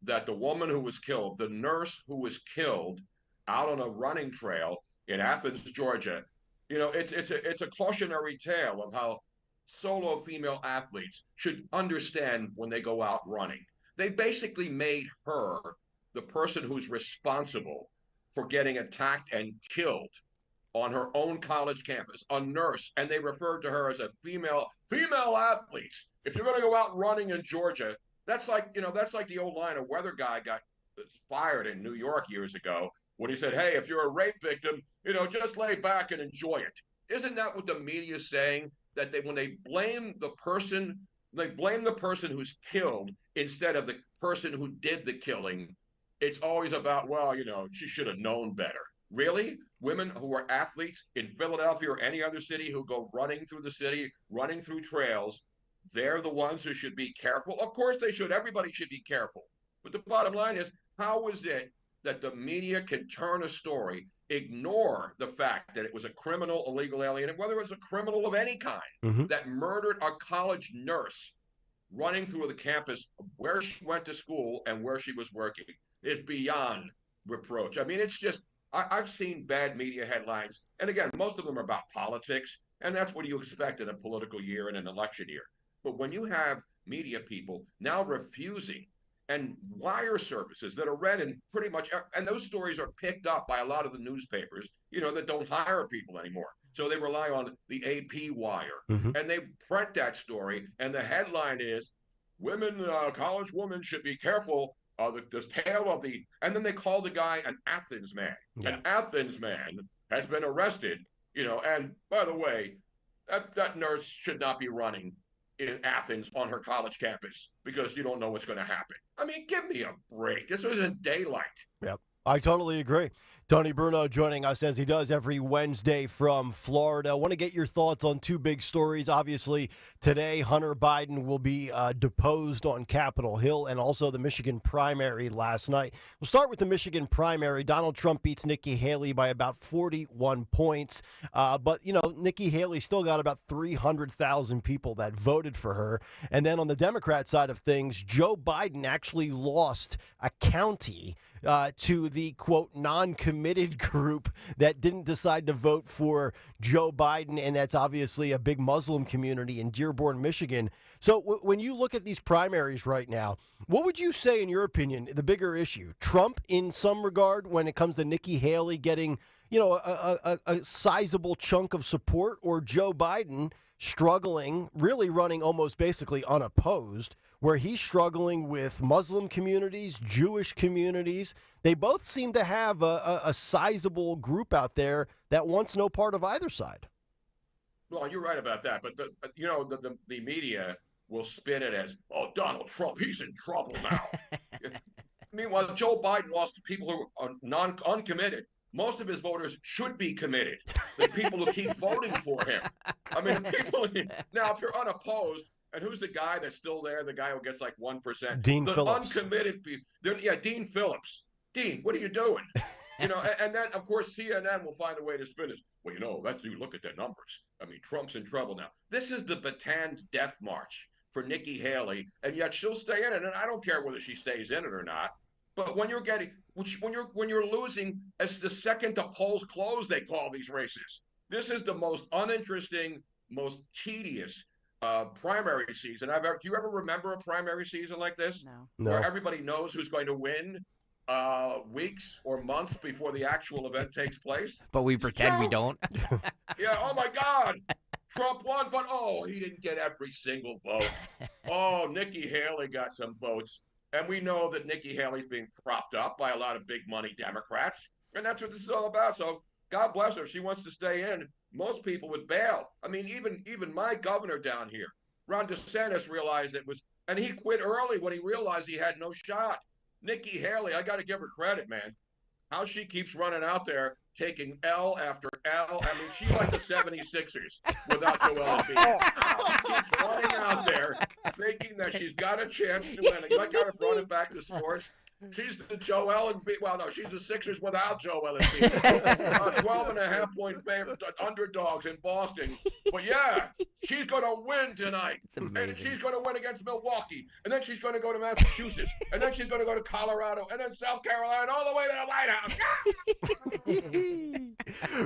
that the woman who was killed, the nurse who was killed out on a running trail in Athens, Georgia, it's a cautionary tale of how solo female athletes should understand when they go out running. They basically made her the person who's responsible for getting attacked and killed on her own college campus, a nurse, and they referred to her as a female athlete. If you're going to go out running in Georgia, that's like the old line a weather guy got fired in New York years ago when he said, hey, if you're a rape victim, just lay back and enjoy it. Isn't that what the media is saying? That when they blame the person who's killed instead of the person who did the killing. It's always about, she should have known better. Really? Women who are athletes in Philadelphia or any other city who go running through the city, running through trails, they're the ones who should be careful? Of course they should. Everybody should be careful. But the bottom line is, how is it that the media can turn a story, ignore the fact that it was a criminal, illegal alien, and whether it was a criminal of any kind that murdered a college nurse running through the campus where she went to school and where she was working is beyond reproach. I mean, it's just, I've seen bad media headlines. And again, most of them are about politics. And that's what you expect in a political year and an election year. But when you have media people now refusing and wire services that are read in pretty much, and those stories are picked up by a lot of the newspapers, that don't hire people anymore. So they rely on the AP wire and they print that story. And the headline is women, college women should be careful. This tale of the, and then they call the guy an Athens man. An Athens man has been arrested, and by the way, that nurse should not be running in Athens on her college campus because you don't know what's going to happen. I mean, give me a break. This was in daylight. Yep, I totally agree. Tony Bruno joining us as he does every Wednesday from Florida. I want to get your thoughts on two big stories. Obviously, today, Hunter Biden will be deposed on Capitol Hill, and also the Michigan primary last night. We'll start with the Michigan primary. Donald Trump beats Nikki Haley by about 41 points. But, Nikki Haley still got about 300,000 people that voted for her. And then on the Democrat side of things, Joe Biden actually lost a county to the, quote, non-committed group that didn't decide to vote for Joe Biden, and that's obviously a big Muslim community in Dearborn, Michigan. So when you look at these primaries right now, what would you say, in your opinion, the bigger issue? Trump in some regard when it comes to Nikki Haley getting, a sizable chunk of support, or Joe Biden struggling, really running almost basically unopposed, where he's struggling with Muslim communities, Jewish communities? They both seem to have a sizable group out there that wants no part of either side. Well, you're right about that. But, the media will spin it as, Donald Trump, he's in trouble now. Meanwhile, Joe Biden lost to people who are uncommitted. Most of his voters should be committed. The people who keep voting for him. I mean, now, if you're unopposed, and who's the guy that's still there? The guy who gets like 1%. Dean the Phillips. Uncommitted people. Dean Phillips. Dean, what are you doing? And then, of course, CNN will find a way to spin it. Well, you look at the numbers. I mean, Trump's in trouble now. This is the Bataan death march for Nikki Haley, and yet she'll stay in it. And I don't care whether she stays in it or not. But when you're losing, as the second the polls close, they call these races. This is the most uninteresting, most tedious primary season I've ever. Do you ever remember a primary season like this? No. Where everybody knows who's going to win weeks or months before the actual event takes place. But we pretend we don't. Yeah. Oh my God. Trump won, but he didn't get every single vote. Nikki Haley got some votes. And we know that Nikki Haley's being propped up by a lot of big money Democrats. And that's what this is all about. So God bless her. If she wants to stay in, most people would bail. I mean, even my governor down here, Ron DeSantis, realized it was, and he quit early when he realized he had no shot. Nikki Haley, I got to give her credit, man. How she keeps running out there, taking L after L. I mean, she's like the 76ers without Joel Embiid. She keeps running out there thinking that she's got a chance to win. You like how I brought it back to sports? She's the Joel Embiid. Well, no, she's the Sixers without Joel Embiid. 12.5-point favorite underdogs in Boston. But yeah, she's going to win tonight. It's amazing. And she's going to win against Milwaukee. And then she's going to go to Massachusetts. And then she's going to go to Colorado. And then South Carolina, all the way to the White House.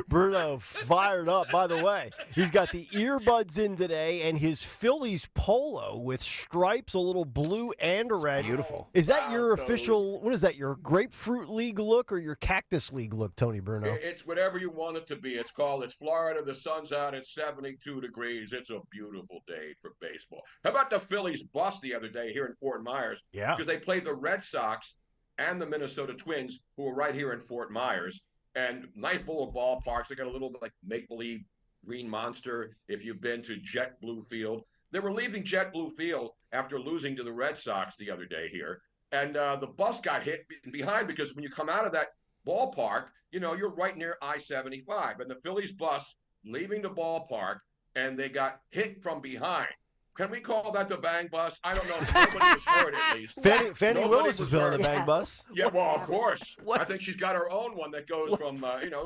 Bruno fired up, by the way. He's got the earbuds in today and his Phillies polo with stripes, a little blue and red. Beautiful. Is that your official, what is that, your Grapefruit League look or your Cactus League look, Tony Bruno? It's whatever you want it to be. It's Florida. The sun's out. It's 72 degrees. It's a beautiful day for baseball. How about the Phillies bus the other day here in Fort Myers? Yeah. Because they played the Red Sox and the Minnesota Twins, who were right here in Fort Myers. And nice little ballparks. They got a little like make-believe green monster if you've been to JetBlue Field. They were leaving JetBlue Field after losing to the Red Sox the other day here. And the bus got hit behind because when you come out of that ballpark, you're right near I-75. And the Phillies bus leaving the ballpark, and they got hit from behind. Can we call that the bang bus? I don't know. Nobody was hurt, at least. Fannie Nobody Willis was has been on the hurt. bang bus. Yeah, well, of course. I think she's got her own one that goes from,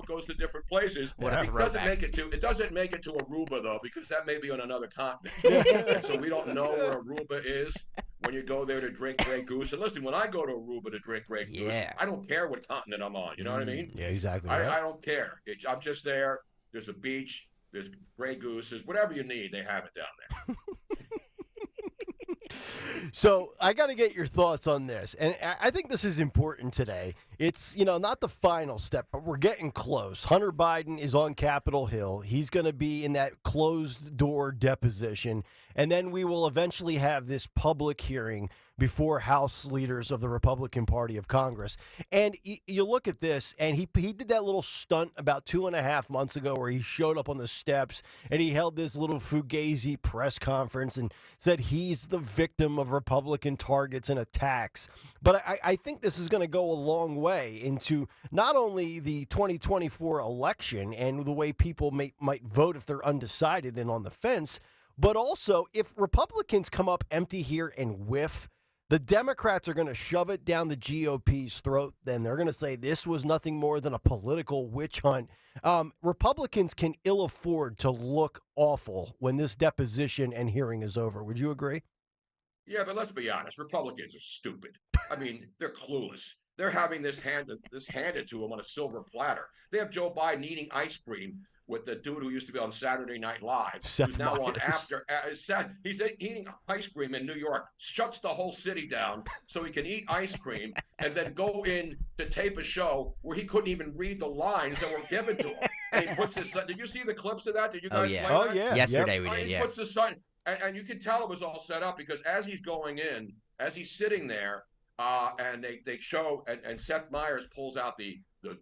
goes to different places. What a It doesn't make it to Aruba though, because that may be on another continent. And so we don't know where Aruba is when you go there to drink Grey Goose. And listen, when I go to Aruba to drink Grey Goose, I don't care what continent I'm on. You know what I mean? Yeah, exactly. Right. I don't care. I'm just there. There's a beach. There's Grey Goose. There's whatever you need. They have it down there. So I got to get your thoughts on this, and I think this is important today. It's, not the final step, but we're getting close. Hunter Biden is on Capitol Hill. He's going to be in that closed-door deposition, and then we will eventually have this public hearing before House leaders of the Republican Party of Congress. And you look at this, and he did that little stunt about 2.5 months ago where he showed up on the steps, and he held this little fugazi press conference and said he's the victim of Republican targets and attacks. But I think this is going to go a long way into not only the 2024 election and the way people might vote if they're undecided and on the fence, but also if Republicans come up empty here and whiff, the Democrats are going to shove it down the GOP's throat. Then they're going to say this was nothing more than a political witch hunt. Republicans can ill afford to look awful when this deposition and hearing is over. Would you agree? Yeah, but let's be honest. Republicans are stupid. I mean, they're clueless. They're having this handed to them on a silver platter. They have Joe Biden eating ice cream with the dude who used to be on Saturday Night Live, who's now on After. He's eating ice cream in New York, shuts the whole city down so he can eat ice cream, and then go in to tape a show where he couldn't even read the lines that were given to him. And he puts his. Did you see the clips of that? Did you guys play that? Oh yeah. Yesterday we did. He puts the sign, and you can tell it was all set up because as he's going in, as he's sitting there, and they show, and Seth Meyers pulls out the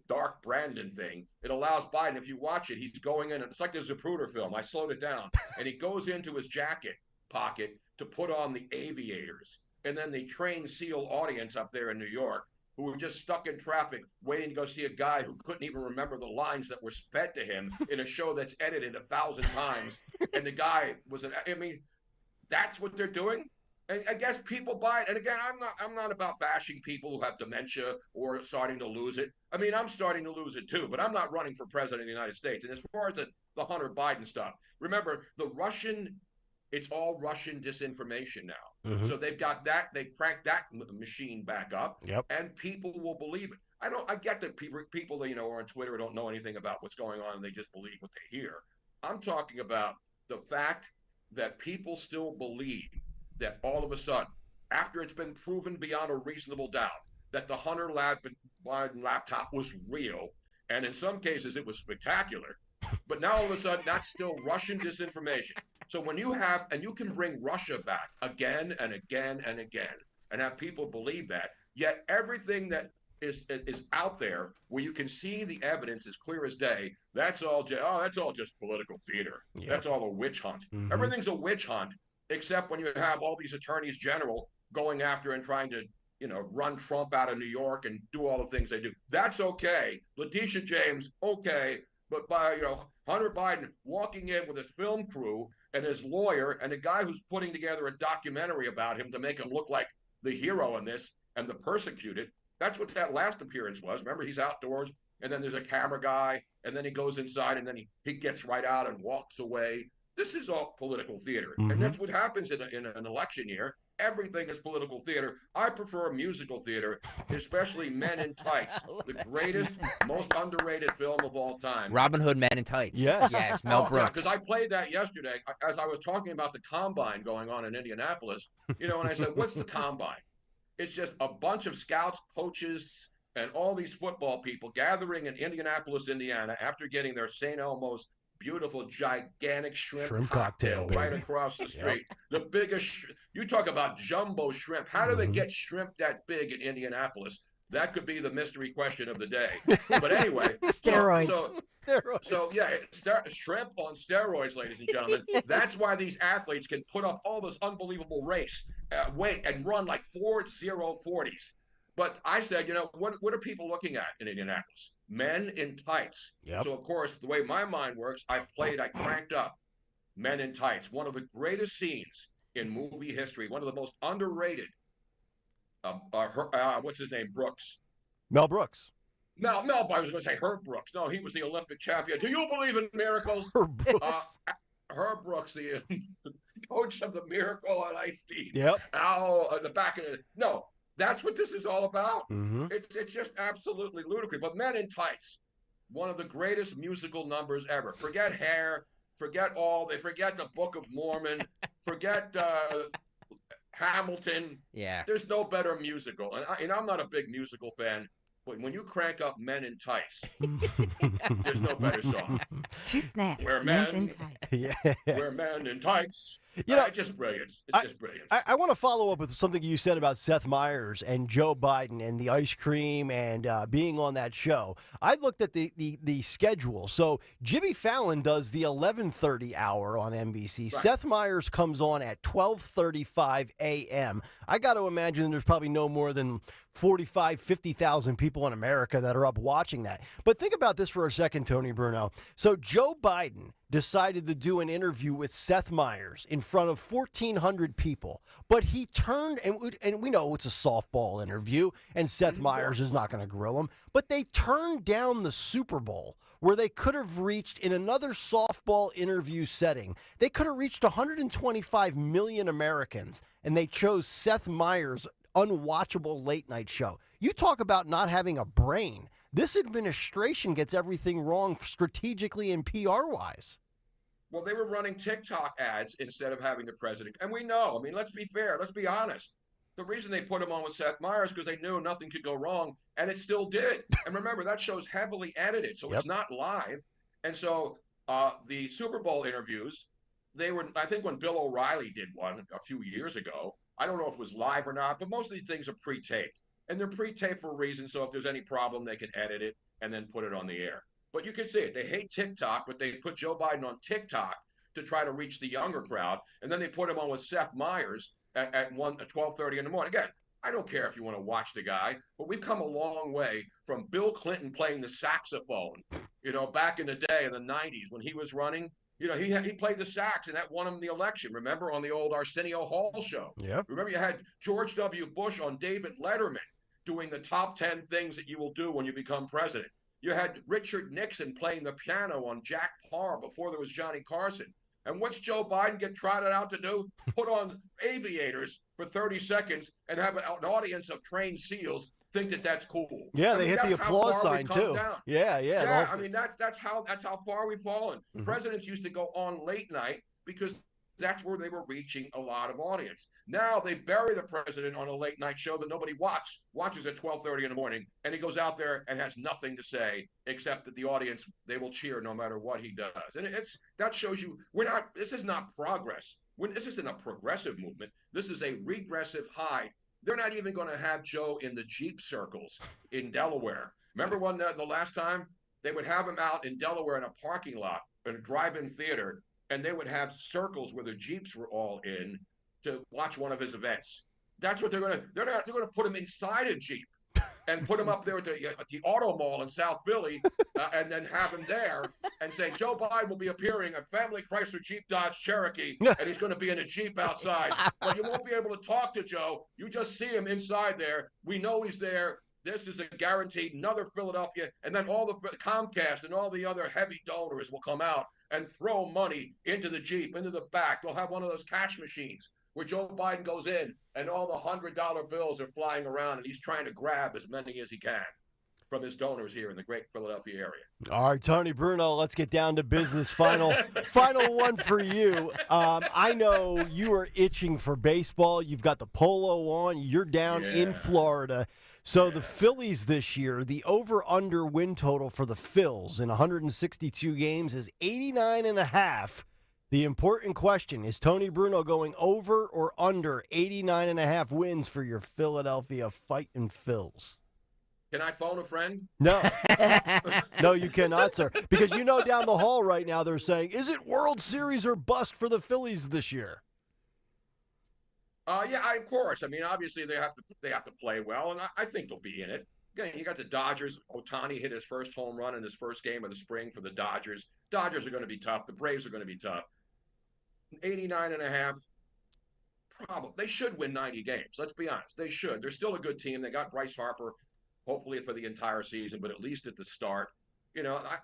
dark Brandon thing. It allows Biden, if you watch it, he's going in, it's like the Zapruder film. I slowed it down. And he goes into his jacket pocket to put on the aviators. And then the trained SEAL audience up there in New York who were just stuck in traffic waiting to go see a guy who couldn't even remember the lines that were fed to him in a show that's edited 1,000 times. And the guy was that's what they're doing. And I guess people buy it. And again, I'm not about bashing people who have dementia or starting to lose it. I mean, I'm starting to lose it too, but I'm not running for president of the United States. And as far as the Hunter Biden stuff, remember it's all Russian disinformation now. Mm-hmm. So they've got that, they cranked that machine back up, and people will believe it. I get that people that, are on Twitter don't know anything about what's going on and they just believe what they hear. I'm talking about the fact that people still believe that all of a sudden, after it's been proven beyond a reasonable doubt that the Hunter Biden laptop was real, and in some cases it was spectacular, but now all of a sudden that's still Russian disinformation. So when you can bring Russia back again and again and again and have people believe that, yet everything that is out there where you can see the evidence as clear as day, that's all just political theater. Yeah. That's all a witch hunt. Mm-hmm. Everything's a witch hunt. Except when you have all these attorneys general going after and trying to, run Trump out of New York and do all the things they do. That's okay. Letitia James, okay. But by, Hunter Biden walking in with his film crew and his lawyer and a guy who's putting together a documentary about him to make him look like the hero in this and the persecuted. That's what that last appearance was. Remember, he's outdoors and then there's a camera guy and then he goes inside and then he gets right out and walks away. This is all political theater. Mm-hmm. And that's what happens in an election year. Everything is political theater. I prefer musical theater, especially Men in Tights, the greatest, most underrated film of all time. Robin Hood Men in Tights. Yes, Mel Brooks. Because I played that yesterday as I was talking about the combine going on in Indianapolis. And I said, what's the combine? It's just a bunch of scouts, coaches, and all these football people gathering in Indianapolis, Indiana, after getting their St. Elmo's beautiful, gigantic shrimp cocktail right across the street. The biggest, you talk about jumbo shrimp. How do they get shrimp that big in Indianapolis? That could be the mystery question of the day. But anyway. Steroids. So shrimp on steroids, ladies and gentlemen. That's why these athletes can put up all this unbelievable weight and run like 4.040s. But I said, what are people looking at in Indianapolis? Men in tights. Yep. So, of course, the way my mind works, I cranked up Men in Tights, one of the greatest scenes in movie history, one of the most underrated. What's his name? Brooks. Mel Brooks. Mel, I was going to say Herb Brooks. No, he was the Olympic champion. Do you believe in miracles? Herb Brooks. Herb Brooks, the coach of the Miracle on Ice Tea. Yep. The back of it. No, that's what this is all about. Mm-hmm. It's just absolutely ludicrous. But Men in Tights, one of the greatest musical numbers ever. Forget Hair. Forget the Book of Mormon. Forget Hamilton. Yeah. There's no better musical. And I'm not a big musical fan, but when you crank up Men in Tights, there's no better song. Two snaps. We're Men's men in tights. Yeah. We're Men in Tights. It's just brilliant. It's just brilliant. I want to follow up with something you said about Seth Meyers and Joe Biden and the ice cream and being on that show. I looked at the schedule. So Jimmy Fallon does the 11:30 hour on NBC. Right. Seth Meyers comes on at 12:35 a.m. I got to imagine there's probably no more than 45, 50,000 people in America that are up watching that. But think about this for a second, Tony Bruno. So Joe Biden decided to do an interview with Seth Meyers in front of 1,400 people. But he turned, and we know it's a softball interview, and Seth Meyers is not going to grill him, but they turned down the Super Bowl where they could have reached, in another softball interview setting, they could have reached 125 million Americans, and they chose Seth Meyers' unwatchable late-night show. You talk about not having a brain. This administration gets everything wrong strategically and PR-wise. Well, they were running TikTok ads instead of having the president. And we know, I mean, let's be fair. Let's be honest. The reason they put him on with Seth Meyers because they knew nothing could go wrong, and it still did. And remember, that show's heavily edited, so it's not live. And so the Super Bowl interviews, they were, I think when Bill O'Reilly did one a few years ago, I don't know if it was live or not, but most of these things are pre-taped. And they're pre-taped for a reason, so if there's any problem, they can edit it and then put it on the air. But you can see it. They hate TikTok, but they put Joe Biden on TikTok to try to reach the younger crowd. And then they put him on with Seth Meyers at 12:30 in the morning. Again, I don't care if you want to watch the guy, but we've come a long way from Bill Clinton playing the saxophone, back in the day in the 90s when he was running. He played the sax, and that won him the election. Remember, on the old Arsenio Hall show? Yeah. Remember, you had George W. Bush on David Letterman doing the top 10 things that you will do when you become president. You had Richard Nixon playing the piano on Jack Paar before there was Johnny Carson. And what's Joe Biden get trotted out to do? Put on aviators for 30 seconds and have an audience of trained SEALs think that that's cool. Yeah, they hit the applause sign too. Yeah. I mean, that's how far we've fallen. Mm-hmm. Presidents used to go on late night because that's where they were reaching a lot of audience. Now they bury the president on a late night show that nobody watches at 12:30 in the morning, and he goes out there and has nothing to say except that the audience, they will cheer no matter what he does. And that shows you this is not progress. This isn't a progressive movement. This is a regressive high. They're not even going to have Joe in the Jeep circles in Delaware. Remember when the last time they would have him out in Delaware in a parking lot, in a drive-in theater, and they would have circles where the Jeeps were all in to watch one of his events. That's what they're going to. They're going to put him inside a Jeep and put him up there at the Auto Mall in South Philly, and then have him there and say Joe Biden will be appearing at Family Chrysler Jeep Dodge Cherokee, and he's going to be in a Jeep outside. But you won't be able to talk to Joe. You just see him inside there. We know he's there. This is a guaranteed another Philadelphia, and then all the Comcast and all the other heavy donors will come out and throw money into the Jeep, into the back. They'll have one of those cash machines where Joe Biden goes in and all the $100 bills are flying around, and he's trying to grab as many as he can from his donors here in the great Philadelphia area. All right, Tony Bruno, let's get down to business. Final one for you. I know you are itching for baseball. You've got the polo on. You're down in Florida. So the Phillies this year, the over-under win total for the Phils in 162 games is 89.5. The important question, is Tony Bruno going over or under 89.5 wins for your Philadelphia Fightin' Phils? Can I phone a friend? No. No, you cannot, sir. Because down the hall right now they're saying, is it World Series or bust for the Phillies this year? Of course. I mean, obviously they have to play well, and I think they'll be in it. Again, you got the Dodgers. Ohtani hit his first home run in his first game of the spring for the Dodgers. Dodgers are going to be tough. The Braves are going to be tough. 89.5. problem. They should win 90 games. Let's be honest. They should. They're still a good team. They got Bryce Harper, hopefully for the entire season, but at least at the start.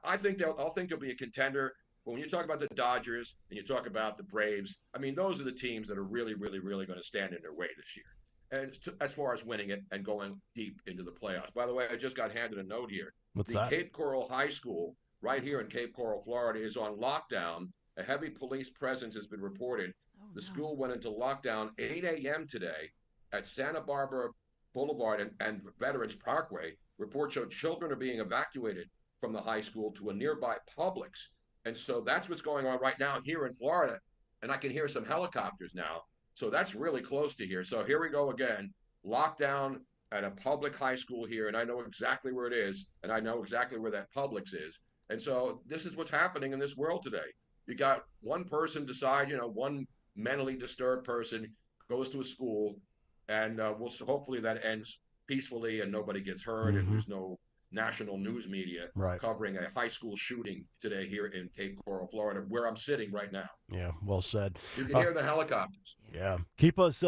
I think they'll be a contender. But when you talk about the Dodgers and you talk about the Braves, I mean, those are the teams that are really, really, really going to stand in their way this year. And as far as winning it and going deep into the playoffs. By the way, I just got handed a note here. What's the that? Cape Coral High School right here in Cape Coral, Florida, is on lockdown. A heavy police presence has been reported. The school went into lockdown 8 a.m. today at Santa Barbara Boulevard and Veterans Parkway. Reports show children are being evacuated from the high school to a nearby Publix. And so that's what's going on right now here in Florida. And I can hear some helicopters now. So that's really close to here. So here we go again. Lockdown at a public high school here. And I know exactly where it is. And I know exactly where that Publix is. And so this is what's happening in this world today. You got one person decide, one mentally disturbed person goes to a school, and hopefully that ends peacefully and nobody gets hurt, and there's no national news media covering a high school shooting today here in Cape Coral, Florida, where I'm sitting right now. Yeah, well said. You can hear the helicopters. Yeah, keep us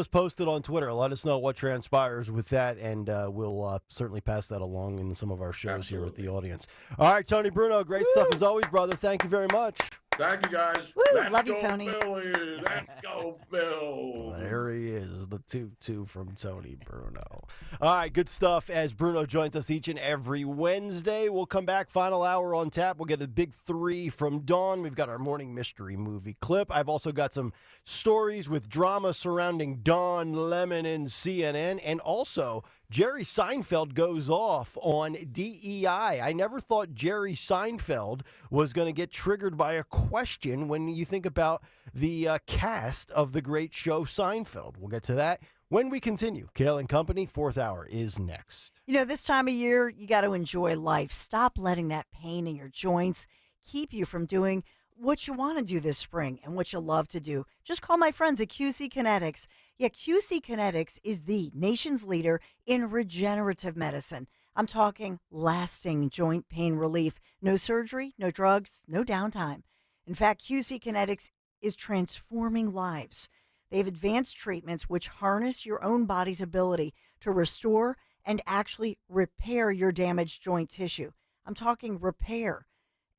posted on Twitter. Let us know what transpires with that, and we'll certainly pass that along in some of our shows here with the audience. All right, Tony Bruno, great stuff as always, brother. Thank you very much. Thank you, guys. Woo, Let's love you, go, Tony. Phillies. Let's go, Phil. There he is, the 2-2 from Tony Bruno. All right, good stuff as Bruno joins us each and every Wednesday. We'll come back, final hour on tap. We'll get a big 3 from Dawn. We've got our morning mystery movie clip. I've also got some stories with drama surrounding Don Lemon and CNN, and also Jerry Seinfeld goes off on DEI. I never thought Jerry Seinfeld was going to get triggered by a question when you think about the cast of the great show Seinfeld. We'll get to that when we continue. Kayal and Company, 4th hour is next. This time of year, you got to enjoy life. Stop letting that pain in your joints keep you from doing what you want to do this spring and what you love to do. Just call my friends at QC Kinetics. Yeah, QC Kinetics is the nation's leader in regenerative medicine. I'm talking lasting joint pain relief. No surgery, no drugs, no downtime. In fact, QC Kinetics is transforming lives. They have advanced treatments which harness your own body's ability to restore and actually repair your damaged joint tissue. I'm talking repair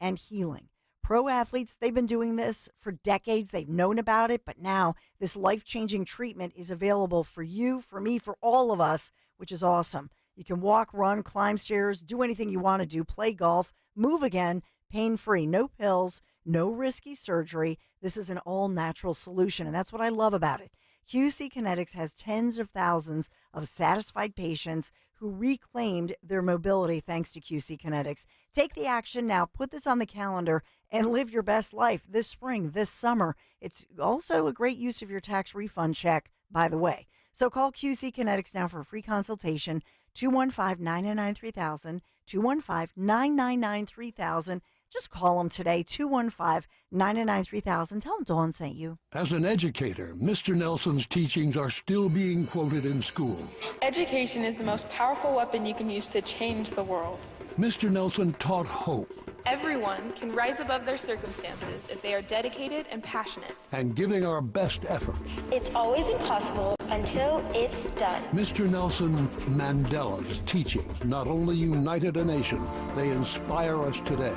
and healing. Pro athletes, they've been doing this for decades. They've known about it, but now this life-changing treatment is available for you, for me, for all of us, which is awesome. You can walk, run, climb stairs, do anything you want to do, play golf, move again, pain-free, no pills, no risky surgery. This is an all-natural solution, and that's what I love about it. QC Kinetics has tens of thousands of satisfied patients who reclaimed their mobility thanks to QC Kinetics. Take the action now. Put this on the calendar and live your best life this spring, this summer. It's also a great use of your tax refund check, by the way. So call QC Kinetics now for a free consultation, 215-999-3000, 215-999-3000. Just call them today, 215-999-3000. Tell them Dawn sent you. As an educator, Mr. Nelson's teachings are still being quoted in schools. Education is the most powerful weapon you can use to change the world. Mr. Nelson taught hope. Everyone can rise above their circumstances if they are dedicated and passionate. And giving our best efforts. It's always impossible until it's done. Mr. Nelson Mandela's teachings not only united a nation, they inspire us today.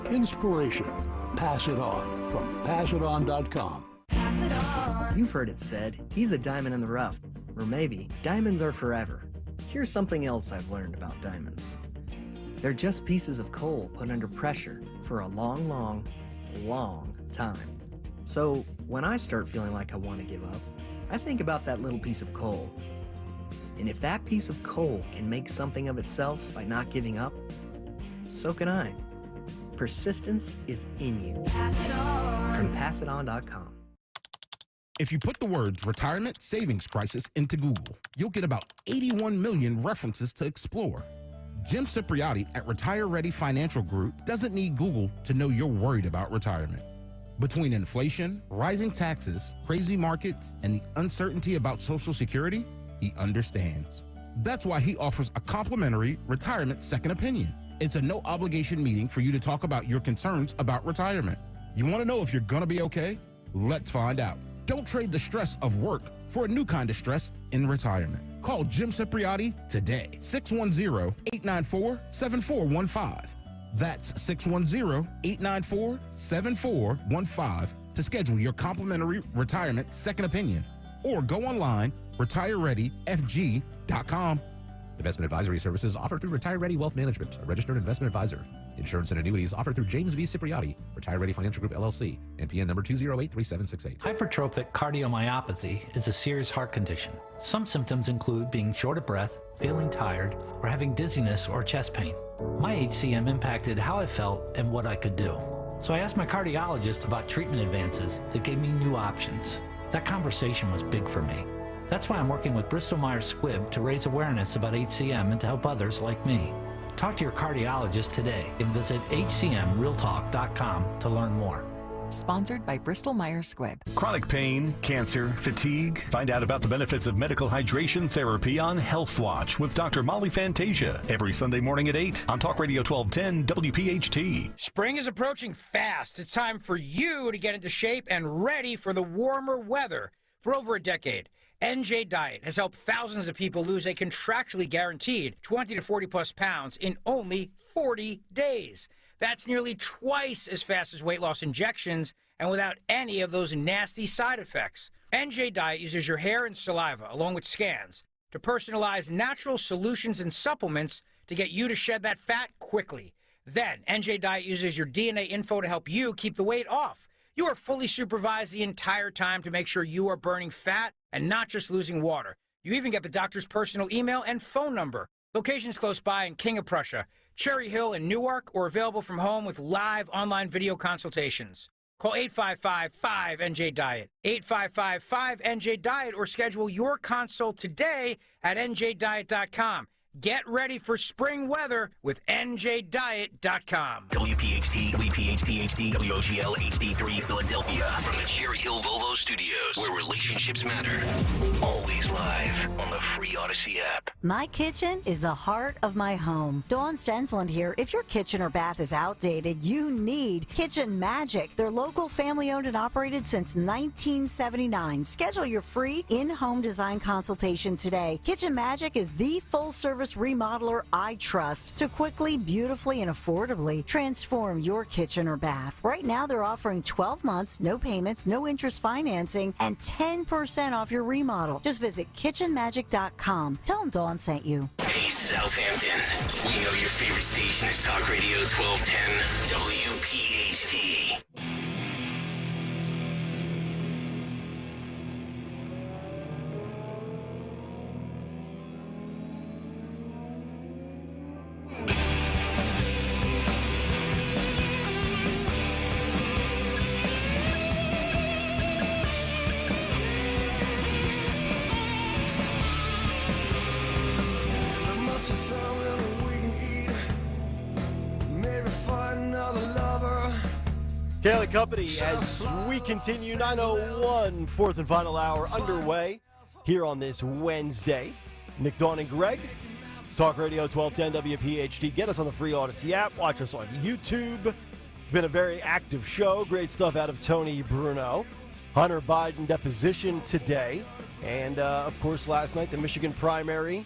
Inspiration. Pass it on from passiton.com. Pass it on. You've heard it said, he's a diamond in the rough. Or maybe, diamonds are forever. Here's something else I've learned about diamonds. They're just pieces of coal put under pressure for a long, long, long time. So when I start feeling like I want to give up, I think about that little piece of coal. And if that piece of coal can make something of itself by not giving up, so can I. Persistence is in you. Pass it on. From passiton.com. If you put the words retirement savings crisis into Google, you'll get about 81 million references to explore. Jim Cipriotti at Retire Ready Financial Group doesn't need Google to know you're worried about retirement. Between inflation, rising taxes, crazy markets, and the uncertainty about Social Security, he understands. That's why he offers a complimentary retirement second opinion. It's a no-obligation meeting for you to talk about your concerns about retirement. You want to know if you're going to be okay? Let's find out. Don't trade the stress of work for a new kind of stress in retirement. Call Jim Cipriotti today, 610-894-7415. That's 610-894-7415 to schedule your complimentary retirement second opinion. Or go online, retirereadyfg.com. Investment advisory services offered through Retire Ready Wealth Management, a registered investment advisor. Insurance and annuities offered through James V. Cipriotti, Retire Ready Financial Group, LLC, NPN number 2083768. Hypertrophic cardiomyopathy is a serious heart condition. Some symptoms include being short of breath, feeling tired, or having dizziness or chest pain. My HCM impacted how I felt and what I could do. So I asked my cardiologist about treatment advances that gave me new options. That conversation was big for me. That's why I'm working with Bristol Myers Squibb to raise awareness about HCM and to help others like me. Talk to your cardiologist today and visit hcmrealtalk.com to learn more. Sponsored by Bristol Myers Squibb. Chronic pain, cancer, fatigue. Find out about the benefits of medical hydration therapy on Health Watch with Dr. Molly Fantasia every Sunday morning at 8 on Talk Radio 1210 WPHT. Spring is approaching fast. It's time for you to get into shape and ready for the warmer weather. For over a decade, NJ Diet has helped thousands of people lose a contractually guaranteed 20 to 40 plus pounds in only 40 days. That's nearly twice as fast as weight loss injections and without any of those nasty side effects. NJ Diet uses your hair and saliva along with scans to personalize natural solutions and supplements to get you to shed that fat quickly. Then NJ Diet uses your DNA info to help you keep the weight off. You are fully supervised the entire time to make sure you are burning fat and not just losing water. You even get the doctor's personal email and phone number. Locations close by in King of Prussia, Cherry Hill, and Newark, or available from home with live online video consultations. Call 855-5NJ-DIET, 855-5NJ-DIET, or schedule your consult today at njdiet.com. Get ready for spring weather with njdiet.com. WPHT, WPHT-HD, WOGL HD3 Philadelphia. From the Cherry Hill Volvo Studios, where relationships matter. Always live on the free Odyssey app. My kitchen is the heart of my home. Dawn Stensland here. If your kitchen or bath is outdated, you need Kitchen Magic. They're local, family-owned, and operated since 1979. Schedule your free in-home design consultation today. Kitchen Magic is the full-service remodeler I trust to quickly, beautifully, and affordably transform your kitchen or bath. Right now, they're offering 12 months, no payments, no interest financing, and 10% off your remodel. Just visit kitchenmagic.com. Tell them Dawn sent you. Hey, Southampton. We know your favorite station is Talk Radio 1210 WPHT. Kayal Company, as we continue, 9:01, fourth and final hour underway here on this Wednesday. Nick, Dawn, and Greg, Talk Radio 1210 WPHT. Get us on the free Odyssey app. Watch us on YouTube. It's been a very active show. Great stuff out of Tony Bruno. Hunter Biden deposition today. And, of course, last night, the Michigan primary,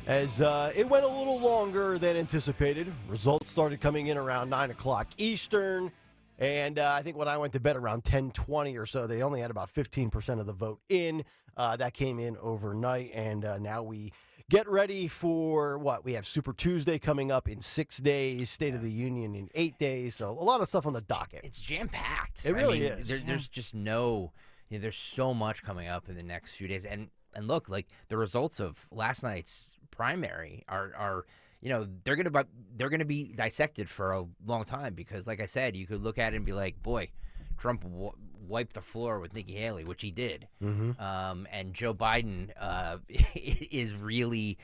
as it went a little longer than anticipated. Results started coming in around 9 o'clock Eastern. And I think when I went to bed around 10:20 or so, they only had about 15% of the vote in. That came in overnight, and now we get ready for what? We have Super Tuesday coming up in 6 days, State of the Union in 8 days, so a lot of stuff on the docket. It's jam-packed. It really is. There's just no, there's so much coming up in the next few days. And look, like the results of last night's primary are they're gonna be dissected for a long time because, like I said, you could look at it and be like, boy, Trump wiped the floor with Nikki Haley, which he did, and Joe Biden is really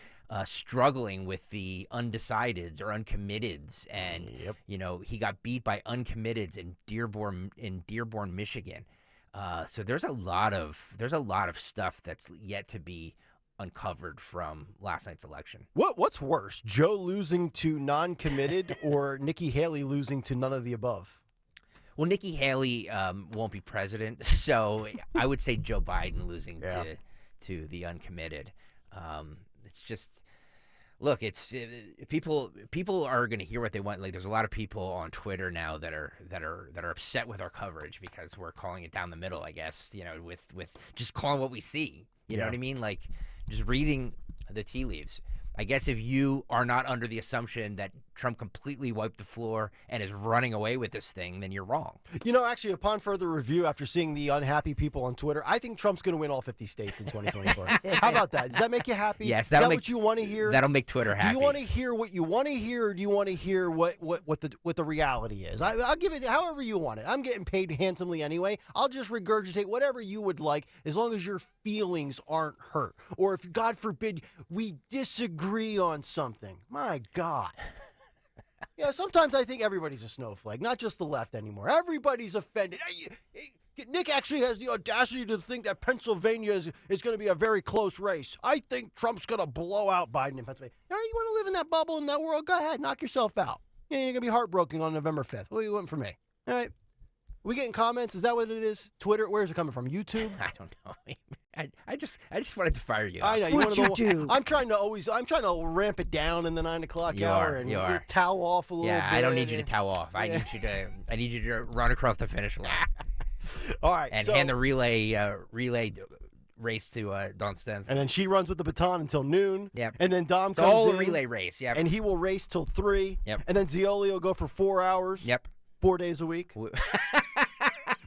struggling with the undecideds or uncommitteds, and he got beat by uncommitteds in Dearborn, Michigan. So there's a lot of stuff that's yet to be uncovered from last night's election. What's worse, Joe losing to non-committed or Nikki Haley losing to none of the above? Well, Nikki Haley won't be president, so I would say Joe Biden losing to the uncommitted. It's just, look, it's people are going to hear what they want. Like, there's a lot of people on Twitter now that are upset with our coverage because we're calling it down the middle, I guess. With just calling what we see. You know what I mean? Like, just reading the tea leaves. I guess if you are not under the assumption that Trump completely wiped the floor and is running away with this thing, then you're wrong. Actually, upon further review, after seeing the unhappy people on Twitter, I think Trump's going to win all 50 states in 2024. How about that? Does that make you happy? Yes, Is that what you want to hear? That'll make Twitter happy. Do you want to hear what you want to hear, or do you want to hear what the reality is? I'll give it however you want it. I'm getting paid handsomely anyway. I'll just regurgitate whatever you would like, as long as your feelings aren't hurt. Or if, God forbid, we disagree on something. My God. Sometimes I think everybody's a snowflake, not just the left anymore. Everybody's offended. Nick actually has the audacity to think that Pennsylvania is going to be a very close race. I think Trump's going to blow out Biden in Pennsylvania. You want to live in that bubble, in that world? Go ahead, knock yourself out. You're going to be heartbroken on November 5th. What do you want from me? All right. We getting comments? Is that what it is? Twitter? Where's it coming from? YouTube? I don't know. I just wanted to fire you. I know. What'd you do? I'm trying to ramp it down in the 9 o'clock hour and towel off a little bit. Yeah, I don't need you to towel off. I need you to run across the finish line. All right. And hand the relay race to Dawn Stenson. And then she runs with the baton until noon. Yep. And then Dom it's comes all in. a relay race. Yep. And he will race till 3. Yep. And then Zioli will go for 4 hours. Yep. 4 days a week.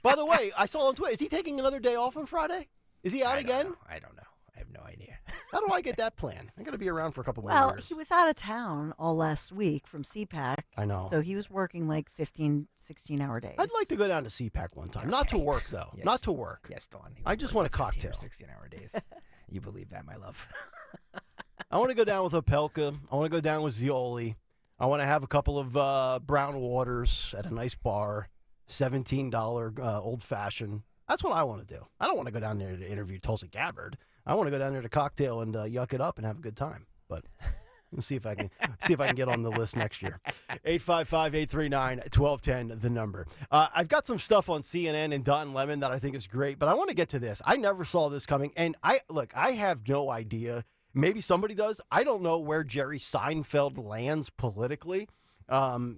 By the way, I saw on Twitter, is he taking another day off on Friday? Is he out again? I don't know. I have no idea. How do I get that plan? I'm going to be around for a couple more Well, years. he was out of town all last week from CPAC. I know. So he was working like 15, 16-hour days. I'd like to go down to CPAC one time. Not to work, though. Yes. Not to work. Yes, Dawn. I just want a cocktail. 16-hour days. You believe that, my love. I want to go down with Opelka. I want to go down with Zioli. I want to have a couple of brown waters at a nice bar. $17 old-fashioned. That's what I want to do. I don't want to go down there to interview Tulsi Gabbard. I want to go down there to cocktail and yuck it up and have a good time. But we'll see if I can get on the list next year. 855-839-1210, the number. I've got some stuff on CNN and Don Lemon that I think is great, but I want to get to this. I never saw this coming, and I have no idea. Maybe somebody does. I don't know where Jerry Seinfeld lands politically.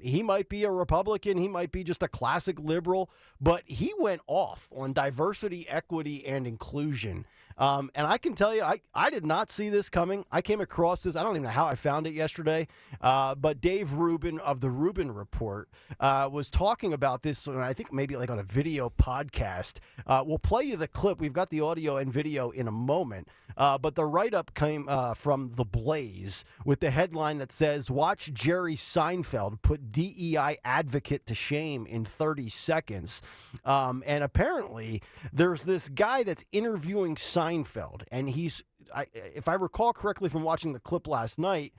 He might be a Republican. He might be just a classic liberal, but he went off on diversity, equity, and inclusion. And I can tell you, I did not see this coming. I came across this. I don't even know how I found it yesterday. But Dave Rubin of the Rubin Report was talking about this, and I think maybe like on a video podcast. We'll play you the clip. We've got the audio and video in a moment. But the write-up came from The Blaze with the headline that says, "Watch Jerry Seinfeld put DEI advocate to shame in 30 seconds." And apparently there's this guy that's interviewing Seinfeld, and if I recall correctly from watching the clip last night,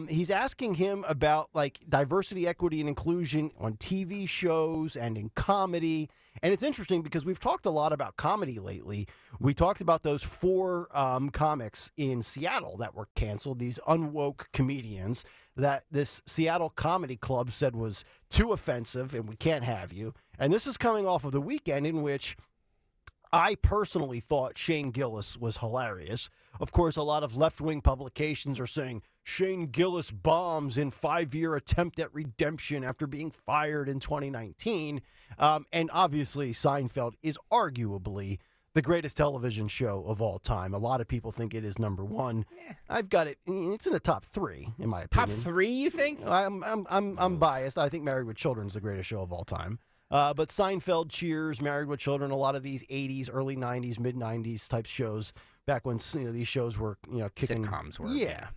he's asking him about like diversity, equity, and inclusion on TV shows and in comedy. And it's interesting because we've talked a lot about comedy lately. We talked about those 4 comics in Seattle that were canceled, these unwoke comedians that this Seattle Comedy Club said was too offensive and we can't have you. And this is coming off of the weekend in which I personally thought Shane Gillis was hilarious. Of course, a lot of left-wing publications are saying Shane Gillis bombs in 5-year attempt at redemption after being fired in 2019. And obviously, Seinfeld is arguably the greatest television show of all time. A lot of people think it is number 1. Yeah. I've got it. It's in the top 3, in my opinion. Top 3, you think? I'm biased. I think Married with Children is the greatest show of all time. But Seinfeld, Cheers, Married with Children, a lot of these 80s, early 90s, mid 90s type shows back when these shows were kicking. Sitcoms were. Yeah.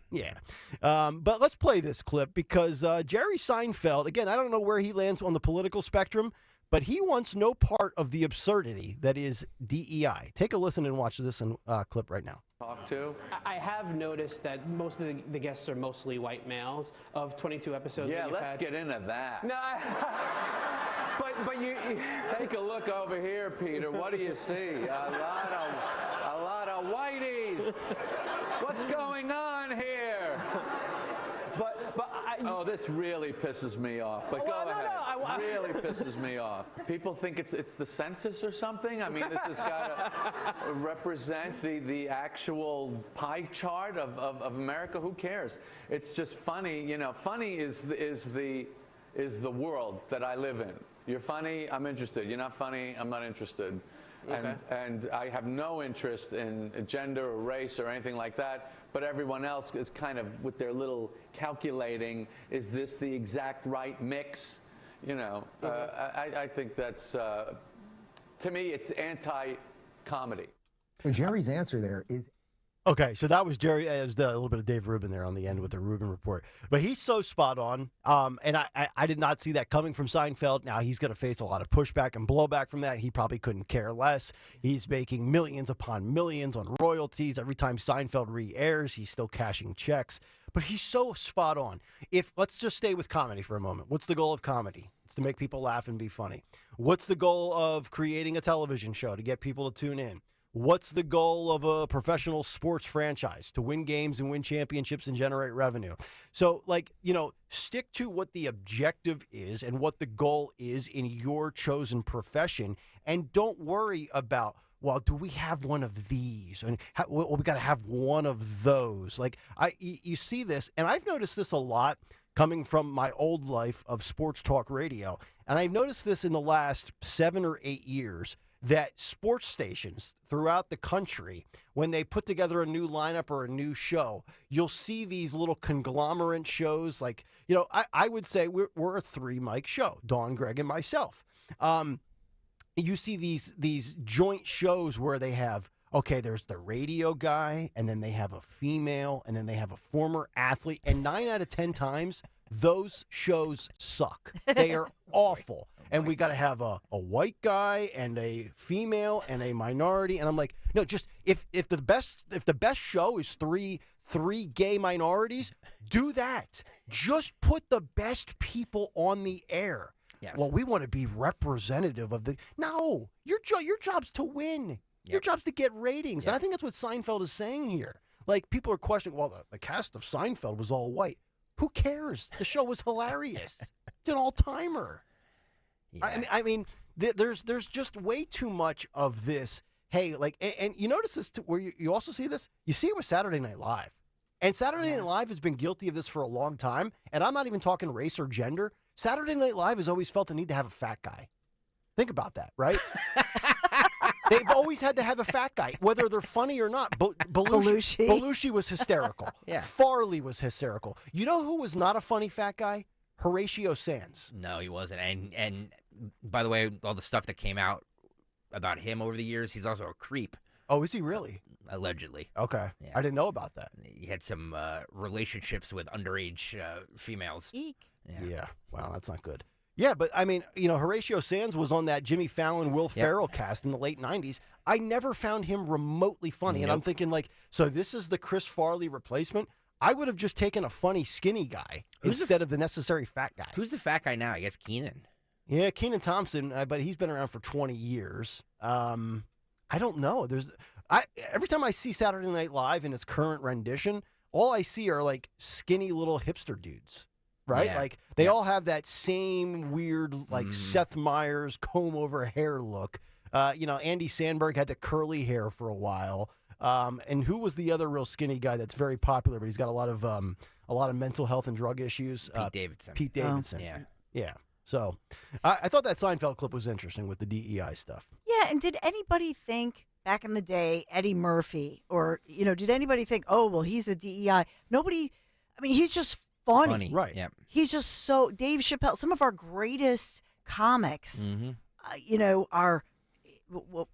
But let's play this clip because Jerry Seinfeld, again, I don't know where he lands on the political spectrum, but he wants no part of the absurdity that is DEI. Take a listen and watch this clip right now. Talk to. I have noticed that most of the guests are mostly white males. Of 22 episodes. Yeah, that you've let's had. get into that. No, but you take a look over here, Peter. What do you see? A lot of whiteys. What's going on here? But Oh, this really pisses me off. But go ahead. It really pisses me off. People think it's the census or something. I mean, this has got to represent the actual pie chart of America. Who cares? It's just funny. You know, funny is the world that I live in. You're funny, I'm interested. You're not funny, I'm not interested. Okay. And I have no interest in gender or race or anything like that, but everyone else is kind of with their little calculating, is this the exact right mix? You know, I think that's, to me, it's anti-comedy. Jerry's answer there is... Okay, so that was Jerry. It was a little bit of Dave Rubin there on the end with the Rubin Report. But he's so spot on, and I did not see that coming from Seinfeld. Now, he's going to face a lot of pushback and blowback from that. He probably couldn't care less. He's making millions upon millions on royalties. Every time Seinfeld re-airs, he's still cashing checks. But he's so spot on. Let's just stay with comedy for a moment. What's the goal of comedy? It's to make people laugh and be funny. What's the goal of creating a television show? To get people to tune in. What's the goal of a professional sports franchise? To win games and win championships and generate revenue. So, stick to what the objective is and what the goal is in your chosen profession. And don't worry about, well, do we have one of these? And we got to have one of those. You see this, and I've noticed this a lot coming from my old life of sports talk radio. And I've noticed this in the last 7 or 8 years, that sports stations throughout the country, when they put together a new lineup or a new show, you'll see these little conglomerate shows. I would say we're a 3-mic show, Dawn, Greg, and myself. You see these joint shows where they have, there's the radio guy, and then they have a female, and then they have a former athlete, and 9 out of 10 times, those shows suck. They are awful. And we got to have a white guy and a female and a minority. And I'm like, no, just if the best show is three gay minorities, do that. Just put the best people on the air. Yes. Well, we want to be representative of no. Your job's to win. Yep. Your job's to get ratings. Yep. And I think that's what Seinfeld is saying here. Like, people are questioning, well, the cast of Seinfeld was all white. Who cares? The show was hilarious. It's an all-timer. Yeah. I mean, there's just way too much of this. Hey, and you notice this too, where you also see this. You see it with Saturday Night Live, and Saturday Night Live has been guilty of this for a long time. And I'm not even talking race or gender. Saturday Night Live has always felt the need to have a fat guy. Think about that, right? They've always had to have a fat guy, whether they're funny or not. Belushi was hysterical. Yeah. Farley was hysterical. You know who was not a funny fat guy? Horatio Sanz. No, he wasn't. And by the way, all the stuff that came out about him over the years, he's also a creep. Oh, is he really? Allegedly. Okay. Yeah. I didn't know about that. He had some relationships with underage females. Eek. Yeah. Wow, that's not good. Yeah, but I mean, Horatio Sanz was on that Jimmy Fallon, Will Ferrell cast in the late 90s. I never found him remotely funny. And I'm thinking, so this is the Chris Farley replacement? I would have just taken a funny, skinny guy instead of the necessary fat guy. Who's the fat guy now? I guess Keenan. Yeah, Kenan Thompson, but he's been around for 20 years. I don't know. Every time I see Saturday Night Live in its current rendition, all I see are skinny little hipster dudes, right? Yeah. They all have that same weird Seth Meyers comb over hair look. Andy Samberg had the curly hair for a while. And who was the other real skinny guy that's very popular, but he's got a lot of mental health and drug issues? Pete Davidson. Pete Davidson. Yeah. Yeah. So I thought that Seinfeld clip was interesting with the DEI stuff. Yeah, and did anybody think back in the day, Eddie Murphy, or, did anybody think, oh, well, he's a DEI? Nobody, he's just funny. Right. Yeah. He's just so, Dave Chappelle, some of our greatest comics, are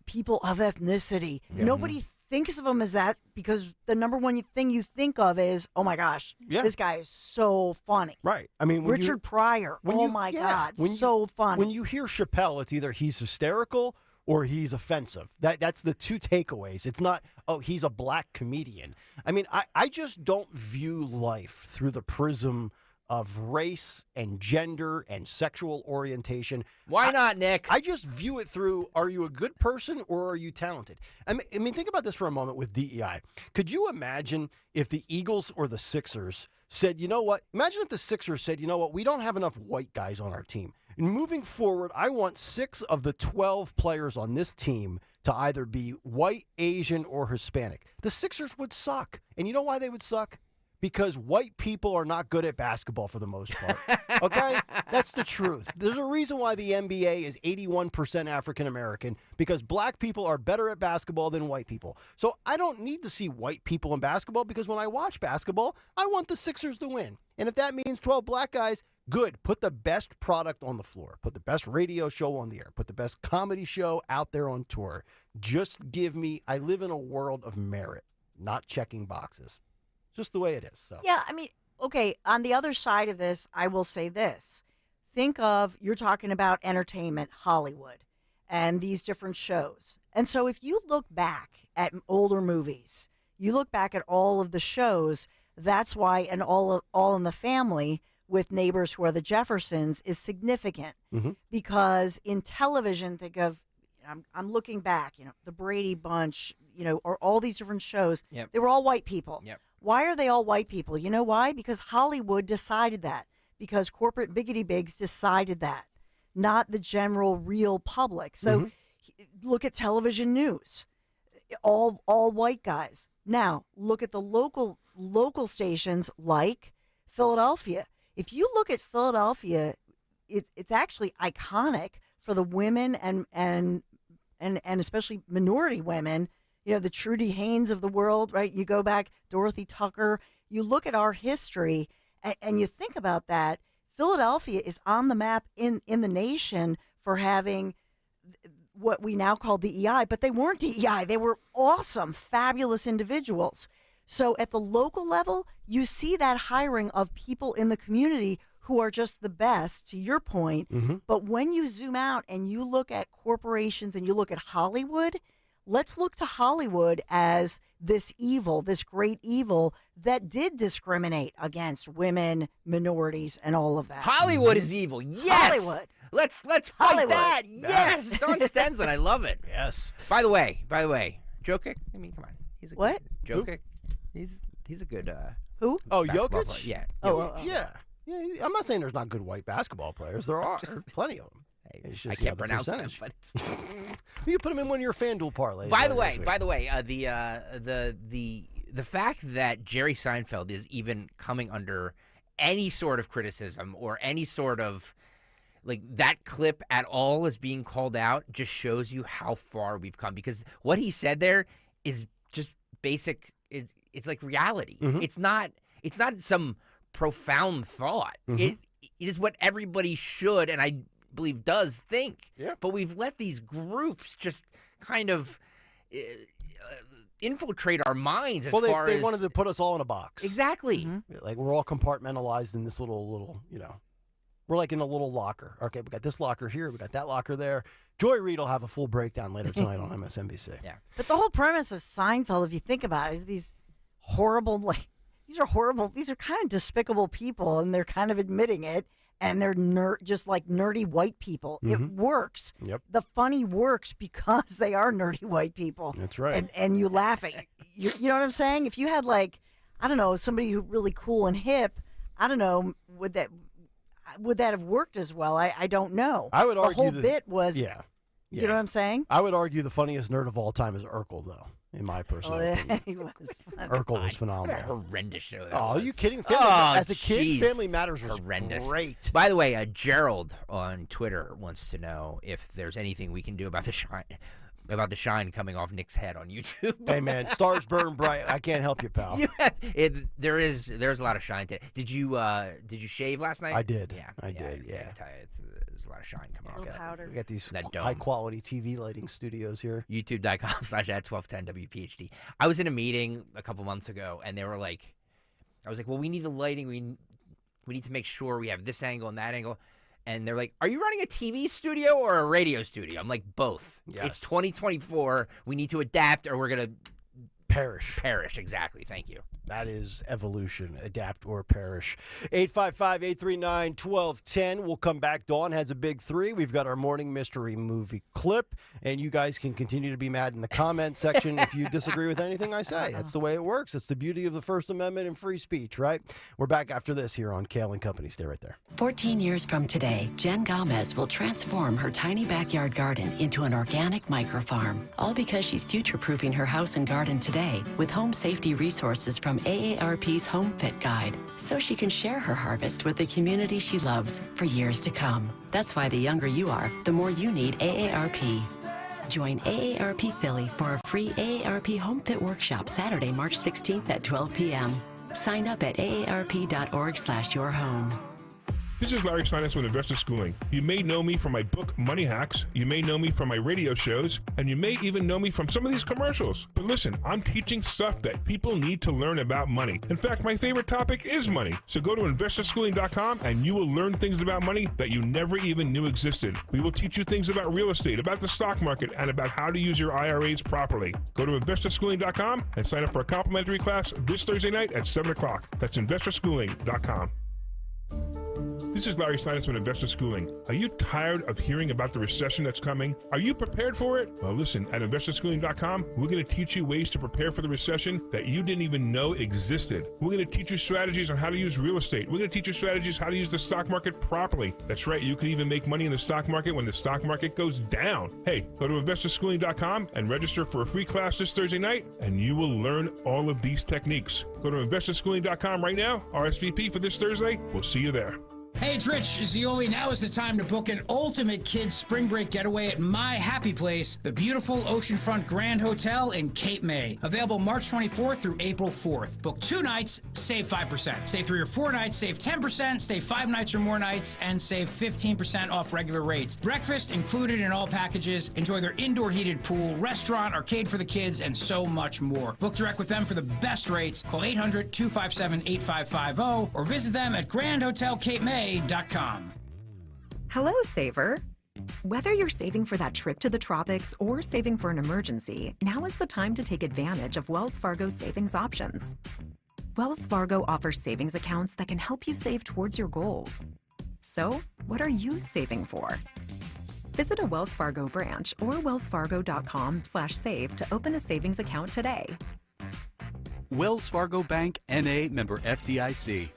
people of ethnicity. Yeah. Nobody thinks of him as that because the number one thing you think of is, oh my gosh, this guy is so funny. Right. I mean, Richard Pryor. Oh my God, so funny. When you hear Chappelle, it's either he's hysterical or he's offensive. That's the two takeaways. It's not, oh, he's a black comedian. I mean, I just don't view life through the prism of race and gender and sexual orientation. Why not, Nick? I just view it through, are you a good person or are you talented? I mean, think about this for a moment with DEI. Could you imagine if the Eagles or the Sixers said, you know what? Imagine if the Sixers said, you know what? We don't have enough white guys on our team. And moving forward, I want 6 of the 12 players on this team to either be white, Asian, or Hispanic. The Sixers would suck. And you know why they would suck? Because white people are not good at basketball for the most part. Okay? That's the truth. There's a reason why the NBA is 81% African American, because black people are better at basketball than white people. So I don't need to see white people in basketball, because when I watch basketball, I want the Sixers to win. And if that means 12 black guys, good. Put the best product on the floor. Put the best radio show on the air. Put the best comedy show out there on tour. Just give me, I live in a world of merit, not checking boxes. Just the way it is. So. Yeah, I mean, okay, on the other side of this, I will say this. Think of, you're talking about entertainment, Hollywood, and these different shows. And so if you look back at older movies, you look back at all of the shows, that's why an All in the Family with neighbors who are the Jeffersons is significant. Mm-hmm. Because in television, think of, I'm looking back, the Brady Bunch, or all these different shows. Yep. They were all white people. Yep. Why are they all white people? You know why? Because Hollywood decided that. Because corporate biggity bigs decided that, not the general real public. So look at television news, all white guys. Now look at the local stations like Philadelphia. If you look at Philadelphia, it's actually iconic for the women and especially minority women. The Trudy Haynes of the world, right? You go back, Dorothy Tucker. You look at our history, and you think about that. Philadelphia is on the map in the nation for having what we now call DEI, but they weren't DEI. They were awesome, fabulous individuals. So at the local level, you see that hiring of people in the community who are just the best, to your point. Mm-hmm. But when you zoom out and you look at corporations and you look at Hollywood, let's look to Hollywood as this evil, this great evil that did discriminate against women, minorities, and all of that. Hollywood is evil. Yes. Hollywood. Let's fight Hollywood. that. Yes. Don Stenson. I love it. Yes. By the way, Jokic. I mean, come on. He's a what? Good, Jokic. He's a good. Who? Oh, basketball Jokic. Player. Yeah. Oh, Yeah. I'm not saying there's not good white basketball players. There are plenty of them. I can't pronounce them, but it's you put them in one of your FanDuel parlays. By the way, the fact that Jerry Seinfeld is even coming under any sort of criticism or any sort of that clip at all is being called out just shows you how far we've come, because what he said there is just basic. It's like reality. Mm-hmm. It's not some profound thought. Mm-hmm. It is what everybody should, and I believe does think. Yeah. But we've let these groups just kind of infiltrate our minds they wanted to put us all in a box. Exactly. Mm-hmm. Like we're all compartmentalized in this little, we're like in a little locker. Okay, we got this locker here, we got that locker there. Joy Reid will have a full breakdown later tonight on MSNBC. Yeah. But the whole premise of Seinfeld, if you think about it, is these horrible, these are kind of despicable people, and they're kind of admitting it. And they're just like nerdy white people. Mm-hmm. It works. Yep. The funny works because they are nerdy white people. That's right. And you laughing. You know what I'm saying? If you had somebody who really cool and hip, I don't know, would that have worked as well? I don't know. I would argue the whole bit was. Yeah. You know what I'm saying? I would argue the funniest nerd of all time is Urkel, though. In my personal opinion. He was funny. Urkel was phenomenal. Horrendous show. Are you kidding? As a kid, geez. Family Matters was horrendous. Great. By the way, Gerald on Twitter wants to know if there's anything we can do about the shine coming off Nick's head on YouTube. Hey man, stars burn bright. I can't help you, pal. There's a lot of shine today. Did you shave last night? I did. Yeah, I did. Yeah. I can tell you, there's a lot of shine coming off. Powder. We got these That dome. high quality TV lighting studios here. YouTube.com/@1210 WPHT. I was in a meeting a couple months ago, and they were like, I was like, well, we need the lighting. We need to make sure we have this angle and that angle. And they're like, are you running a TV studio or a radio studio? I'm like, both. Yes. It's 2024. We need to adapt, or we're going to Perish. Perish, exactly. Thank you. That is evolution. Adapt or perish. 855-839-1210. We'll come back. Dawn has a big three. We've got our morning mystery movie clip, and you guys can continue to be mad in the comment section if you disagree with anything I say. That's the way it works. It's the beauty of the First Amendment and free speech, right? We're back after this here on Kayal and Company. Stay right there. 14 years from today, Jen Gomez will transform her tiny backyard garden into an organic microfarm, all because she's future-proofing her house and garden today with home safety resources from AARP's Home Fit Guide, so she can share her harvest with the community she loves for years to come. That's why the younger you are, the more you need AARP. Join AARP Philly for a free AARP Home Fit Workshop Saturday, March 16th at 12 p.m. Sign up at aarp.org/yourhome. This is Larry Steinitz with Investor Schooling. You may know me from my book, Money Hacks. You may know me from my radio shows, and you may even know me from some of these commercials. But listen, I'm teaching stuff that people need to learn about money. In fact, my favorite topic is money. So go to investorschooling.com and you will learn things about money that you never even knew existed. We will teach you things about real estate, about the stock market, and about how to use your IRAs properly. Go to investorschooling.com and sign up for a complimentary class this Thursday night at 7 o'clock. That's investorschooling.com. This is Larry Steinitz with Investor Schooling. Are you tired of hearing about the recession that's coming? Are you prepared for it? Well, listen, at investorschooling.com, we're going to teach you ways to prepare for the recession that you didn't even know existed. We're going to teach you strategies on how to use real estate. We're going to teach you strategies how to use the stock market properly. That's right, you can even make money in the stock market when the stock market goes down. Hey, go to investorschooling.com and register for a free class this Thursday night, and you will learn all of these techniques. Go to investorschooling.com right now, RSVP for this Thursday. We'll see you there. Hey, it's Rich Zioli. Now is the time to book an ultimate kids spring break getaway at My Happy Place, the beautiful oceanfront Grand Hotel in Cape May. Available March 24th through April 4th. Book 2 nights, save 5%. Stay 3 or 4 nights, save 10%. Stay 5 nights or more nights, and save 15% off regular rates. Breakfast included in all packages. Enjoy their indoor heated pool, restaurant, arcade for the kids, and so much more. Book direct with them for the best rates. Call 800-257-8550 or visit them at grandhotelcapemay.com. Hello, saver. Whether you're saving for that trip to the tropics or saving for an emergency, now is the time to take advantage of Wells Fargo's savings options. Wells Fargo offers savings accounts that can help you save towards your goals. So, what are you saving for? Visit a Wells Fargo branch or wellsfargo.com/save to open a savings account today. Wells Fargo Bank, N.A., member FDIC.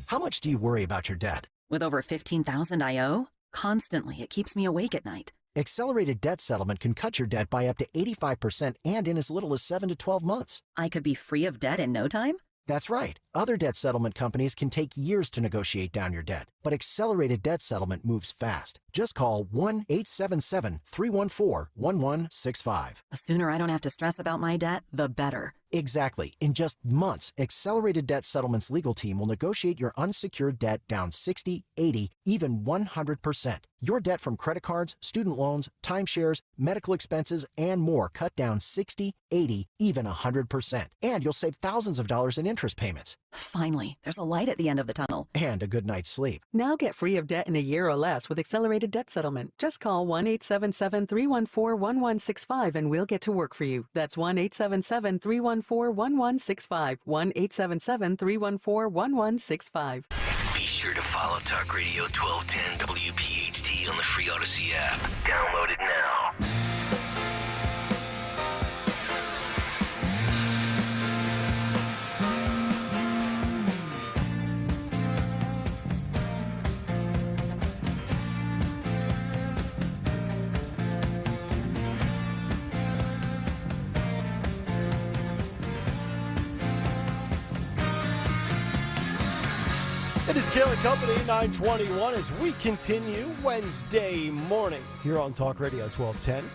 How much do you worry about your debt? With over $15,000 I owe, constantly it keeps me awake at night. Accelerated debt settlement can cut your debt by up to 85% and in as little as 7 to 12 months. I could be free of debt in no time? That's right. Other debt settlement companies can take years to negotiate down your debt, but accelerated debt settlement moves fast. Just call 1-877-314-1165. The sooner I don't have to stress about my debt, the better. Exactly. In just months, Accelerated Debt Settlement's legal team will negotiate your unsecured debt down 60, 80, even 100%. Your debt from credit cards, student loans, timeshares, medical expenses, and more cut down 60, 80, even 100%. And you'll save thousands of dollars in interest payments. Finally, there's a light at the end of the tunnel. And a good night's sleep. Now get free of debt in a year or less with Accelerated Debt Settlement. Just call 1-877-314-1165 and we'll get to work for you. That's 1-877-314-1165. 1-877-314-1165. Be sure to follow Talk Radio 1210 WPHT on the free Odyssey app. Download it now. It is Kayal and Company, 921, as we continue Wednesday morning here on Talk Radio 1210.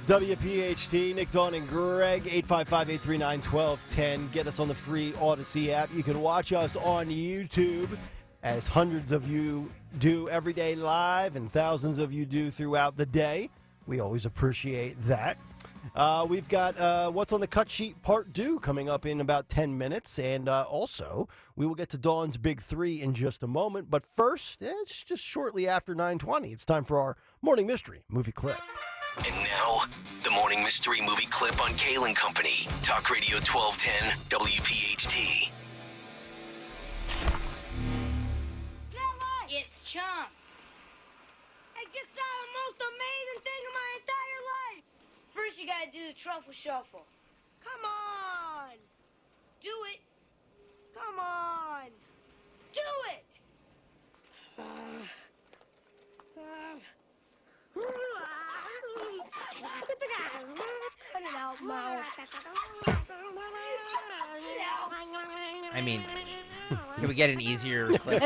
WPHT, Nick, Dawn, and Greg, 855-839-1210. Get us on the free Odyssey app. You can watch us on YouTube, as hundreds of you do every day live, and thousands of you do throughout the day. We always appreciate that. We've got What's on the Cut Sheet Part 2 coming up in about 10 minutes. And also, we will get to Dawn's Big Three in just a moment. But first, it's just shortly after 9:20. It's time for our Morning Mystery Movie Clip. And now, the Morning Mystery Movie Clip on Kayal and Company. Talk Radio 1210, WPHT. It's Chump. I just saw the most amazing thing in my entire life. First, you gotta do the truffle shuffle. Come on. Do it. Come on. Do it. I mean, can we get an easier clip?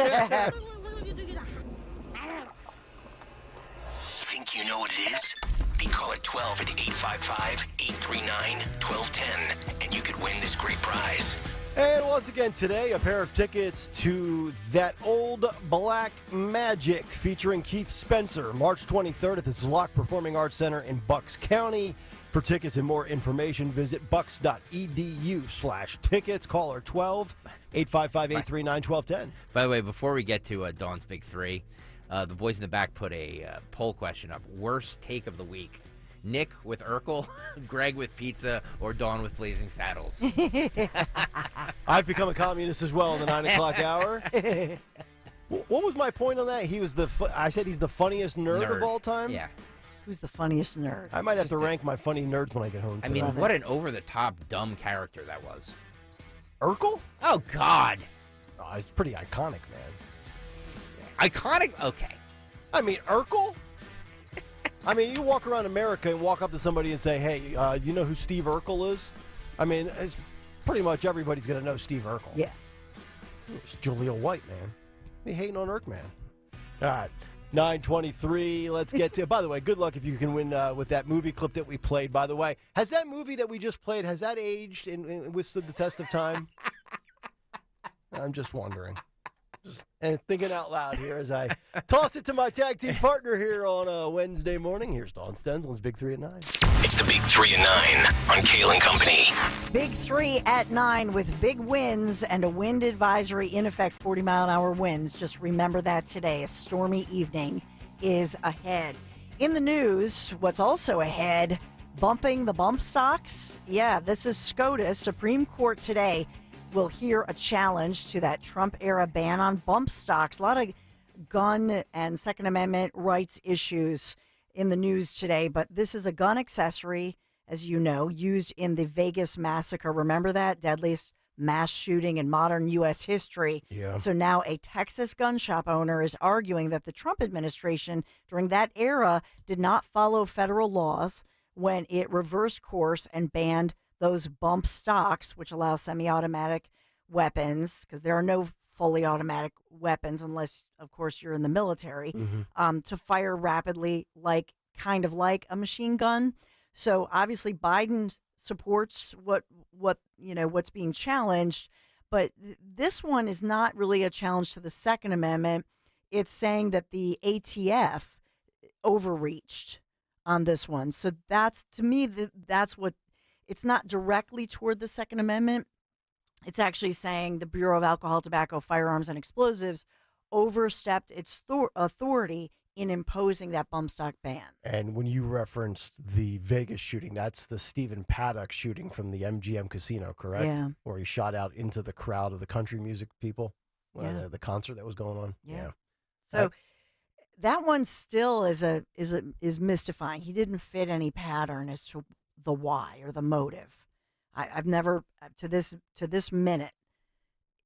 Think you know what it is? Be caller 12 at 855-839-1210, and you could win this great prize. And once again today, a pair of tickets to That Old Black Magic featuring Keith Spencer, March 23rd at the Zlock Performing Arts Center in Bucks County. For tickets and more information, visit bucks.edu/tickets. Caller 12-855-839-1210. By the way, before we get to Dawn's Big Three, the boys in the back put a poll question up. Worst take of the week. Nick with Urkel, Greg with pizza, or Dawn with blazing saddles. I've become a communist as well in the 9 o'clock hour. What was my point on that? He was I said he's the funniest nerd of all time? Yeah. Who's the funniest nerd? I might have to rank my funny nerds when I get home. I mean, what an over-the-top dumb character that was. Urkel? Oh, God. Oh, he's pretty iconic, man. Iconic? Okay. I mean, Urkel? I mean, you walk around America and walk up to somebody and say, hey, you know who Steve Urkel is? I mean, it's pretty much everybody's going to know Steve Urkel. Yeah. It's Jaleel White, man. Be hating on Urk, man. All right. 9:23. Let's get to. By the way, good luck if you can win with that movie clip that we played. By the way, has that movie that we just played aged and withstood the test of time? I'm just wondering. And thinking out loud here as I toss it to my tag team partner here on a Wednesday morning. Here's Dawn Stenzel's Big 3 at 9. It's the Big 3 at 9 on Kayal and Company. Big 3 at 9 with big winds and a wind advisory in effect, 40-mile-an-hour winds. Just remember that today. A stormy evening is ahead. In the news, what's also ahead, bumping the bump stocks. Yeah, this is SCOTUS. Supreme Court today will hear a challenge to that Trump-era ban on bump stocks. A lot of gun and Second Amendment rights issues in the news today, but this is a gun accessory, as you know, used in the Vegas massacre. Remember that? Deadliest mass shooting in modern U.S. history. Yeah. So now a Texas gun shop owner is arguing that the Trump administration during that era did not follow federal laws when it reversed course and banned those bump stocks, which allow semi-automatic weapons, because there are no fully automatic weapons unless, of course, you're in the military, to fire rapidly, kind of like a machine gun. So obviously, Biden supports what's being challenged, but this one is not really a challenge to the Second Amendment. It's saying that the ATF overreached on this one. So that's, to me, that's what. It's not directly toward the Second Amendment. It's actually saying the Bureau of Alcohol, Tobacco, Firearms, and Explosives overstepped its authority in imposing that bump stock ban. And when you referenced the Vegas shooting, that's the Stephen Paddock shooting from the MGM Casino, correct? Yeah. Where he shot out into the crowd of the country music people, Yeah. the concert that was going on. Yeah. So that one still is mystifying. He didn't fit any pattern as to the why or the motive. I've never, to this minute,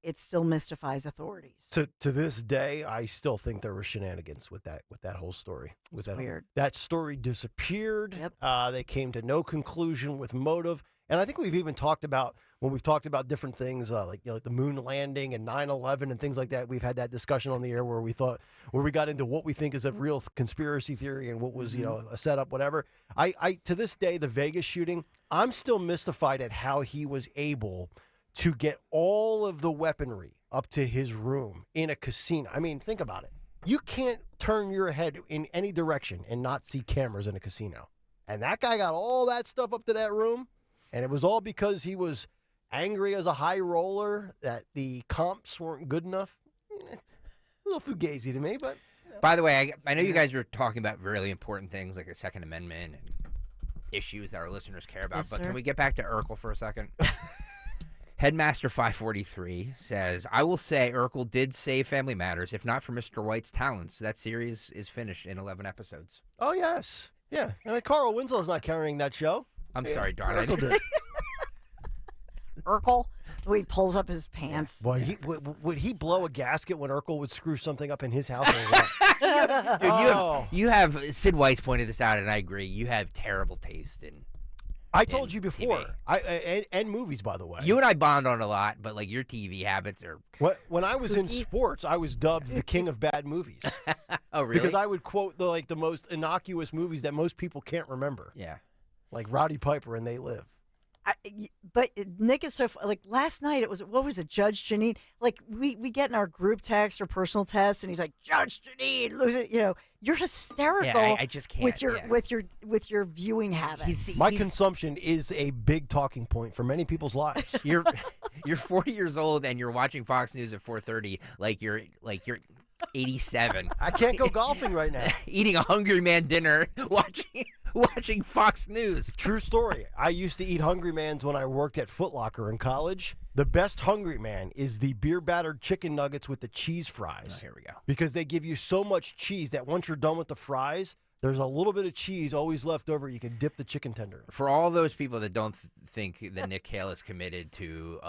it still mystifies authorities. To this day, I still think there were shenanigans with that whole story. It's weird. That story disappeared. Yep. They came to no conclusion with motive. And I think we've even talked about, when we've talked about different things like the moon landing and 9/11 and things like that, we've had that discussion on the air where we got into what we think is a real conspiracy theory and what was, a setup, whatever. I to this day, the Vegas shooting, I'm still mystified at how he was able to get all of the weaponry up to his room in a casino. I mean, think about it. You can't turn your head in any direction and not see cameras in a casino. And that guy got all that stuff up to that room. And it was all because he was angry as a high roller that the comps weren't good enough. A little fugazi to me, but By the way, I know you guys were talking about really important things like the Second Amendment and issues that our listeners care about, Yes, but sir. can we get back to Urkel for a second? Headmaster 543 says, I will say Urkel did save Family Matters. If not for Mr. White's talents, that series is finished in 11 episodes. Oh, yes. Yeah. I mean, Carl Winslow's not carrying that show. I'm sorry, Don. Urkel did. Urkel, the way he pulls up his pants. Boy, would he blow a gasket when Urkel would screw something up in his house? Or what? Dude, you have Sid Weiss pointed this out, and I agree. You have terrible taste in. I told you TV. before. And movies, by the way. You and I bond on a lot, but like your TV habits are. When I was in sports, I was dubbed the king of bad movies. Oh, really? Because I would quote the most innocuous movies that most people can't remember. Yeah. Like Rowdy Piper and They Live. But Nick is so like last night. It was what was it, Judge Janine? Like we get in our group text or personal text, and he's like, Judge Janine, lose it. You know, you're hysterical. Yeah, I just can't. with your viewing habits. My consumption is a big talking point for many people's lives. You're 40 years old and you're watching Fox News at 4:30, like you're 87. I can't go golfing right now. Eating a Hungry Man dinner, watching Fox News. True story. I used to eat Hungry Mans when I worked at Foot Locker in college. The best Hungry Man is the beer-battered chicken nuggets with the cheese fries. Oh, here we go. Because they give you so much cheese that once you're done with the fries, there's a little bit of cheese always left over. You can dip the chicken tender in. For all those people that don't think that Nick Kayal is committed to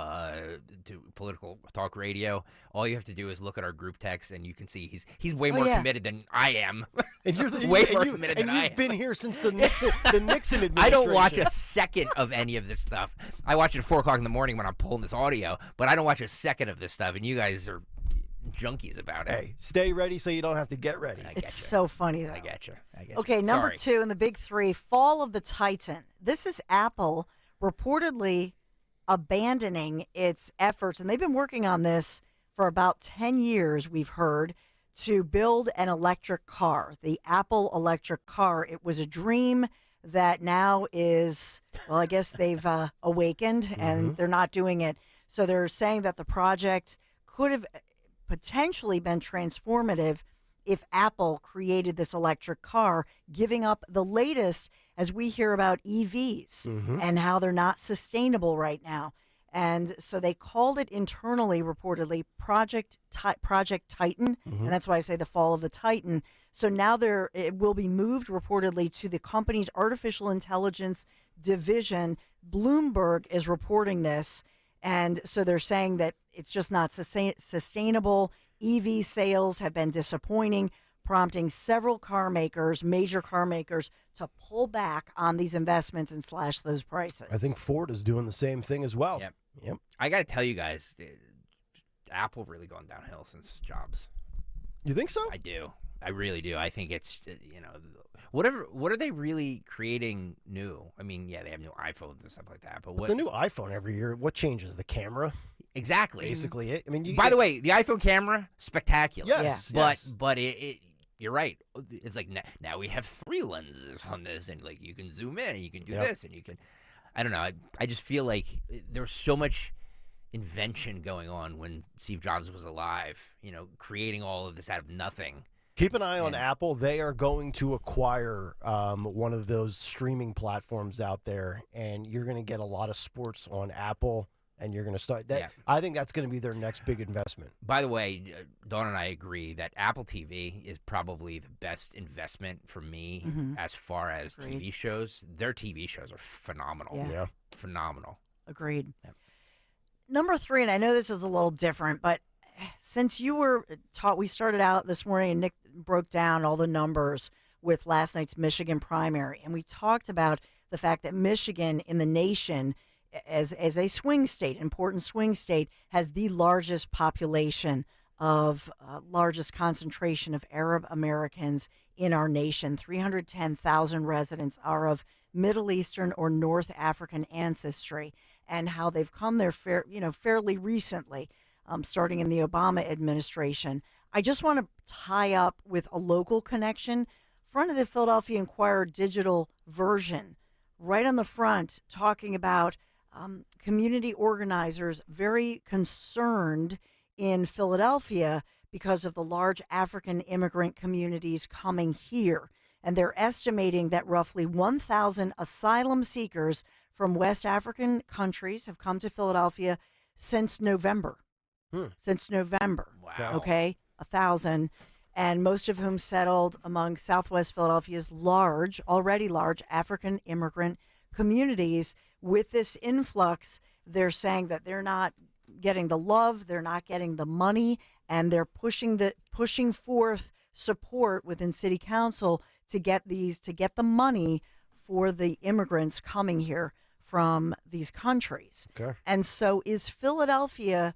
political talk radio, all you have to do is look at our group text, and you can see he's way more committed than I am. And you're way more committed than I am. And you've been here since the Nixon administration. I don't watch a second of any of this stuff. I watch it at 4 o'clock in the morning when I'm pulling this audio, but I don't watch a second of this stuff, and you guys are junkies about it. Hey, stay ready so you don't have to get ready. It's so funny, though. I get you. Okay, number Sorry. 2 in the big 3, Fall of the Titan. This is Apple reportedly abandoning its efforts, and they've been working on this for about 10 years, we've heard, to build an electric car, the Apple electric car. It was a dream that now is, well, I guess they've awakened, and they're not doing it. So they're saying that the project could have potentially been transformative if Apple created this electric car, giving up the latest as we hear about EVs and how they're not sustainable right now. And so they called it internally, reportedly, Project Titan, and that's why I say the Fall of the Titan. So now it will be moved reportedly to the company's artificial intelligence division. Bloomberg is reporting this. And so they're saying that it's just not sustainable. EV sales have been disappointing, prompting several major car makers, to pull back on these investments and slash those prices. I think Ford is doing the same thing as well. Yep. I got to tell you guys, Apple really gone downhill since Jobs. You think so? I do. I really do. I think it's, what are they really creating new? I mean, yeah, they have new iPhones and stuff like that. But what the new iPhone every year, what changes? The camera? Exactly. Basically it. I mean, by the way, the iPhone camera, spectacular. Yes. But it you're right. It's like now we have 3 lenses on this, and like you can zoom in and you can do this and you can, I don't know. I just feel like there was so much invention going on when Steve Jobs was alive, creating all of this out of nothing. Keep an eye on Apple. They are going to acquire one of those streaming platforms out there, and you're going to get a lot of sports on Apple, and you're going to start that. Yeah. I think that's going to be their next big investment. By the way, Dawn and I agree that Apple TV is probably the best investment for me as far as TV shows. Their TV shows are phenomenal. Yeah. Phenomenal. Agreed. Yeah. Number 3, and I know this is a little different, but since you were taught, we started out this morning and Nick broke down all the numbers with last night's Michigan primary. And we talked about the fact that Michigan in the nation, as a swing state, important swing state, has the largest population of, largest concentration of Arab Americans in our nation. 310,000 residents are of Middle Eastern or North African ancestry, and how they've come there fairly recently. Starting in the Obama administration. I just want to tie up with a local connection. Front of the Philadelphia Inquirer digital version, right on the front, talking about community organizers very concerned in Philadelphia because of the large African immigrant communities coming here. And they're estimating that roughly 1,000 asylum seekers from West African countries have come to Philadelphia since November. Since November. Wow. Okay, 1,000. And most of whom settled among Southwest Philadelphia's already large African immigrant communities. With this influx, they're saying that they're not getting the love, they're not getting the money, and they're pushing forth support within City Council to get the money for the immigrants coming here from these countries. Okay. And so is Philadelphia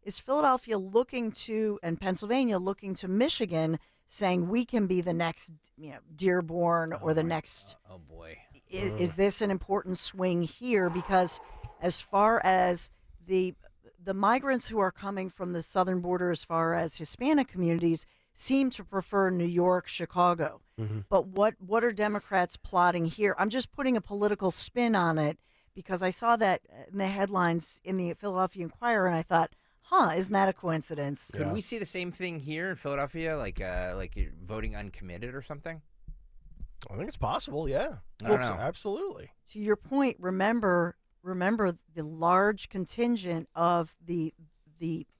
looking to, and Pennsylvania looking to Michigan, saying we can be the next, Dearborn or the next. Oh boy. Is this an important swing here? Because as far as the migrants who are coming from the southern border, as far as Hispanic communities, seem to prefer New York, Chicago. But what are Democrats plotting here? I'm just putting a political spin on it because I saw that in the headlines in the Philadelphia Inquirer, and I thought, isn't that a coincidence? Could we see the same thing here in Philadelphia, like you're voting uncommitted or something? I think it's possible, yeah. I don't know. Absolutely. To your point, remember the large contingent of the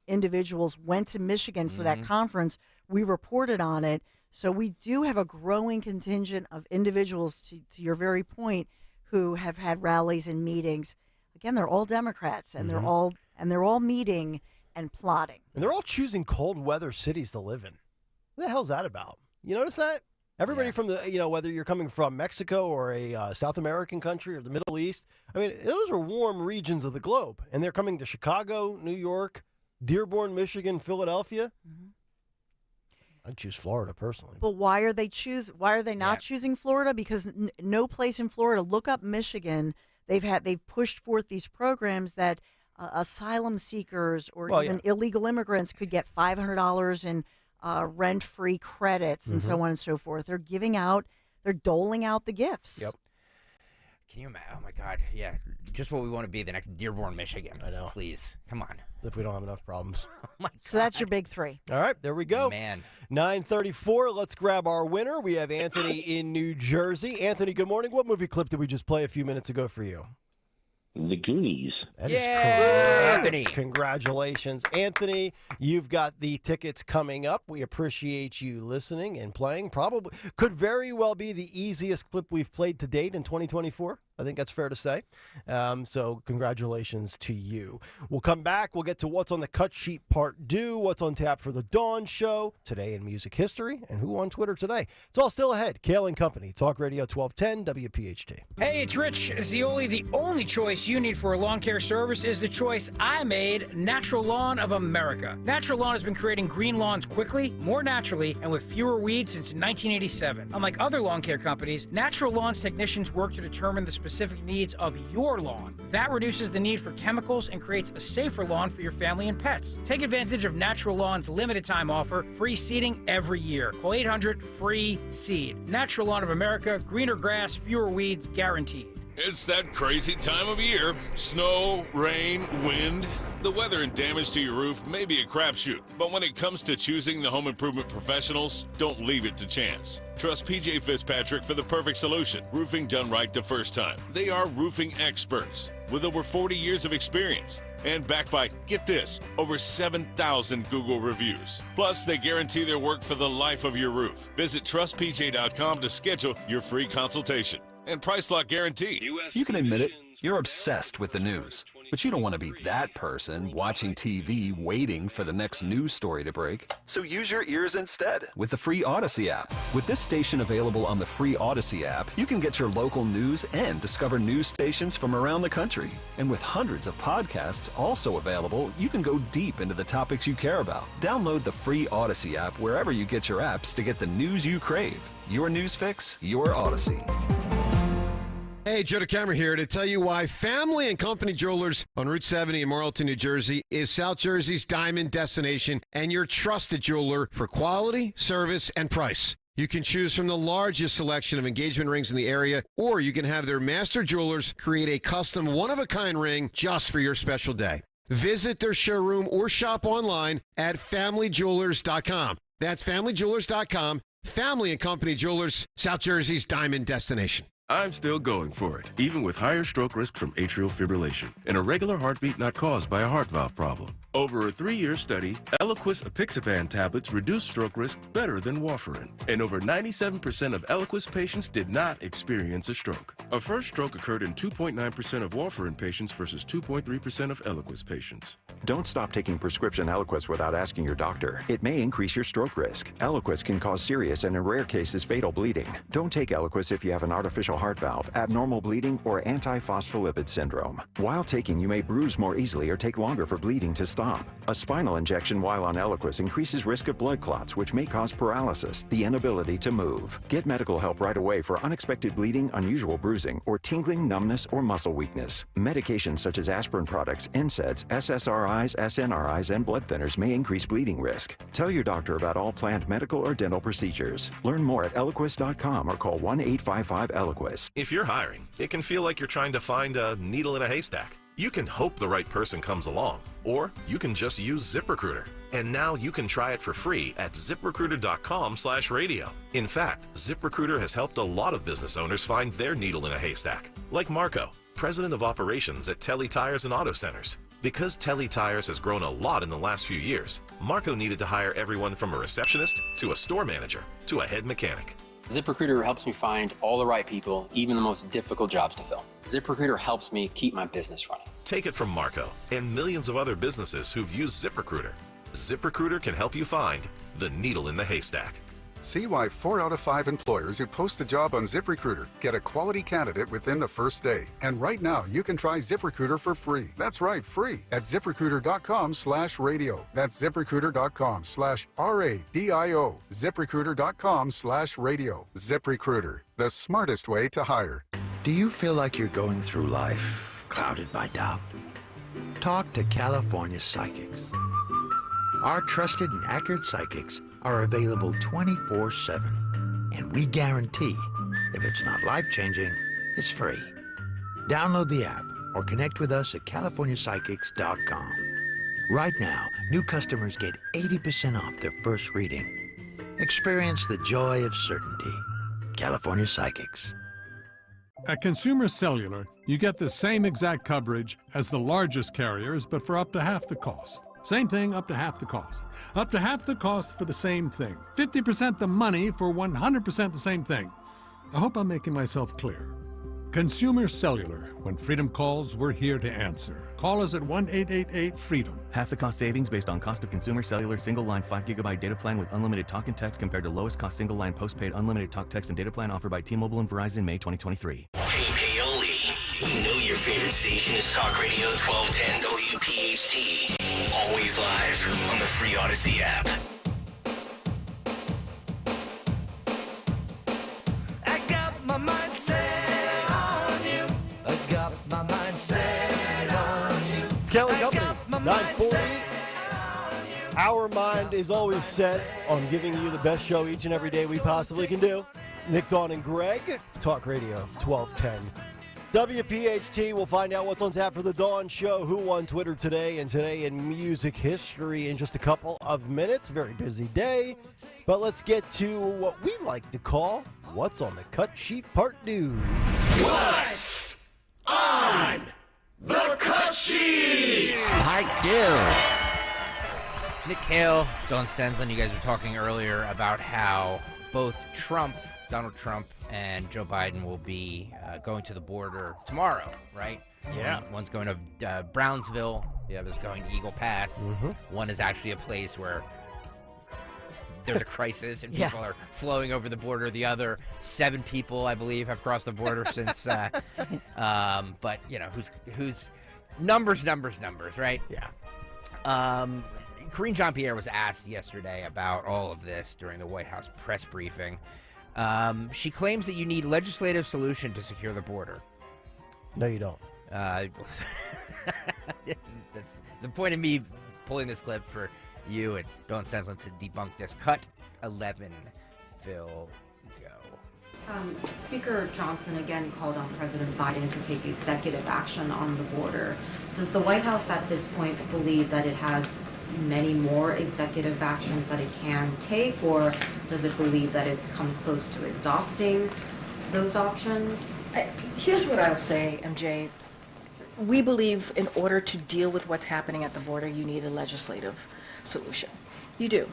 individuals went to Michigan for that conference. We reported on it. So we do have a growing contingent of individuals, to your very point, who have had rallies and meetings. Again, they're all Democrats, and they're all meeting and plotting. And they're all choosing cold weather cities to live in. What the hell's that about? You notice that? Everybody from the, whether you're coming from Mexico or a South American country or the Middle East, I mean, those are warm regions of the globe. And they're coming to Chicago, New York, Dearborn, Michigan, Philadelphia. I'd choose Florida personally. But why are they not choosing Florida? Because no place in Florida. Look up Michigan. They've pushed forth these programs that asylum seekers or even illegal immigrants could get $500 in rent-free credits and so on and so forth. They're doling out the gifts. Yep. Can you imagine? Oh my God. Yeah. Just what we want to be, the next Dearborn, Michigan. I know. Please. Come on. If we don't have enough problems. Oh my God. So that's your big three. All right, there we go. Man. 9:34. Let's grab our winner. We have Anthony in New Jersey. Anthony, good morning. What movie clip did we just play a few minutes ago for you? The Goonies. That is correct. Anthony. Congratulations. Anthony, you've got the tickets coming up. We appreciate you listening and playing. Probably could very well be the easiest clip we've played to date in 2024. I think that's fair to say. So congratulations to you. We'll come back. We'll get to what's on the cut sheet part 2, what's on tap for the Dawn Show, today in music history, and who on Twitter today. It's all still ahead. Kayal and Company, Talk Radio 1210 WPHT. Hey, it's Rich. Zioli. The only choice you need for a lawn care service is the choice I made, Natural Lawn of America. Natural Lawn has been creating green lawns quickly, more naturally, and with fewer weeds since 1987. Unlike other lawn care companies, Natural Lawn's technicians work to determine the specific needs of your lawn. That reduces the need for chemicals and creates a safer lawn for your family and pets. Take advantage of Natural Lawn's limited time offer, free seeding every year. Call 800-FREE-SEED. Natural Lawn of America, greener grass, fewer weeds, guaranteed. It's that crazy time of year. Snow, rain, wind. The weather and damage to your roof may be a crapshoot, but when it comes to choosing the home improvement professionals, don't leave it to chance. Trust PJ Fitzpatrick for the perfect solution. Roofing done right the first time. They are roofing experts with over 40 years of experience and backed by, get this, over 7,000 Google reviews. Plus, they guarantee their work for the life of your roof. Visit trustpj.com to schedule your free consultation. And price lock guarantee. You can admit it, you're obsessed with the news. But you don't want to be that person watching TV waiting for the next news story to break. So use your ears instead with the free Odyssey app. With this station available on the free Odyssey app, you can get your local news and discover news stations from around the country. And with hundreds of podcasts also available, you can go deep into the topics you care about. Download the free Odyssey app wherever you get your apps to get the news you crave. Your news fix, your Odyssey. Hey, Joe DeCamera here to tell you why Family and Company Jewelers on Route 70 in Marlton, New Jersey is South Jersey's diamond destination and your trusted jeweler for quality, service, and price. You can choose from the largest selection of engagement rings in the area, or you can have their master jewelers create a custom one-of-a-kind ring just for your special day. Visit their showroom or shop online at familyjewelers.com. That's familyjewelers.com. Family and Company Jewelers, South Jersey's diamond destination. I'm still going for it, even with higher stroke risk from atrial fibrillation and a regular heartbeat not caused by a heart valve problem. Over a 3-year study, Eliquis apixaban tablets reduced stroke risk better than warfarin, and over 97% of Eliquis patients did not experience a stroke. A first stroke occurred in 2.9% of warfarin patients versus 2.3% of Eliquis patients. Don't stop taking prescription Eliquis without asking your doctor. It may increase your stroke risk. Eliquis can cause serious and in rare cases fatal bleeding. Don't take Eliquis if you have an artificial heart valve, abnormal bleeding, or antiphospholipid syndrome. While taking, you may bruise more easily or take longer for bleeding to stop. A spinal injection while on Eliquis increases risk of blood clots, which may cause paralysis, the inability to move. Get medical help right away for unexpected bleeding, unusual bruising, or tingling, numbness, or muscle weakness. Medications such as aspirin products, NSAIDs, SSRIs, SNRIs, and blood thinners may increase bleeding risk. Tell your doctor about all planned medical or dental procedures. Learn more at Eliquis.com or call 1-855-ELIQUIS. If you're hiring, it can feel like you're trying to find a needle in a haystack. You can hope the right person comes along, or you can just use ZipRecruiter. And now you can try it for free at ZipRecruiter.com/radio. In fact, ZipRecruiter has helped a lot of business owners find their needle in a haystack, like Marco, president of operations at Telly Tires and Auto Centers. Because Telly Tires has grown a lot in the last few years, Marco needed to hire everyone from a receptionist to a store manager to a head mechanic. ZipRecruiter helps me find all the right people, even the most difficult jobs to fill. ZipRecruiter helps me keep my business running. Take it from Marco and millions of other businesses who've used ZipRecruiter. ZipRecruiter can help you find the needle in the haystack. See why 4 out of 5 employers who post a job on ZipRecruiter get a quality candidate within the first day. And right now, you can try ZipRecruiter for free. That's right, free at ZipRecruiter.com/radio. That's ZipRecruiter.com/RADIO. ZipRecruiter.com/radio. ZipRecruiter, the smartest way to hire. Do you feel like you're going through life clouded by doubt? Talk to California Psychics. Our trusted and accurate psychics are available 24/7. And we guarantee, if it's not life-changing, it's free. Download the app or connect with us at CaliforniaPsychics.com. Right now, new customers get 80% off their first reading. Experience the joy of certainty. California Psychics. At Consumer Cellular, you get the same exact coverage as the largest carriers, but for up to half the cost. Same thing, up to half the cost. Up to half the cost for the same thing. 50% the money for 100% the same thing. I hope I'm making myself clear. Consumer Cellular. When freedom calls, we're here to answer. Call us at 1-888-FREEDOM. Half the cost savings based on cost of Consumer Cellular single-line 5GB data plan with unlimited talk and text compared to lowest cost single-line postpaid unlimited talk, text, and data plan offered by T-Mobile and Verizon May 2023. Hey, Kayal, we know your favorite station is Talk Radio 1210 WPHT. Always live on the free Odyssey app. I got my mind set on you. I got my mind set on you. It's Kayal Company, 940. Our mind is always set on giving you the best show each and every day we possibly can do. Nick, Dawn, and Greg, Talk Radio 1210. WPHT, we'll find out what's on tap for the Dawn Show, who won Twitter today, and today in music history in just a couple of minutes. Very busy day, but let's get to what we like to call What's on the Cut Sheet Part 2. What's on the cut sheet? Part 2. Nick, Kayal, Dawn Stenslin, you guys were talking earlier about how both Donald Trump and Joe Biden will be going to the border tomorrow, right? Yeah. One's going to Brownsville. The other's going to Eagle Pass. Mm-hmm. One is actually a place where there's a crisis and people are flowing over the border. The other 7 people, I believe, have crossed the border since. But you know, who's numbers, right? Yeah. Karine Jean-Pierre was asked yesterday about all of this during the White House press briefing. She claims that you need legislative solution to secure the border. No, you don't. That's the point of me pulling this clip for you and Dawn Stenslin to debunk this. Cut 11, Phil, go. Speaker Johnson again called on President Biden to take executive action on the border. Does the White House at this point believe that it has many more executive actions that it can take, or does it believe that it's come close to exhausting those options? Here's what I'll say, MJ. We believe in order to deal with what's happening at the border, you need a legislative solution. You do.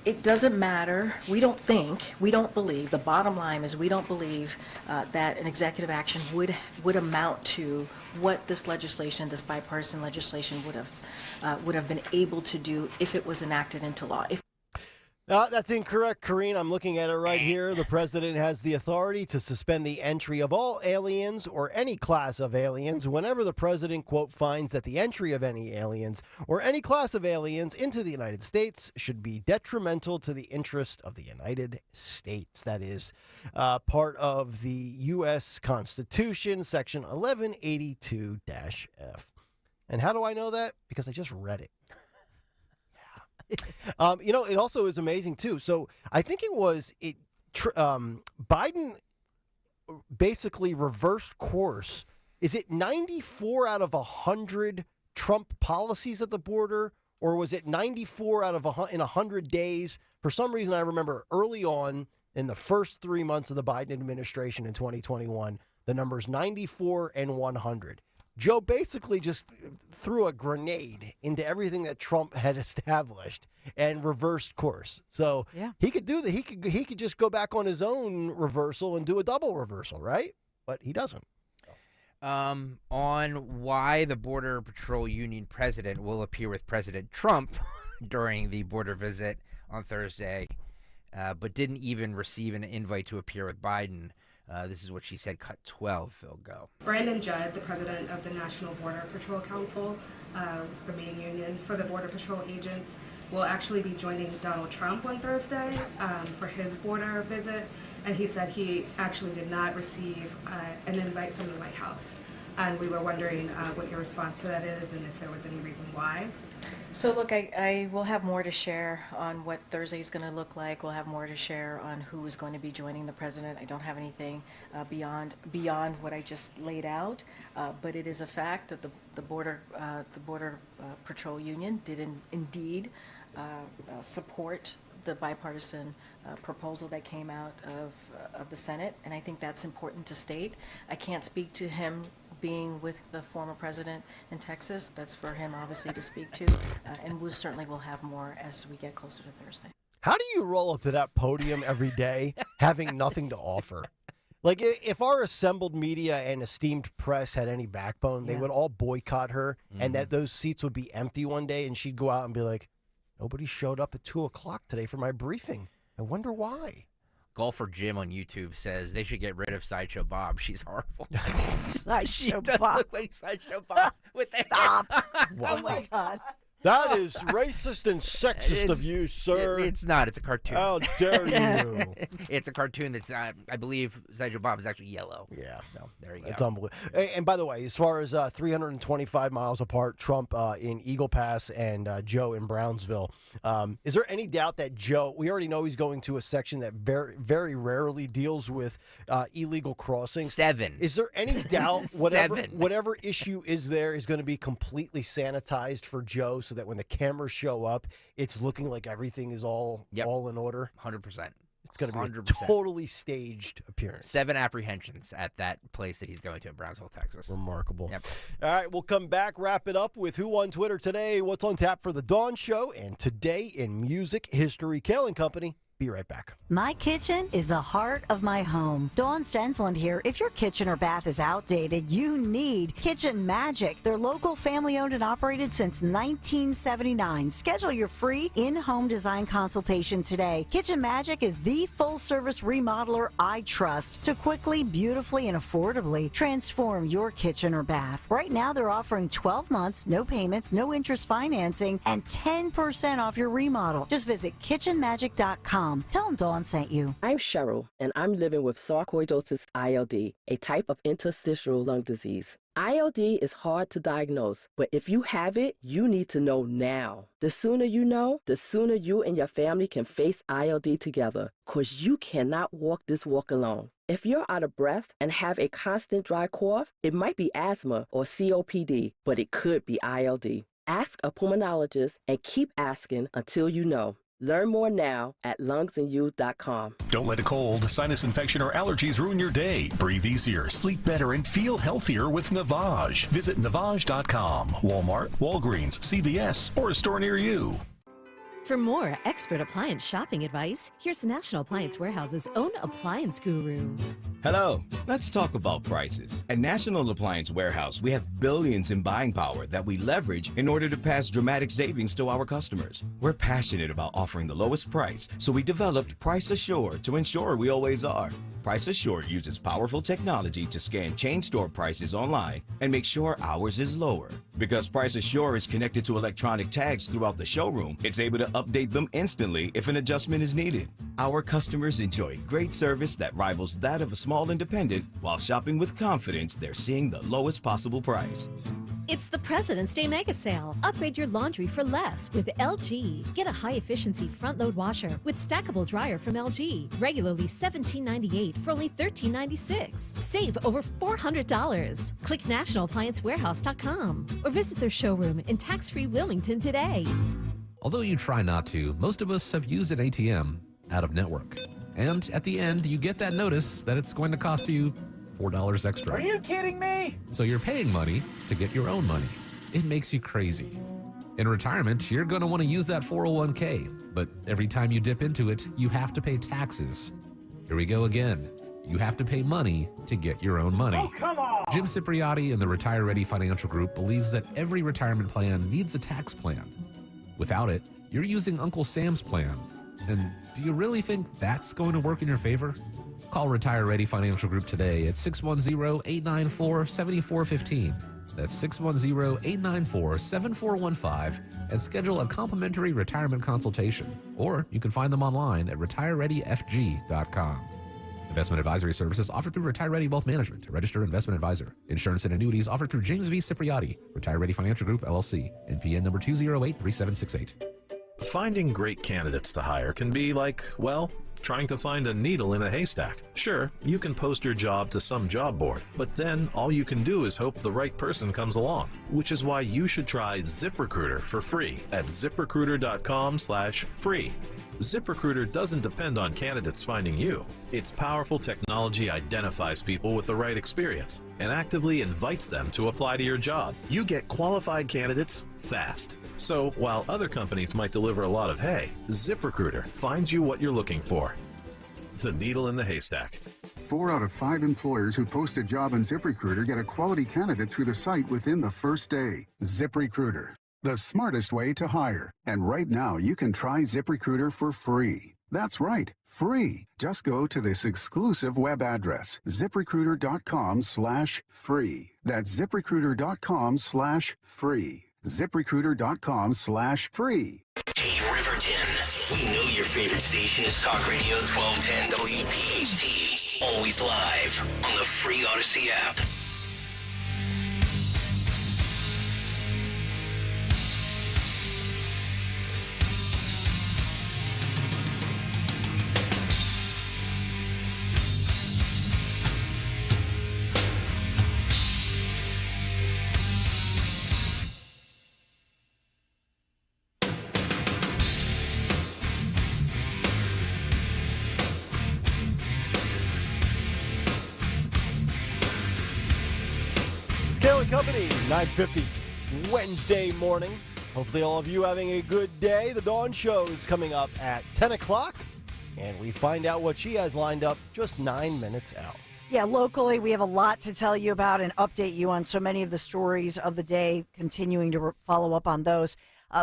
It doesn't matter. We don't believe, the bottom line is we don't believe that an executive action would amount to what this legislation, this bipartisan legislation would have been able to do if it was enacted into law. That's incorrect, Karine. I'm looking at it right here. The president has the authority to suspend the entry of all aliens or any class of aliens whenever the president, quote, finds that the entry of any aliens or any class of aliens into the United States should be detrimental to the interest of the United States. That is part of the U.S. Constitution, Section 1182-F. And how do I know that? Because I just read it. It also is amazing, too. So I think Biden basically reversed course. Is it 94 out of 100 Trump policies at the border, or was it 94 out of in 100 days? For some reason, I remember early on in the first 3 months of the Biden administration in 2021, the numbers 94 and 100. Joe basically just threw a grenade into everything that Trump had established and reversed course. So he could do that. He could just go back on his own reversal and do a double reversal, right? But he doesn't. On why the Border Patrol Union president will appear with President Trump during the border visit on Thursday, but didn't even receive an invite to appear with Biden. This is what she said, cut 12, Phil, go. Brandon Judd, the president of the National Border Patrol Council, the main union for the Border Patrol agents, will actually be joining Donald Trump on Thursday for his border visit. And he said he actually did not receive an invite from the White House. And we were wondering what your response to that is and if there was any reason why. So look, I will have more to share on what Thursday is going to look like. We'll have more to share on who is going to be joining the president. I don't have anything beyond what I just laid out, but it is a fact that the border Patrol Union did indeed support the bipartisan proposal that came out of the Senate, and I think that's important to state. I can't speak to him being with the former president in Texas. That's for him, obviously, to speak to, and we certainly will have more as we get closer to Thursday. How do you roll up to that podium every day having nothing to offer? Like, if our assembled media and esteemed press had any backbone, they would all boycott her, and that those seats would be empty one day, and she'd go out and be like, nobody showed up at 2 o'clock today for my briefing. I wonder why. Golfer Jim on YouTube says they should get rid of Sideshow Bob. She's horrible. Sideshow She does Bob. look like Sideshow Bob with the Stop. Wow. Oh, my God. That is racist and sexist of you, sir. It's not. It's a cartoon. How dare you? It's a cartoon that's, I believe, Sideshow Bob is actually yellow. Yeah. So there you go. It's unbelievable. And by the way, as far as 325 miles apart, Trump in Eagle Pass and Joe in Brownsville, is there any doubt that Joe, we already know he's going to a section that very, very rarely deals with illegal crossings. 7. Is there any doubt whatever issue is there is going to be completely sanitized for Joe so that when the cameras show up, it's looking like everything is all in order? 100%. It's going to be 100%. a totally staged appearance. 7 apprehensions at that place that he's going to in Brownsville, Texas. Remarkable. Yep. All right, we'll come back, wrap it up with Who on Twitter today, what's on tap for the Dawn Show, and today in music history. Kayal and Company. Be right back. My kitchen is the heart of my home. Dawn Stensland here. If your kitchen or bath is outdated, you need Kitchen Magic. They're local, family-owned, and operated since 1979. Schedule your free in-home design consultation today. Kitchen Magic is the full-service remodeler I trust to quickly, beautifully, and affordably transform your kitchen or bath. Right now, they're offering 12 months, no payments, no interest financing, and 10% off your remodel. Just visit kitchenmagic.com. Tell them Dawn sent you. I'm Cheryl, and I'm living with sarcoidosis ILD, a type of interstitial lung disease. ILD is hard to diagnose, but if you have it, you need to know now. The sooner you know, the sooner you and your family can face ILD together, because you cannot walk this walk alone. If you're out of breath and have a constant dry cough, it might be asthma or COPD, but it could be ILD. Ask a pulmonologist and keep asking until you know. Learn more now at lungsandyou.com. Don't let a cold, sinus infection, or allergies ruin your day. Breathe easier, sleep better, and feel healthier with Navage. Visit Navage.com. Walmart, Walgreens, CVS, or a store near you. For more expert appliance shopping advice, here's National Appliance Warehouse's own appliance guru. Hello, let's talk about prices. At National Appliance Warehouse, we have billions in buying power that we leverage in order to pass dramatic savings to our customers. We're passionate about offering the lowest price, so we developed Price Assured to ensure we always are. Price Assured uses powerful technology to scan chain store prices online and make sure ours is lower. Because Price Assured is connected to electronic tags throughout the showroom, it's able to update them instantly if an adjustment is needed. Our customers enjoy great service that rivals that of a small independent while shopping with confidence they're seeing the lowest possible price. It's the President's Day Mega Sale. Upgrade your laundry for less with LG. Get a high-efficiency front-load washer with stackable dryer from LG. Regularly $17.98 for only $13.96. Save over $400. Click nationalappliancewarehouse.com or visit their showroom in tax-free Wilmington today. Although you try not to, most of us have used an ATM out of network. And at the end, you get that notice that it's going to cost you $4 extra. Are you kidding me? So you're paying money to get your own money. It makes you crazy. In retirement, you're going to want to use that 401k, but every time you dip into it, you have to pay taxes. Here we go again. You have to pay money to get your own money. Oh, come on! Jim Cipriotti and the Retire Ready Financial Group believes that every retirement plan needs a tax plan. Without it, you're using Uncle Sam's plan. And do you really think that's going to work in your favor? Call Retire Ready Financial Group today at 610-894-7415. That's 610-894-7415 and schedule a complimentary retirement consultation. Or you can find them online at retirereadyfg.com. Investment advisory services offered through Retire Ready Wealth Management, a registered investment advisor. Insurance and annuities offered through James V. Cipriotti, Retire Ready Financial Group, LLC, NPN number 2083768. Finding great candidates to hire can be like, well, trying to find a needle in a haystack. Sure, you can post your job to some job board, but then all you can do is hope the right person comes along, which is why you should try ZipRecruiter for free at ziprecruiter.com/free. ZipRecruiter doesn't depend on candidates finding you. Its powerful technology identifies people with the right experience and actively invites them to apply to your job. You get qualified candidates fast. So while other companies might deliver a lot of hay, ZipRecruiter finds you what you're looking for. The needle in the haystack. 4 out of 5 employers who post a job on ZipRecruiter get a quality candidate through the site within the first day. ZipRecruiter, the smartest way to hire. And right now, you can try ZipRecruiter for free. That's right, free. Just go to this exclusive web address, ziprecruiter.com/free. That's ziprecruiter.com/free. ZipRecruiter.com/free. Hey, Riverton. We know your favorite station is Talk Radio 1210 WPHT. Always live on the free Odyssey app. Kayal and Company, 9:50 Wednesday morning. Hopefully all of you having a good day. The Dawn Show is coming up at 10 o'clock, and we find out what she has lined up just 9 minutes out. Yeah, locally, we have a lot to tell you about and update you on so many of the stories of the day, continuing to follow up on those.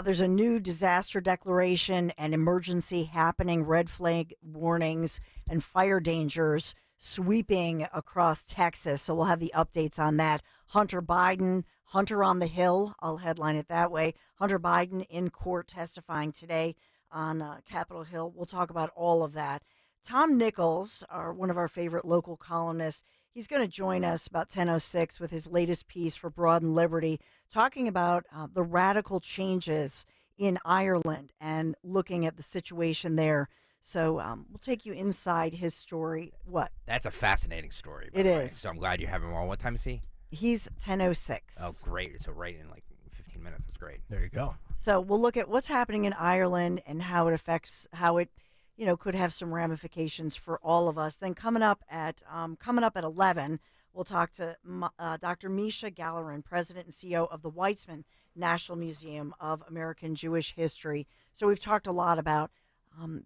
There's a new disaster declaration and emergency happening, red flag warnings and fire dangers sweeping across Texas. So we'll have the updates on that. Hunter Biden, Hunter on the Hill, I'll headline it that way. Hunter Biden in court testifying today on Capitol Hill. We'll talk about all of that. Tom Nichols, one of our favorite local columnists, He's going to join us about 10:06 with his latest piece for Broad and Liberty, talking about the radical changes in Ireland and looking at the situation there. So we'll take you inside his story. What? That's a fascinating story. By It the way. is. So I'm glad you have him on. What time is he? He's 10:06. Oh, great. So right in like 15 minutes. That's great. There you go. So we'll look at what's happening in Ireland and how it affects, how it, could have some ramifications for all of us. Then coming up at 11, we'll talk to Dr. Misha Gallerin, President and CEO of the Weizmann National Museum of American Jewish History. So we've talked a lot about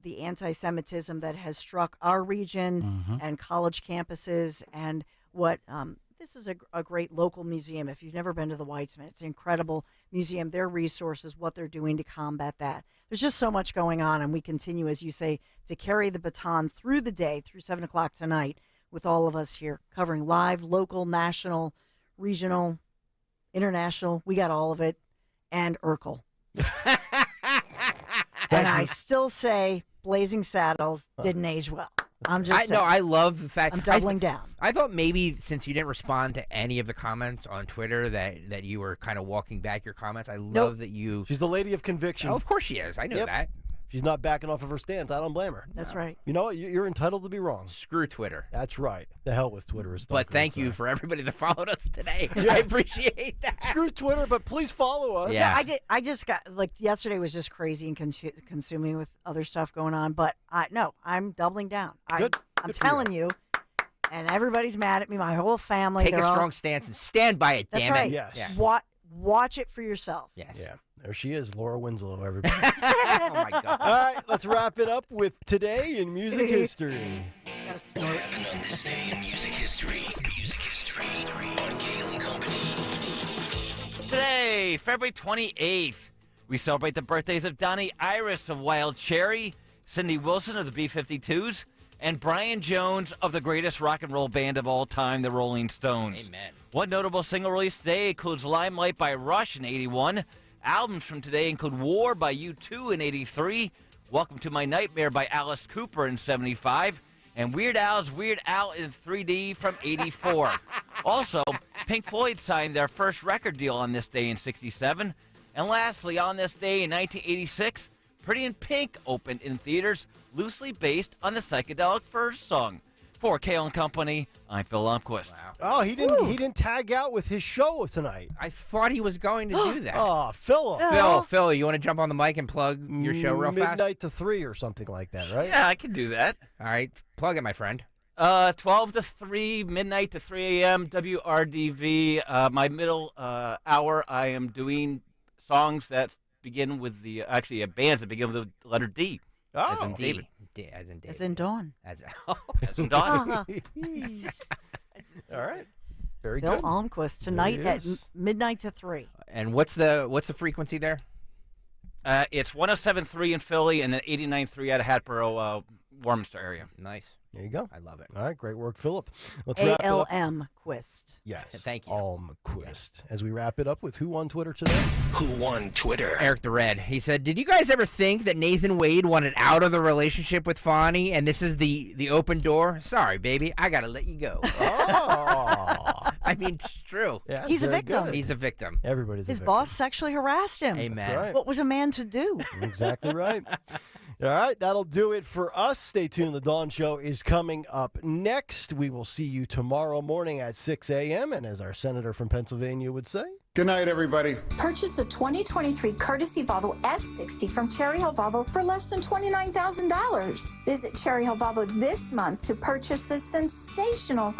the anti-Semitism that has struck our region and college campuses, and what this is a great local museum. If you've never been to the Weizmann, it's an incredible museum. Their resources, what they're doing to combat that. There's just so much going on, and we continue, as you say, to carry the baton through the day, through 7 o'clock tonight, with all of us here covering live, local, national, regional, international. We got all of it, and Urkel. And I still say Blazing Saddles didn't age well. I'm just saying. No, I love the fact. I'm doubling down. I thought maybe since you didn't respond to any of the comments on Twitter that you were kind of walking back your comments. I love that you. She's the lady of conviction. Oh, of course she is. I know that. She's not backing off of her stance. I don't blame her. That's right. You know what? You're entitled to be wrong. Screw Twitter. That's right. The hell with Twitter is. But thank you for everybody that followed us today. I appreciate that. Screw Twitter, but please follow us. Yeah, I just got, like, yesterday was just crazy and consuming with other stuff going on. But I'm doubling down. I'm telling you, and everybody's mad at me. My whole family. Take a strong stance and stand by it. That's damn right. it. Yes. Yeah. Watch it for yourself. Yes. Yeah. There she is, Laura Winslow, everybody. Oh, my God. All right, let's wrap it up with Today in Music History. What happened on this day in music history? Music history on Kayal and Company. Today, February 28th, we celebrate the birthdays of Donnie Iris of Wild Cherry, Cindy Wilson of the B-52s, and Brian Jones of the greatest rock and roll band of all time, the Rolling Stones. Amen. One notable single released today includes Limelight by Rush in 81. Albums from today include War by U2 in 83, Welcome to My Nightmare by Alice Cooper in 75, and Weird Al's Weird Al in 3D from 84. Also, Pink Floyd signed their first record deal on this day in 67. And lastly, on this day in 1986, Pretty in Pink opened in theaters, loosely based on the psychedelic Furs song. For Kayal and Company, I'm Phil Lomquist. Wow. Oh, he didn't tag out with his show tonight. I thought he was going to do that. Oh, Phil. Phil, you want to jump on the mic and plug your show real fast? Midnight to 3 or something like that, right? Yeah, I can do that. All right, plug it, my friend. 12 to 3, midnight to 3 a.m., WRDV. My middle hour, I am doing songs that begin with bands that begin with the letter D. Oh, as in David. As in David. As in Dawn. As in Dawn. All right. Very Phil good. Almquist tonight at midnight to 3. And what's the frequency there? It's 107.3 in Philly and then 89.3 out of Hatboro, Warminster area. Nice. There you go. I love it. All right, great work, Philip. Let's wrap it up. ALM Quist. Yes. Thank you. Almquist. As we wrap it up with Who on Twitter today? Who won Twitter? Eric the Red. He said, "Did you guys ever think that Nathan Wade wanted out of the relationship with Fonnie, and this is the open door? Sorry, baby, I gotta let you go." Oh. I mean, it's true. Yeah, He's a very victim. good. He's a victim. Everybody's His a victim. boss sexually harassed him. Amen. That's right. What was a man to do? Exactly right. All right, that'll do it for us. Stay tuned. The Dawn Show is coming up next. We will see you tomorrow morning at 6 a.m. And as our senator from Pennsylvania would say, good night, everybody. Purchase a 2023 courtesy Volvo S60 from Cherry Hill Volvo for less than $29,000. Visit Cherry Hill Volvo this month to purchase the sensational